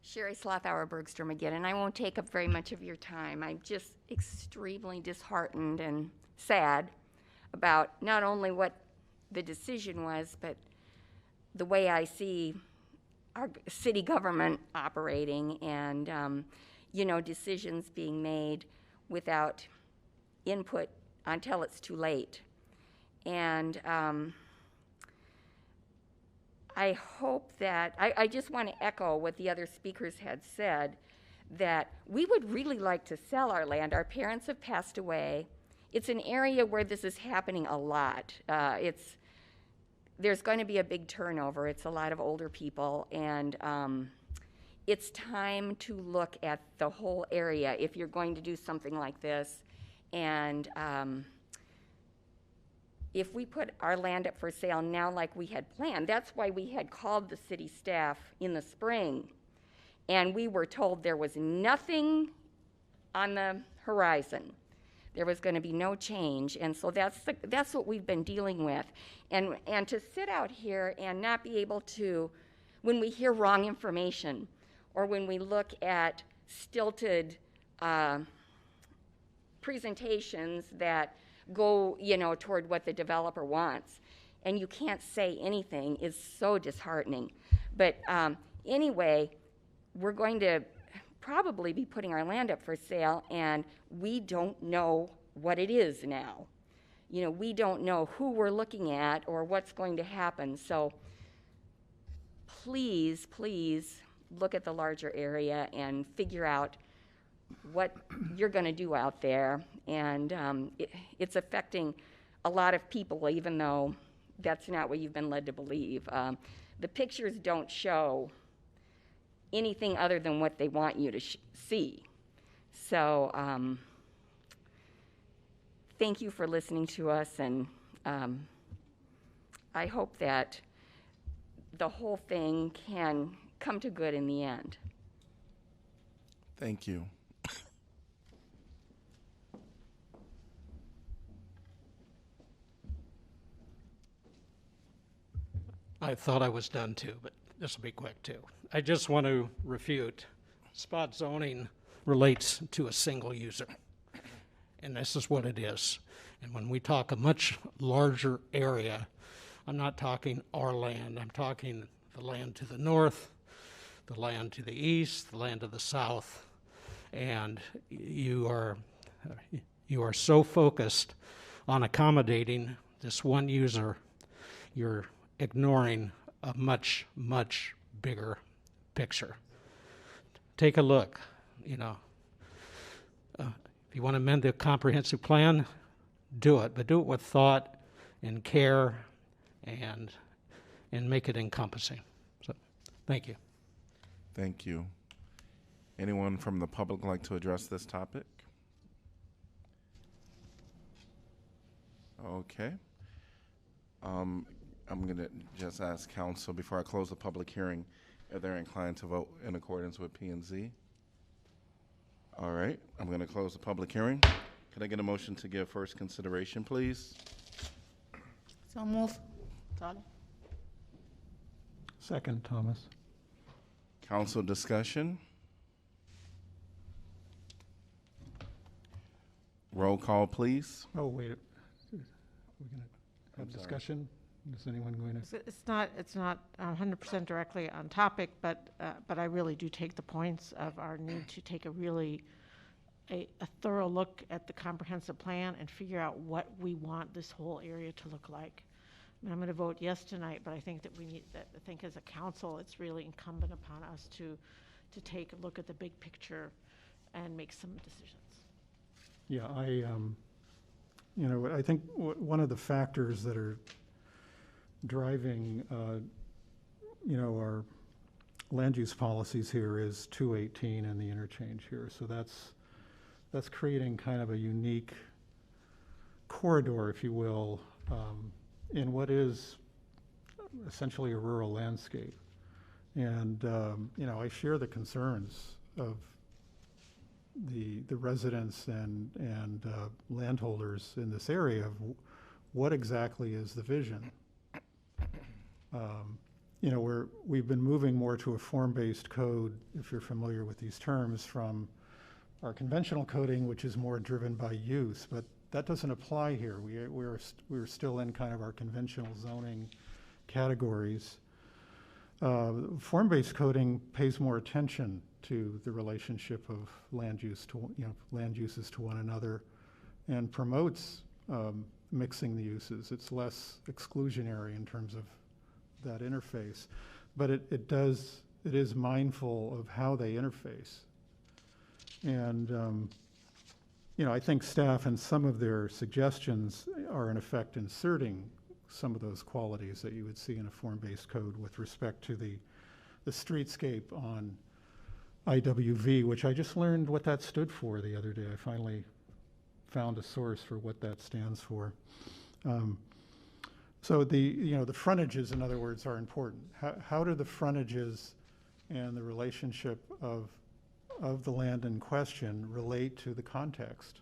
Sherry Slothauer Bergstrom again, and I won't take up very much of your time. I'm just extremely disheartened and sad about not only what the decision was, but the way I see our city government operating and, decisions being made without input until it's too late. And I hope that, I just want to echo what the other speakers had said, that we would really like to sell our land. Our parents have passed away. It's an area where this is happening a lot. There's going to be a big turnover. It's a lot of older people, and it's time to look at the whole area if you're going to do something like this. And if we put our land up for sale now like we had planned, that's why we had called the city staff in the spring, and we were told there was nothing on the horizon. There was going to be no change, and so that's what we've been dealing with. And to sit out here and not be able to, when we hear wrong information or when we look at stilted presentations that go, toward what the developer wants, and you can't say anything, is so disheartening. But anyway, we're going to probably be putting our land up for sale, and we don't know what it is now. We don't know who we're looking at or what's going to happen. So please, please look at the larger area and figure out what you're going to do out there. And it's affecting a lot of people, even though that's not what you've been led to believe. The pictures don't show anything other than what they want you to see. So thank you for listening to us, and I hope that the whole thing can come to good in the end. Thank you. I thought I was done too, but this will be quick too. I just want to refute spot zoning relates to a single user, and this is what it is. And when we talk a much larger area, I'm not talking our land. I'm talking the land to the north, the land to the east, the land to the south, and you are so focused on accommodating this one user, you're ignoring a much, much bigger picture. Take a look, if you want to amend the comprehensive plan, do it, but do it with thought and care and make it encompassing. So, thank you. Thank you. Anyone from the public like to address this topic? Okay. I'm going to just ask council before I close the public hearing if they're inclined to vote in accordance with P&Z. All right, I'm going to close the public hearing. Can I get a motion to give first consideration, please? So move. Sorry. Second, Thomas. Council discussion. Roll call, please. Oh, wait. We're going to have discussion? Is anyone going to? It's not 100% directly on topic, but I really do take the points of our need to take a thorough look at the comprehensive plan and figure out what we want this whole area to look like. I'm going to vote yes tonight, but I think that I think as a council, it's really incumbent upon us to take a look at the big picture and make some decisions. Yeah, I think one of the factors that are driving, our land use policies here is 218 and the interchange here. So that's creating kind of a unique corridor, if you will, in what is essentially a rural landscape. And, I share the concerns of the residents and landholders in this area of what exactly is the vision. We've been moving more to a form-based code, if you're familiar with these terms, from our conventional coding, which is more driven by use, but that doesn't apply here. We're still in kind of our conventional zoning categories. Form-based coding pays more attention to the relationship of land uses to one another, and promotes mixing the uses. It's less exclusionary in terms of that interface, but it is mindful of how they interface. And I think staff and some of their suggestions are in effect inserting some of those qualities that you would see in a form-based code with respect to the streetscape on IWV, which I just learned what that stood for the other day. I finally found a source for what that stands for. So the frontages, in other words, are important. How do the frontages and the relationship of the land in question relate to the context?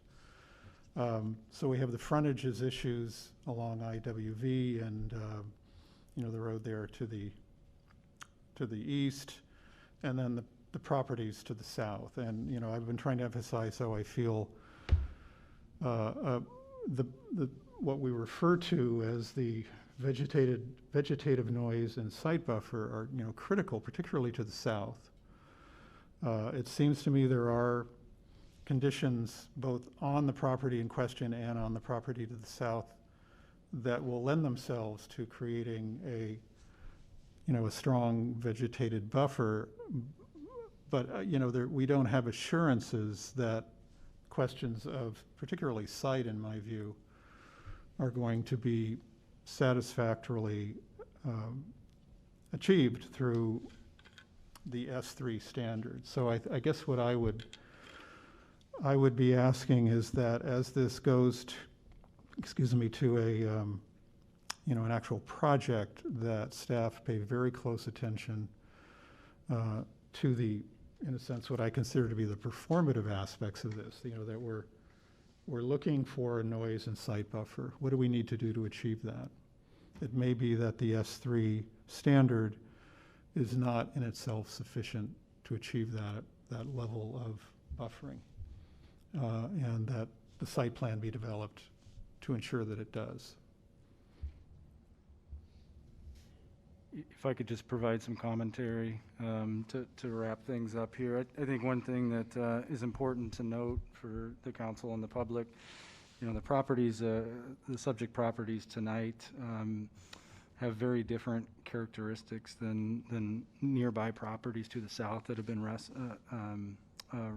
So we have the frontages issues along IWV and the road there to the to the east, and then the properties to the south. And, you know, I've been trying to emphasize how I feel what we refer to as the vegetative noise and site buffer are, you know, critical, particularly to the south. It seems to me there are conditions both on the property in question and on the property to the south that will lend themselves to creating a, you know, a strong vegetated buffer. But, you know, we don't have assurances that questions of particularly site, in my view, are going to be satisfactorily achieved through the S3 standards. So I guess what I would be asking is that as this goes to a you know, an actual project, that staff pay very close attention to the, in a sense, what I consider to be the performative aspects of this. You know, that we're looking for a noise and site buffer. What do we need to do to achieve that? It may be that the S3 standard is not in itself sufficient to achieve that level of buffering, and that the site plan be developed to ensure that it does. If I could just provide some commentary to wrap things up here. I think one thing that is important to note for the council and the public, you know, the properties, the subject properties tonight have very different characteristics than nearby properties to the south that have been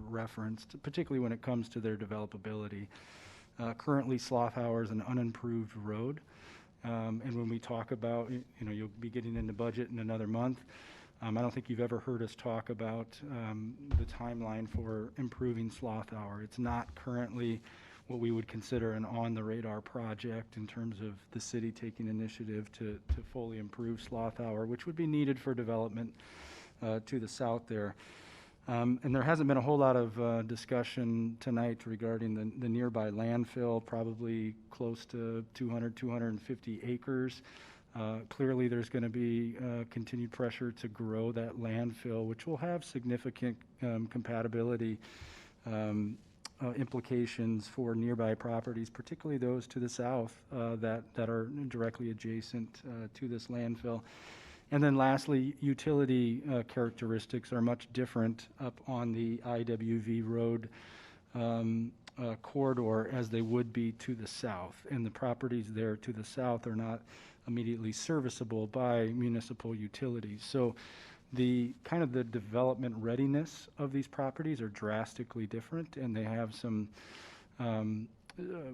referenced, particularly when it comes to their developability. Currently, Slothauer is an unimproved road. And when we talk about, you know, you'll be getting into budget in another month. I don't think you've ever heard us talk about the timeline for improving Slothauer. It's not currently what we would consider an on-the-radar project in terms of the city taking initiative to fully improve Slothauer, which would be needed for development to the south there. And there hasn't been a whole lot of discussion tonight regarding the nearby landfill, probably close to 250 acres. Clearly, there's going to be continued pressure to grow that landfill, which will have significant compatibility implications for nearby properties, particularly those to the south that are directly adjacent to this landfill. And then lastly, utility characteristics are much different up on the IWV road corridor as they would be to the south. And the properties there to the south are not immediately serviceable by municipal utilities. So the kind of the development readiness of these properties are drastically different, and they have some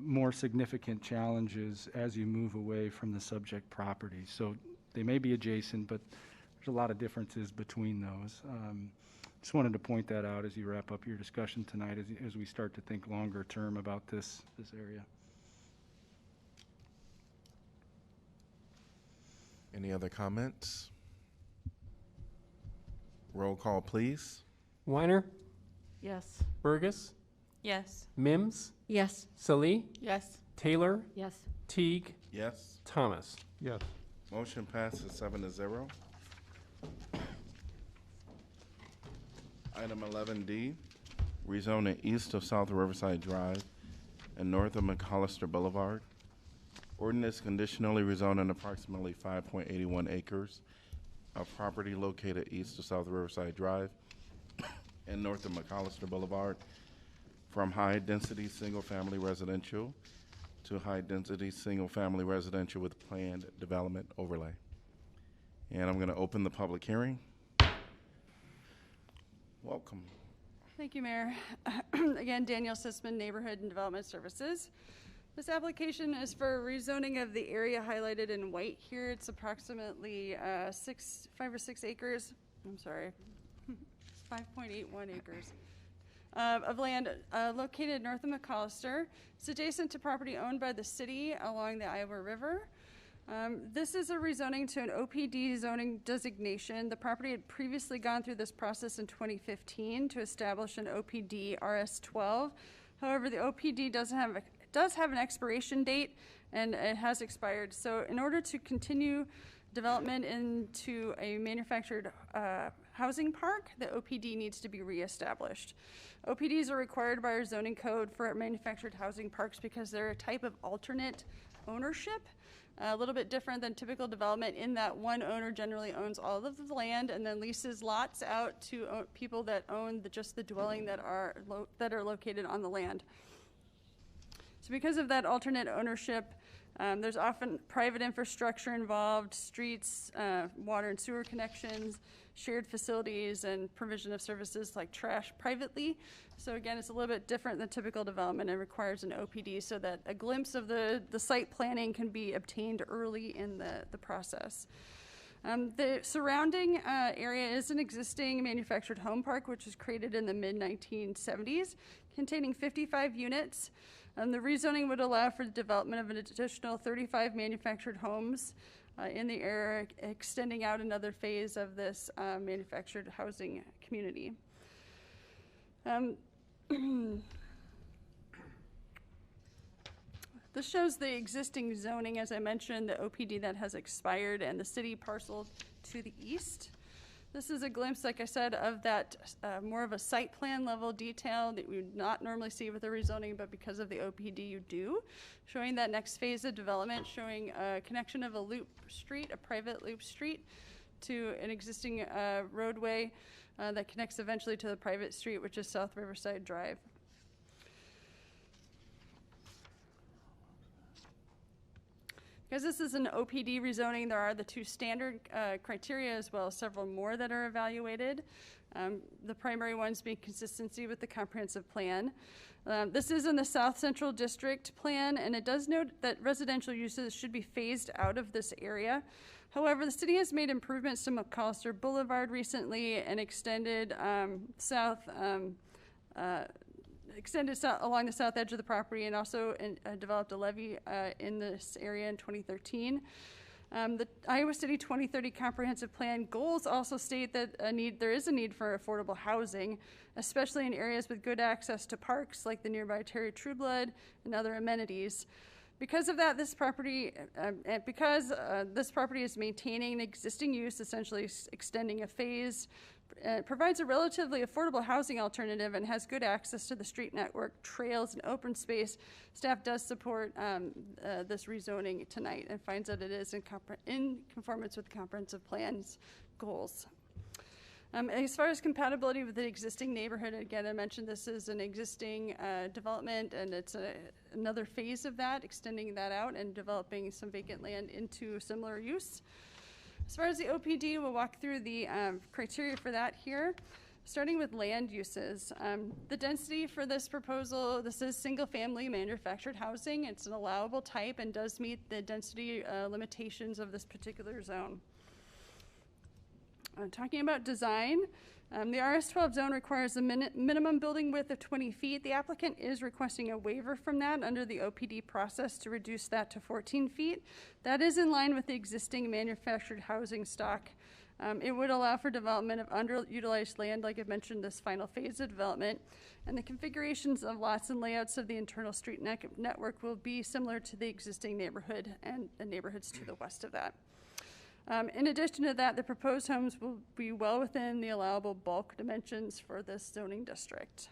more significant challenges as you move away from the subject properties. So they may be adjacent, but there's a lot of differences between those. Just wanted to point that out as you wrap up your discussion tonight, as we start to think longer term about this area. Any other comments? Roll call, please. Weiner, Yes. Burgess, Yes. Mims, Yes. Salee, Yes. Taylor, Yes. Teague, Yes. Thomas. Yes. Motion passes 7-0. Item 11D, rezoning east of South Riverside Drive and north of McAllister Boulevard. Ordinance conditionally rezoning approximately 5.81 acres of property located east of South Riverside Drive and north of McAllister Boulevard from high-density single-family residential to high-density single-family residential with planned development overlay. And I'm going to open the public hearing. Welcome. Thank you, Mayor. Again, Danielle Sisman, Neighborhood and Development Services. This application is for rezoning of the area highlighted in white here. It's approximately 5 or 6 acres. I'm sorry, 5.81 acres of land located north of McAllister. It's adjacent to property owned by the city along the Iowa River. This is a rezoning to an OPD zoning designation. The property had previously gone through this process in 2015 to establish an OPD RS12. However, the OPD does have an expiration date, and it has expired. So in order to continue development into a manufactured housing park, the OPD needs to be reestablished. OPDs are required by our zoning code for manufactured housing parks because they're a type of alternate ownership, a little bit different than typical development in that one owner generally owns all of the land and then leases lots out to people that own just the dwelling that are located on the land. So because of that alternate ownership, there's often private infrastructure involved, streets, water and sewer connections, shared facilities, and provision of services like trash privately. So again, it's a little bit different than typical development and requires an OPD so that a glimpse of the site planning can be obtained early in the process. The surrounding area is an existing manufactured home park, which was created in the mid-1970s, containing 55 units. The rezoning would allow for the development of an additional 35 manufactured homes in the area, extending out another phase of this manufactured housing community. This shows the existing zoning, as I mentioned, the OPD that has expired and the city parcel to the east. This is a glimpse, like I said, of that more of a site plan level detail that we would not normally see with the rezoning, but because of the OPD you do. Showing that next phase of development, showing a connection of a loop street, a private loop street, to an existing roadway that connects eventually to the private street, which is South Riverside Drive. Because this is an OPD rezoning, there are the two standard criteria as well as several more that are evaluated. The primary ones being consistency with the comprehensive plan. This is in the South Central District plan, and it does note that residential uses should be phased out of this area. However, the city has made improvements to McAllister Boulevard recently and extended along the south edge of the property, and also developed a levee in this area in 2013. The Iowa City 2030 Comprehensive Plan goals also state that there is a need for affordable housing, especially in areas with good access to parks like the nearby Terry Trueblood and other amenities. Because of that, this property is maintaining an existing use, essentially extending a phase, provides a relatively affordable housing alternative and has good access to the street network, trails, and open space. Staff does support this rezoning tonight and finds that it is in conformance with the comprehensive plan's goals. As far as compatibility with the existing neighborhood, again, I mentioned this is an existing development, and it's another phase of that, extending that out and developing some vacant land into similar use. As far as the OPD, we'll walk through the criteria for that here. Starting with land uses. The density for this proposal, this is single-family manufactured housing. It's an allowable type and does meet the density limitations of this particular zone. Talking about design, the RS-12 zone requires a minimum building width of 20 feet. The applicant is requesting a waiver from that under the OPD process to reduce that to 14 feet. That is in line with the existing manufactured housing stock. It would allow for development of underutilized land, like I mentioned, this final phase of development, and the configurations of lots and layouts of the internal street network will be similar to the existing neighborhood and the neighborhoods to the west of that. In addition to that, the proposed homes will be well within the allowable bulk dimensions for this zoning district.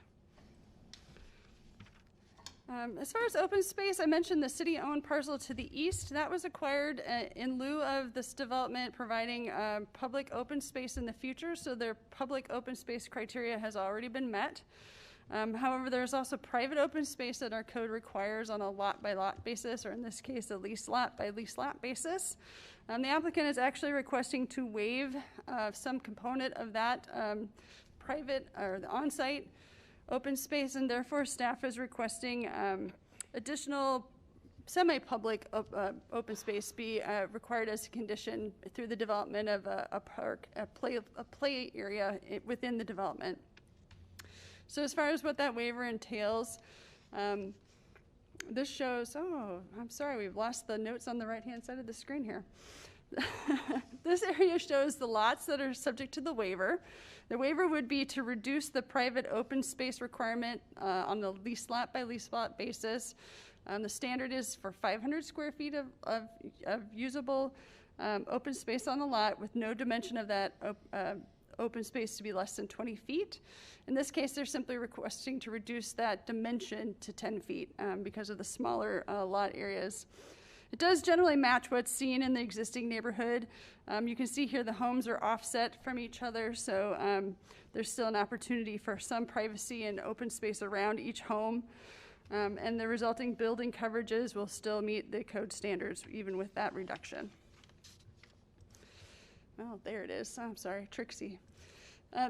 As far as open space, I mentioned the city-owned parcel to the east. That was acquired in lieu of this development providing public open space in the future, so their public open space criteria has already been met. However, there's also private open space that our code requires on a lot-by-lot basis, or in this case, a lease lot-by-lease lot basis. The applicant is actually requesting to waive some component of that private or the on-site open space, and therefore staff is requesting additional semi-public open space be required as a condition through the development of a park, a play area within the development. So as far as what that waiver entails, this shows, oh, I'm sorry, we've lost the notes on the right-hand side of the screen here. This area shows the lots that are subject to the waiver. The waiver would be to reduce the private open space requirement on the lease lot by lease lot basis The standard is for 500 square feet of usable open space on the lot with no dimension of that open space to be less than 20 feet. In this case, they're simply requesting to reduce that dimension to 10 feet because of the smaller lot areas. It does generally match what's seen in the existing neighborhood. You can see here the homes are offset from each other, so there's still an opportunity for some privacy and open space around each home. And the resulting building coverages will still meet the code standards even with that reduction. Oh, there it is. I'm sorry, Trixie.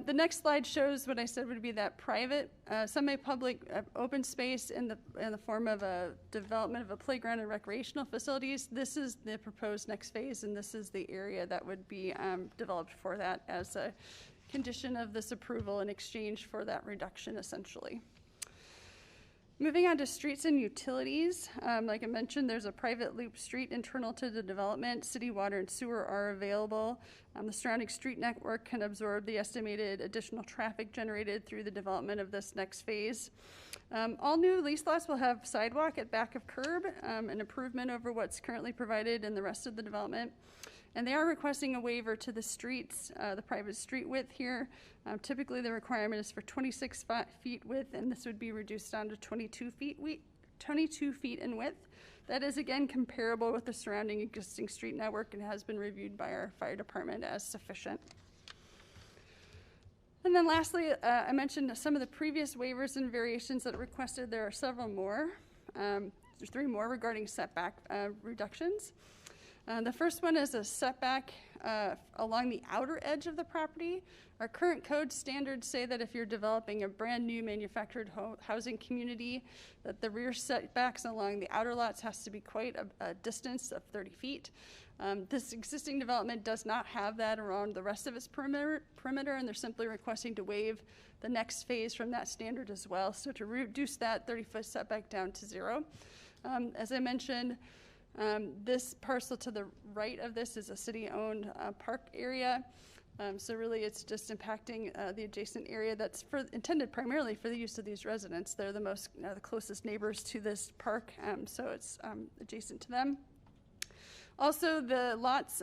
The next slide shows what I said would be that private, semi-public open space in the form of a development of a playground and recreational facilities. This is the proposed next phase, and this is the area that would be developed for that as a condition of this approval in exchange for that reduction, essentially. Moving on to streets and utilities, like I mentioned, there's a private loop street internal to the development. City water and sewer are available. The surrounding street network can absorb the estimated additional traffic generated through the development of this next phase. All new lease lots will have sidewalk at back of curb, an improvement over what's currently provided in the rest of the development. And they are requesting a waiver to the streets, the private street width here. Typically, the requirement is for 26 feet width, and this would be reduced down to 22 feet in width. That is, again, comparable with the surrounding existing street network and has been reviewed by our fire department as sufficient. And then lastly, I mentioned some of the previous waivers and variations that are requested. There are several more. There's 3 more regarding setback reductions. The first one is a setback along the outer edge of the property. Our current code standards say that if you're developing a brand new manufactured housing community, that the rear setbacks along the outer lots has to be quite a distance of 30 feet. This existing development does not have that around the rest of its perimeter, and they're simply requesting to waive the next phase from that standard as well, so to reduce that 30-foot setback down to 0. As I mentioned, this parcel to the right of this is a city-owned park area. So really it's just impacting the adjacent area that's intended primarily for the use of these residents. They're the closest neighbors to this park, so it's adjacent to them. Also, the lots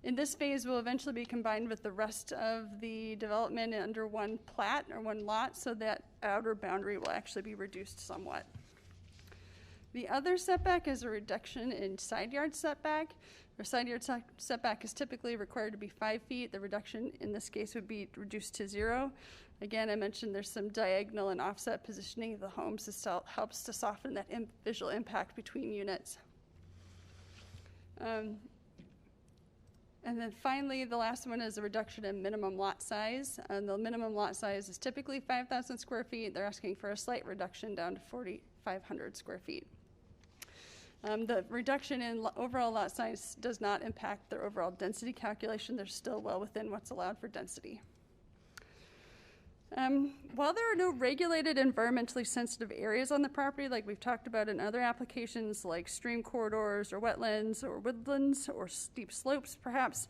in this phase will eventually be combined with the rest of the development under one plat or one lot, so that outer boundary will actually be reduced somewhat. The other setback is a reduction in side yard setback. Our side yard setback is typically required to be 5 feet. The reduction in this case would be reduced to 0. Again, I mentioned there's some diagonal and offset positioning of the homes. This helps to soften that visual impact between units. And then finally, the last one is a reduction in minimum lot size. And the minimum lot size is typically 5,000 square feet. They're asking for a slight reduction down to 4,500 square feet. The reduction in overall lot size does not impact their overall density calculation. They're still well within what's allowed for density. While there are no regulated environmentally sensitive areas on the property, like we've talked about in other applications like stream corridors or wetlands or woodlands or steep slopes perhaps,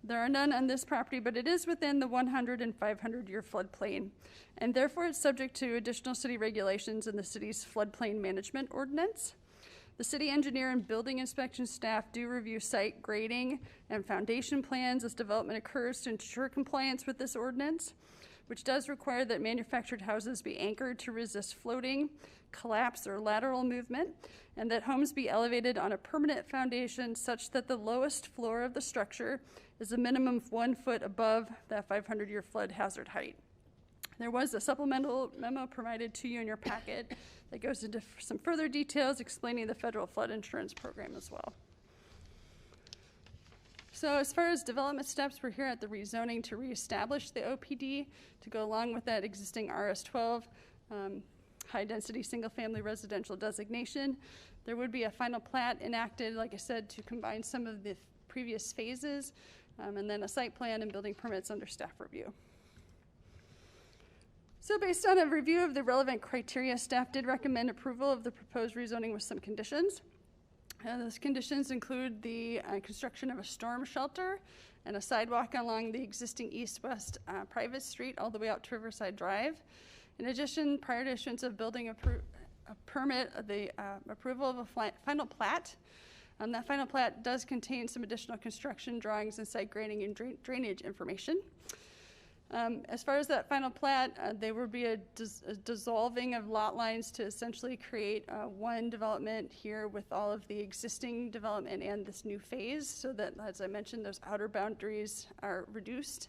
there are none on this property, but it is within the 100 and 500-year floodplain, and therefore it's subject to additional city regulations in the city's floodplain management ordinance. The city engineer and building inspection staff do review site grading and foundation plans as development occurs to ensure compliance with this ordinance, which does require that manufactured houses be anchored to resist floating, collapse, or lateral movement, and that homes be elevated on a permanent foundation such that the lowest floor of the structure is a minimum of 1 foot above that 500-year flood hazard height. There was a supplemental memo provided to you in your packet that goes into some further details explaining the federal flood insurance program as well. So as far as development steps, we're here at the rezoning to reestablish the OPD to go along with that existing RS-12 high-density single-family residential designation. There would be a final plat enacted, like I said, to combine some of the previous phases, and then a site plan and building permits under staff review. So based on a review of the relevant criteria, staff did recommend approval of the proposed rezoning with some conditions. Those conditions include the construction of a storm shelter and a sidewalk along the existing east-west private street all the way out to Riverside Drive. In addition, prior to issuance of building permit, the approval of a final plat. That final plat does contain some additional construction drawings and site grading and drainage information. As far as that final plat, there will be a dissolving of lot lines to essentially create one development here with all of the existing development and this new phase, so that, as I mentioned, those outer boundaries are reduced.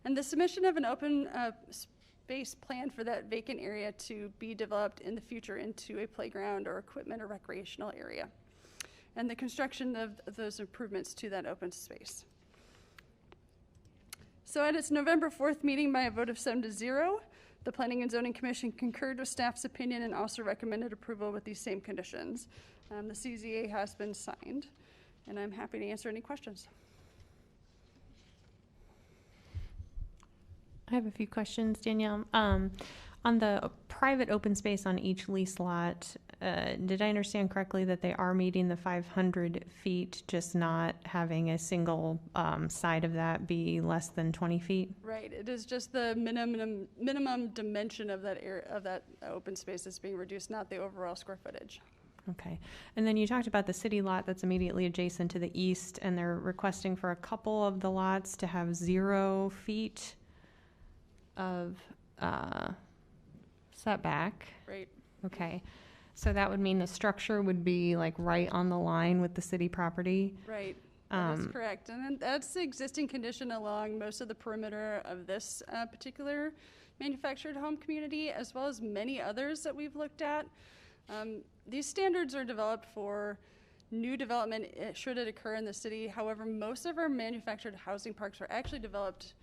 And the submission of an open space plan for that vacant area to be developed in the future into a playground or equipment or recreational area. And the construction of those improvements to that open space. So at its November 4th meeting, by a vote of 7-0, the Planning and Zoning Commission concurred with staff's opinion and also recommended approval with these same conditions. The CZA has been signed, and I'm happy to answer any questions. I have a few questions, Danielle. On the private open space on each lease lot, did I understand correctly that they are meeting the 500 feet, just not having a single side of that be less than 20 feet? Right. It is just the minimum dimension of that area, of that open space that's being reduced, not the overall square footage. Okay. And then you talked about the city lot that's immediately adjacent to the east, and they're requesting for a couple of the lots to have 0 feet of setback. Right. Okay. So that would mean the structure would be like right on the line with the city property? Right. That is correct. And then that's the existing condition along most of the perimeter of this particular manufactured home community, as well as many others that we've looked at. These standards are developed for new development should it occur in the city. However, most of our manufactured housing parks were actually developed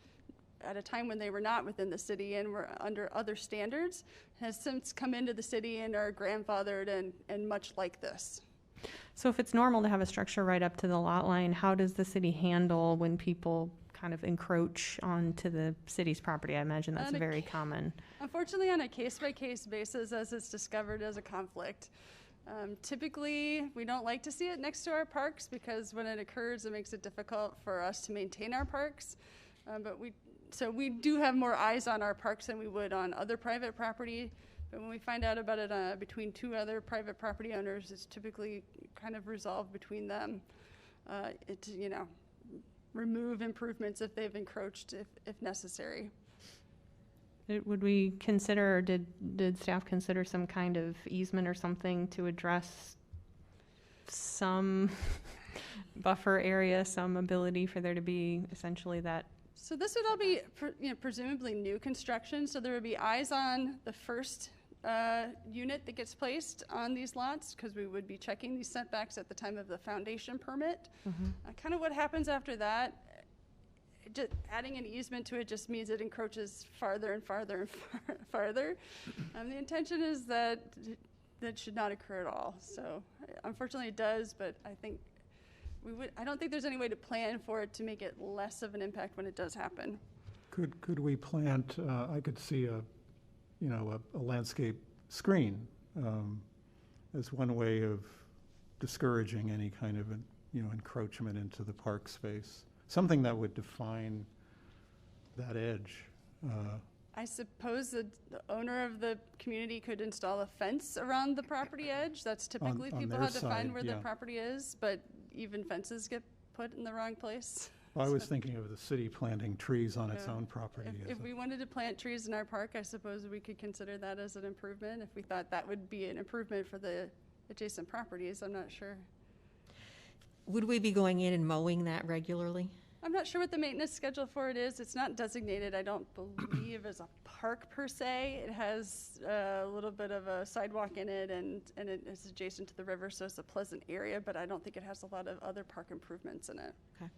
at a time when they were not within the city and were under other standards, has since come into the city and are grandfathered and much like this. So if it's normal to have a structure right up to the lot line, how does the city handle when people kind of encroach onto the city's property? I imagine that's very common. Unfortunately, on a case-by-case basis, as it's discovered as a conflict. Typically, we don't like to see it next to our parks because when it occurs, it makes it difficult for us to maintain our parks. So we do have more eyes on our parks than we would on other private property. But when we find out about it between two other private property owners, it's typically kind of resolved between them. Remove improvements if they've encroached if necessary. Would we consider, or did staff consider some kind of easement or something to address some buffer area, some ability for there to be essentially that? So this would all be presumably new construction, so there would be eyes on the first unit that gets placed on these lots, because we would be checking these setbacks at the time of the foundation permit. Kind of what happens after that, just adding an easement to it just means it encroaches farther and farther and farther. The intention is that that should not occur at all. So unfortunately it does, but I think I don't think there's any way to plan for it to make it less of an impact when it does happen. Could we plant, I could see a landscape screen as one way of discouraging any kind of encroachment into the park space. Something that would define that edge. I suppose the owner of the community could install a fence around the property edge. That's typically on people their have to find side, where yeah. their property is, but even fences get put in the wrong place. Well, I was thinking of the city planting trees on its own property. If we wanted to plant trees in our park, I suppose we could consider that as an improvement. If we thought that would be an improvement for the adjacent properties, I'm not sure. Would we be going in and mowing that regularly? I'm not sure what the maintenance schedule for it is. It's not designated, I don't believe, as a park per se. It has a little bit of a sidewalk in it, and it is adjacent to the river, so it's a pleasant area, but I don't think it has a lot of other park improvements in it. Okay.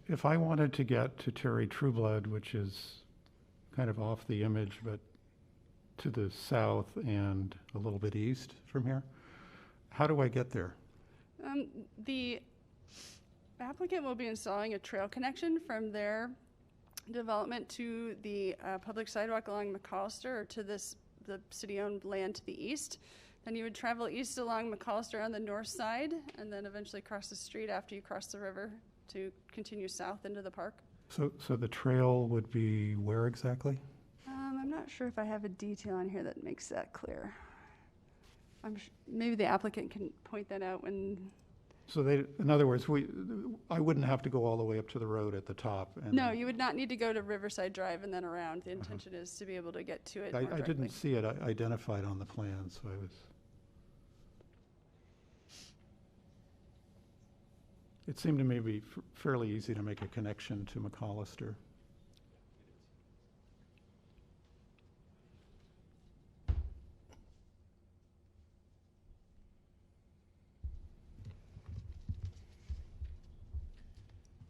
If I wanted to get to Terry Trueblood, which is kind of off the image, but to the south and a little bit east from here, how do I get there? The applicant will be installing a trail connection from their development to the public sidewalk along McAllister, or to the city-owned land to the east. Then you would travel east along McAllister on the north side, and then eventually cross the street after you cross the river to continue south into the park. So the trail would be where exactly? I'm not sure if I have a detail on here that makes that clear. Maybe the applicant can point that out when. So they, in other words, I wouldn't have to go all the way up to the road at the top. And No, you would not need to go to Riverside Drive and then around. The intention is to be able to get to it more I directly. didn't see it identified on the plan, so I was. It seemed to me to be fairly easy to make a connection to McAllister.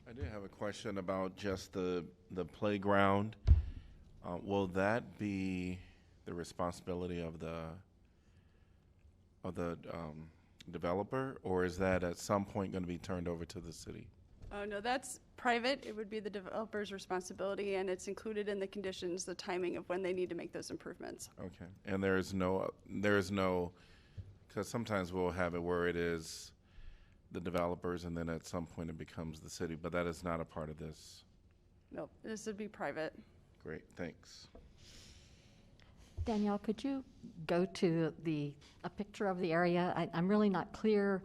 I do have a question about just the playground. Will that be the responsibility of the developer, or is that at some point going to be turned over to the city? Oh, no, that's private. It would be the developer's responsibility, and it's included in the conditions, the timing of when they need to make those improvements. Okay, and there is no, because sometimes we'll have it where it is the developers, and then at some point it becomes the city, but that is not a part of this. Nope, this would be private. Great, thanks. Danielle, could you go to a picture of the area? I'm really not clear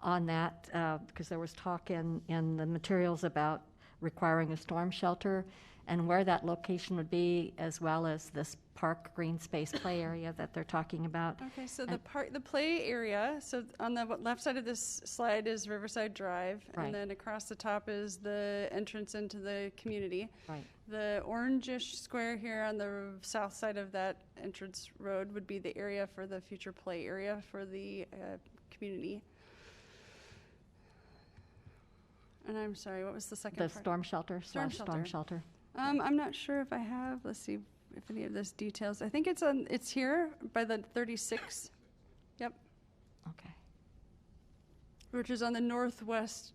on that because there was talk in the materials about requiring a storm shelter and where that location would be, as well as this park green space play area that they're talking about. Okay, so the play area, so on the left side of this slide is Riverside Drive, Right. and then across the top is the entrance into the community. Right. The orangish square here on the south side of that entrance road would be the area for the future play area for the community. And I'm sorry, what was the second part? The storm shelter, Storm storm shelter. I'm not sure if I have, let's see if any of those details, I think it's here by the 36, yep. Okay. Which is on the northwest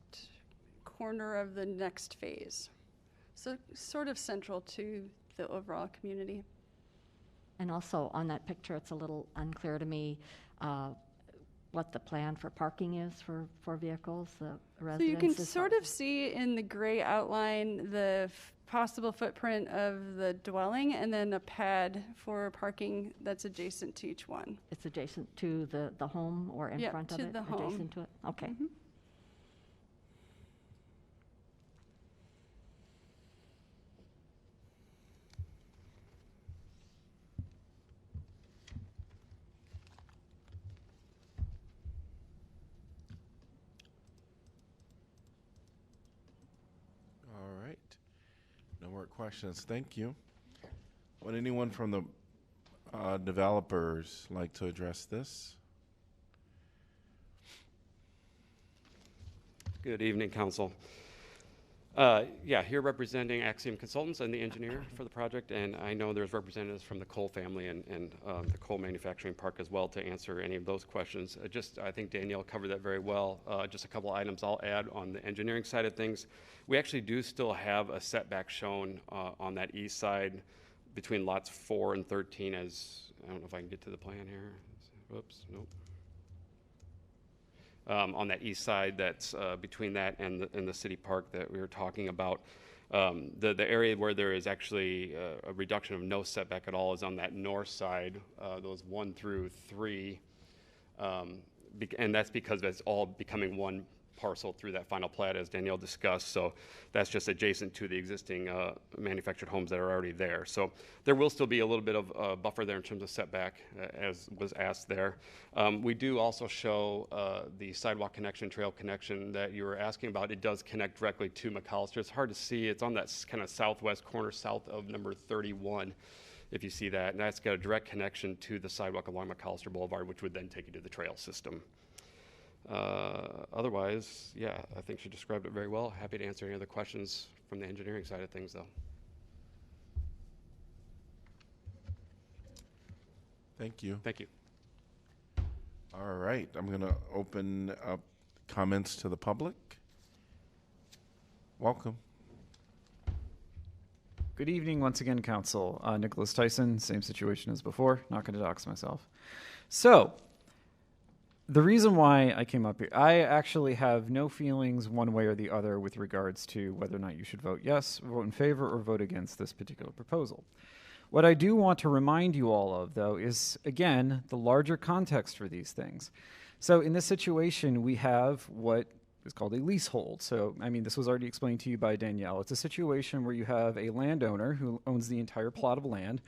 corner of the next phase. So sort of central to the overall community. And also on that picture, it's a little unclear to me what the plan for parking is for vehicles, the So you can residences. sort of see in the gray outline the possible footprint of the dwelling and then a pad for parking that's adjacent to each one. It's adjacent to the home or in Yep, front of to it? the home. Adjacent to it? Okay. Mhm. All right. No more questions. Thank you. Would anyone from the developers like to address this? Good evening, Council. Yeah, here representing Axiom Consultants and the engineer for the project, and I know there's representatives from the Cole family and the Cole Manufacturing Park as well to answer any of those questions. I think Danielle covered that very well. Just a couple items I'll add on the engineering side of things. We actually do still have a setback shown on that east side between lots 4 and 13 as, I don't know if I can get to the plan here. Whoops, nope. On that east side that's between that and the city park that we were talking about. The area where there is actually a reduction of no setback at all is on that north side, those 1 through 3. And that's because it's all becoming one parcel through that final plat as Danielle discussed. So that's just adjacent to the existing manufactured homes that are already there. So there will still be a little bit of buffer there in terms of setback as was asked there. We do also show the sidewalk connection, trail connection that you were asking about. It does connect directly to McAllister. It's hard to see. It's on that kind of southwest corner south of number 31. If you see that, and that's got a direct connection to the sidewalk along McAllister Boulevard, which would then take you to the trail system. Otherwise, yeah, I think she described it very well. Happy to answer any other questions from the engineering side of things, though. Thank you. Thank you. All right, I'm going to open up comments to the public. Welcome. Good evening once again, Council. Nicholas Tyson, same situation as before, not going to dox myself. So, the reason why I came up here, I actually have no feelings one way or the other with regards to whether or not you should vote yes, vote in favor, or vote against this particular proposal. What I do want to remind you all of, though, is, again, the larger context for these things. So in this situation, we have what is called a leasehold. So, I mean, this was already explained to you by Danielle. It's a situation where you have a landowner who owns the entire plot of land,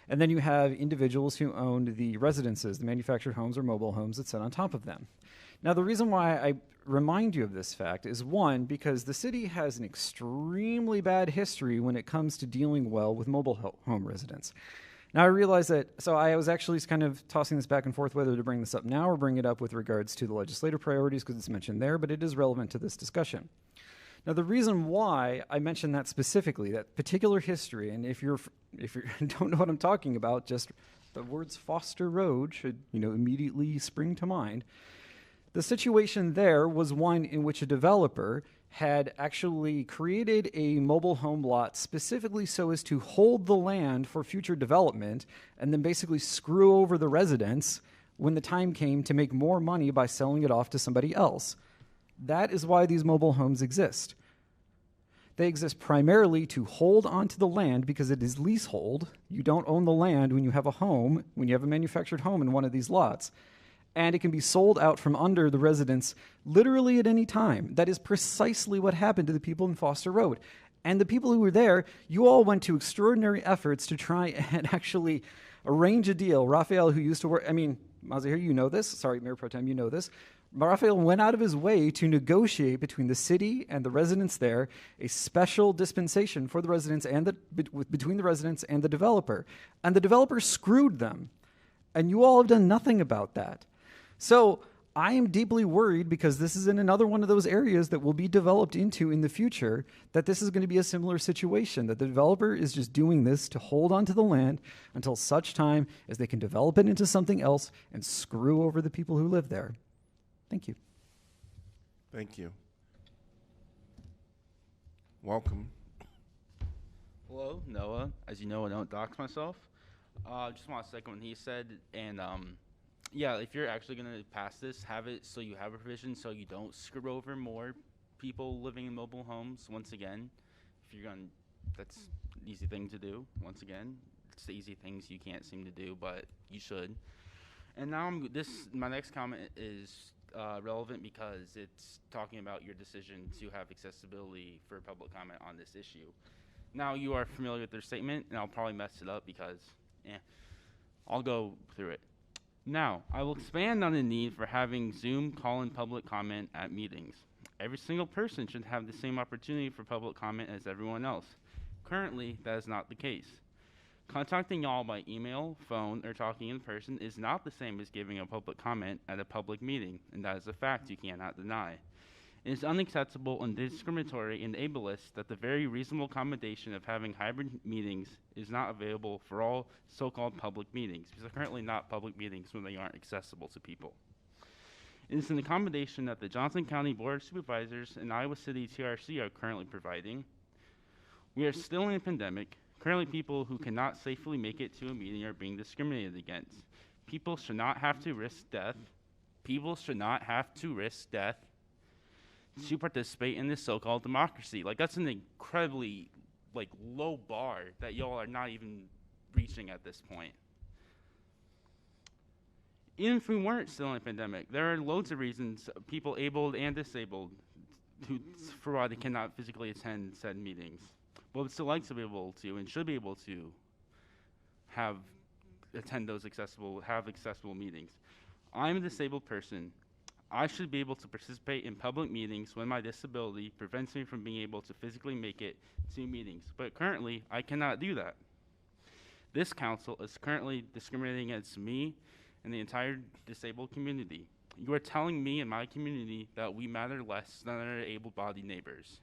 and then you have individuals who own the residences, the manufactured homes or mobile homes that sit on top of them. Now, the reason why I remind you of this fact is, one, because the city has an extremely bad history when it comes to dealing well with mobile home residents. Now, I realize that, so I was actually kind of tossing this back and forth whether to bring this up now or bring it up with regards to the legislative priorities because it's mentioned there, but it is relevant to this discussion. Now, the reason why I mentioned that specifically, that particular history, and if you don't know what I'm talking about, just the words Foster Road should, immediately spring to mind. The situation there was one in which a developer had actually created a mobile home lot specifically so as to hold the land for future development and then basically screw over the residents when the time came to make more money by selling it off to somebody else. That is why these mobile homes exist. They exist primarily to hold onto the land because it is leasehold. You don't own the land when you have a home, when you have a manufactured home in one of these lots. And it can be sold out from under the residents literally at any time. That is precisely what happened to the people in Foster Road. And the people who were there, you all went to extraordinary efforts to try and actually arrange a deal. Raphael, who used to work, Mazahir, you know this. Sorry, Mayor Pro Tem, you know this. Raphael went out of his way to negotiate between the city and the residents there a special dispensation for the residents and between the residents and the developer. And the developer screwed them. And you all have done nothing about that. So I am deeply worried because this is in another one of those areas that will be developed into in the future, that this is going to be a similar situation, that the developer is just doing this to hold onto the land until such time as they can develop it into something else and screw over the people who live there. Thank you. Thank you. Welcome. Hello, Noah. As you know, I don't dox myself. Just want to second what he said, and yeah, if you're actually going to pass this, have it so you have a provision so you don't screw over more people living in mobile homes. Once again, if you're going, that's an easy thing to do. Once again, it's the easy things you can't seem to do, but you should. And now my next comment is relevant because it's talking about your decision to have accessibility for public comment on this issue. Now you are familiar with their statement, and I'll probably mess it up because, I'll go through it. Now, I will expand on the need for having Zoom call-in public comment at meetings. Every single person should have the same opportunity for public comment as everyone else. Currently, that is not the case. Contacting y'all by email, phone, or talking in person is not the same as giving a public comment at a public meeting, and that is a fact you cannot deny. It is unacceptable and discriminatory and ableist that the very reasonable accommodation of having hybrid meetings is not available for all so-called public meetings, because they're currently not public meetings when they aren't accessible to people. It is an accommodation that the Johnson County Board of Supervisors and Iowa City TRC are currently providing. We are still in a pandemic. Currently, people who cannot safely make it to a meeting are being discriminated against. People should not have to risk death. People should not have to risk death to participate in this so-called democracy. That's an incredibly, low bar that y'all are not even reaching at this point. Even if we weren't still in a pandemic, there are loads of reasons people abled and disabled for why they cannot physically attend said meetings, but would still like to be able to and should be able to have accessible meetings. I'm a disabled person. I should be able to participate in public meetings when my disability prevents me from being able to physically make it to meetings, but currently I cannot do that. This council is currently discriminating against me and the entire disabled community. You are telling me and my community that we matter less than our able-bodied neighbors.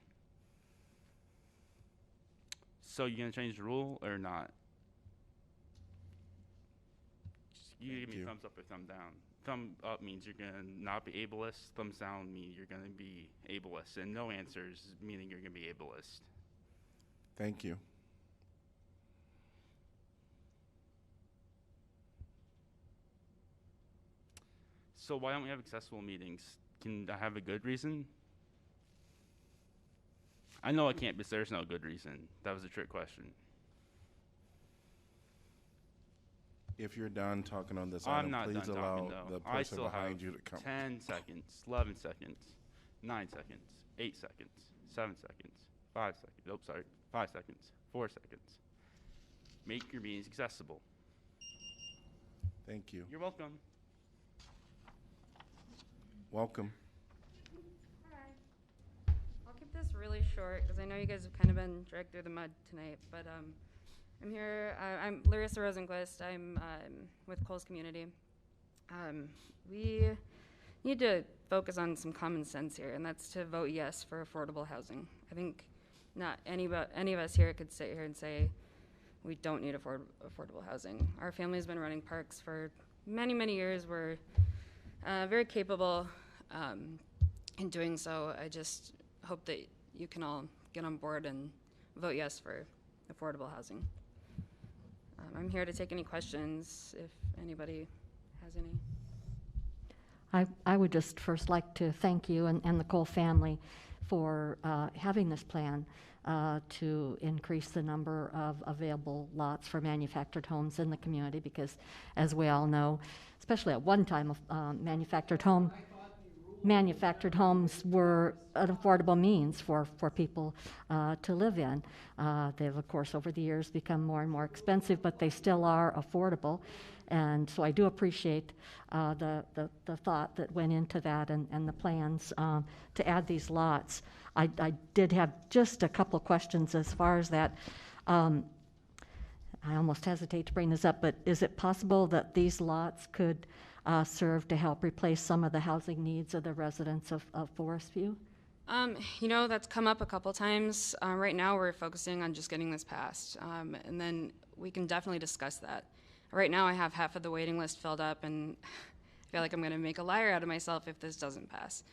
So you gonna change the rule or not? You give me a thumbs up or thumb down. Thumb up means you're gonna not be ableist. Thumbs down means you're gonna be ableist. And no answers meaning you're gonna be ableist. Thank you. So why don't we have accessible meetings? Can I have a good reason? I know I can't because there's no good reason. That was a trick question. If you're done talking on this I'm item, not please done allow talking, though. the I person still behind have you to come. 10 seconds, 11 seconds, 9 seconds, 8 seconds, 7 seconds, 5 seconds. Oh, sorry, 5 seconds, 4 seconds. Make your meetings accessible. Thank you. You're welcome. Welcome. I'll keep this really short because I know you guys have kind of been dragged through the mud tonight. But I'm here. I'm Larissa Rosenquist. I'm with Coles Community. We need to focus on some common sense here, and that's to vote yes for affordable housing. I think not any of us here could sit here and say we don't need affordable housing. Our family's been running parks for many, many years. We're very capable in doing so. I just hope that you can all get on board and vote yes for affordable housing. I'm here to take any questions if anybody has any. I would just first like to thank you and the Cole family for having this plan to increase the number of available lots for manufactured homes in the community, because as we all know, especially at one time, manufactured homes were an affordable means for people to live in. They've, of course, over the years become more and more expensive, but they still are affordable. And so I do appreciate the thought that went into that and the plans to add these lots. I did have just a couple of questions as far as that. I almost hesitate to bring this up, but is it possible that these lots could serve to help replace some of the housing needs of the residents of Forest View? You know, that's come up a couple times. Right now we're focusing on just getting this passed, and then we can definitely discuss that. Right now I have half of the waiting list filled up, and I feel like I'm going to make a liar out of myself if this doesn't pass.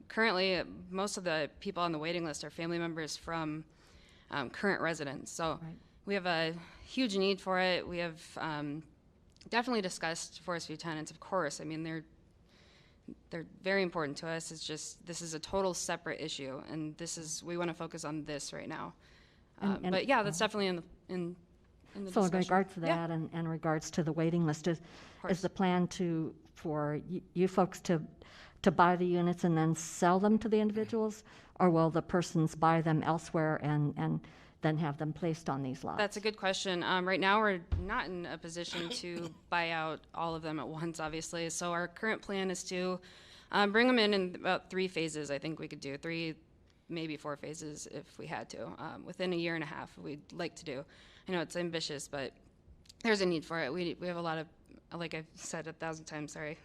Currently, most of the people on the waiting list are family members from current residents, so we have a huge need for it. We have definitely discussed Forest View tenants, of course. I mean, they're very important to us. It's just, this is a total separate issue, and we want to focus on this right now. But yeah, that's definitely in the So discussion. in regards to that and in regards to the waiting list, is the plan for you folks to buy the units and then sell them to the individuals, or will the persons buy them elsewhere and then have them placed on these lots? That's a good question. Right now, we're not in a position to buy out all of them at once, obviously. So our current plan is to bring them in about 3 phases. I think we could do 3, maybe 4 phases if we had to. Within a year and a half, we'd like to do. I know it's ambitious, but there's a need for it. We have a lot of, like I've said 1,000 times, sorry.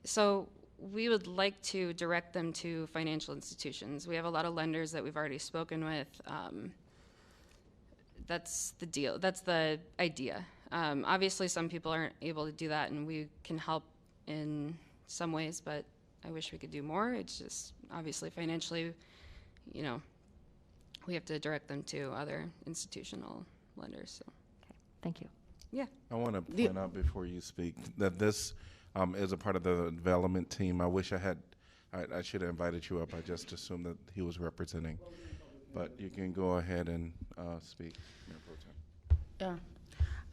So we would like to direct them to financial institutions. We have a lot of lenders that we've already spoken with. That's the deal. That's the idea. Obviously, some people aren't able to do that, and we can help in some ways, but I wish we could do more. It's just, obviously, financially, you know, we have to direct them to other institutional lenders. So. Thank you. Yeah. I want to point out before you speak that this is a part of the development team. I wish I should have invited you up. I just assumed that he was representing. But you can go ahead and speak, Mayor Pro Tem.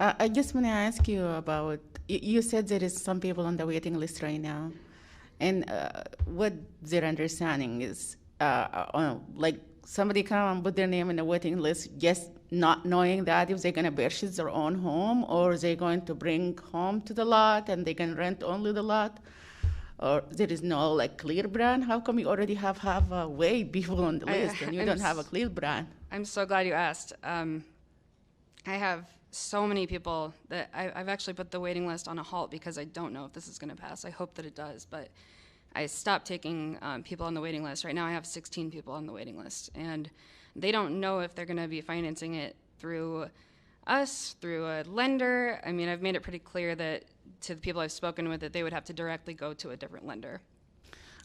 Yeah. I just want to ask you about, you said there is some people on the waiting list right now. And what their understanding is, like somebody come and put their name in the waiting list, just not knowing that if they're going to purchase their own home, or they're going to bring home to the lot and they can rent only the lot, or there is no like clear brand. How come you already have way people on the list and you don't have a clear brand? I'm so glad you asked. I have so many people that I've actually put the waiting list on a halt because I don't know if this is going to pass. I hope that it does, but I stopped taking people on the waiting list. Right now I have 16 people on the waiting list, and they don't know if they're going to be financing it through us, through a lender. I mean, I've made it pretty clear that to the people I've spoken with that they would have to directly go to a different lender.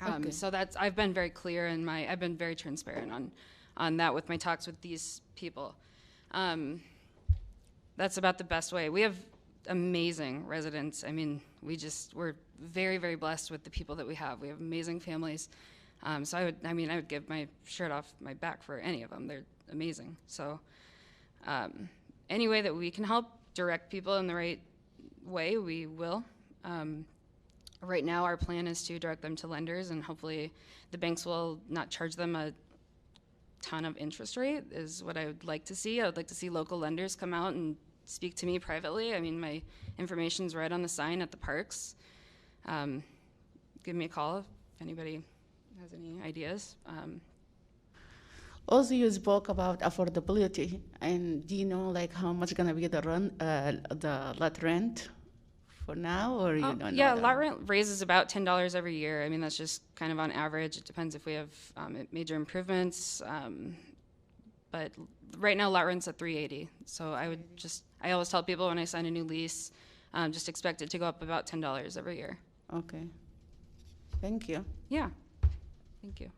Okay. So I've been very clear and I've been very transparent on that with my talks with these people. That's about the best way. We have amazing residents. I mean, we're very, very blessed with the people that we have. We have amazing families. So I would give my shirt off my back for any of them. They're amazing. So any way that we can help direct people in the right way, we will. Right now, our plan is to direct them to lenders, and hopefully the banks will not charge them a ton of interest rate, is what I would like to see. I would like to see local lenders come out and speak to me privately. I mean, my information's right on the sign at the parks. Give me a call if anybody has any ideas. Also, you spoke about affordability, and do you know like how much gonna be the lot rent for now, or you don't know? Yeah, that? lot rent raises about $10 every year. I mean, that's just kind of on average. It depends if we have major improvements. But right now, lot rent's at $380. So I always tell people when I sign a new lease, just expect it to go up about $10 every year. Okay. Thank you. Yeah. Thank you.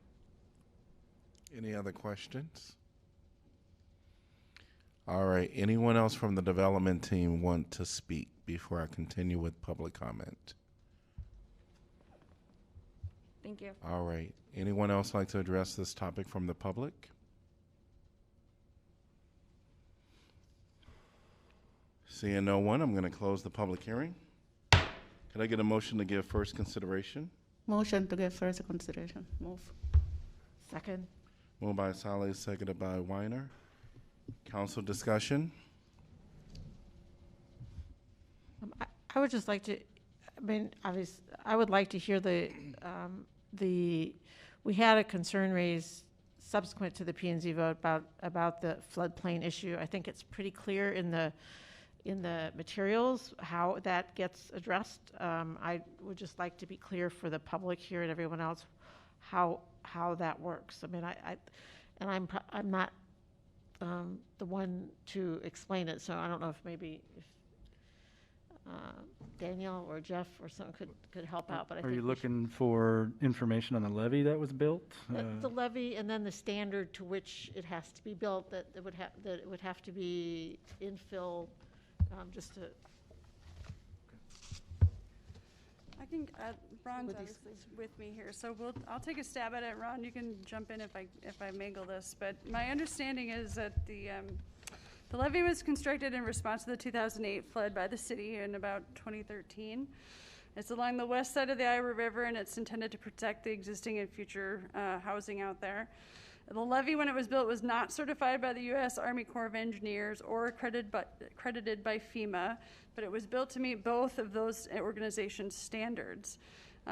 Any other questions? All right. Anyone else from the development team want to speak before I continue with public comment? Thank you. All right. Anyone else like to address this topic from the public? Seeing no one, I'm going to close the public hearing. Could I get a motion to give first consideration? Motion to give first consideration. Move. Second. Moved by Saleh, seconded by Weiner. Council discussion? I would just like to, I mean, obviously, I would like to hear we had a concern raised subsequent to the P&Z vote about the floodplain issue. I think it's pretty clear in the materials how that gets addressed. I would just like to be clear for the public here and everyone else how that works. I mean, I'm not the one to explain it, so I don't know if maybe Daniel or Jeff or someone could help out. But I Are think you looking for information on the levee that was built? the levee, and then the standard to which it has to be built, that it would have to be infill, just to. I think Ron's obviously with me here, so I'll take a stab at it. Ron, you can jump in if I mangle this. But my understanding is that the levee was constructed in response to the 2008 flood by the city in about 2013. It's along the west side of the Iowa River, and it's intended to protect the existing and future housing out there. The levee, when it was built, was not certified by the U.S. Army Corps of Engineers or accredited by FEMA, but it was built to meet both of those organizations' standards.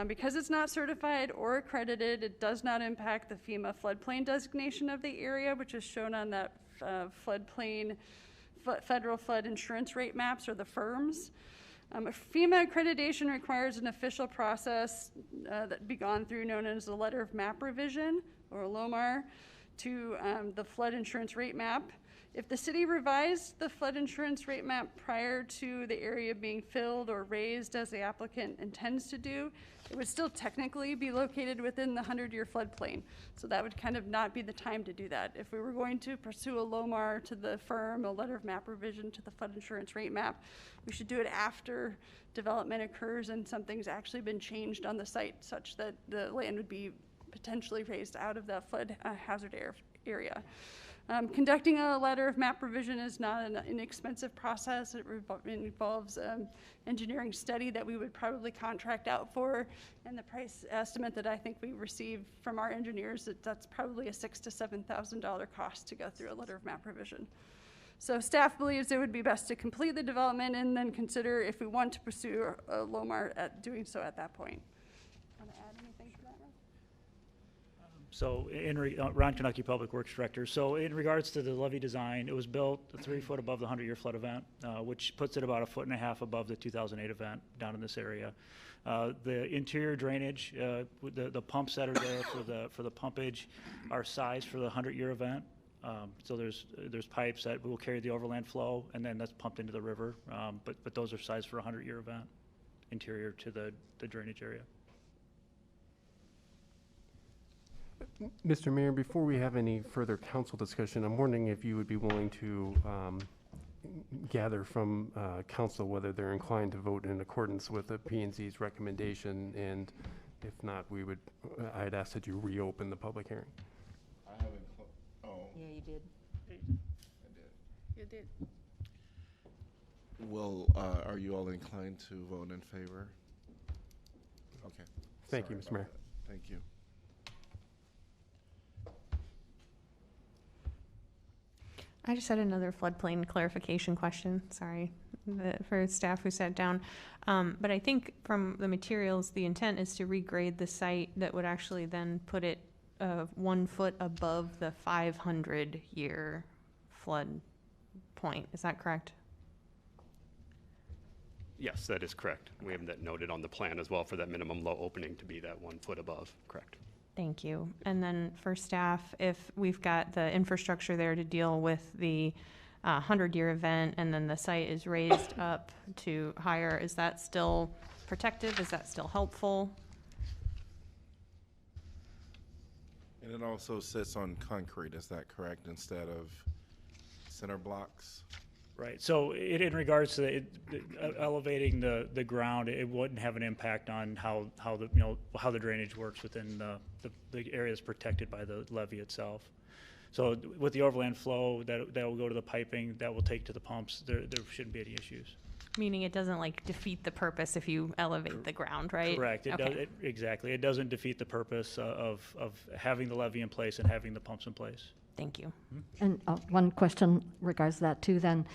Because it's not certified or accredited, it does not impact the FEMA floodplain designation of the area, which is shown on that floodplain federal flood insurance rate maps, or the FIRMs. FEMA accreditation requires an official process that be gone through, known as the letter of map revision, or LOMAR, to the flood insurance rate map. If the city revised the flood insurance rate map prior to the area being filled or raised as the applicant intends to do, it would still technically be located within the 100-year floodplain. So that would kind of not be the time to do that. If we were going to pursue a LOMAR to the firm, a letter of map revision to the flood insurance rate map, we should do it after development occurs and something's actually been changed on the site such that the land would be potentially raised out of the flood hazard area. Conducting a letter of map revision is not an inexpensive process. It involves engineering study that we would probably contract out for, and the price estimate that I think we received from our engineers, that's probably a $6,000 to $7,000 cost to go through a letter of map revision. So staff believes it would be best to complete the development and then consider if we want to pursue a LOMAR at doing so at that point. Want to add anything to that, Ron? So Ron Kanucky, Public Works Director. So in regards to the levee design, it was built 3 foot above the 100-year flood event, which puts it about 1.5 feet above the 2008 event down in this area. The interior drainage, the pumps that are there for the pumpage are sized for the 100-year event. So there's pipes that will carry the overland flow, and then that's pumped into the river. But those are sized for a 100-year event, interior to the drainage area. Mr. Mayor, before we have any further council discussion, I'm wondering if you would be willing to gather from council whether they're inclined to vote in accordance with the P&Z's recommendation, and if not, I'd ask that you reopen the public hearing. I haven't. Yeah, you did. You did. Are you all inclined to vote in favor? Okay. Thank you, Mr. Mayor. Thank you. I just had another floodplain clarification question, sorry, for staff who sat down. But I think from the materials, the intent is to regrade the site that would actually then put it 1 foot above the 500-year flood point. Is that correct? Yes, that is correct. We have that noted on the plan as well for that minimum low opening to be that 1 foot above, correct. Thank you. And then for staff, if we've got the infrastructure there to deal with the 100-year event and then the site is raised up to higher, is that still protective? Is that still helpful? And it also sits on concrete, is that correct, instead of center blocks? Right. So in regards to elevating the ground, it wouldn't have an impact on how the drainage works within the areas protected by the levee itself. So with the overland flow that will go to the piping, that will take to the pumps, there shouldn't be any issues. Meaning it doesn't like defeat the purpose if you elevate the ground, right? Correct. Exactly. It doesn't defeat the purpose of having the levee in place and having the pumps in place. Thank you. And one question regards that too then.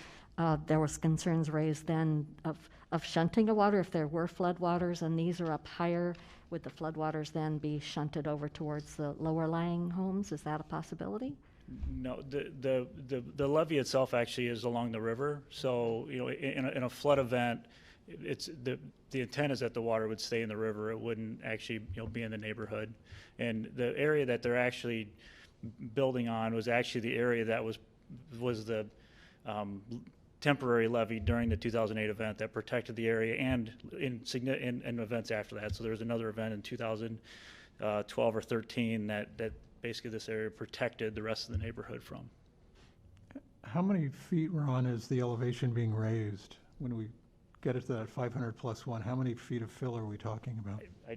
There was concerns raised then of shunting of water. If there were floodwaters and these are up higher, would the floodwaters then be shunted over towards the lower lying homes? Is that a possibility? No, the levee itself actually is along the river. So, in a flood event, it's the intent is that the water would stay in the river. It wouldn't actually, be in the neighborhood. And the area that they're actually building on was actually the area that was the temporary levee during the 2008 event that protected the area and in events after that. So there was another event in 2012 or 13 that basically this area protected the rest of the neighborhood from. How many feet, Ron, is the elevation being raised when we get it to that 500 plus 1? How many feet of fill are we talking about? Do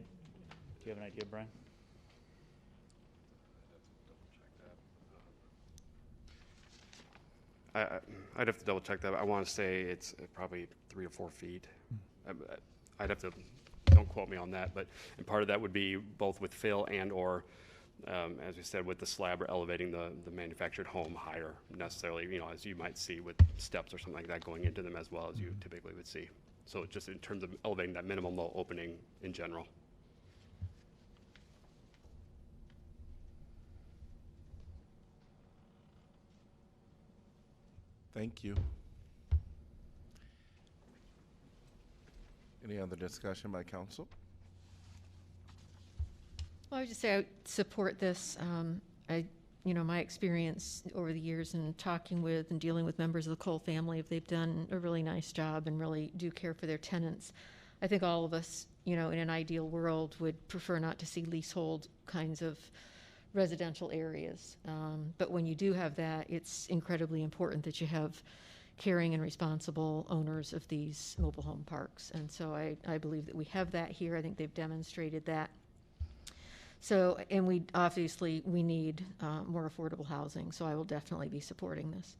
you have an idea, Brian? I'd have to double check that. I want to say it's probably 3 or 4 feet. I'd have to, don't quote me on that, but and part of that would be both with fill and or, as we said, with the slab or elevating the manufactured home higher necessarily, as you might see with steps or something like that going into them as well as you typically would see. So just in terms of elevating that minimum low opening in general. Thank you. Any other discussion by council? Well, I would just say I support this. My experience over the years in talking with and dealing with members of the Cole family, they've done a really nice job and really do care for their tenants. I think all of us, in an ideal world would prefer not to see leasehold kinds of residential areas. But when you do have that, it's incredibly important that you have caring and responsible owners of these mobile home parks. And so I believe that we have that here. I think they've demonstrated that. So, and we need more affordable housing. So I will definitely be supporting this.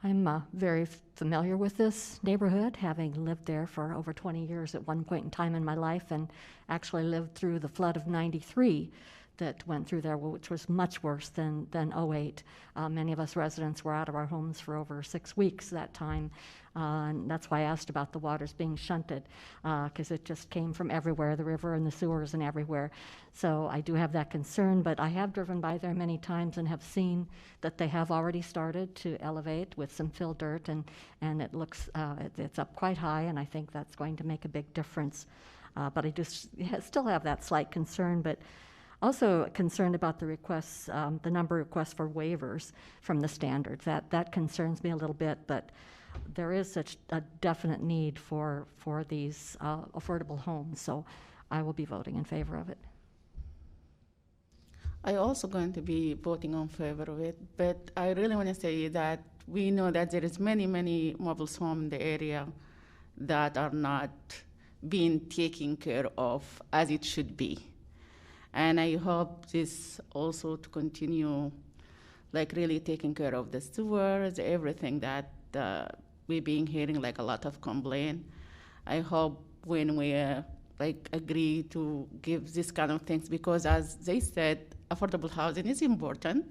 I'm very familiar with this neighborhood, having lived there for over 20 years at one point in time in my life, and actually lived through the flood of '93 that went through there, which was much worse than '08. Many of us residents were out of our homes for over 6 weeks that time, and that's why I asked about the waters being shunted, because it just came from everywhere, the river and the sewers and everywhere. So I do have that concern, but I have driven by there many times and have seen that they have already started to elevate with some fill dirt, and it looks, it's up quite high, and I think that's going to make a big difference. But I just still have that slight concern, but also concerned about the requests, the number of requests for waivers from the standards. That concerns me a little bit, but there is such a definite need for these affordable homes, so I will be voting in favor of it. I also going to be voting in favor of it, but I really want to say that we know that there is many mobile homes in the area that are not being taken care of as it should be. And I hope this also to continue, like really taking care of the sewers, everything that we've been hearing like a lot of complaint. I hope when we like agree to give this kind of things, because as they said, affordable housing is important,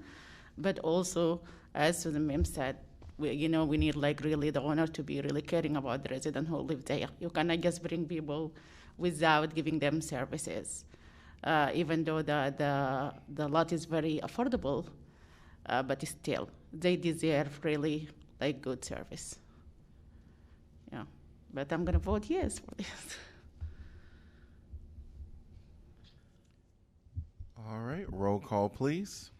but also, as Susan Mim said, we need like really the owner to be really caring about the resident who live there. You cannot just bring people without giving them services. Even though the lot is very affordable, but still, they deserve really like good service. Yeah, but I'm gonna vote yes for this. All right, roll call, please.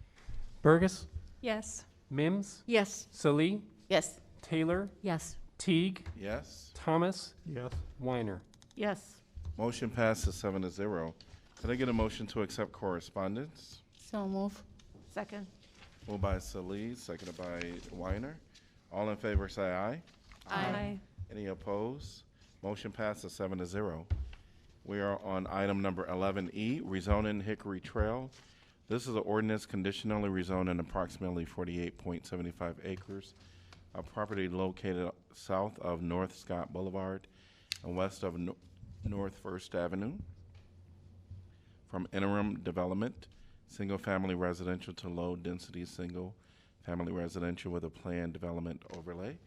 Burgess, Yes. Mims, Yes. Salee, Yes. Taylor, Yes. Teague, Yes. Thomas, Yes. Weiner. Yes. Motion passes 7-0. Could I get a motion to accept correspondence? So move. Second. Moved by Salee, seconded by Weiner. All in favor, say aye. Aye. Any opposed? Motion passes 7-0. We are on item number 11E, rezoning Hickory Trail. This is an ordinance conditionally rezoning approximately 48.75 acres of property located south of North Scott Boulevard and west of North First Avenue from interim development, single-family residential to low-density single-family residential with a planned development overlay.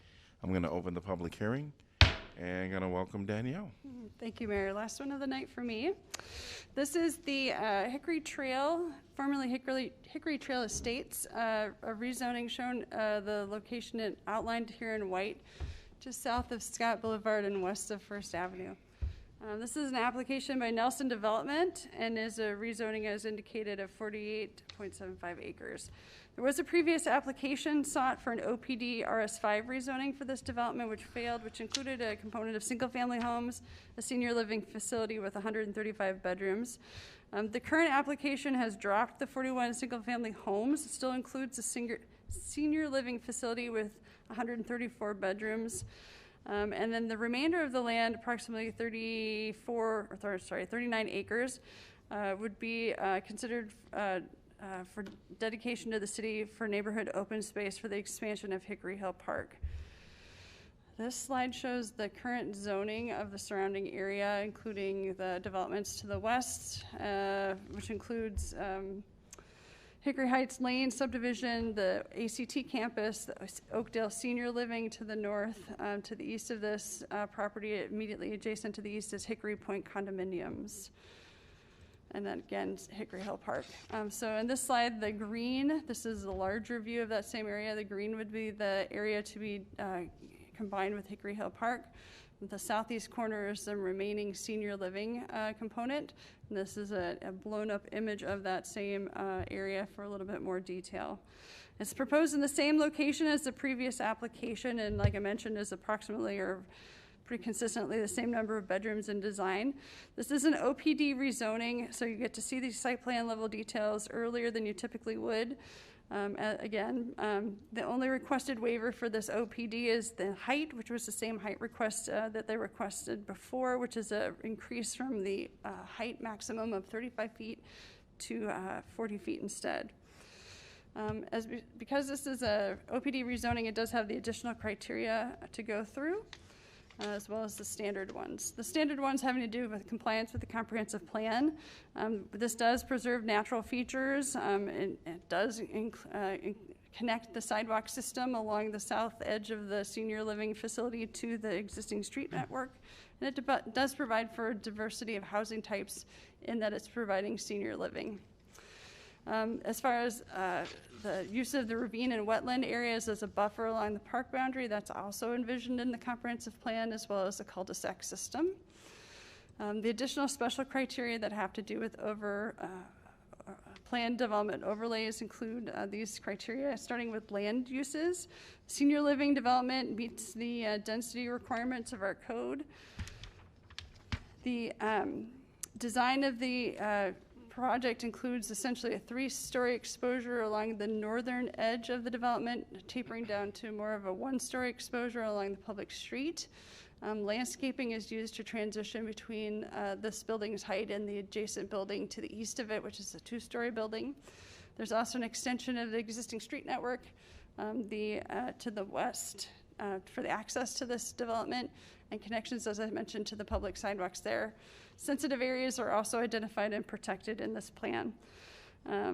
I'm going to open the public hearing and going to welcome Danielle. Thank you, Mayor. Last one of the night for me. This is the Hickory Trail, formerly Hickory Trail Estates, a rezoning shown the location outlined here in white, just south of Scott Boulevard and west of First Avenue. This is an application by Nelson Development and is a rezoning as indicated of 48.75 acres. There was a previous application sought for an OPD RS5 rezoning for this development, which failed, which included a component of single-family homes, a senior living facility with 135 bedrooms. The current application has dropped the 41 single-family homes. It still includes a senior living facility with 134 bedrooms. And then the remainder of the land, approximately 39 acres, would be considered for dedication to the city for neighborhood open space for the expansion of Hickory Hill Park. This slide shows the current zoning of the surrounding area, including the developments to the west, which includes Hickory Heights Lane subdivision, the ACT campus, the Oakdale Senior Living to the north. To the east of this property, immediately adjacent to the east, is Hickory Point Condominiums. And then again, Hickory Hill Park. So in this slide, the green, this is a larger view of that same area. The green would be the area to be combined with Hickory Hill Park. The southeast corner is the remaining senior living component. And this is a blown up image of that same area for a little bit more detail. It's proposed in the same location as the previous application, and like I mentioned, is approximately or pretty consistently the same number of bedrooms in design. This is an OPD rezoning, so you get to see these site plan level details earlier than you typically would. The only requested waiver for this OPD is the height, which was the same height request that they requested before, which is an increase from the height maximum of 35 feet to 40 feet instead. Because this is a OPD rezoning, it does have the additional criteria to go through, as well as the standard ones. The standard ones having to do with compliance with the comprehensive plan. This does preserve natural features. It does connect the sidewalk system along the south edge of the senior living facility to the existing street network. And it does provide for a diversity of housing types in that it's providing senior living. As far as the use of the ravine and wetland areas as a buffer along the park boundary, that's also envisioned in the comprehensive plan, as well as the cul-de-sac system. The additional special criteria that have to do with planned development overlays include these criteria, starting with land uses. Senior living development meets the density requirements of our code. The design of the project includes essentially a 3-story exposure along the northern edge of the development, tapering down to more of a 1-story exposure along the public street. Landscaping is used to transition between this building's height and the adjacent building to the east of it, which is a 2-story building. There's also an extension of the existing street network to the west for the access to this development and connections, as I mentioned, to the public sidewalks there. Sensitive areas are also identified and protected in this plan. A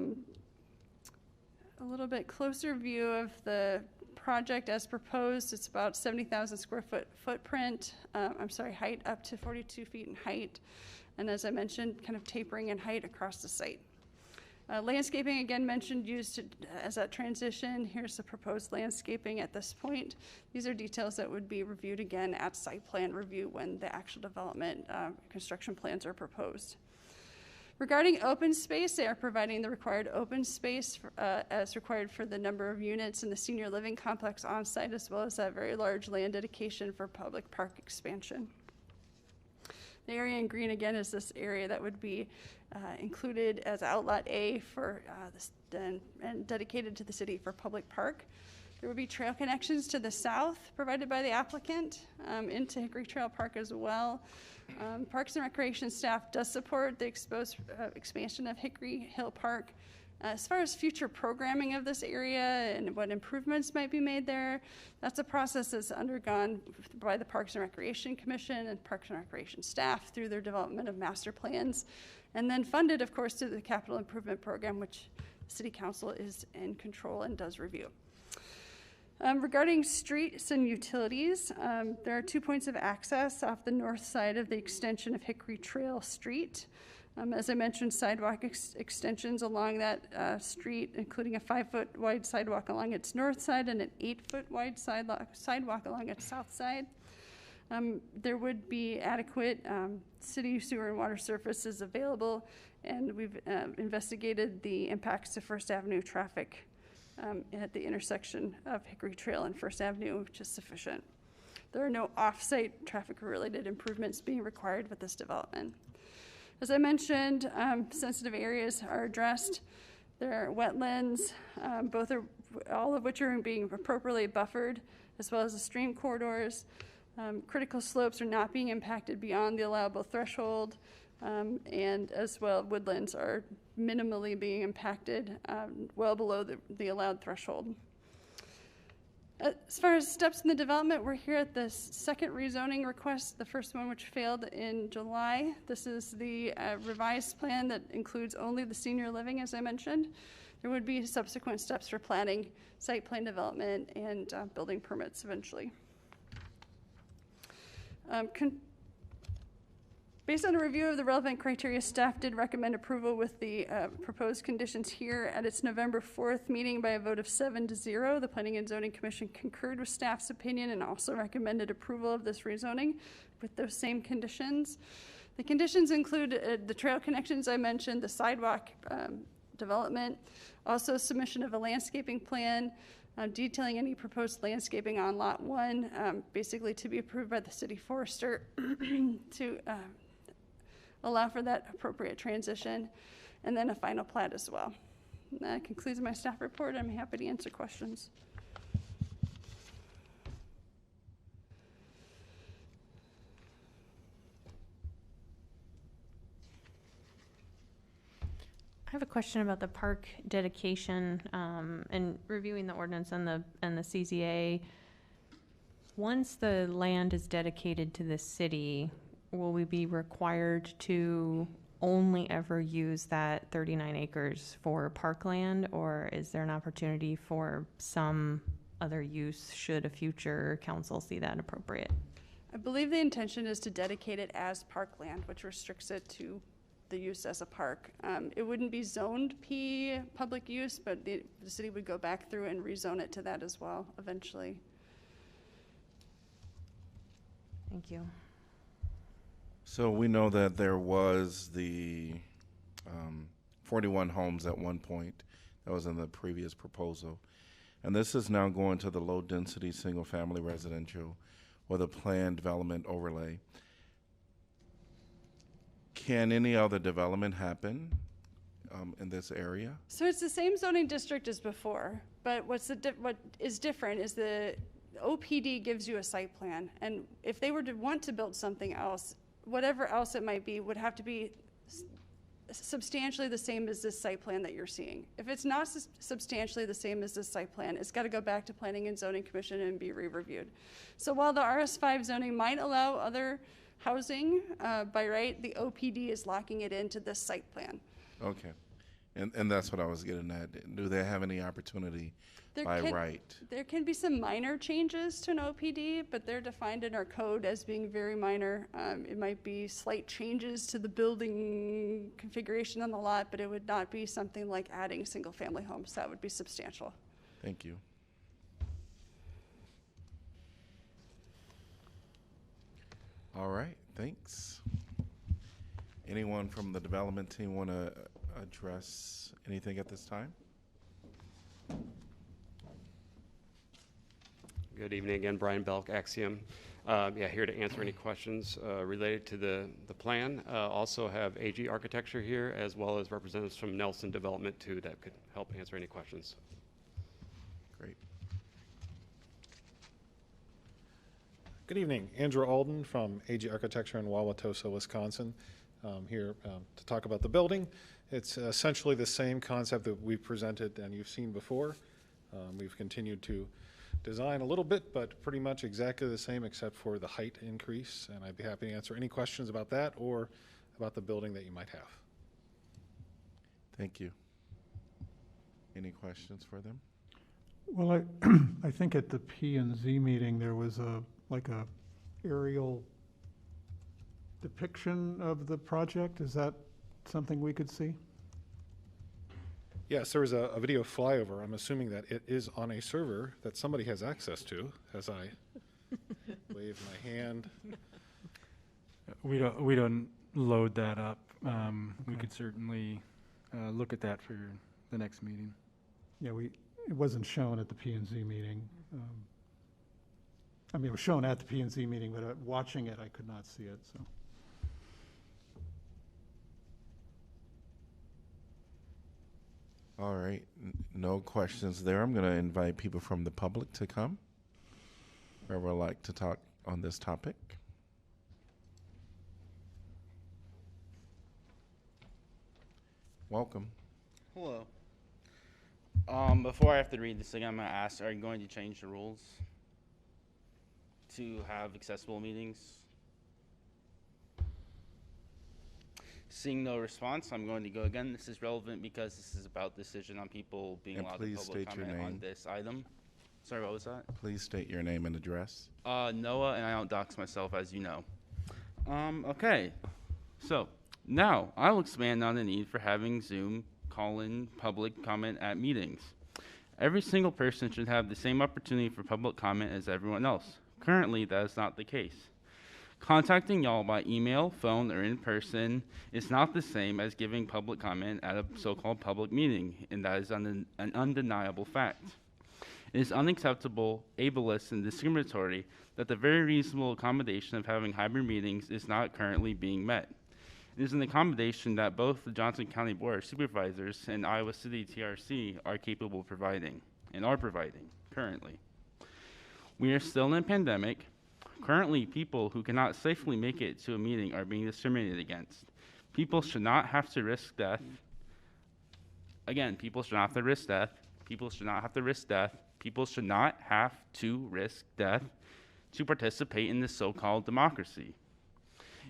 little bit closer view of the project as proposed. It's about 70,000 square foot footprint. Height up to 42 feet in height. And as I mentioned, kind of tapering in height across the site. Landscaping, again, mentioned, used as that transition. Here's the proposed landscaping at this point. These are details that would be reviewed again at site plan review when the actual development construction plans are proposed. Regarding open space, they are providing the required open space as required for the number of units in the senior living complex on site, as well as that very large land dedication for public park expansion. The area in green, again, is this area that would be included as Outlet A for and dedicated to the city for public park. There would be trail connections to the south provided by the applicant into Hickory Trail Park as well. Parks and Recreation staff does support the expansion of Hickory Hill Park. As far as future programming of this area and what improvements might be made there, that's a process that's undergone by the Parks and Recreation Commission and Parks and Recreation staff through their development of master plans, and then funded, of course, through the Capital Improvement Program, which the City Council is in control and does review. Regarding streets and utilities, there are 2 points of access off the north side of the extension of Hickory Trail Street. As I mentioned, sidewalk extensions along that street, including a 5-foot wide sidewalk along its north side and an 8-foot wide sidewalk along its south side. There would be adequate city sewer and water surfaces available, and we've investigated the impacts to First Avenue traffic at the intersection of Hickory Trail and First Avenue, which is sufficient. There are no off-site traffic-related improvements being required with this development. As I mentioned, sensitive areas are addressed. There are wetlands, all of which are being appropriately buffered, as well as the stream corridors. Critical slopes are not being impacted beyond the allowable threshold, and as well, woodlands are minimally being impacted, well below the allowed threshold. As far as steps in the development, we're here at the second rezoning request, the first one which failed in July. This is the revised plan that includes only the senior living, as I mentioned. There would be subsequent steps for planning, site plan development, and building permits eventually. Based on a review of the relevant criteria, staff did recommend approval with the proposed conditions here. At its November 4th meeting by a vote of 7-0, the Planning and Zoning Commission concurred with staff's opinion and also recommended approval of this rezoning with those same conditions. The conditions include the trail connections I mentioned, the sidewalk development, also submission of a landscaping plan, detailing any proposed landscaping on Lot 1, basically to be approved by the city forester to allow for that appropriate transition, and then a final plat as well. And that concludes my staff report. I'm happy to answer questions. I have a question about the park dedication and reviewing the ordinance and the CZA. Once the land is dedicated to the city, will we be required to only ever use that 39 acres for parkland, or is there an opportunity for some other use should a future council see that appropriate? I believe the intention is to dedicate it as parkland, which restricts it to the use as a park. It wouldn't be zoned P public use, but the city would go back through and rezone it to that as well eventually. Thank you. So we know that there was the 41 homes at one point that was in the previous proposal. And this is now going to the low-density single-family residential with a planned development overlay. Can any other development happen in this area? So it's the same zoning district as before, but what is different is the OPD gives you a site plan, and if they were to want to build something else, whatever else it might be, would have to be substantially the same as this site plan that you're seeing. If it's not substantially the same as this site plan, it's got to go back to Planning and Zoning Commission and be re-reviewed. So while the RS5 zoning might allow other housing by right, the OPD is locking it into this site plan. Okay. And that's what I was getting at. Do they have any opportunity by right? There can be some minor changes to an OPD, but they're defined in our code as being very minor. It might be slight changes to the building configuration on the lot, but it would not be something like adding single-family homes. That would be substantial. Thank you. All right, thanks. Anyone from the development team want to address anything at this time? Good evening again, Brian Belk, Axiom. Here to answer any questions related to the plan. Also have AG Architecture here, as well as representatives from Nelson Development too that could help answer any questions. Great. Good evening, Andrew Alden from AG Architecture in Wauwatosa, Wisconsin. Here to talk about the building. It's essentially the same concept that we've presented and you've seen before. We've continued to design a little bit, but pretty much exactly the same except for the height increase. And I'd be happy to answer any questions about that or about the building that you might have. Thank you. Any questions for them? Well, I think at the P&Z meeting, there was a aerial depiction of the project. Is that something we could see? Yes, there was a video flyover. I'm assuming that it is on a server that somebody has access to as I wave my hand. We don't load that up. We could certainly look at that for the next meeting. Yeah, it wasn't shown at the P&Z meeting. I mean, it was shown at the P&Z meeting, but watching it, I could not see it, so. All right, no questions there. I'm going to invite people from the public to come, whoever would like to talk on this topic. Welcome. Hello. Before I have to read this thing, I'm going to ask, are you going to change the rules to have accessible meetings? Seeing no response, I'm going to go again. This is relevant because this is about decision on people being allowed to public comment on this item. Sorry, what was that? Please state your name and address. Noah, and I don't dox myself, as you know. Okay, so now I'll expand on the need for having Zoom call-in public comment at meetings. Every single person should have the same opportunity for public comment as everyone else. Currently, that is not the case. Contacting y'all by email, phone, or in person is not the same as giving public comment at a so-called public meeting, and that is an undeniable fact. It is unacceptable, ableist, and discriminatory that the very reasonable accommodation of having hybrid meetings is not currently being met. It is an accommodation that both the Johnson County Board of Supervisors and Iowa City TRC are capable of providing, and are providing, currently. We are still in a pandemic. Currently, people who cannot safely make it to a meeting are being discriminated against. People should not have to risk death. Again, people should not have to risk death. People should not have to risk death. People should not have to risk death to participate in this so-called democracy.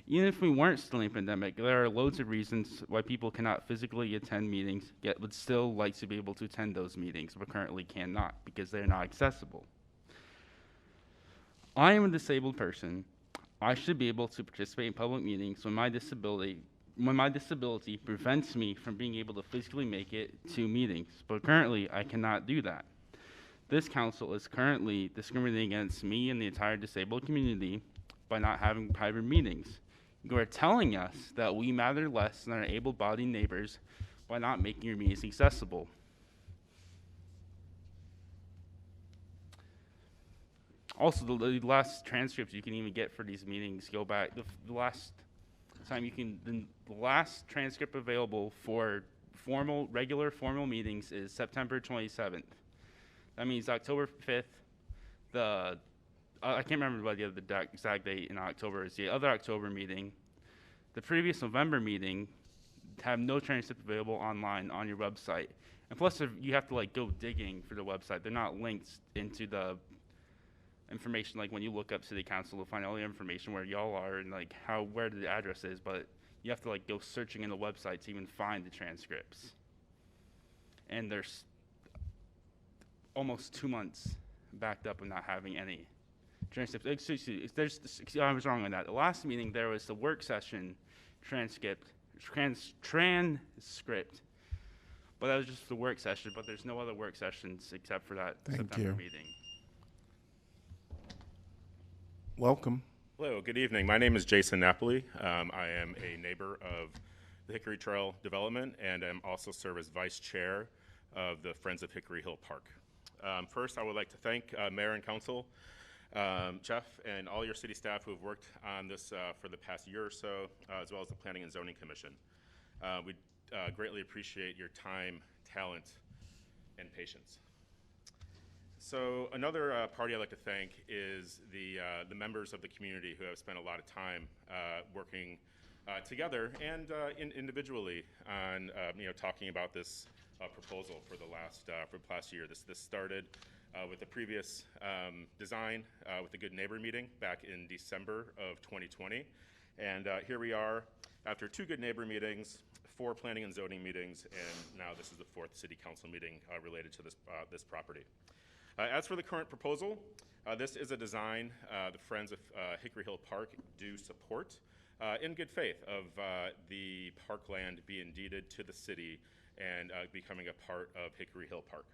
Even if we weren't still in a pandemic, there are loads of reasons why people cannot physically attend meetings, yet would still like to be able to attend those meetings, but currently cannot because they're not accessible. I am a disabled person. I should be able to participate in public meetings when my disability prevents me from being able to physically make it to meetings, but currently I cannot do that. This council is currently discriminating against me and the entire disabled community by not having private meetings. You are telling us that we matter less than our able-bodied neighbors by not making your meetings accessible. Also, the last transcripts you can even get for these meetings go back. The last time the last transcript available for regular formal meetings is September 27th. That means October 5th. I can't remember what the exact date in October is. The other October meeting, the previous November meeting, have no transcript available online on your website. And plus, if you have to like go digging for the website. They're not linked into the information like when you look up city council to find all the information where y'all are and like where the address is, but you have to like go searching in the website to even find the transcripts. And there's almost 2 months backed up of not having any transcripts. Excuse me, I was wrong on that. The last meeting there was the work session transcript, but that was just the work session, but there's no other work sessions except for that September meeting. Welcome. Hello, good evening. My name is Jason Napoli. I am a neighbor of the Hickory Trail Development, and I'm also serve as vice chair of the Friends of Hickory Hill Park. First, I would like to thank Mayor and Council, Jeff, and all your city staff who have worked on this for the past year or so, as well as the Planning and Zoning Commission. We greatly appreciate your time, talent, and patience. So another party I'd like to thank is the members of the community who have spent a lot of time working together and individually on talking about this proposal for the past year. This started with the previous design with the Good Neighbor meeting back in December of 2020, and here we are after 2 Good Neighbor meetings, 4 Planning and Zoning meetings, and now this is the 4th City Council meeting related to this property. As for the current proposal, this is a design the Friends of Hickory Hill Park do support in good faith of the parkland being deeded to the city and becoming a part of Hickory Hill Park.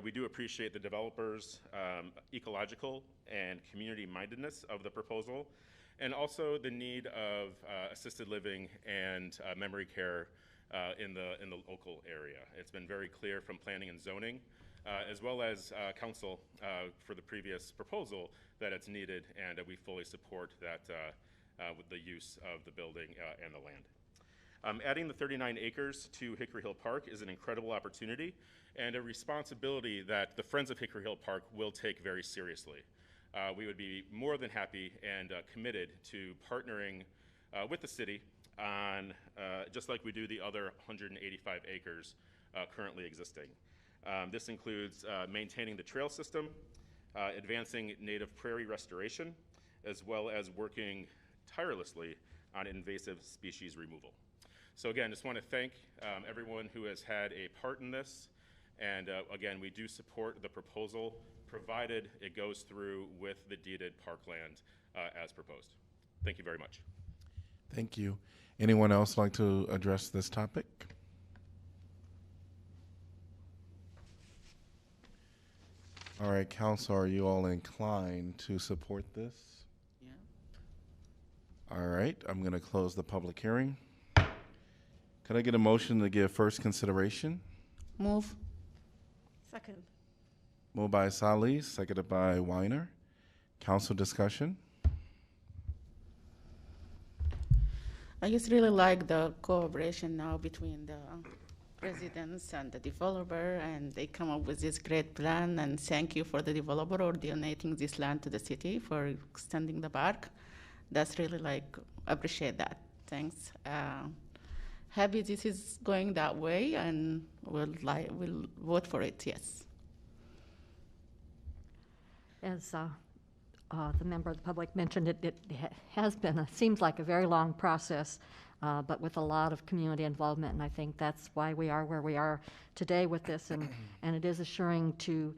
We do appreciate the developers' ecological and community mindedness of the proposal, and also the need of assisted living and memory care in the local area. It's been very clear from planning and zoning, as well as council for the previous proposal, that it's needed, and we fully support that with the use of the building and the land. Adding the 39 acres to Hickory Hill Park is an incredible opportunity and a responsibility that the Friends of Hickory Hill Park will take very seriously. We would be more than happy and committed to partnering with the city on, just like we do the other 185 acres currently existing. This includes maintaining the trail system, advancing native prairie restoration, as well as working tirelessly on invasive species removal. So again, just want to thank everyone who has had a part in this, and again, we do support the proposal, provided it goes through with the deeded parkland as proposed. Thank you very much. Thank you. Anyone else like to address this topic? All right, council, are you all inclined to support this? Yeah. All right, I'm going to close the public hearing. Could I get a motion to give first consideration? Move. Second. Moved by Salis, seconded by Weiner. Council discussion? I just really like the cooperation now between the residents and the developer, and they come up with this great plan, and thank you for the developer or donating this land to the city for extending the park. That's really appreciate that. Thanks. Happy this is going that way, and we'll vote for it, yes. As the member of the public mentioned, it has been, seems like a very long process, but with a lot of community involvement, and I think that's why we are where we are today with this, and it is assuring to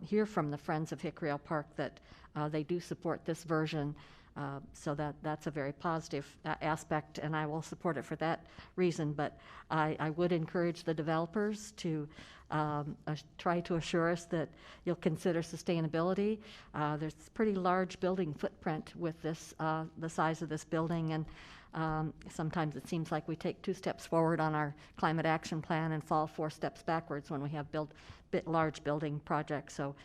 hear from the Friends of Hickory Hill Park that they do support this version, so that's a very positive aspect, and I will support it for that reason, but I would encourage the developers to try to assure us that you'll consider sustainability. There's a pretty large building footprint with this, the size of this building, and sometimes it seems like we take 2 steps forward on our climate action plan and fall 4 steps backwards when we have large building projects. So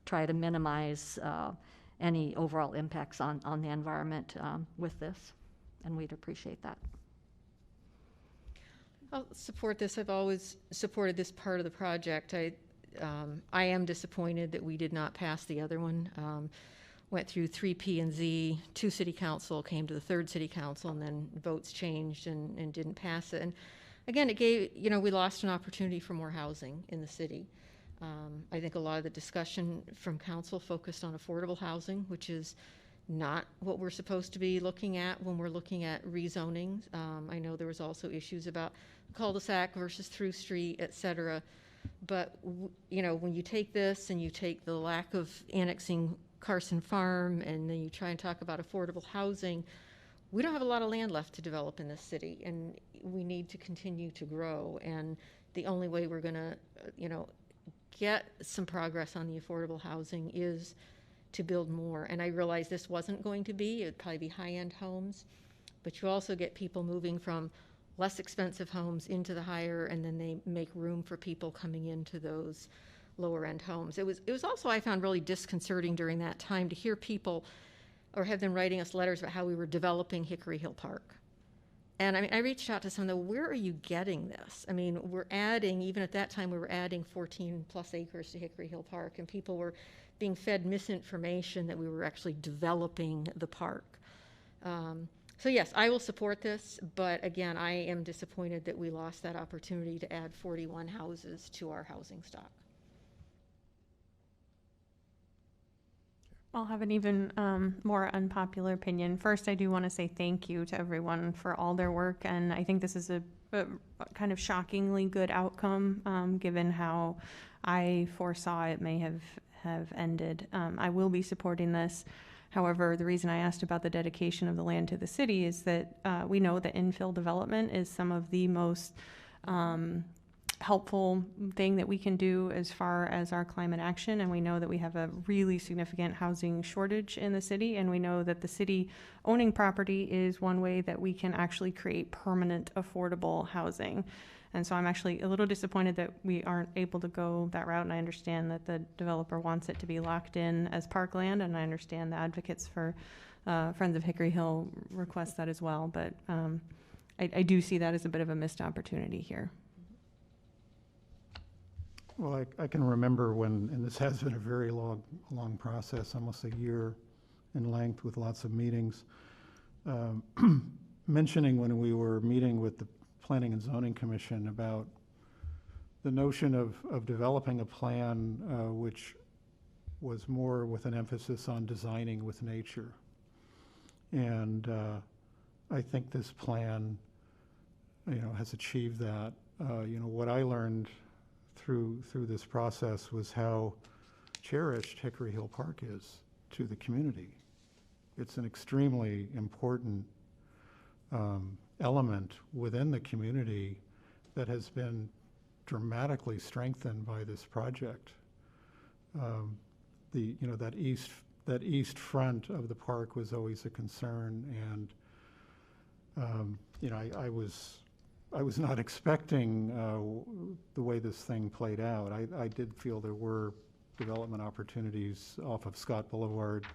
try to minimize any overall impacts on the environment with this, and we'd appreciate that. I'll support this. I've always supported this part of the project. I am disappointed that we did not pass the other one. went through 3 P and Z, 2 city council, came to the 3rd city council, and then votes changed and didn't pass it. And again, it gave, we lost an opportunity for more housing in the city. I think a lot of the discussion from council focused on affordable housing, which is not what we're supposed to be looking at when we're looking at rezoning. I know there was also issues about cul-de-sac versus through street, et cetera. But, when you take this and you take the lack of annexing Carson Farm and then you try and talk about affordable housing, we don't have a lot of land left to develop in this city, and we need to continue to grow. And the only way we're going to, get some progress on the affordable housing is to build more. And I realize this wasn't going to be, it would probably be high-end homes, but you also get people moving from less expensive homes into the higher, and then they make room for people coming into those lower-end homes. It was also, I found, really disconcerting during that time to hear people or have been writing us letters about how we were developing Hickory Hill Park. And I reached out to some of them, where are you getting this? I mean, we're adding, even at that time, we were adding 14 plus acres to Hickory Hill Park, and people were being fed misinformation that we were actually developing the park. So yes, I will support this, but again, I am disappointed that we lost that opportunity to add 41 houses to our housing stock. I'll have an even more unpopular opinion. First, I do want to say thank you to everyone for all their work, and I think this is a kind of shockingly good outcome, given how I foresaw it may have ended. I will be supporting this. However, the reason I asked about the dedication of the land to the city is that we know that infill development is some of the most helpful thing that we can do as far as our climate action, and we know that we have a really significant housing shortage in the city, and we know that the city owning property is one way that we can actually create permanent affordable housing. And so I'm actually a little disappointed that we aren't able to go that route, and I understand that the developer wants it to be locked in as parkland, and I understand the advocates for Friends of Hickory Hill request that as well, but I do see that as a bit of a missed opportunity here. Well, I can remember when, and this has been a very long process, almost a year in length with lots of meetings, mentioning when we were meeting with the Planning and Zoning Commission about the notion of developing a plan which was more with an emphasis on designing with nature. And I think this plan, has achieved that. What I learned through this process was how cherished Hickory Hill Park is to the community. It's an extremely important element within the community that has been dramatically strengthened by this project. That east front of the park was always a concern, and I was not expecting the way this thing played out. I did feel there were development opportunities off of Scott Boulevard,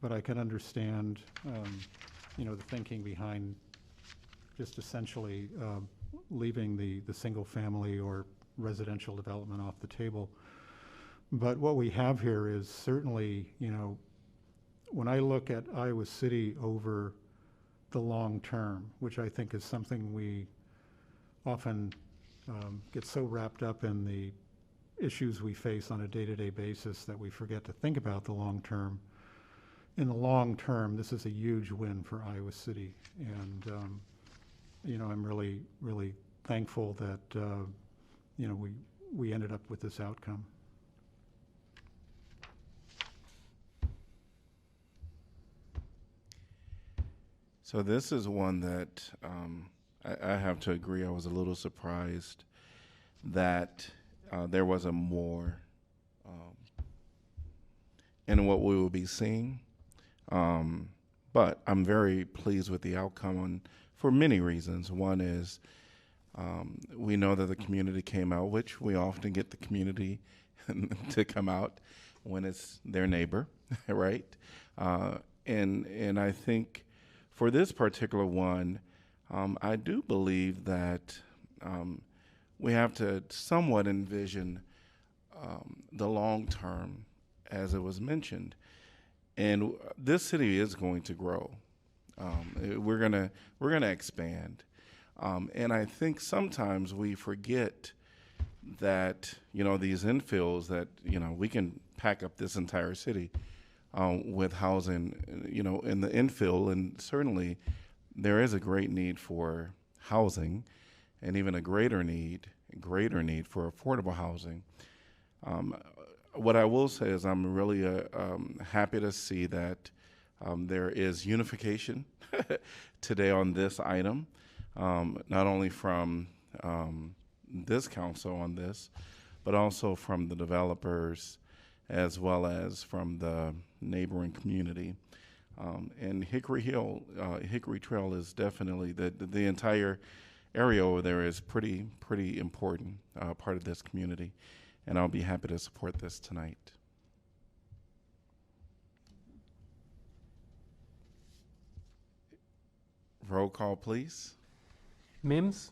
but I can understand, the thinking behind just essentially leaving the single family or residential development off the table. But what we have here is certainly, when I look at Iowa City over the long term, which I think is something we often get so wrapped up in the issues we face on a day-to-day basis that we forget to think about the long term. In the long term, this is a huge win for Iowa City, and I'm really, really thankful that we ended up with this outcome. So this is one that I have to agree. I was a little surprised that there wasn't more in what we will be seeing. But I'm very pleased with the outcome for many reasons. One is we know that the community came out, which we often get the community to come out when it's their neighbor, right? And I think for this particular one, I do believe that we have to somewhat envision the long term, as it was mentioned. And this city is going to grow. We're gonna expand. And I think sometimes we forget that, these infills that, we can pack up this entire city with housing, in the infill. And certainly there is a great need for housing and even a greater need for affordable housing. What I will say is I'm really happy to see that there is unification today on this item, not only from this council on this, but also from the developers as well as from the neighboring community. And Hickory Trail is definitely, the entire area over there is pretty important part of this community. And I'll be happy to support this tonight. Roll call, please. Mims?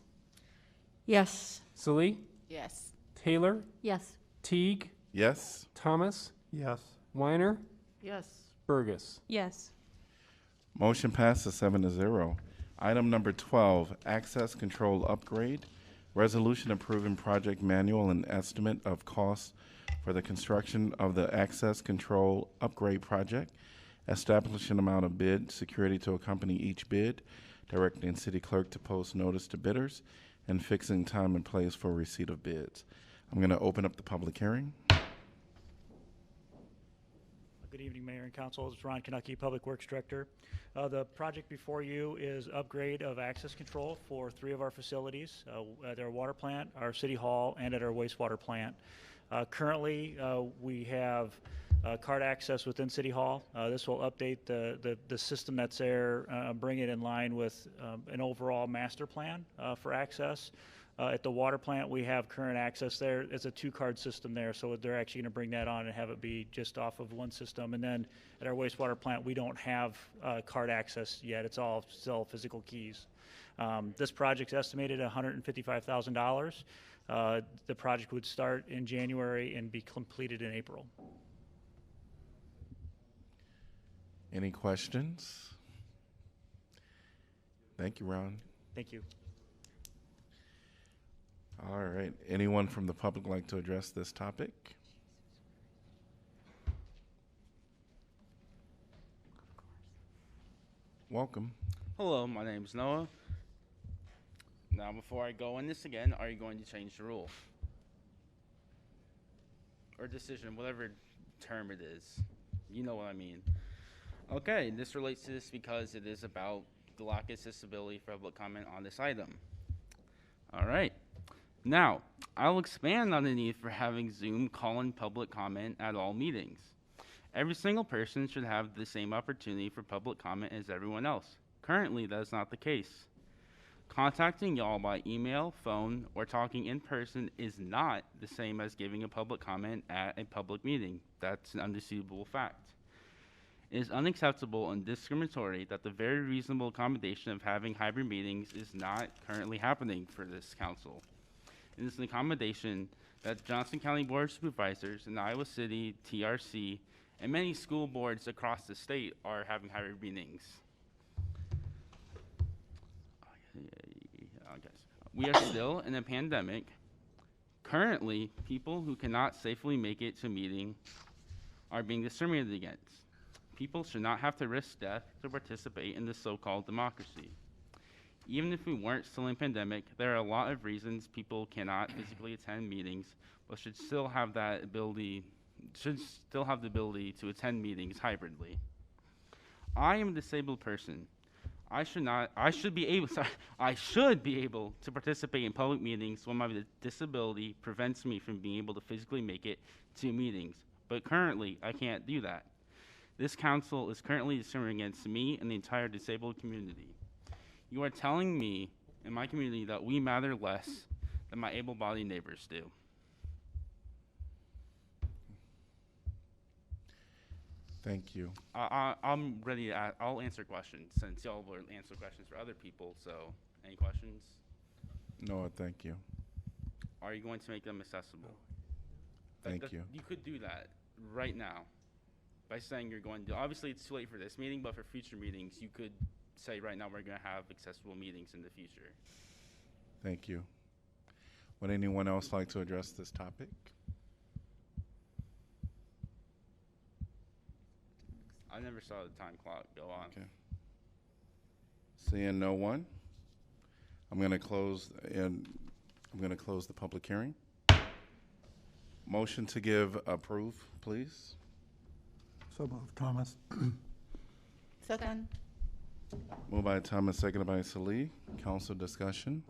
Yes. Salee? Yes. Taylor? Yes. Teague? Yes. Thomas? Yes. Weiner? Yes. Burgess? Yes. Motion passes 7-0. Item number 12, access control upgrade. Resolution approving project manual and estimate of costs for the construction of the access control upgrade project. Establishing amount of bid security to accompany each bid. Directing city clerk to post notice to bidders. And fixing time and place for receipt of bids. I'm going to open up the public hearing. Good evening, Mayor and Council. It's Ron Kanucky, Public Works Director. The project before you is upgrade of access control for 3 of our facilities, at our water plant, our city hall, and at our wastewater plant. Currently, we have card access within City Hall. This will update the system that's there, bring it in line with an overall master plan for access. At the water plant, we have current access there. It's a 2-card system there, so they're actually going to bring that on and have it be just off of one system. And then at our wastewater plant, we don't have card access yet. It's all still physical keys. This project's estimated at $155,000. The project would start in January and be completed in April. Any questions? Thank you, Ron. Thank you. All right. Anyone from the public like to address this topic? Welcome. Hello, my name is Noah. Now, before I go in this again, are you going to change the rule? Or decision, whatever term it is. You know what I mean. Okay, this relates to this because it is about the lack of accessibility for public comment on this item. All right. Now, I'll expand on the need for having Zoom call in public comment at all meetings. Every single person should have the same opportunity for public comment as everyone else. Currently, that is not the case. Contacting y'all by email, phone, or talking in person is not the same as giving a public comment at a public meeting. That's an undisputable fact. It is unacceptable and discriminatory that the very reasonable accommodation of having hybrid meetings is not currently happening for this council. It is an accommodation that Johnson County Board of Supervisors and Iowa City, TRC, and many school boards across the state are having hybrid meetings. We are still in a pandemic. Currently, people who cannot safely make it to a meeting are being discriminated against. People should not have to risk death to participate in this so-called democracy. Even if we weren't still in pandemic, there are a lot of reasons people cannot physically attend meetings, but should still have the ability to attend meetings hybridly. I am a disabled person. I should be able to participate in public meetings when my disability prevents me from being able to physically make it to meetings. But currently, I can't do that. This council is currently discriminating against me and the entire disabled community. You are telling me in my community that we matter less than my able-bodied neighbors do. Thank you. I'm ready. I'll answer questions since y'all will answer questions for other people. So, any questions? No, thank you. Are you going to make them accessible? Thank you. You could do that right now. by saying you're going to, obviously it's too late for this meeting, but for future meetings, you could say right now we're going to have accessible meetings in the future. Thank you. Would anyone else like to address this topic? I never saw the time clock go on. Okay. Seeing no one, I'm going to close the public hearing. Motion to give approve, please. So moved, Thomas. Second. Moved by Thomas, seconded by Salih. Council discussion.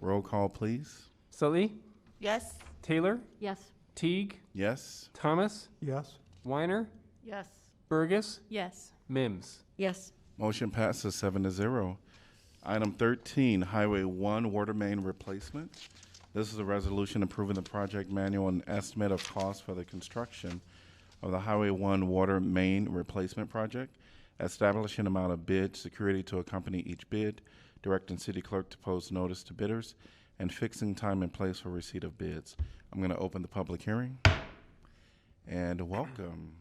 Roll call, please. Salih, Yes. Taylor, Yes. Teague, Yes. Thomas, Yes. Weiner, Yes. Burgess, Yes. Mims. Yes. Motion passes 7-0. Item 13, Highway 1 water main replacement. This is a resolution approving the project manual and estimate of cost for the construction of the Highway 1 water main replacement project, establishing amount of bid security to accompany each bid, directing city clerk to post notice to bidders, and fixing time and place for receipt of bids. I'm going to open the public hearing. And welcome.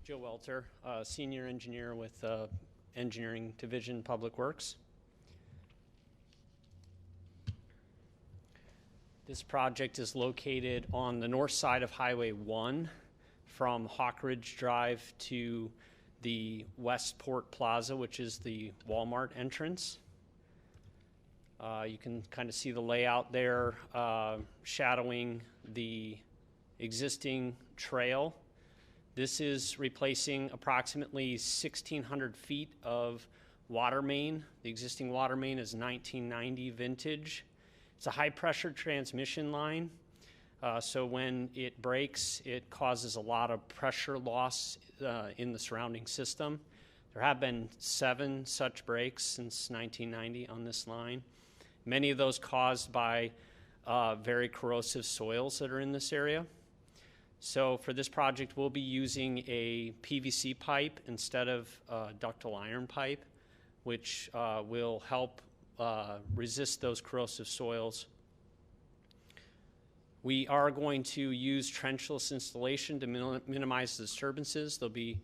Joe Welter, senior engineer with Engineering Division Public Works. This project is located on the north side of Highway 1 from Hawk Ridge Drive to the Westport Plaza, which is the Walmart entrance. You can kind of see the layout there, shadowing the existing trail. This is replacing approximately 1,600 feet of water main. The existing water main is 1990 vintage. It's a high-pressure transmission line, so when it breaks, it causes a lot of pressure loss in the surrounding system. There have been 7 such breaks since 1990 on this line. Many of those caused by very corrosive soils that are in this area. So for this project, we'll be using a PVC pipe instead of ductile iron pipe, which will help resist those corrosive soils. We are going to use trenchless installation to minimize the disturbances. There'll be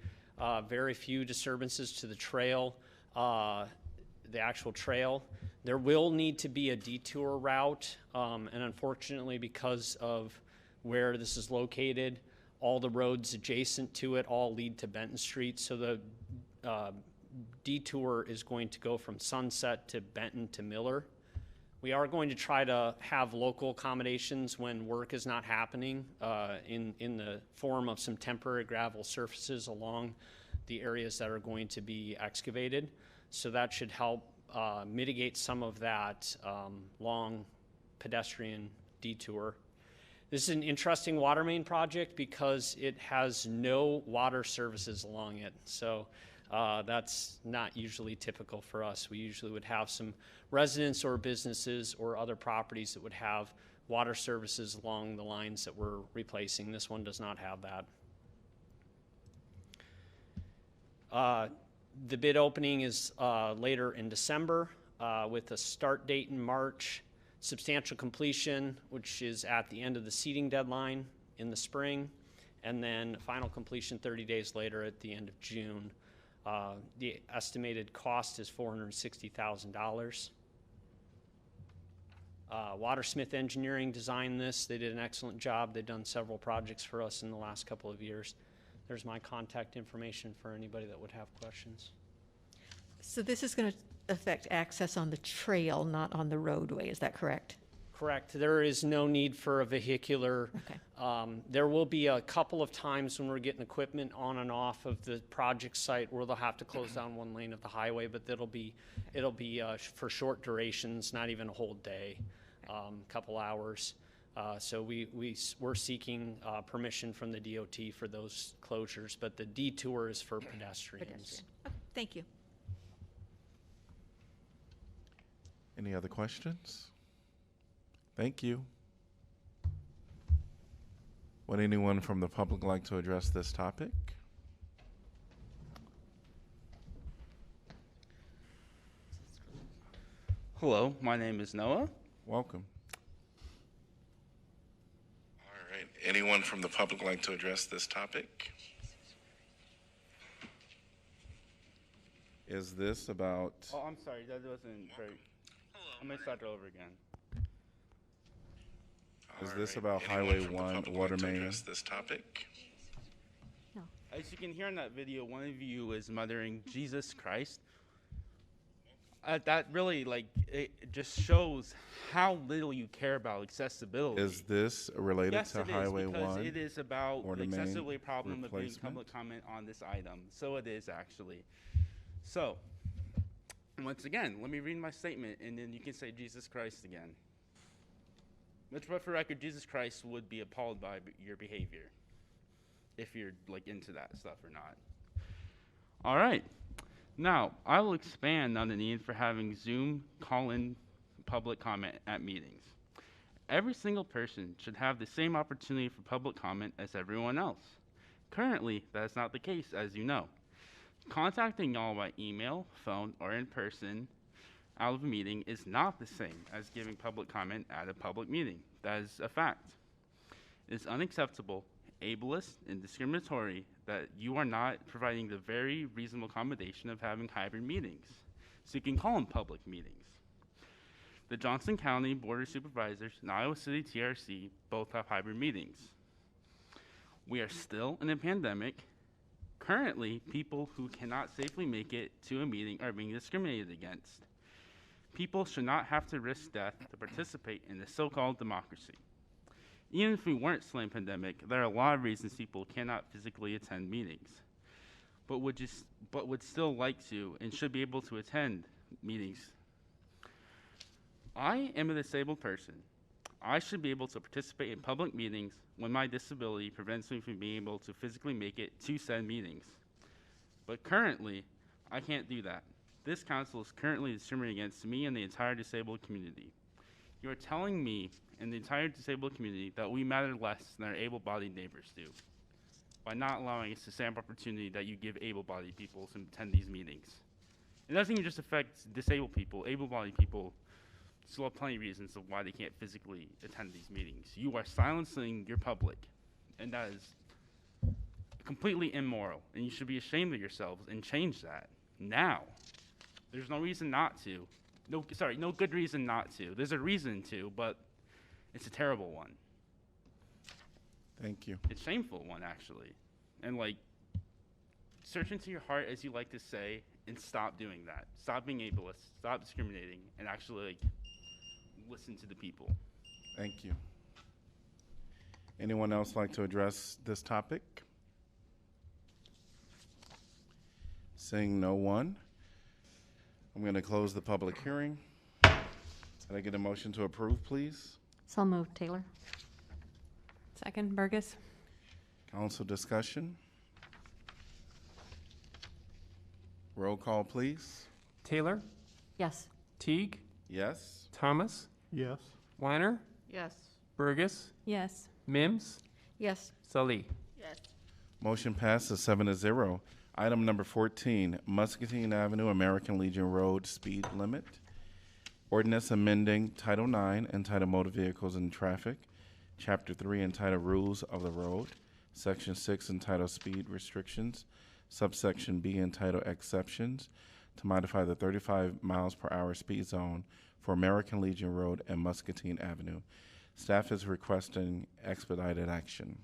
very few disturbances to the trail, the actual trail. There will need to be a detour route, and unfortunately, because of where this is located, all the roads adjacent to it all lead to Benton Street, so the detour is going to go from Sunset to Benton to Miller. We are going to try to have local accommodations when work is not happening in the form of some temporary gravel surfaces along the areas that are going to be excavated. So that should help mitigate some of that long pedestrian detour. This is an interesting water main project because it has no water services along it. So that's not usually typical for us. We usually would have some residents or businesses or other properties that would have water services along the lines that we're replacing. This one does not have that. The bid opening is later in December with a start date in March, substantial completion, which is at the end of the seeding deadline in the spring, and then final completion 30 days later at the end of June. The estimated cost is $460,000. Watersmith Engineering designed this. They did an excellent job. They've done several projects for us in the last couple of years. There's my contact information for anybody that would have questions. So this is going to affect access on the trail, not on the roadway, is that correct? Correct. There is no need for a vehicular. Okay. There will be a couple of times when we're getting equipment on and off of the project site where they'll have to close down one lane of the highway, but it'll be for short durations, not even a whole day, couple hours. So we're seeking permission from the DOT for those closures, but the detour is for pedestrians. Okay, thank you. Any other questions? Thank you. Would anyone from the public like to address this topic? Hello, my name is Noah. Welcome. All right. Anyone from the public like to address this topic? Is this about? Oh, I'm sorry, that wasn't very. I'm gonna start over again. Is this about Highway 1 water main? This topic? As you can hear in that video, one of you is muttering Jesus Christ. That really, like, it just shows how little you care about accessibility. Is this related yes, to it Highway is, because 1? it is about water the main accessibility problem of doing replacement? public comment on this item. So it is, actually. So, once again, let me read my statement, and then you can say Jesus Christ again. Which, but for record, Jesus Christ would be appalled by your behavior, if you're like into that stuff or not. All right. Now, I will expand on the need for having Zoom call-in public comment at meetings. Every single person should have the same opportunity for public comment as everyone else. Currently, that is not the case, as you know. Contacting y'all by email, phone, or in person out of a meeting is not the same as giving public comment at a public meeting. That is a fact. It is unacceptable, ableist, and discriminatory that you are not providing the very reasonable accommodation of having hybrid meetings, so you can call them public meetings. The Johnson County Board of Supervisors and Iowa City TRC both have hybrid meetings. We are still in a pandemic. Currently, people who cannot safely make it to a meeting are being discriminated against. People should not have to risk death to participate in the so-called democracy. Even if we weren't still in a pandemic, there are a lot of reasons people cannot physically attend meetings, but would still like to and should be able to attend meetings. I am a disabled person. I should be able to participate in public meetings when my disability prevents me from being able to physically make it to said meetings. But currently, I can't do that. This council is currently discriminating against me and the entire disabled community. You are telling me and the entire disabled community that we matter less than our able-bodied neighbors do by not allowing us the same opportunity that you give able-bodied people to attend these meetings. It doesn't even just affect disabled people. Able-bodied people still have plenty of reasons of why they can't physically attend these meetings. You are silencing your public, and that is completely immoral, and you should be ashamed of yourselves and change that now. There's no reason not to. No good reason not to. There's a reason to, but it's a terrible one. Thank you. It's a shameful one, actually. And, like, search into your heart, as you like to say, and stop doing that. Stop being ableist, stop discriminating, and actually, like, listen to the people. Thank you. Anyone else like to address this topic? Seeing no one, I'm going to close the public hearing. Can I get a motion to approve, please? So moved, Taylor. Second, Burgess. Council discussion. Roll call, please. Taylor? Yes. Teague? Yes. Thomas? Yes. Weiner? Yes. Burgess? Yes. Mims? Yes. Sully? Yes. Motion passes 7-0. Item number 14, Muscatine Avenue, American Legion Road speed limit. Ordinance amending Title IX entitled Motor Vehicles and Traffic, Chapter 3 entitled Rules of the Road, Section 6 entitled Speed Restrictions, Subsection B entitled Exceptions, to modify the 35 miles per hour speed zone for American Legion Road and Muscatine Avenue. Staff is requesting expedited action.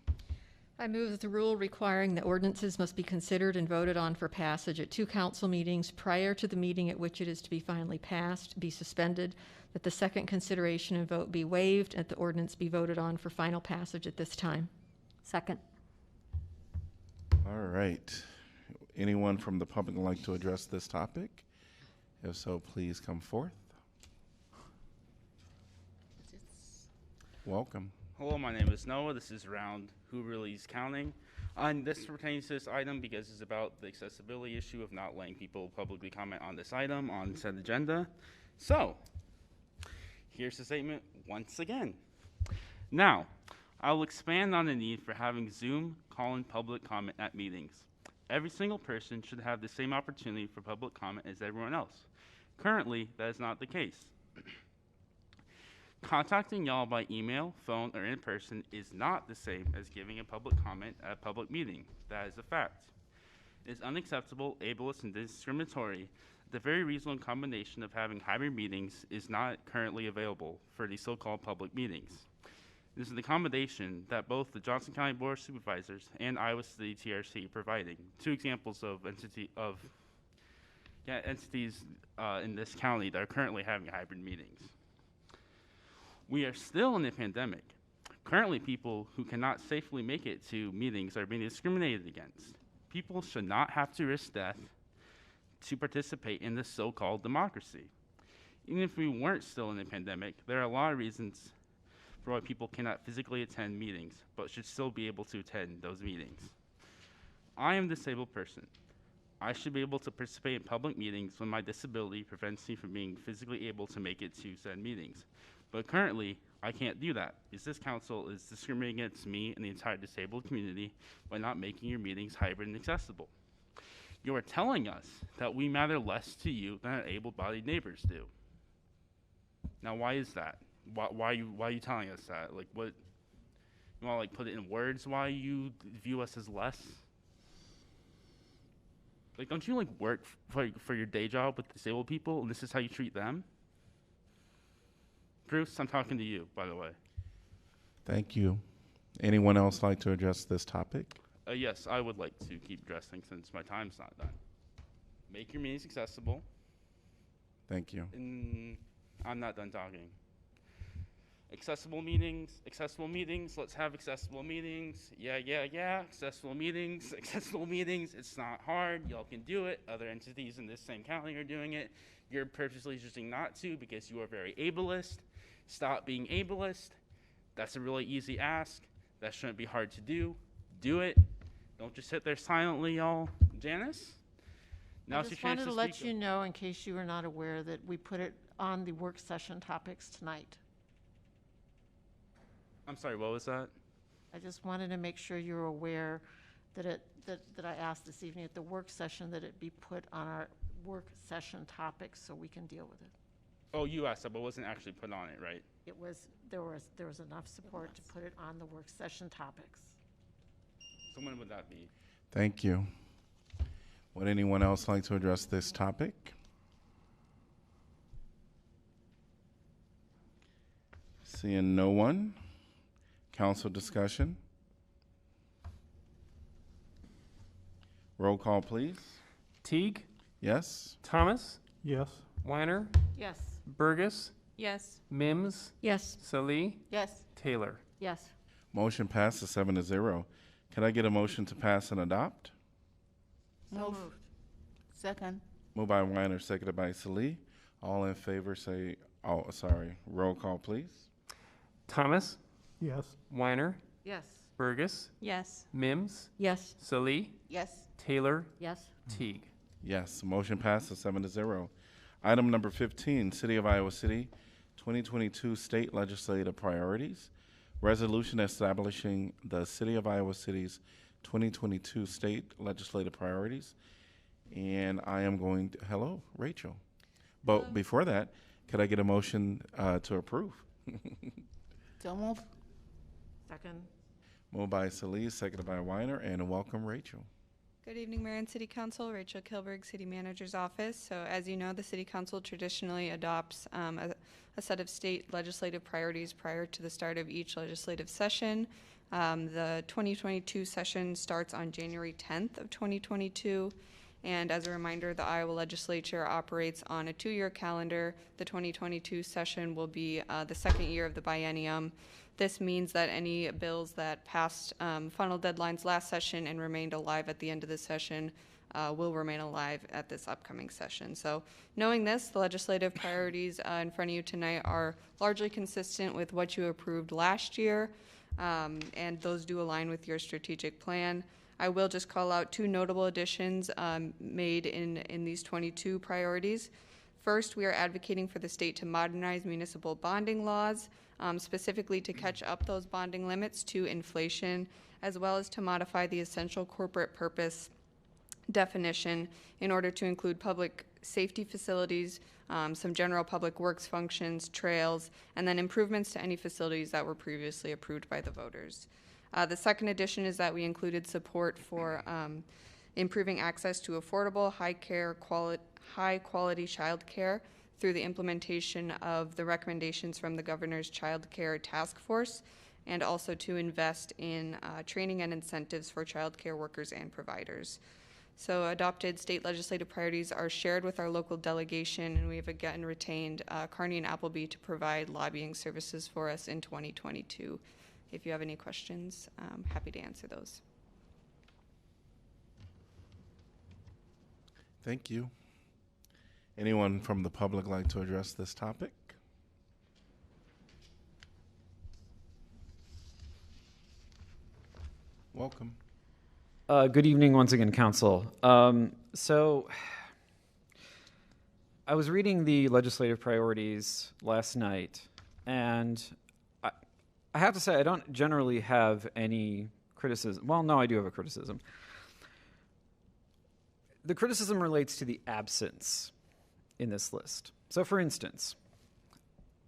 I move that the rule requiring that ordinances must be considered and voted on for passage at 2 council meetings prior to the meeting at which it is to be finally passed be suspended, that the second consideration and vote be waived, and that the ordinance be voted on for final passage at this time. Second. All right. Anyone from the public would like to address this topic? If so, please come forth. Welcome. Hello, my name is Noah. This is Round Who Really is Counting. And this pertains to this item because it's about the accessibility issue of not letting people publicly comment on this item on said agenda. So, here's the statement once again. Now, I will expand on the need for having Zoom call-in public comment at meetings. Every single person should have the same opportunity for public comment as everyone else. Currently, that is not the case. Contacting y'all by email, phone, or in person is not the same as giving a public comment at a public meeting. That is a fact. It is unacceptable, ableist, and discriminatory. The very reasonable combination of having hybrid meetings is not currently available for these so-called public meetings. This is the accommodation that both the Johnson County Board of Supervisors and Iowa City TRC are providing. Two examples of entities in this county that are currently having hybrid meetings. We are still in a pandemic. Currently, people who cannot safely make it to meetings are being discriminated against. People should not have to risk death to participate in this so-called democracy. Even if we weren't still in a pandemic, there are a lot of reasons for why people cannot physically attend meetings, but should still be able to attend those meetings. I am a disabled person. I should be able to participate in public meetings when my disability prevents me from being physically able to make it to said meetings. But currently, I can't do that, because this council is discriminating against me and the entire disabled community by not making your meetings hybrid and accessible. You are telling us that we matter less to you than our able-bodied neighbors do. Now, why is that? Why are you telling us that? Like, what? You want to like put it in words? Why you view us as less? Like, don't you like work for your day job with disabled people, and this is how you treat them? Bruce, I'm talking to you, by the way. Thank you. Anyone else like to address this topic? Yes, I would like to keep addressing since my time's not done. Make your meetings accessible. Thank you. And I'm not done talking. Accessible meetings, let's have accessible meetings. Yeah, accessible meetings. It's not hard, y'all can do it. Other entities in this same county are doing it. You're purposely choosing not to because you are very ableist. Stop being ableist. That's a really easy ask. That shouldn't be hard to do. Do it. Don't just sit there silently, y'all. Janice? I just wanted to let you know, in case you were not aware, that we put it on the work session topics tonight. I'm sorry, what was that? I just wanted to make sure you're aware that that I asked this evening at the work session that it be put on our work session topics so we can deal with it. Oh, you asked that, but it wasn't actually put on it, right? It was, there was enough support to put it on the work session topics. So when would that be? Thank you. Would anyone else like to address this topic? Seeing no one. Council discussion. Roll call, please. Teague? Yes. Thomas? Yes. Weiner? Yes. Burgess? Yes. Mims? Yes. Salee? Yes. Taylor? Yes. Motion passes 7-0. Can I get a motion to pass and adopt? Move. Second. Moved by Weiner, seconded by Salee. All in favor say, oh, sorry. Roll call, please. Thomas? Yes. Weiner? Yes. Burgess? Yes. Mims? Yes. Salee? Yes. Taylor? Yes. Teague? Yes, motion passes 7-0. Item number 15, City of Iowa City, 2022 State Legislative Priorities. Resolution establishing the City of Iowa City's 2022 State Legislative Priorities. And I am going to, hello, Rachel. But before that, could I get a motion to approve? So move. Second. Moved by Salee, seconded by Weiner, and welcome, Rachel. Good evening, Mayor and City Council. Rachel Kilberg, City Manager's Office. So as you know, the City Council traditionally adopts a set of state legislative priorities prior to the start of each legislative session. The 2022 session starts on January 10th of 2022. And as a reminder, the Iowa Legislature operates on a 2-year calendar. The 2022 session will be the second year of the biennium. This means that any bills that passed final deadlines last session and remained alive at the end of the session will remain alive at this upcoming session. So knowing this, the legislative priorities in front of you tonight are largely consistent with what you approved last year, and those do align with your strategic plan. I will just call out 2 notable additions made in these 22 priorities. First, we are advocating for the state to modernize municipal bonding laws, specifically to catch up those bonding limits to inflation, as well as to modify the essential corporate purpose definition in order to include public safety facilities, some general public works functions, trails, and then improvements to any facilities that were previously approved by the voters. The second addition is that we included support for improving access to affordable, high quality child care through the implementation of the recommendations from the Governor's Child Care Task Force, and also to invest in training and incentives for child care workers and providers. So adopted state legislative priorities are shared with our local delegation, and we have again retained Carney and Appleby to provide lobbying services for us in 2022. If you have any questions, I'm happy to answer those. Thank you. Anyone from the public like to address this topic? Welcome. Good evening once again, Council. So I was reading the legislative priorities last night, and I have to say I don't generally have any criticism. Well, no, I do have a criticism. The criticism relates to the absence in this list. So for instance,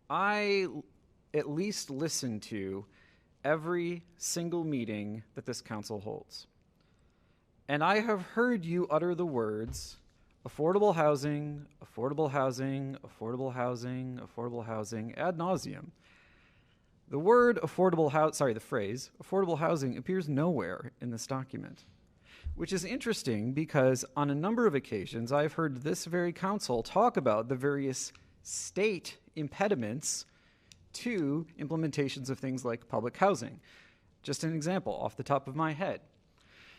I at least listen to every single meeting that this council holds. And I have heard you utter the words affordable housing, affordable housing, affordable housing, affordable housing ad nauseum. The word the phrase affordable housing appears nowhere in this document, which is interesting because on a number of occasions I've heard this very council talk about the various state impediments to implementations of things like public housing. Just an example off the top of my head.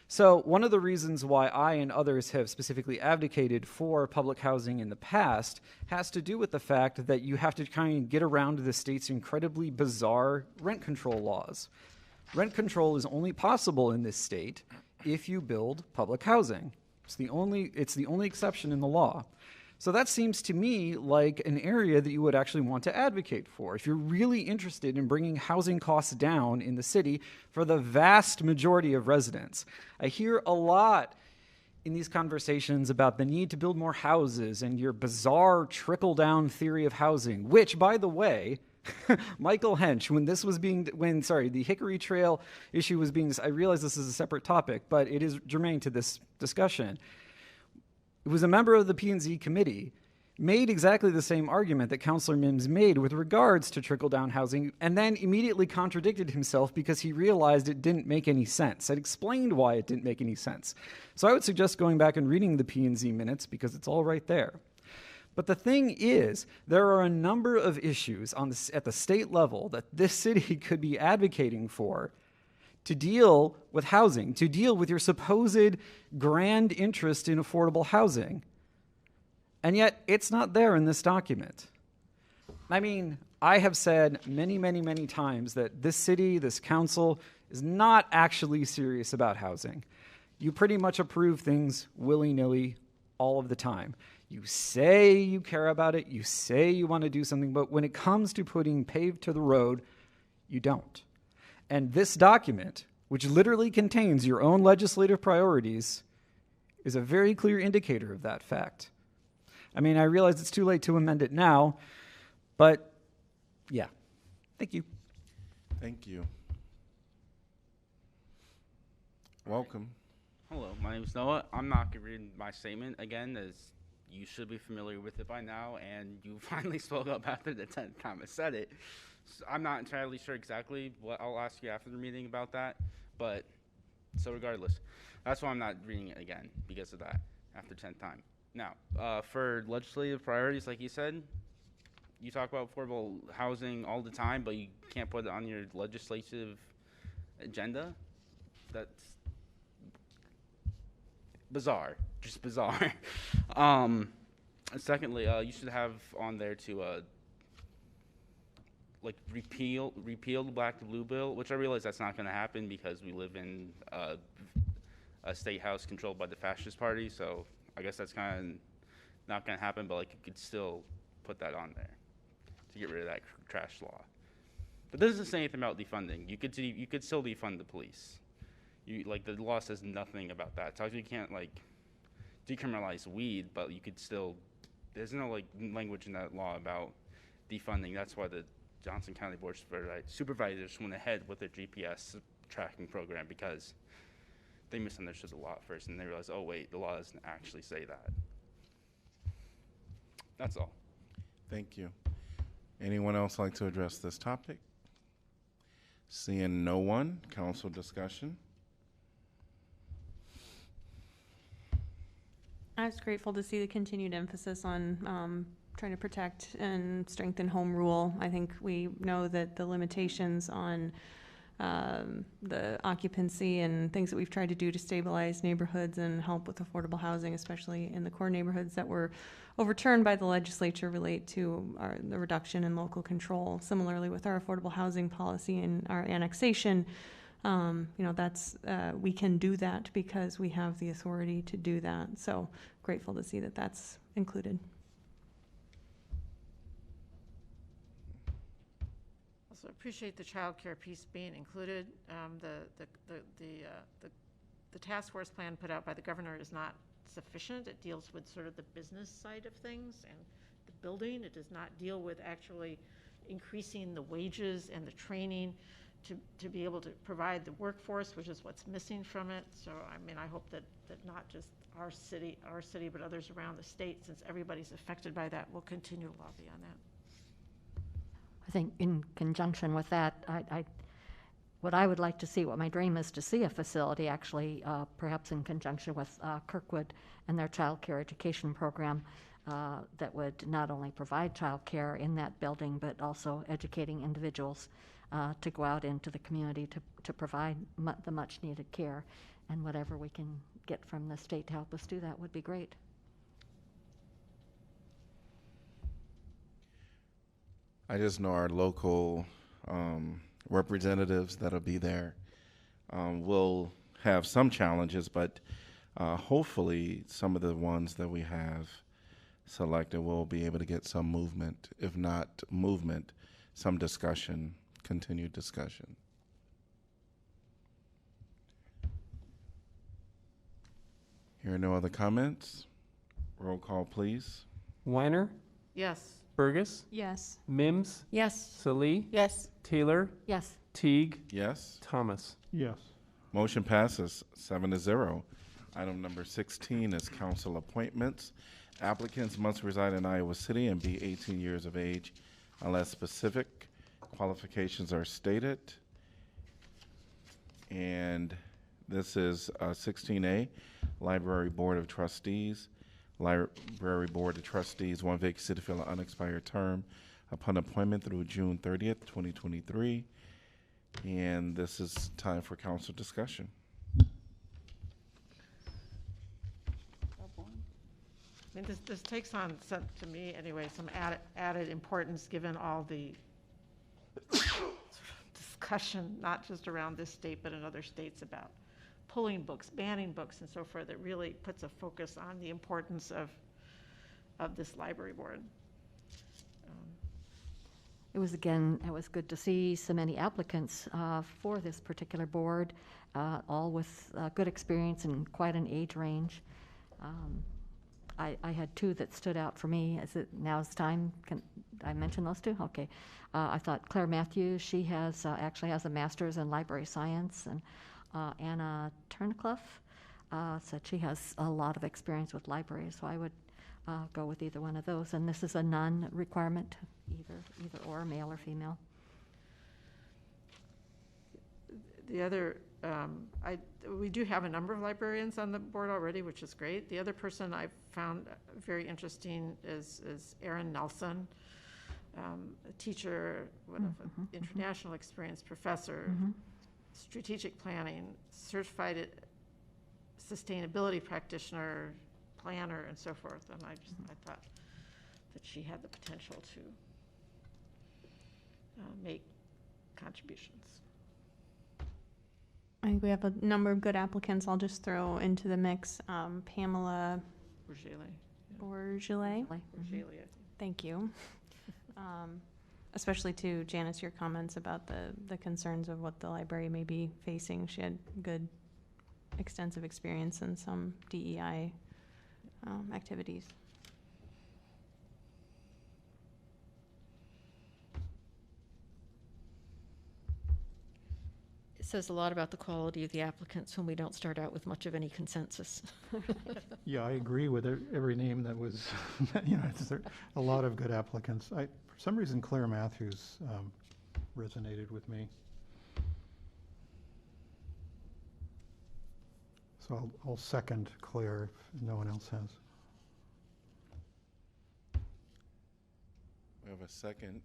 So one of the reasons why I and others have specifically advocated for public housing in the past has to do with the fact that you have to kind of get around the state's incredibly bizarre rent control laws. Rent control is only possible in this state if you build public housing. It's the only exception in the law. So that seems to me like an area that you would actually want to advocate for. If you're really interested in bringing housing costs down in the city for the vast majority of residents. I hear a lot in these conversations about the need to build more houses and your bizarre trickle-down theory of housing, which, by the way, Michael Hench, the Hickory Trail issue was being, I realize this is a separate topic, but it is germane to this discussion. It was a member of the P&Z committee, made exactly the same argument that Councillor Mims made with regards to trickle-down housing, and then immediately contradicted himself because he realized it didn't make any sense. I'd explained why it didn't make any sense. So I would suggest going back and reading the P&Z minutes because it's all right there. But the thing is, there are a number of issues at the state level that this city could be advocating for to deal with housing, to deal with your supposed grand interest in affordable housing. And yet, it's not there in this document. I mean, I have said many, many, many times that this city, this council, is not actually serious about housing. You pretty much approve things willy-nilly all of the time. You say you care about it, you say you want to do something, but when it comes to putting paved to the road, you don't. And this document, which literally contains your own legislative priorities, is a very clear indicator of that fact. I mean, I realize it's too late to amend it now, but yeah. Thank you. Thank you. Welcome. Hello, my name is Noah. I'm not going to read my statement again, as you should be familiar with it by now, and you finally spoke up after the 10th time I said it. So I'm not entirely sure exactly what I'll ask you after the meeting about that, but so regardless, that's why I'm not reading it again, because of that, after 10th time. Now, for legislative priorities, like you said, you talk about affordable housing all the time, but you can't put it on your legislative agenda. That's bizarre, just bizarre. Secondly, you should have on there to like repeal the Black to Blue bill, which I realize that's not going to happen because we live in a state house controlled by the fascist party. So I guess that's kind of not going to happen. But like, you could still put that on there to get rid of that trash law. But this doesn't say anything about defunding. You could still defund the police. Like the law says nothing about that. So you can't like decriminalize weed, but you could still, there's no like language in that law about defunding. That's why the Johnson County Board of Supervisors went ahead with their GPS tracking program, because they misunderstood the law at first and they realized, oh wait, the law doesn't actually say that. That's all. Thank you. Anyone else like to address this topic? Seeing no one, council discussion. I was grateful to see the continued emphasis on trying to protect and strengthen home rule. I think we know that the limitations on the occupancy and things that we've tried to do to stabilize neighborhoods and help with affordable housing, especially in the core neighborhoods that were overturned by the legislature, relate to the reduction in local control. Similarly, with our affordable housing policy and our annexation, that's we can do that because we have the authority to do that. So grateful to see that that's included. Also appreciate the child care piece being included. The task force plan put out by the governor is not sufficient. It deals with sort of the business side of things and the building. It does not deal with actually increasing the wages and the training to be able to provide the workforce, which is what's missing from it. So, I mean, I hope that not just our city, but others around the state, since everybody's affected by that, will continue to lobby on that. I think in conjunction with that, what I would like to see, what my dream is to see a facility actually, perhaps in conjunction with Kirkwood and their child care education program, that would not only provide child care in that building, but also educating individuals to go out into the community to provide the much needed care. And whatever we can get from the state to help us do that would be great. I just know our local representatives that'll be there will have some challenges, but hopefully some of the ones that we have selected will be able to get some movement, if not movement, some discussion, continued discussion. Here are no other comments. Roll call, please. Weiner, Yes. Burgess, Yes. Mims, Yes. Salee, Yes. Taylor, Yes. Teague, Yes. Thomas. Yes. Motion passes 7-0. Item number 16 is council appointments. Applicants must reside in Iowa City and be 18 years of age unless specific qualifications are stated. And this is 16A, Library Board of Trustees. Library Board of Trustees, one vacancy to fill an unexpired term upon appointment through June 30th, 2023. And this is time for council discussion. I mean, this takes on, to me anyway, some added importance given all the discussion, not just around this state, but in other states about pulling books, banning books, and so forth. That really puts a focus on the importance of this library board. It was good to see so many applicants for this particular board, all with good experience and quite an age range. I had two that stood out for me. Now's time? Can I mention those two? Okay. I thought Claire Matthews, she actually has a master's in library science, and Anna Turncliffe said she has a lot of experience with libraries, so I would go with either one of those. And this is a non-requirement, either or, male or female. The other, we do have a number of librarians on the board already, which is great. The other person I found very interesting is Erin Nelson, a teacher, international experience professor, strategic planning, certified sustainability practitioner, planner, and so forth. And I thought that she had the potential to make contributions. I think we have a number of good applicants. I'll just throw into the mix Pamela Bourgeois. Thank you. Especially to Janice, your comments about the concerns of what the library may be facing. She had good, extensive experience in some DEI activities. It says a lot about the quality of the applicants when we don't start out with much of any consensus. Yeah, I agree with every name that was, there a lot of good applicants. For some reason, Claire Matthews resonated with me. So I'll second Claire if no one else has. We have a second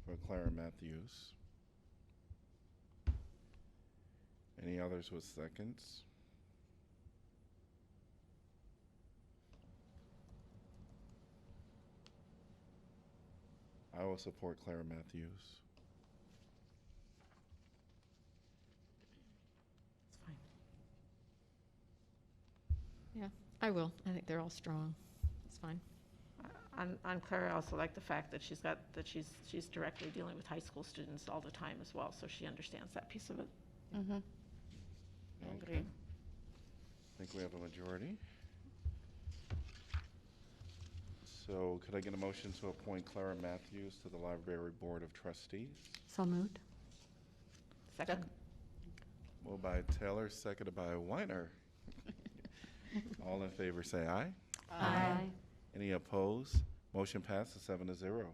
for Clara Matthews. Any others with seconds? I will support Clara Matthews. It's fine. Yeah, I will. I think they're all strong. It's fine. On Claire, I also like the fact that she's directly dealing with high school students all the time as well, so she understands that piece of it. Mm-hmm. I agree. I think we have a majority. So could I get a motion to appoint Clara Matthews to the Library Board of Trustees? So moved. Second. Moved by Taylor, seconded by Weiner. All in favor say aye. Aye. Any opposed? Motion passes 7-0.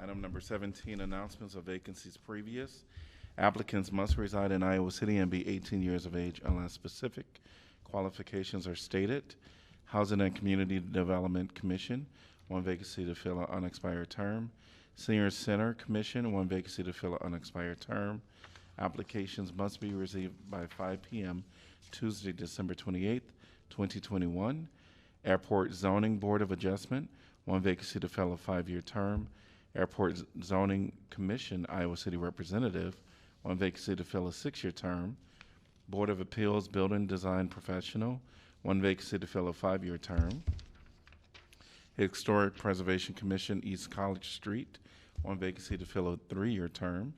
Item number 17, announcements of vacancies previous. Applicants must reside in Iowa City and be 18 years of age unless specific qualifications are stated. Housing and Community Development Commission, 1 vacancy to fill an unexpired term. Senior Center Commission, 1 vacancy to fill an unexpired term. Applications must be received by 5 p.m. Tuesday, December 28th, 2021. Airport Zoning Board of Adjustment, 1 vacancy to fill a 5-year term. Airport Zoning Commission, Iowa City Representative, 1 vacancy to fill a 6-year term. Board of Appeals Building Design Professional, 1 vacancy to fill a 5-year term. Historic Preservation Commission, East College Street, 1 vacancy to fill a 3-year term.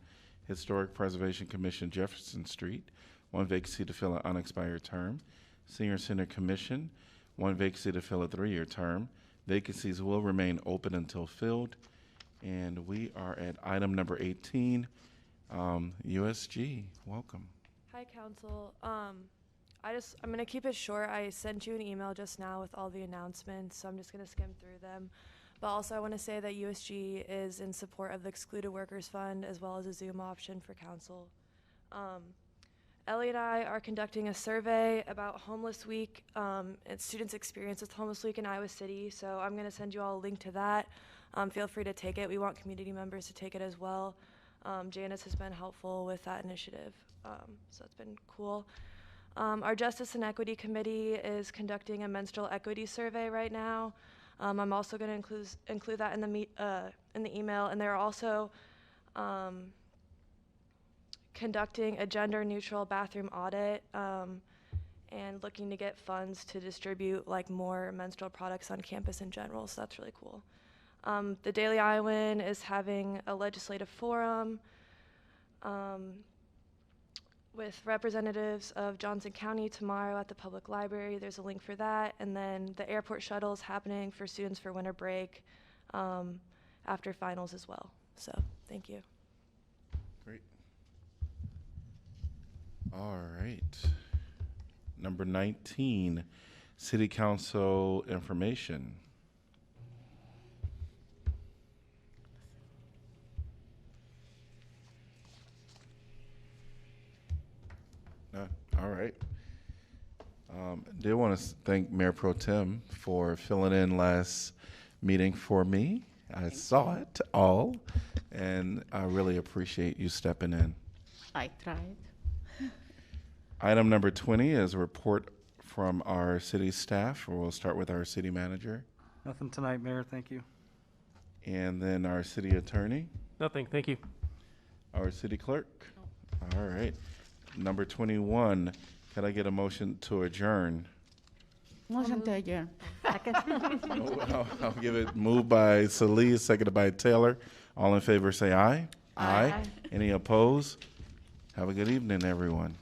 Historic Preservation Commission, Jefferson Street, 1 vacancy to fill an unexpired term. Senior Center Commission, 1 vacancy to fill a 3-year term. Vacancies will remain open until filled. And we are at item number 18, USG. Welcome. Hi, Council. I'm going to keep it short. I sent you an email just now with all the announcements, so I'm just going to skim through them. But also I want to say that USG is in support of the Excluded Workers Fund as well as a Zoom option for Council. Ellie and I are conducting a survey about Homeless Week and students' experience with Homeless Week in Iowa City, so I'm going to send you all a link to that. Feel free to take it. We want community members to take it as well. Janice has been helpful with that initiative, so it's been cool. Our Justice and Equity Committee is conducting a menstrual equity survey right now. I'm also going to include that in the email, and they're also conducting a gender-neutral bathroom audit and looking to get funds to distribute more menstrual products on campus in general. So that's really cool. The Daily Iowan is having a legislative forum with representatives of Johnson County tomorrow at the public library. There's a link for that. And then the airport shuttle is happening for students for winter break after finals as well. So thank you. Great. All right. Number 19, City Council information. All right. Did want to thank Mayor Pro Tem for filling in last meeting for me. I saw it all, and I really appreciate you stepping in. I tried. Item number 20 is a report from our city staff. We'll start with our city manager. Nothing tonight, Mayor. Thank you. And then our city attorney. Nothing. Thank you. Our city clerk. All right. Number 21, can I get a motion to adjourn? Motion to adjourn. I'll give it moved by Solis, seconded by Taylor. All in favor say aye. Aye. Any opposed? Have a good evening, everyone.